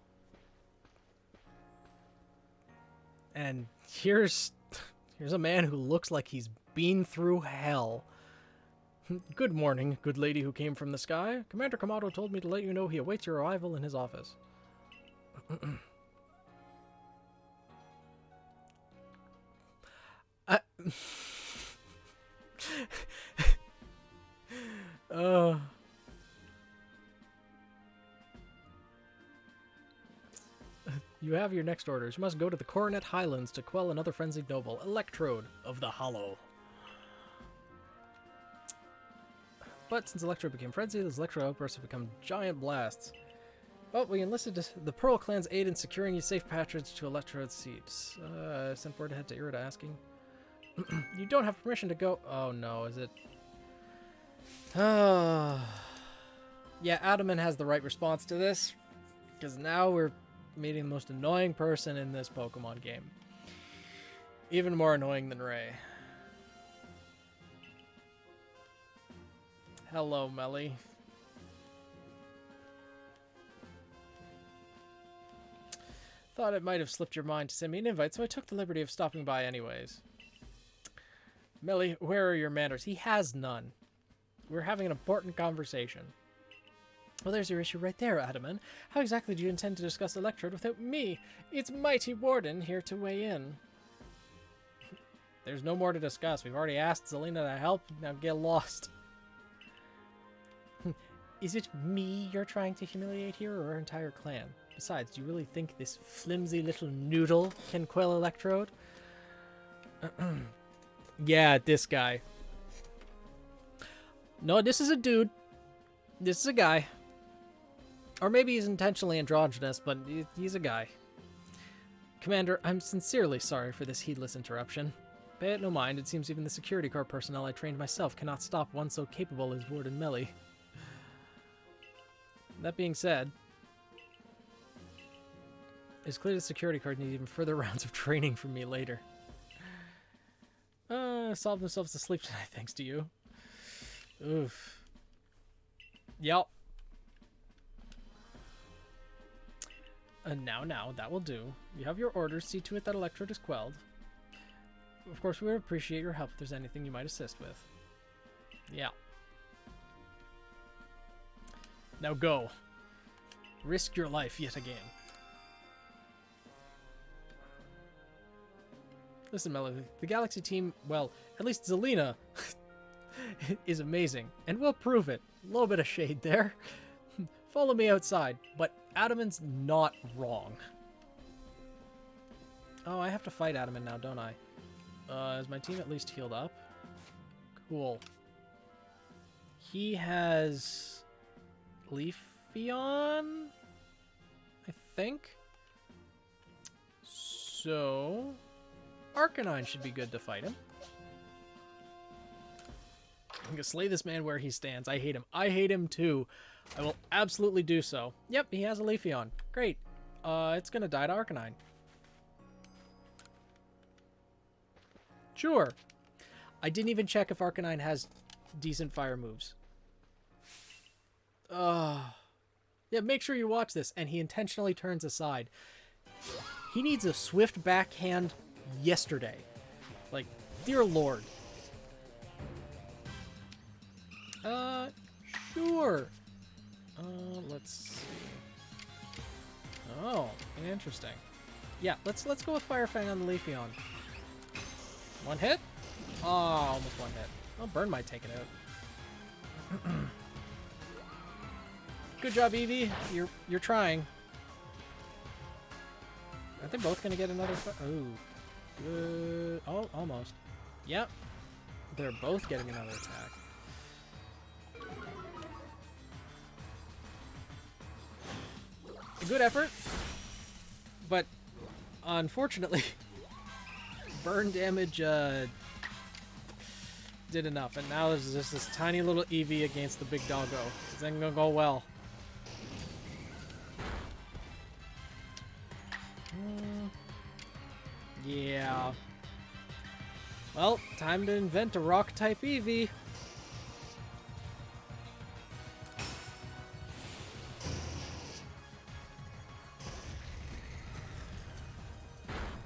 Speaker 1: And here's a man who looks like he's been through hell. Good morning, good lady who came from the sky. Commander Kamado told me to let you know he awaits your arrival in his office. You have your next orders. You must go to the Coronet Highlands to quell another frenzied noble, Electrode of the Hollow. But since Electrode became frenzied, those electro outbursts have become giant blasts. But we enlisted the Pearl Clan's aid in securing you safe passage to Electrode's seats. Sent word ahead to Irida asking. You don't have permission to go. Oh no, is it? Yeah, Adaman has the right response to this. Because now we're meeting the most annoying person in this Pokemon game. Even more annoying than Ray. Hello, Melly. Thought it might have slipped your mind to send me an invite, so I took the liberty of stopping by anyways. Melly, where are your manners? He has none. We're having an important conversation. Well, there's your issue right there, Adaman. How exactly do you intend to discuss Electrode without me? It's Mighty Warden here to weigh in. There's no more to discuss. We've already asked Zelina to help. Now get lost. Is it me you're trying to humiliate here, or our entire clan? Besides, do you really think this flimsy little noodle can quell Electrode? Yeah, this guy. No, this is a dude. This is a guy. Or maybe he's intentionally androgynous, but he's a guy. Commander, I'm sincerely sorry for this heedless interruption. Pay it no mind, it seems even the security corps personnel I trained myself cannot stop one so capable as Warden Melly. That being said, it's clear the security guard needs even further rounds of training from me later. Solved themselves to sleep tonight thanks to you. Oof. Yep. Now, that will do. You have your orders. See to it that Electrode is quelled. Of course, we would appreciate your help if there's anything you might assist with. Yeah. Now go. Risk your life yet again. Listen, Melody, the Galaxy team, well, at least Zelina, is amazing, and we'll prove it. A little bit of shade there. Follow me outside, but Adaman's not wrong. Oh, I have to fight Adaman now, don't I? Is my team at least healed up? Cool. He has Leafeon, I think. So Arcanine should be good to fight him. I'm gonna slay this man where he stands. I hate him. I hate him too. I will absolutely do so. Yep, he has a Leafeon. Great. It's gonna die to Arcanine. Sure. I didn't even check if Arcanine has decent fire moves. Yeah, make sure you watch this. And he intentionally turns aside. He needs a swift backhand yesterday. Like, dear Lord. Sure. Let's see. Oh, interesting. Yeah, let's go with Fire Fang on the Leafeon. One hit? Oh, almost one hit. Oh, Burn might take it out. Good job, Eevee. You're trying. Aren't they both gonna get another? Oh, good. Oh, almost. Yep. They're both getting another attack. Good effort, but unfortunately, burn damage did enough, and now there's just this tiny little Eevee against the big doggo. It's not gonna go well. Yeah. Well, time to invent a rock-type Eevee.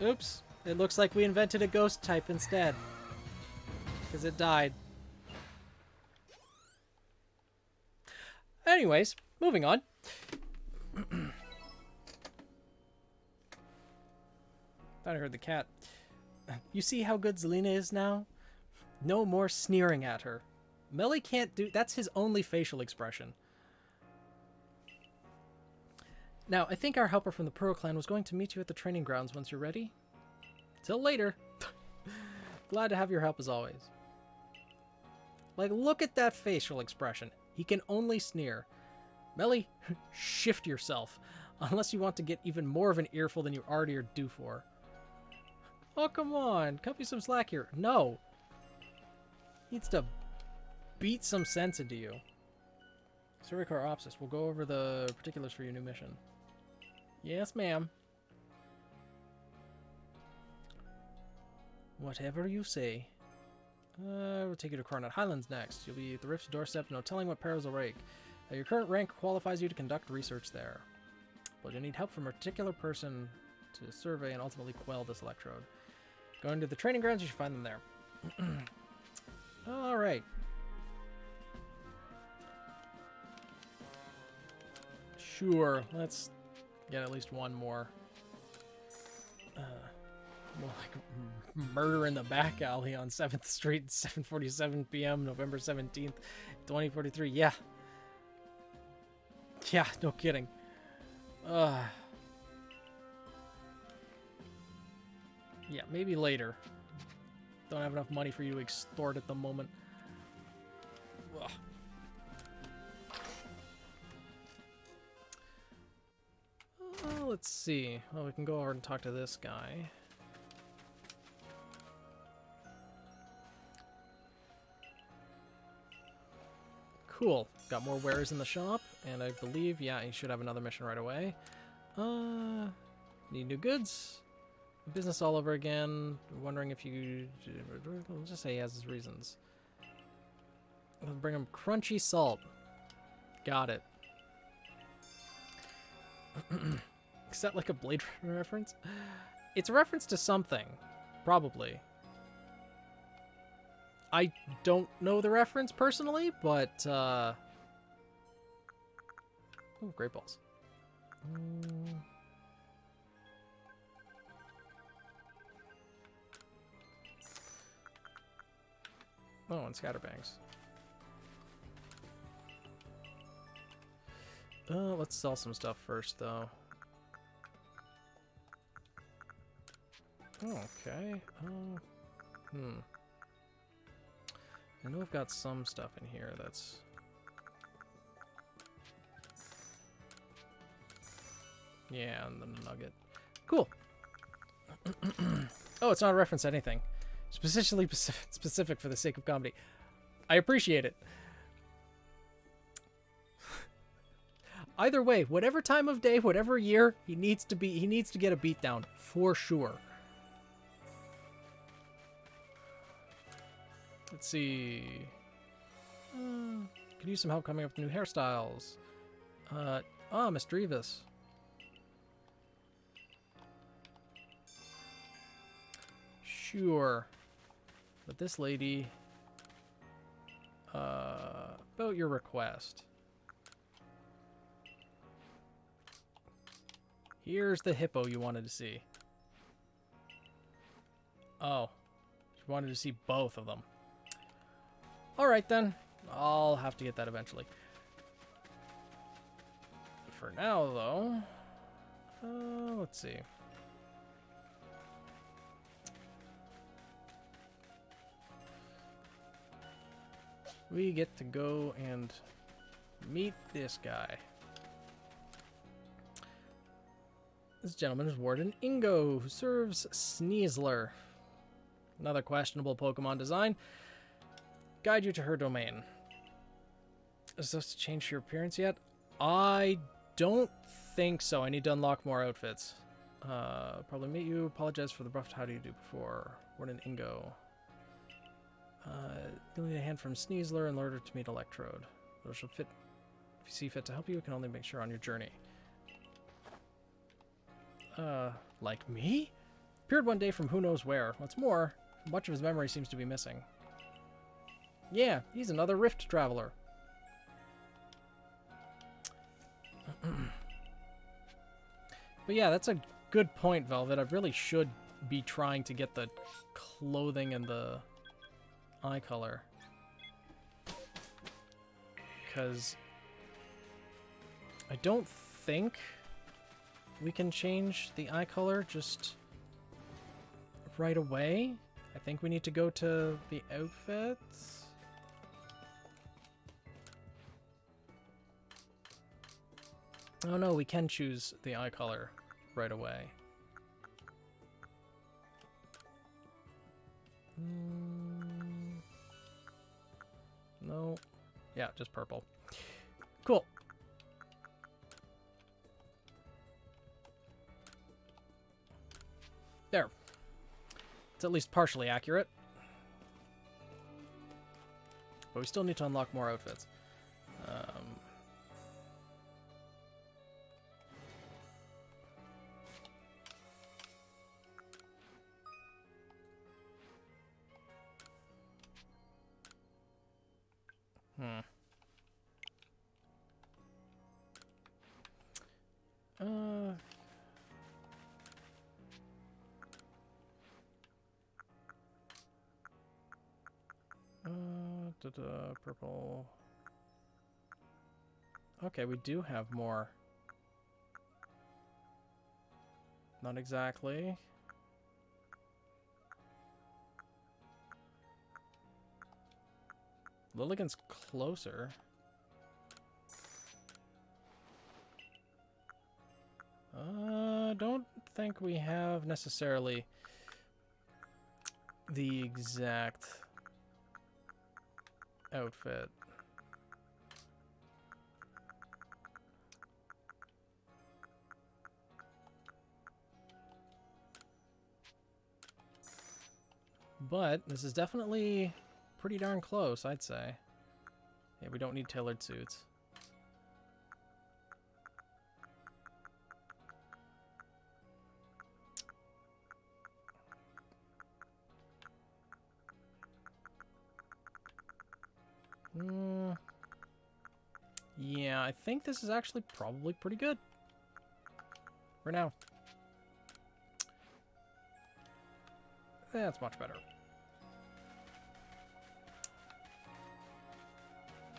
Speaker 1: Oops. It looks like we invented a ghost type instead. Because it died. Anyways, moving on. Thought I heard the cat. You see how good Zelina is now? No more sneering at her. Melly can't do... That's his only facial expression. Now, I think our helper from the Pearl Clan was going to meet you at the training grounds once you're ready. Till later. Glad to have your help as always. Like, look at that facial expression. He can only sneer. Melly, shift yourself. Unless you want to get even more of an earful than you already are due for. Oh, come on. Cut me some slack here. No. He needs to beat some sense into you. Cervicar Opsis, we'll go over the particulars for your new mission. Yes, ma'am. Whatever you say. We'll take you to Coronet Highlands next. You'll be at the Rift's doorstep, no telling what perils will rake. Your current rank qualifies you to conduct research there. But you'll need help from a particular person to survey and ultimately quell this electrode. Going to the training grounds, you should find them there. Alright. Sure, let's get at least one more. More like murder in the back alley on 7th Street, 7:47 p.m., November 17th, 2043. Yeah. Yeah, no kidding. Yeah, maybe later. Don't have enough money for you to extort at the moment. Ugh. Let's see. Well, we can go over and talk to this guy. Cool. Got more wares in the shop, and I believe, yeah, he should have another mission right away. Need new goods. Business all over again. Wondering if you... I'll just say he has his reasons. I'll bring him crunchy salt. Got it. Is that like a Blade Runner reference? It's a reference to something. Probably. I don't know the reference personally, but... Oh, great balls. Oh, and scatterbangs. Let's sell some stuff first, though. Okay. I know I've got some stuff in here that's... Yeah, and the nugget. Cool. Oh, it's not a reference to anything. Specific for the sake of comedy. I appreciate it. Either way, whatever time of day, whatever year, he needs to get a beatdown for sure. Let's see. Could use some help coming up with new hairstyles. Miss Drevis. Sure. But this lady... about your request. Here's the hippo you wanted to see. Oh. You wanted to see both of them. Alright then. I'll have to get that eventually. For now, though... let's see. We get to go and meet this guy. This gentleman is Warden Ingo, who serves Sneasler. Another questionable Pokemon design. Guide you to her domain. Is this to change your appearance yet? I don't think so. I need to unlock more outfits. Probably meet you. Apologize for the rough how do you do before. Warden Ingo. You'll need a hand from Sneasler in order to meet Electrode. Though she'll fit. If you see fit to help you, it can only make sure on your journey. Like me? Appeared one day from who knows where. What's more, much of his memory seems to be missing. Yeah, he's another Rift Traveler. But yeah, that's a good point, Velvet. I really should be trying to get the clothing and the eye color. Because I don't think we can change the eye color just right away. I think we need to go to the outfits. Oh no, we can choose the eye color right away. No. Yeah, just purple. Cool. There. It's at least partially accurate. But we still need to unlock more outfits. Purple. Okay, we do have more. Not exactly. Lilligant's closer. Don't think we have necessarily the exact outfit. But this is definitely pretty darn close, I'd say. Yeah, we don't need tailored suits. Yeah, I think this is actually probably pretty good. For now. That's much better.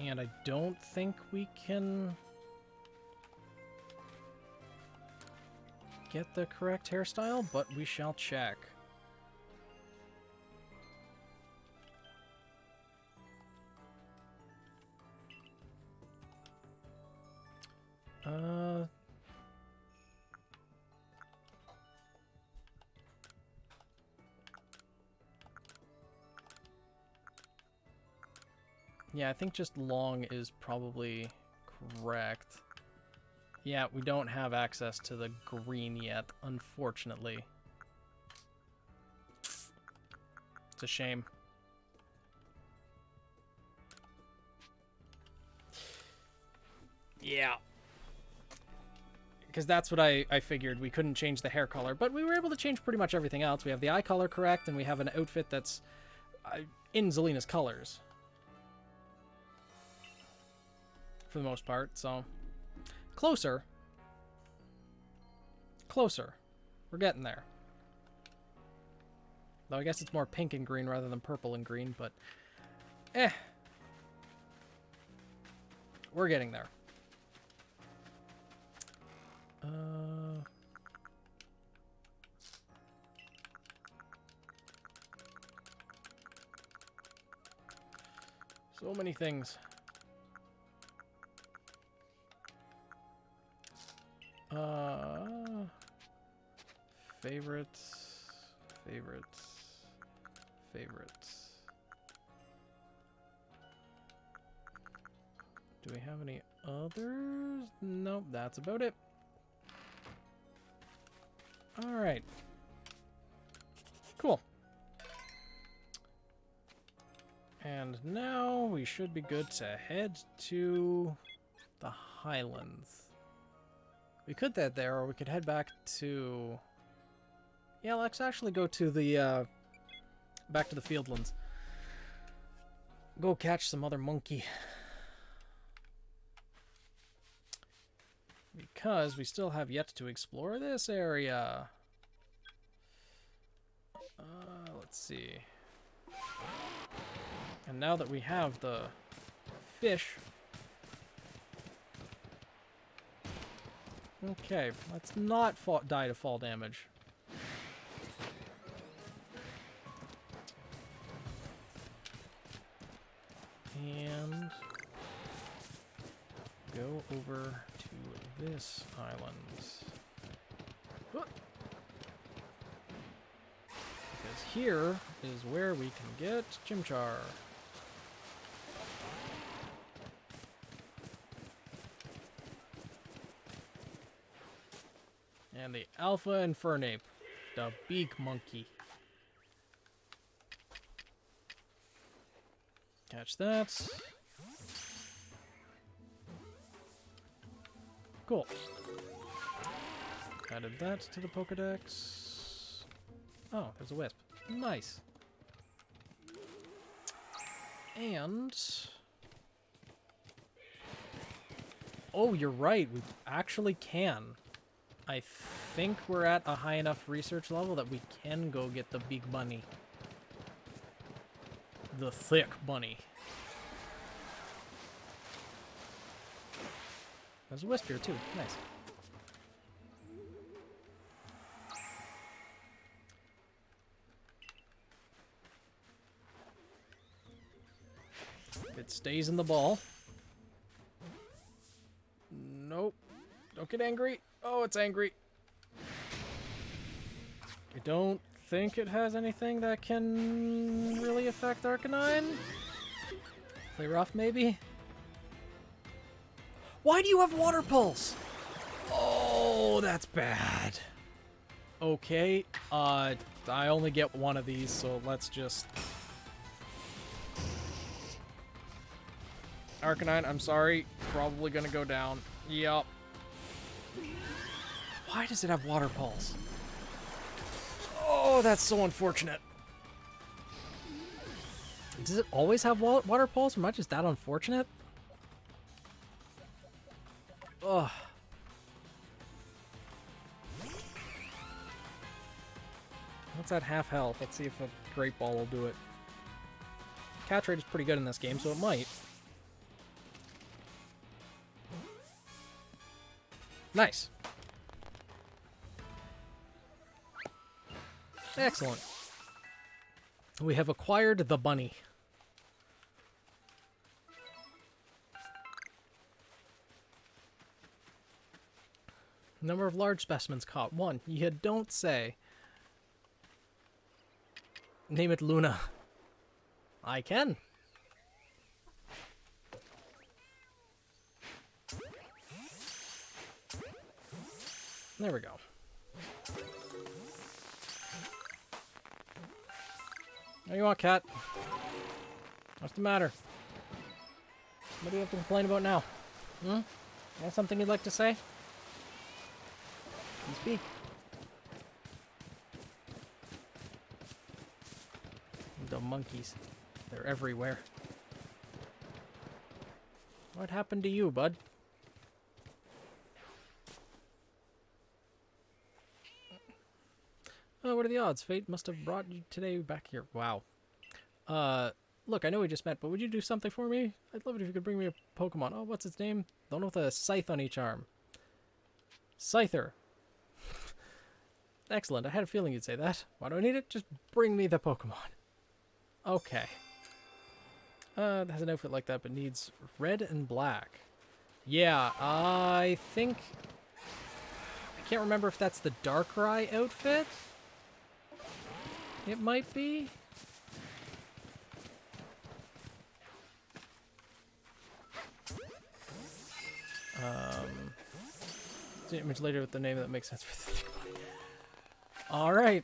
Speaker 1: And I don't think we can get the correct hairstyle, but we shall check. Yeah, I think just long is probably correct. Yeah, we don't have access to the green yet, unfortunately. It's a shame. Yeah. Because that's what I figured. We couldn't change the hair color, but we were able to change pretty much everything else. We have the eye color correct, and we have an outfit that's in Zelina's colors. For the most part, so... Closer. Closer. We're getting there. Though I guess it's more pink and green rather than purple and green, but... We're getting there. So many things. Favorites. Do we have any others? Nope, that's about it. Alright. Cool. And now we should be good to head to the Highlands. We could head there, or we could head back to... Yeah, let's actually go to the, back to the Fieldlands. Go catch some other monkey. Because we still have yet to explore this area. Let's see. And now that we have the fish... Okay, let's not die to fall damage. And go over to this island. Because here is where we can get Chimchar. And the Alpha Infernape, the beak monkey. Catch that. Cool. Added that to the Pokedex. Oh, there's a wisp. Nice. And... Oh, you're right. We actually can. I think we're at a high enough research level that we can go get the big bunny. The thick bunny. There's a wisp here too. Nice. It stays in the ball. Nope. Don't get angry. Oh, it's angry. I don't think it has anything that can really affect Arcanine. Play rough, maybe? Why do you have Water Pulse? Oh, that's bad. Okay, I only get one of these, so let's just... Arcanine, I'm sorry. Probably gonna go down. Yup. Why does it have Water Pulse? Oh, that's so unfortunate. Does it always have Water Pulse, or am I just that unfortunate? Ugh. What's at half health? Let's see if a Great Ball will do it. Catch rate is pretty good in this game, so it might. Nice. Excellent. We have acquired the bunny. Number of large specimens caught. 1. You don't say. Name it Luna. I can. There we go. What do you want, cat? What's the matter? What do you have to complain about now? Hmm? You have something you'd like to say? You speak. The monkeys. They're everywhere. What happened to you, bud? Oh, what are the odds? Fate must have brought you today back here. Wow. Look, I know we just met, but would you do something for me? I'd love it if you could bring me a Pokemon. Oh, what's its name? The one with a scythe on each arm. Scyther. Excellent. I had a feeling you'd say that. Why do I need it? Just bring me the Pokemon. Okay. It has an outfit like that, but needs red and black. Yeah, I think... I can't remember if that's the Darkrai outfit. It might be. See an image later with the name that makes sense for the thing. All right.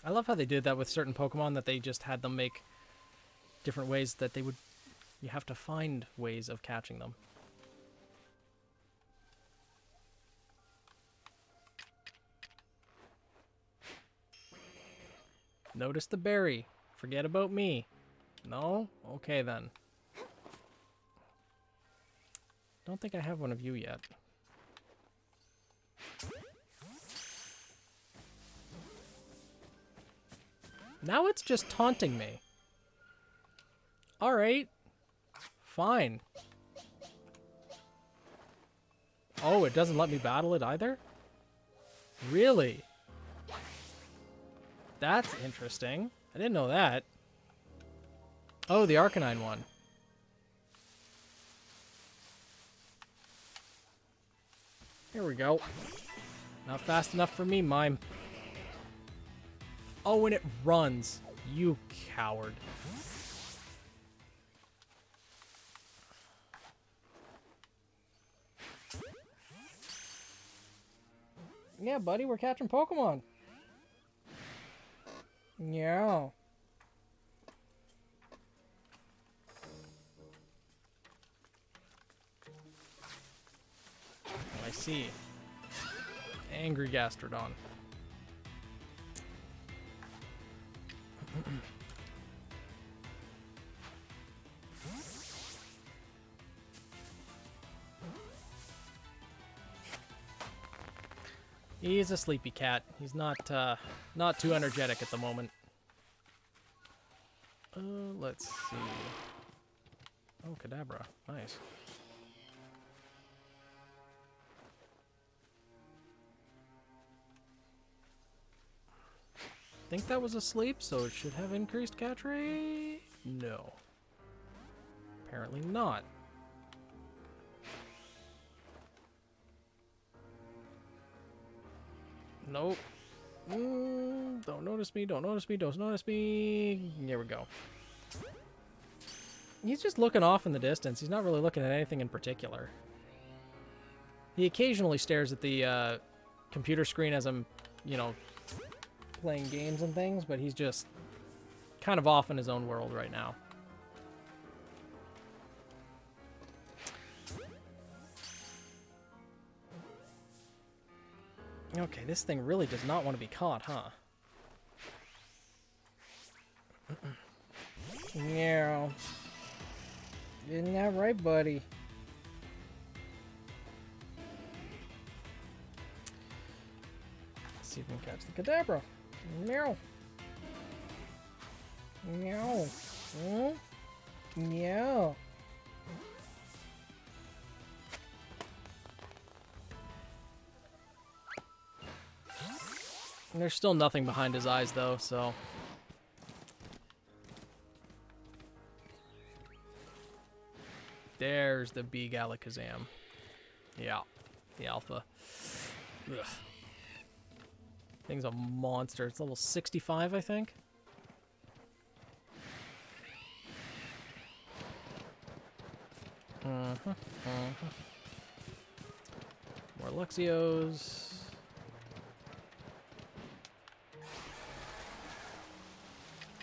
Speaker 1: I love how they did that with certain Pokemon, that they just had them make different ways that they would... You have to find ways of catching them. Notice the berry. Forget about me. No? Okay, then. Don't think I have one of you yet. Now it's just taunting me. Alright. Fine. Oh, it doesn't let me battle it either? Really? That's interesting. I didn't know that. Oh, the Arcanine one. Here we go. Not fast enough for me, mime. Oh, and it runs. You coward. Yeah, buddy, we're catching Pokemon. Yeah. I see. Angry Gastrodon. He's a sleepy cat. He's not too energetic at the moment. Let's see. Oh, Kadabra. Nice. Think that was asleep, so it should have increased catch rate? No. Apparently not. Nope. Don't notice me, don't notice me, don't notice me. Here we go. He's just looking off in the distance. He's not really looking at anything in particular. He occasionally stares at the computer screen as I'm, you know, playing games and things, but he's just kind of off in his own world right now. Okay, this thing really does not want to be caught, huh? Yeah. Isn't that right, buddy? Let's see if we can catch the Kadabra. Meow. Meow. Hmm? Meow. And there's still nothing behind his eyes, though, so... There's the big Alakazam. Yeah, the alpha. Ugh. Thing's a monster. It's level 65, I think. More Luxios.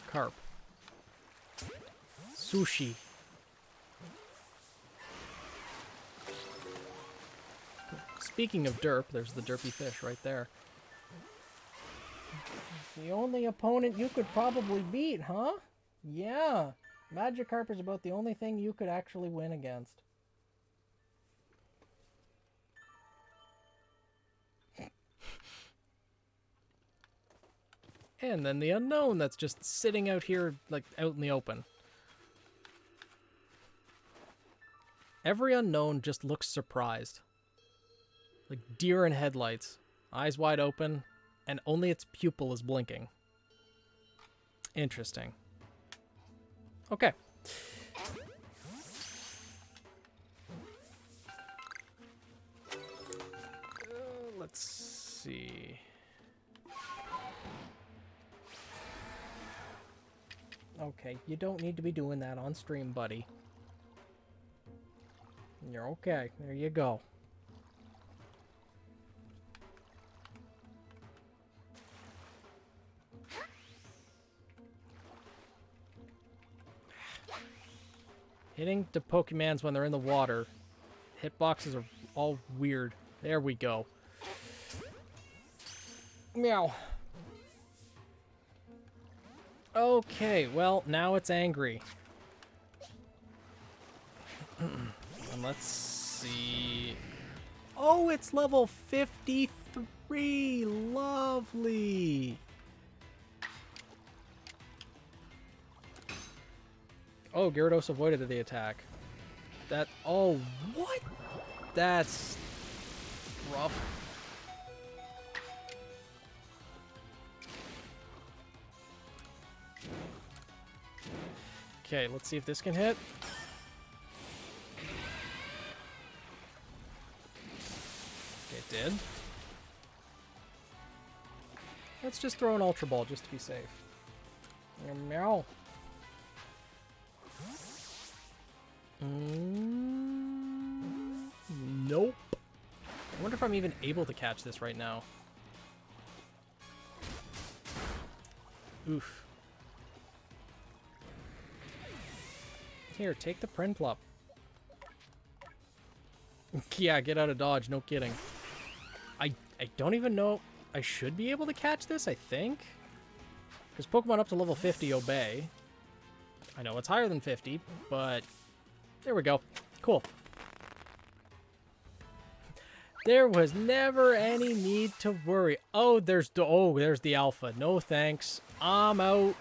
Speaker 1: Carp. Sushi. Speaking of derp, there's the derpy fish right there. The only opponent you could probably beat, huh? Yeah. Magikarp is about the only thing you could actually win against. And then the unknown that's just sitting out here, like, out in the open. Every unknown just looks surprised. Like deer in headlights. Eyes wide open, and only its pupil is blinking. Interesting. Okay. Let's see. Okay, you don't need to be doing that on stream, buddy. You're okay. There you go. Hitting the Pokemons when they're in the water. Hitboxes are all weird. There we go. Meow. Okay, well, now it's angry. And let's see... Oh, it's level 53! Lovely! Oh, Gyarados avoided the attack. That... Oh, what? That's... rough. Okay, let's see if this can hit. It did. Let's just throw an Ultra Ball just to be safe. Meow. Nope. I wonder if I'm even able to catch this right now. Oof. Here, take the Prinplup. Yeah, get out of dodge, no kidding. I don't even know... I should be able to catch this, I think? Because Pokemon up to level 50 obey. I know it's higher than 50, but... There we go. Cool. There was never any need to worry. Oh, there's the alpha. No thanks. I'm out.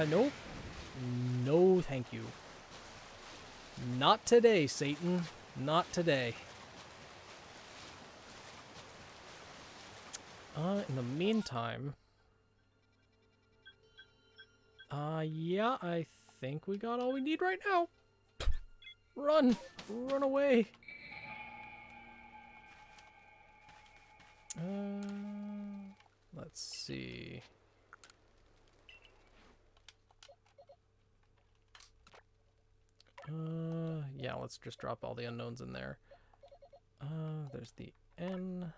Speaker 1: Nope. No, thank you. Not today, Satan. Not today. In the meantime... yeah, I think we got all we need right now. Run! Run away! Let's see... yeah, let's just drop all the unknowns in there. There's the N.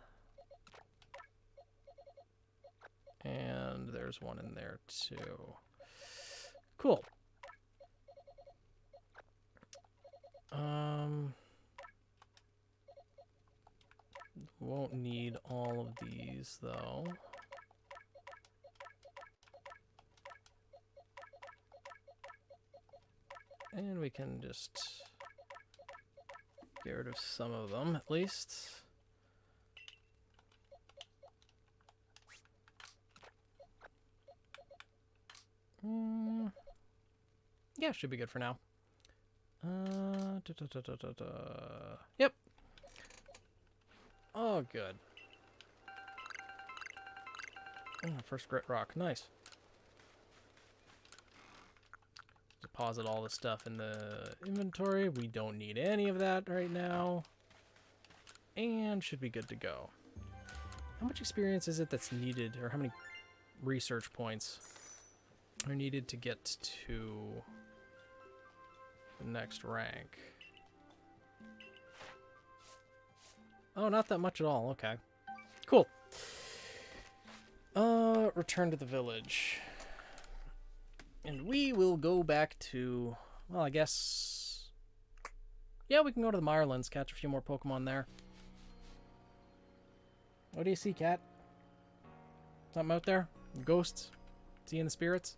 Speaker 1: And there's one in there, too. Cool. Won't need all of these, though. And we can just get rid of some of them, at least. Yeah, should be good for now. Yep. Oh, good. Oh, first grit rock. Nice. Deposit all the stuff in the inventory. We don't need any of that right now. And should be good to go. How much experience is it that's needed, or how many research points are needed to get to the next rank? Oh, not that much at all. Okay. Cool. Return to the village. And we will go back to, well, I guess, yeah, we can go to the Mirelands, catch a few more Pokemon there. What do you see, cat? Something out there? Ghosts? Seeing the spirits?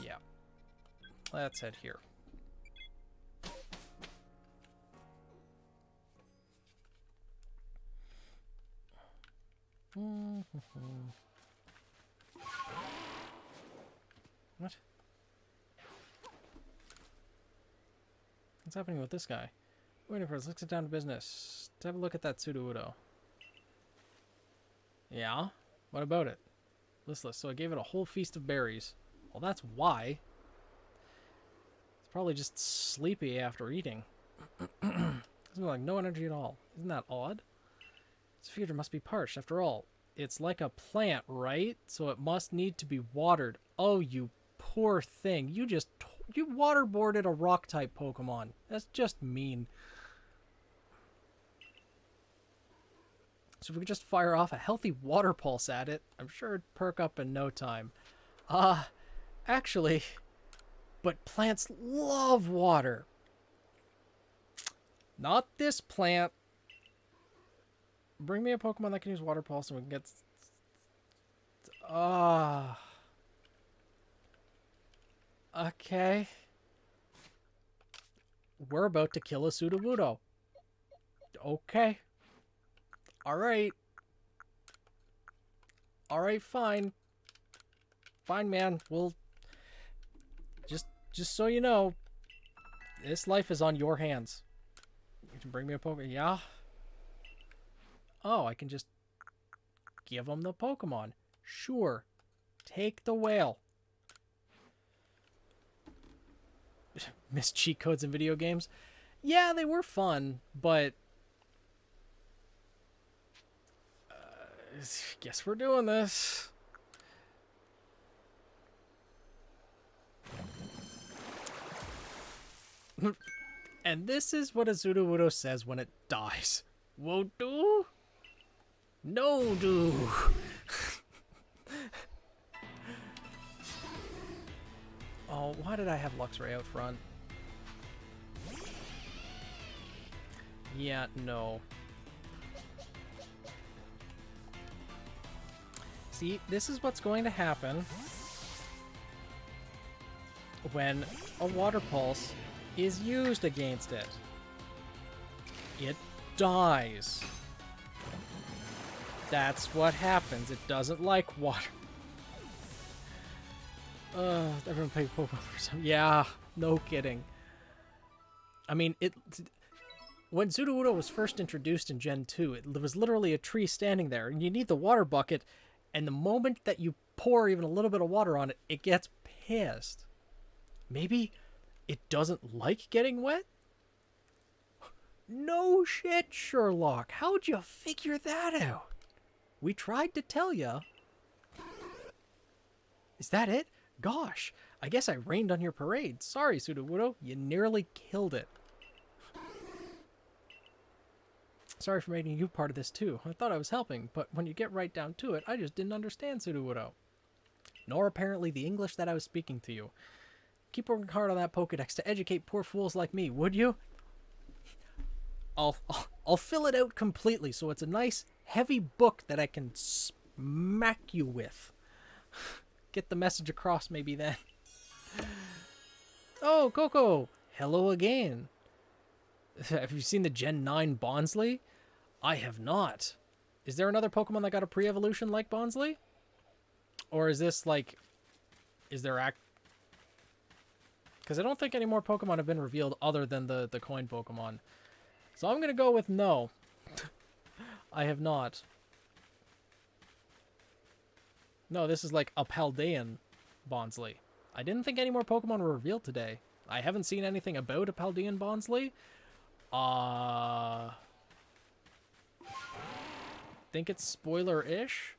Speaker 1: Yeah. Let's head here. What? What's happening with this guy? Waiting for us. Let's get down to business. Let's have a look at that Sudowoodo. Yeah? What about it? Listless. So I gave it a whole feast of berries. Well, that's why. It's probably just sleepy after eating. It's like no energy at all. Isn't that odd? Its feeder must be parched. After all, it's like a plant, right? So it must need to be watered. Oh, you poor thing. You waterboarded a rock-type Pokemon. That's just mean. So if we could just fire off a healthy water pulse at it, I'm sure it'd perk up in no time. Actually, but plants love water. Not this plant. Bring me a Pokemon that can use water pulse and we can get... Okay. We're about to kill a Sudowoodo. Okay. Alright. Alright, fine. Fine, man. We'll... Just so you know, this life is on your hands. You can bring me a Pokemon. Yeah? Oh, I can just give him the Pokemon. Sure. Take the whale. Miss cheat codes in video games? Yeah, they were fun, but... guess we're doing this. And this is what a Sudowoodo says when it dies. Won't do? No do. Oh, why did I have Luxray out front? Yeah, no. See, this is what's going to happen when a water pulse is used against it. It dies. That's what happens. It doesn't like water. Everyone played Pokemon for some... Yeah, no kidding. I mean, when Sudowoodo was first introduced in Gen 2, it was literally a tree standing there, and you need the water bucket, and the moment that you pour even a little bit of water on it, it gets pissed. Maybe it doesn't like getting wet? No shit, Sherlock. How'd you figure that out? We tried to tell ya. Is that it? Gosh, I guess I rained on your parade. Sorry, Sudowoodo. You nearly killed it. Sorry for making you part of this too. I thought I was helping, but when you get right down to it, I just didn't understand Sudowoodo. Nor apparently the English that I was speaking to you. Keep working hard on that Pokedex to educate poor fools like me, would you? I'll fill it out completely so it's a nice, heavy book that I can smack you with. Get the message across maybe then. Oh, Coco! Hello again. Have you seen the Gen 9 Bonsly? I have not. Is there another Pokemon that got a pre-evolution like Bonsly? Or is this like Is there because I don't think any more Pokemon have been revealed other than the coin Pokemon. So I'm going to go with no. I have not. No, this is like a Paldean Bonsly. I didn't think any more Pokemon were revealed today. I haven't seen anything about a Paldean Bonsly. Think it's spoiler-ish?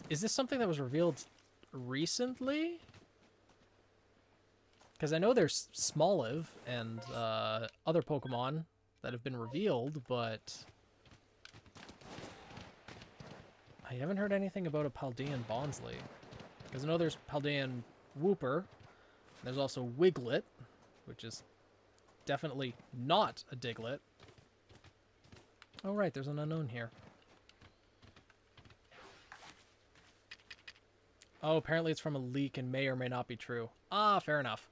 Speaker 1: Is this something that was revealed recently? Because I know there's Smoliv and other Pokemon that have been revealed, but I haven't heard anything about a Paldean Bonsly. Because I know there's Paldean Wooper. There's also Wiglet, which is definitely not a Diglett. Oh, right, there's an unknown here. Oh, apparently it's from a leak and may or may not be true. Ah, fair enough.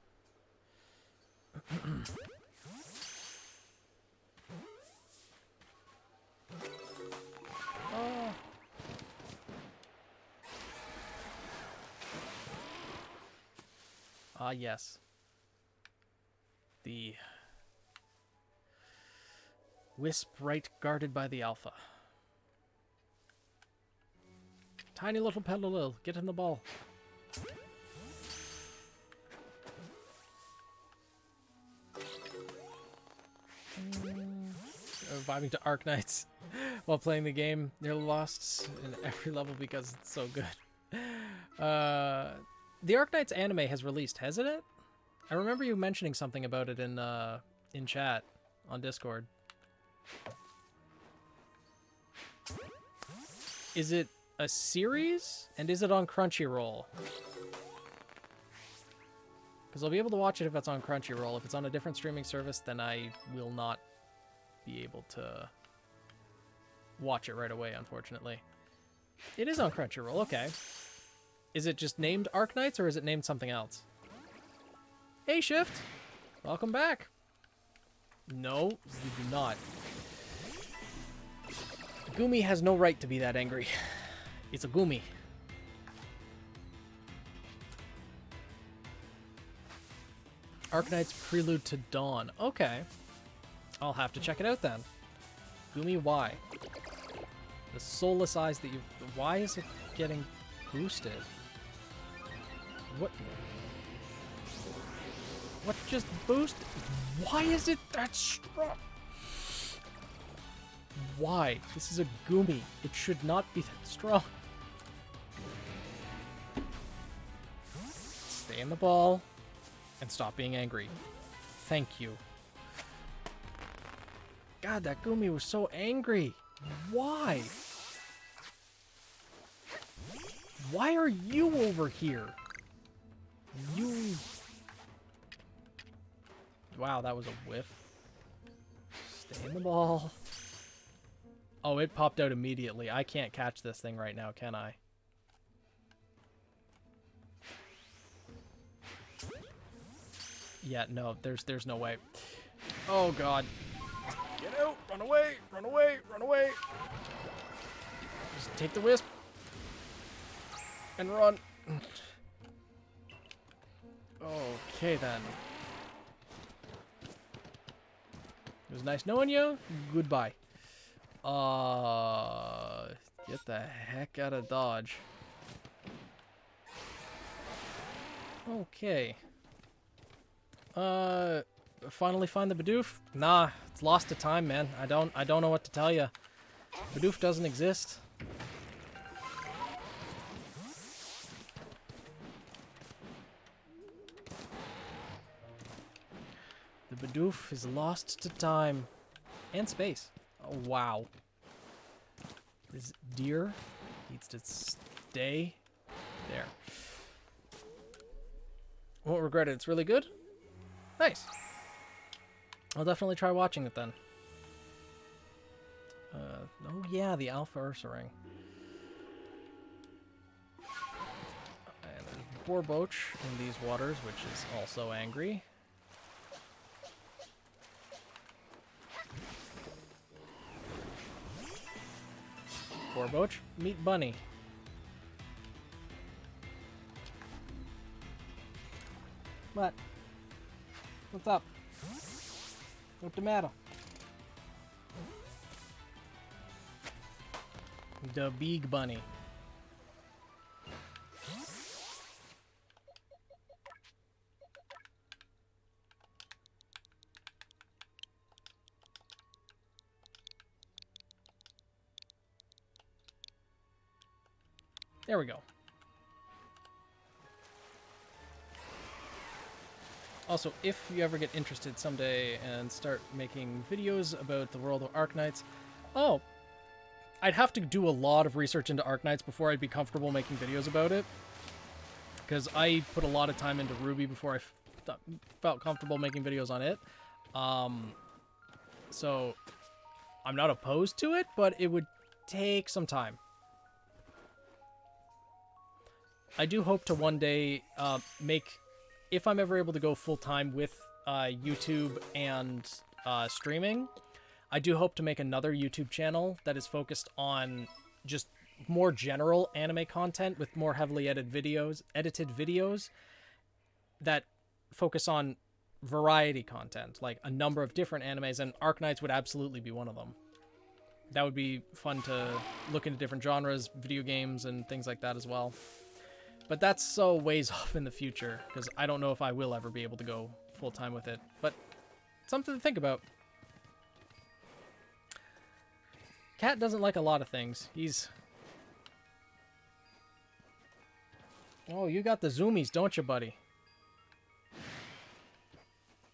Speaker 1: Oh. Ah, yes. The Wisp right guarded by the Alpha. Tiny little Petalil, get in the ball. Vibing to Arknights while playing the game. Nearly lost in every level because it's so good. The Arknights anime has released, hasn't it? I remember you mentioning something about it in chat on Discord. Is it a series? And is it on Crunchyroll? Because I'll be able to watch it if it's on Crunchyroll. If it's on a different streaming service, then I will not be able to watch it right away, unfortunately. It is on Crunchyroll, okay. Is it just named Arknights, or is it named something else? Hey, Shift! Welcome back! No, you do not. Gumi has no right to be that angry. It's a Gumi. Arknights Prelude to Dawn. Okay. I'll have to check it out then. Gumi, why? The soulless eyes that you... Why is it getting boosted? What? What just boosted? Why is it that strong? Why? This is a Gumi. It should not be that strong. Stay in the ball and stop being angry. Thank you. God, that Gumi was so angry. Why? Why are you over here? You... Wow, that was a whiff. Stay in the ball. Oh, it popped out immediately. I can't catch this thing right now, can I? Yeah, no, there's no way. Oh, God. Get out! Run away! Run away! Run away! Just take the wisp. And run. Okay, then. It was nice knowing you. Goodbye. Get the heck out of Dodge. Okay. Finally find the Bidoof? Nah, it's lost to time, man. I don't know what to tell you. Bidoof doesn't exist. The Bidoof is lost to time and space. Oh, wow. This deer needs to stay there. Won't regret it. It's really good. Nice. I'll definitely try watching it then. Oh yeah, the Alpha Ursaring. And there's Borboch in these waters, which is also angry. Borboch, meet Bunny. What? What's up? What's the matter? The big bunny. There we go. Also, if you ever get interested someday and start making videos about the world of Arknights, oh, I'd have to do a lot of research into Arknights before I'd be comfortable making videos about it. Because I put a lot of time into Ruby before I felt comfortable making videos on it. So, I'm not opposed to it, but it would take some time. I do hope to one day make, if I'm ever able to go full-time with YouTube and streaming, I do hope to make another YouTube channel that is focused on just more general anime content with more heavily edited videos that focus on variety content, like a number of different animes, and Arknights would absolutely be one of them. That would be fun to look into different genres, video games, and things like that as well. But that's so ways off in the future, because I don't know if I will ever be able to go full-time with it. But something to think about. Cat doesn't like a lot of things. He's... Oh, you got the zoomies, don't you, buddy?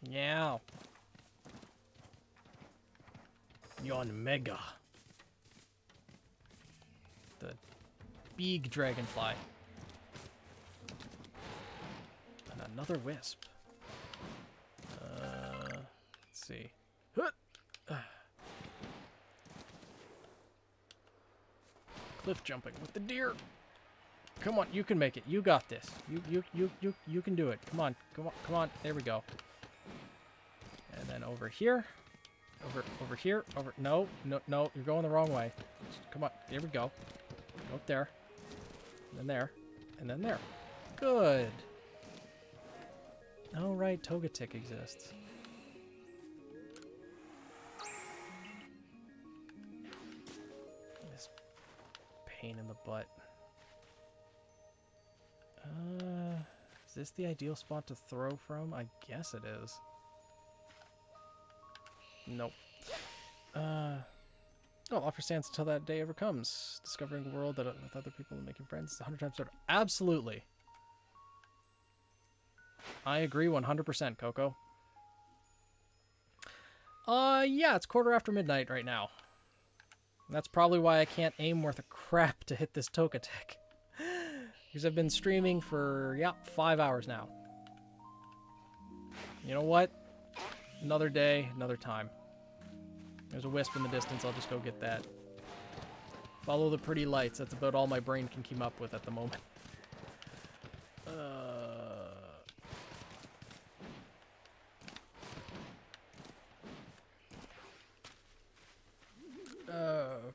Speaker 1: Yeah. Yon Mega. The big dragonfly. And another wisp. Let's see. Cliff jumping with the deer. Come on, you can make it. You got this. You can do it. Come on, come on, come on. There we go. And then over here. Over here. No, you're going the wrong way. Come on, there we go. Go up there. And then there. And then there. Good. Oh, right, Togetic exists. This pain in the butt. Is this the ideal spot to throw from? I guess it is. Nope. Oh, offer stands until that day ever comes. Discovering the world with other people and making friends is 100 times better. Absolutely. I agree 100%, Coco. Yeah, it's 4:15 right now. That's probably why I can't aim worth a crap to hit this Togetic. Because I've been streaming for, 5 hours now. You know what? Another day, another time. There's a wisp in the distance, I'll just go get that. Follow the pretty lights, that's about all my brain can keep up with at the moment.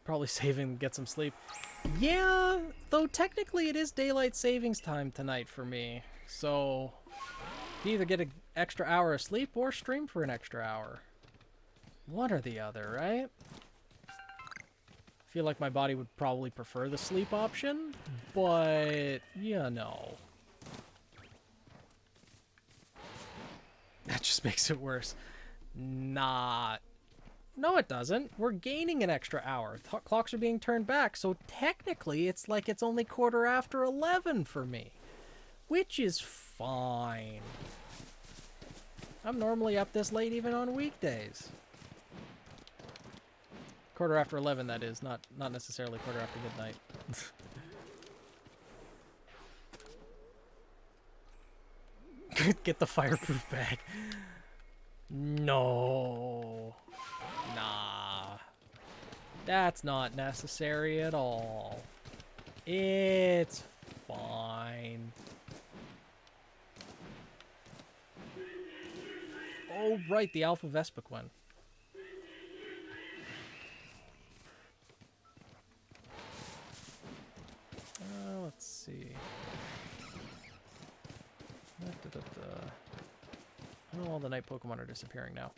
Speaker 1: Probably saving to get some sleep. Yeah, though technically it is daylight savings time tonight for me. So, you either get an extra hour of sleep or stream for an extra hour. One or the other, right? I feel like my body would probably prefer the sleep option, but, you know. That just makes it worse. Not. No, it doesn't. We're gaining an extra hour. Clocks are being turned back, so technically it's like it's only 11:15 for me. Which is fine. I'm normally up this late even on weekdays. 11:15, that is. Not necessarily 11:15 midnight. Get the fireproof bag. No. Nah. That's not necessary at all. It's fine. Oh, right, the Alpha Vespiquen. Let's see. Oh, all the night Pokemon are disappearing now.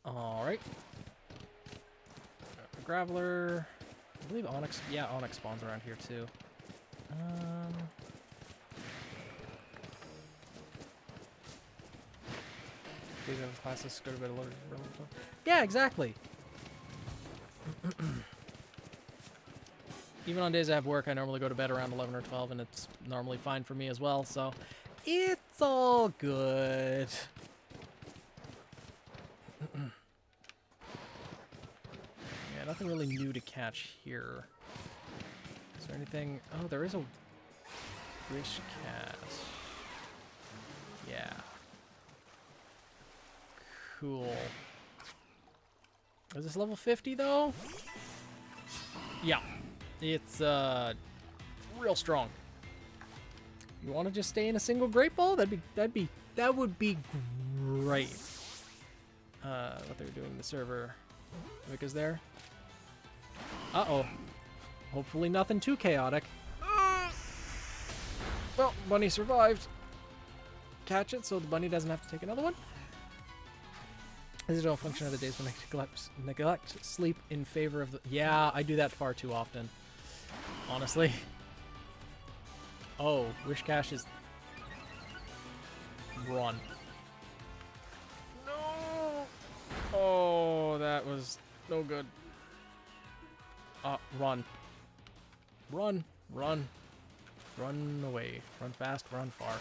Speaker 1: Alright. Graveler. I believe Onyx. Yeah, Onyx spawns around here too. These are classes go to bed a little. Yeah, exactly. Even on days I have work, I normally go to bed around 11 or 12, and it's normally fine for me as well, so it's all good. Yeah, nothing really new to catch here. Is there anything? Oh, there is a wish cast. Yeah. Cool. Is this level 50 though? Yeah. It's real strong. You want to just stay in a single Great Ball? That would be great. What they're doing in the server. Vic is there. Uh-oh. Hopefully nothing too chaotic. Well, Bunny survived. Catch it so the bunny doesn't have to take another one. This is a function of the days when I neglect sleep in favor of the... Yeah, I do that far too often. Honestly. Oh, Wish Cache is... Run. No! Oh, that was no good. Run. Run. Run. Run away. Run fast, run far.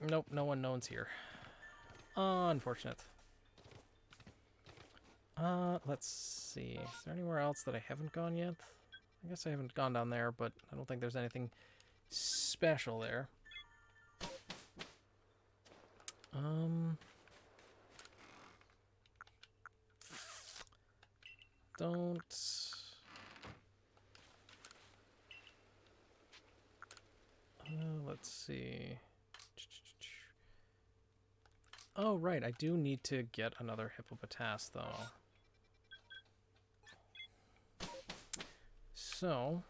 Speaker 1: Nope, no one knows here. Unfortunate. Let's see. Is there anywhere else that I haven't gone yet? I guess I haven't gone down there, but I don't think there's anything special there. Don't... let's see. Oh, right. I do need to get another Hippopotas, though. So,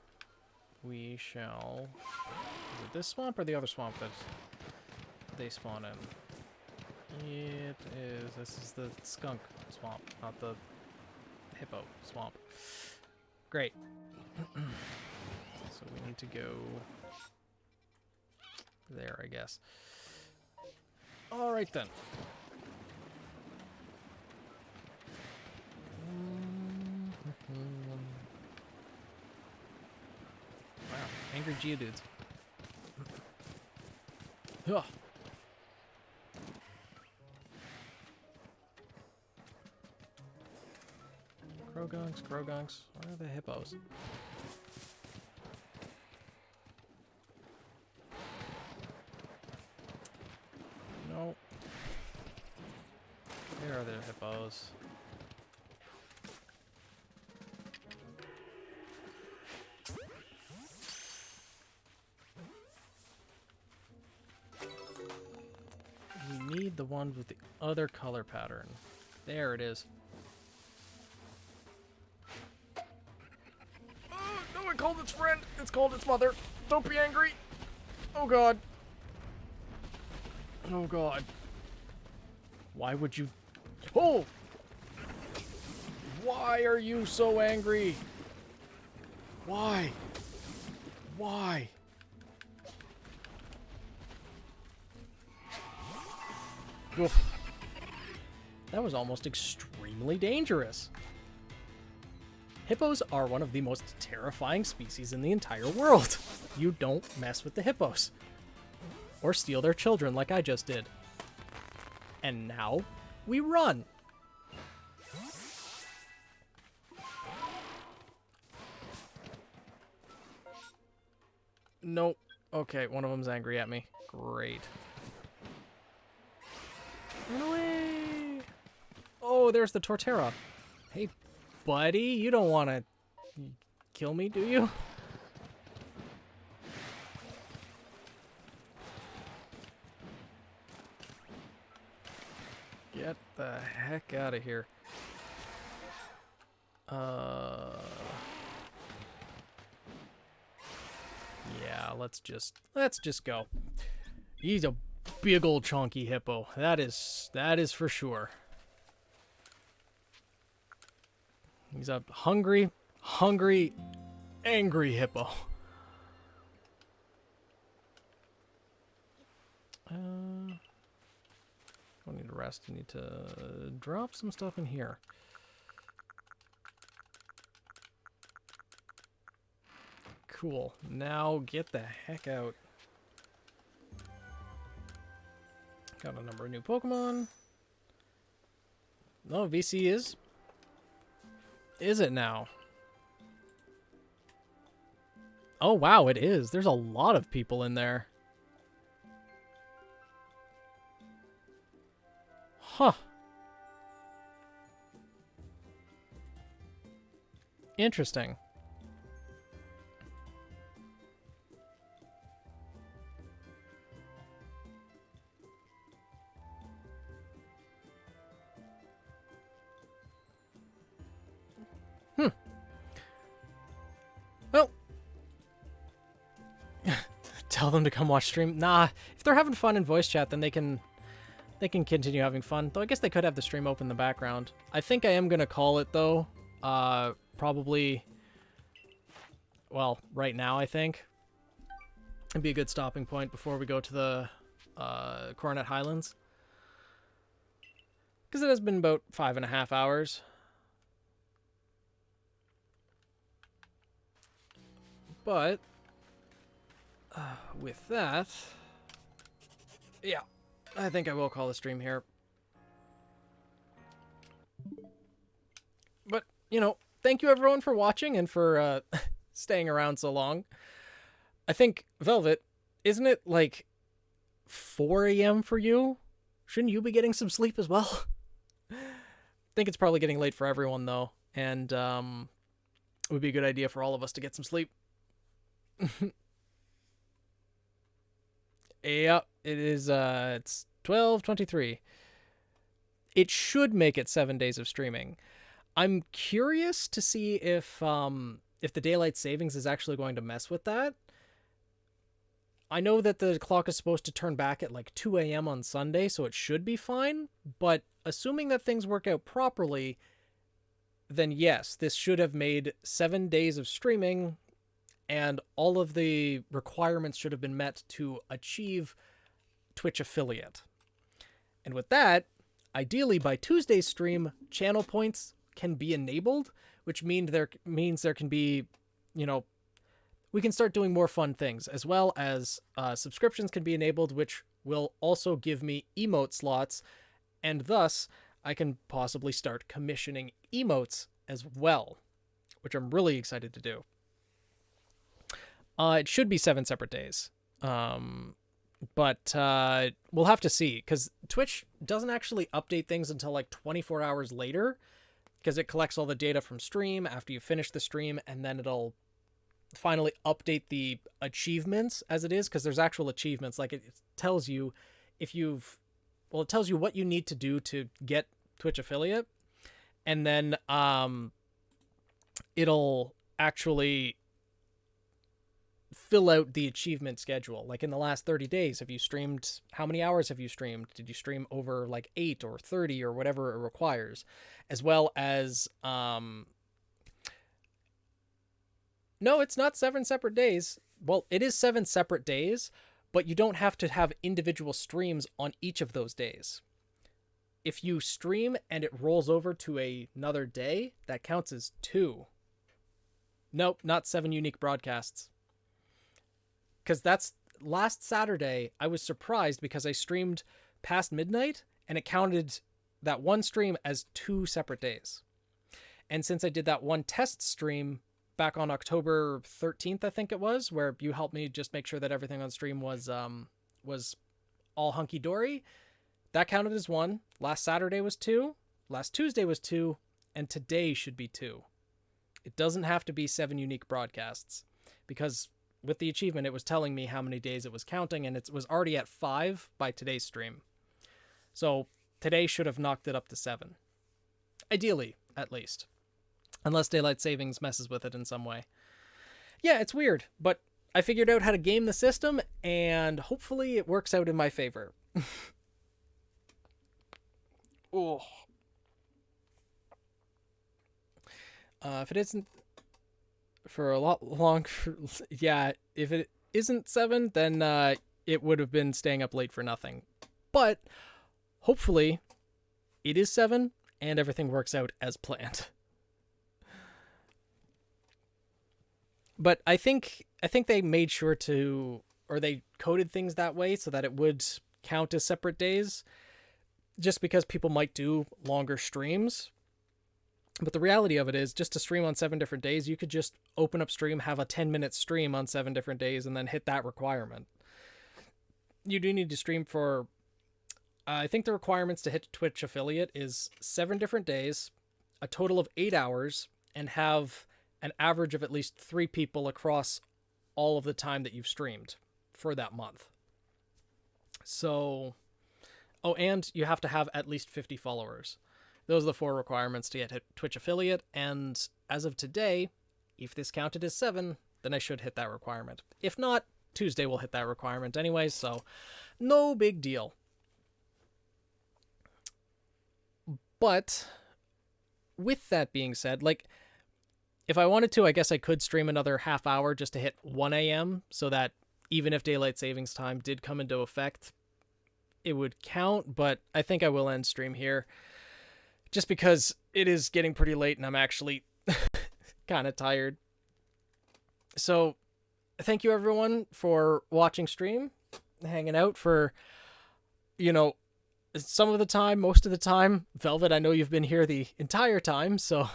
Speaker 1: we shall... Is it this swamp or the other swamp that they spawn in? It is... This is the skunk swamp, not the hippo swamp. Great. So we need to go... there, I guess. Alright then. Wow, angry Geodudes. Ugh. Crogunks, Crogunks. Where are the hippos? No. Where are the hippos? We need the ones with the other color pattern. There it is. Oh, no one called its friend. It's called its mother. Don't be angry. Oh god. Oh god. Why would you... Oh! Why are you so angry? Why? Why? Oof. That was almost extremely dangerous. Hippos are one of the most terrifying species in the entire world. You don't mess with the hippos. Or steal their children like I just did. And now, we run. Nope. Okay, one of them's angry at me. Great. Run away! Oh, there's the Torterra. Hey, buddy, you don't want to kill me, do you? Get the heck out of here. Yeah, let's just go. He's a Big old chonky hippo. That is for sure. He's a hungry, angry hippo. Don't need to rest. I need to drop some stuff in here. Cool. Now get the heck out. Got a number of new Pokemon. No, VC is. Is it now? Oh, wow, it is. There's a lot of people in there. Huh. Interesting. Well, tell them to come watch stream. Nah, if they're having fun in voice chat, then they can continue having fun. Though I guess they could have the stream open in the background. I think I am gonna call it though. Probably. Well, right now I think it'd be a good stopping point before we go to the Coronet Highlands, because it has been about 5.5 hours. But with that, yeah, I think I will call the stream here. But, you know, thank you everyone for watching and for staying around so long. I think, Velvet, isn't it like 4 a.m. for you? Shouldn't you be getting some sleep as well? I think it's probably getting late for everyone, though. And it would be a good idea for all of us to get some sleep. Yeah, it is, it's 12:23. It should make it 7 days of streaming. I'm curious to see if the daylight savings is actually going to mess with that. I know that the clock is supposed to turn back at like 2 a.m. on Sunday, so it should be fine. But assuming that things work out properly, then yes, this should have made 7 days of streaming, and all of the requirements should have been met to achieve Twitch affiliate. And with that, ideally by Tuesday's stream, channel points can be enabled, which means there can be, you know, we can start doing more fun things, as well as subscriptions can be enabled, which will also give me emote slots, and thus I can possibly start commissioning emotes as well, which I'm really excited to do. It should be 7 separate days, but we'll have to see, because Twitch doesn't actually update things until like 24 hours later, because it collects all the data from stream after you finish the stream, and then it'll finally update the achievements as it is, because there's actual achievements. Like, it tells you if you've, well, it tells you what you need to do to get Twitch affiliate, and then it'll actually fill out the achievement schedule. Like, in the last 30 days, have you streamed, how many hours have you streamed? Did you stream over like 8 or 30 or whatever it requires? As well as, no, it's not 7 separate days. Well, it is 7 separate days, but you don't have to have individual streams on each of those days. If you stream and it rolls over to another day, that counts as 2. Nope, not 7 unique broadcasts. Because that's last Saturday, I was surprised because I streamed past midnight and it counted that one stream as 2 separate days. And since I did that one test stream back on October 13th, I think it was, where you helped me just make sure that everything on stream was all hunky-dory, that counted as 1. Last Saturday was 2. Last Tuesday was 2. And today should be 2. It doesn't have to be 7 unique broadcasts, because with the achievement, it was telling me how many days it was counting, and it was already at 5 by today's stream. So today should have knocked it up to 7. Ideally, at least. Unless daylight savings messes with it in some way. Yeah, it's weird, but I figured out how to game the system, and hopefully it works out in my favor. Oh. If it isn't for a lot longer, yeah, if it isn't 7, then it would have been staying up late for nothing. But hopefully it is 7 and everything works out as planned. But I think they made sure to, or they coded things that way so that it would count as separate days, just because people might do longer streams. But the reality of it is, just to stream on 7 different days, you could just open up stream, have a 10-minute stream on 7 different days, and then hit that requirement. You do need to stream for, I think the requirements to hit Twitch affiliate is 7 different days, a total of 8 hours, and have an average of at least 3 people across all of the time that you've streamed for that month. So, oh, and you have to have at least 50 followers. Those are the 4 requirements to get Twitch affiliate, and as of today, if this counted as 7, then I should hit that requirement. If not, Tuesday will hit that requirement anyway, so no big deal. But with that being said, like, if I wanted to, I guess I could stream another half hour just to hit 1 a.m. so that even if daylight savings time did come into effect, it would count, but I think I will end stream here just because it is getting pretty late and I'm actually kind of tired. So thank you everyone for watching stream, hanging out for, you know, some of the time, most of the time. Velvet, I know you've been here the entire time, so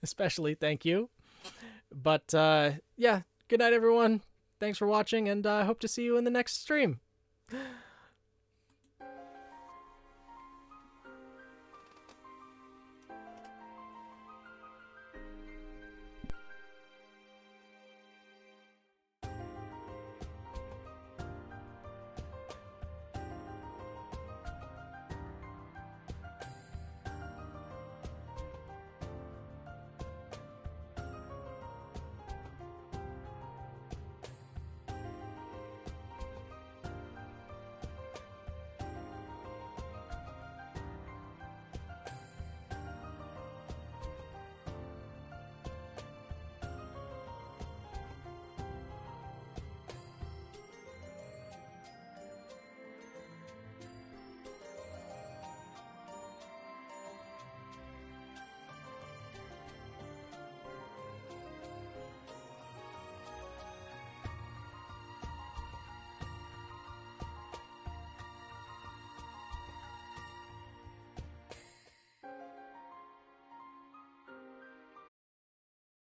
Speaker 1: especially thank you. But yeah, good night everyone. Thanks for watching, and I hope to see you in the next stream.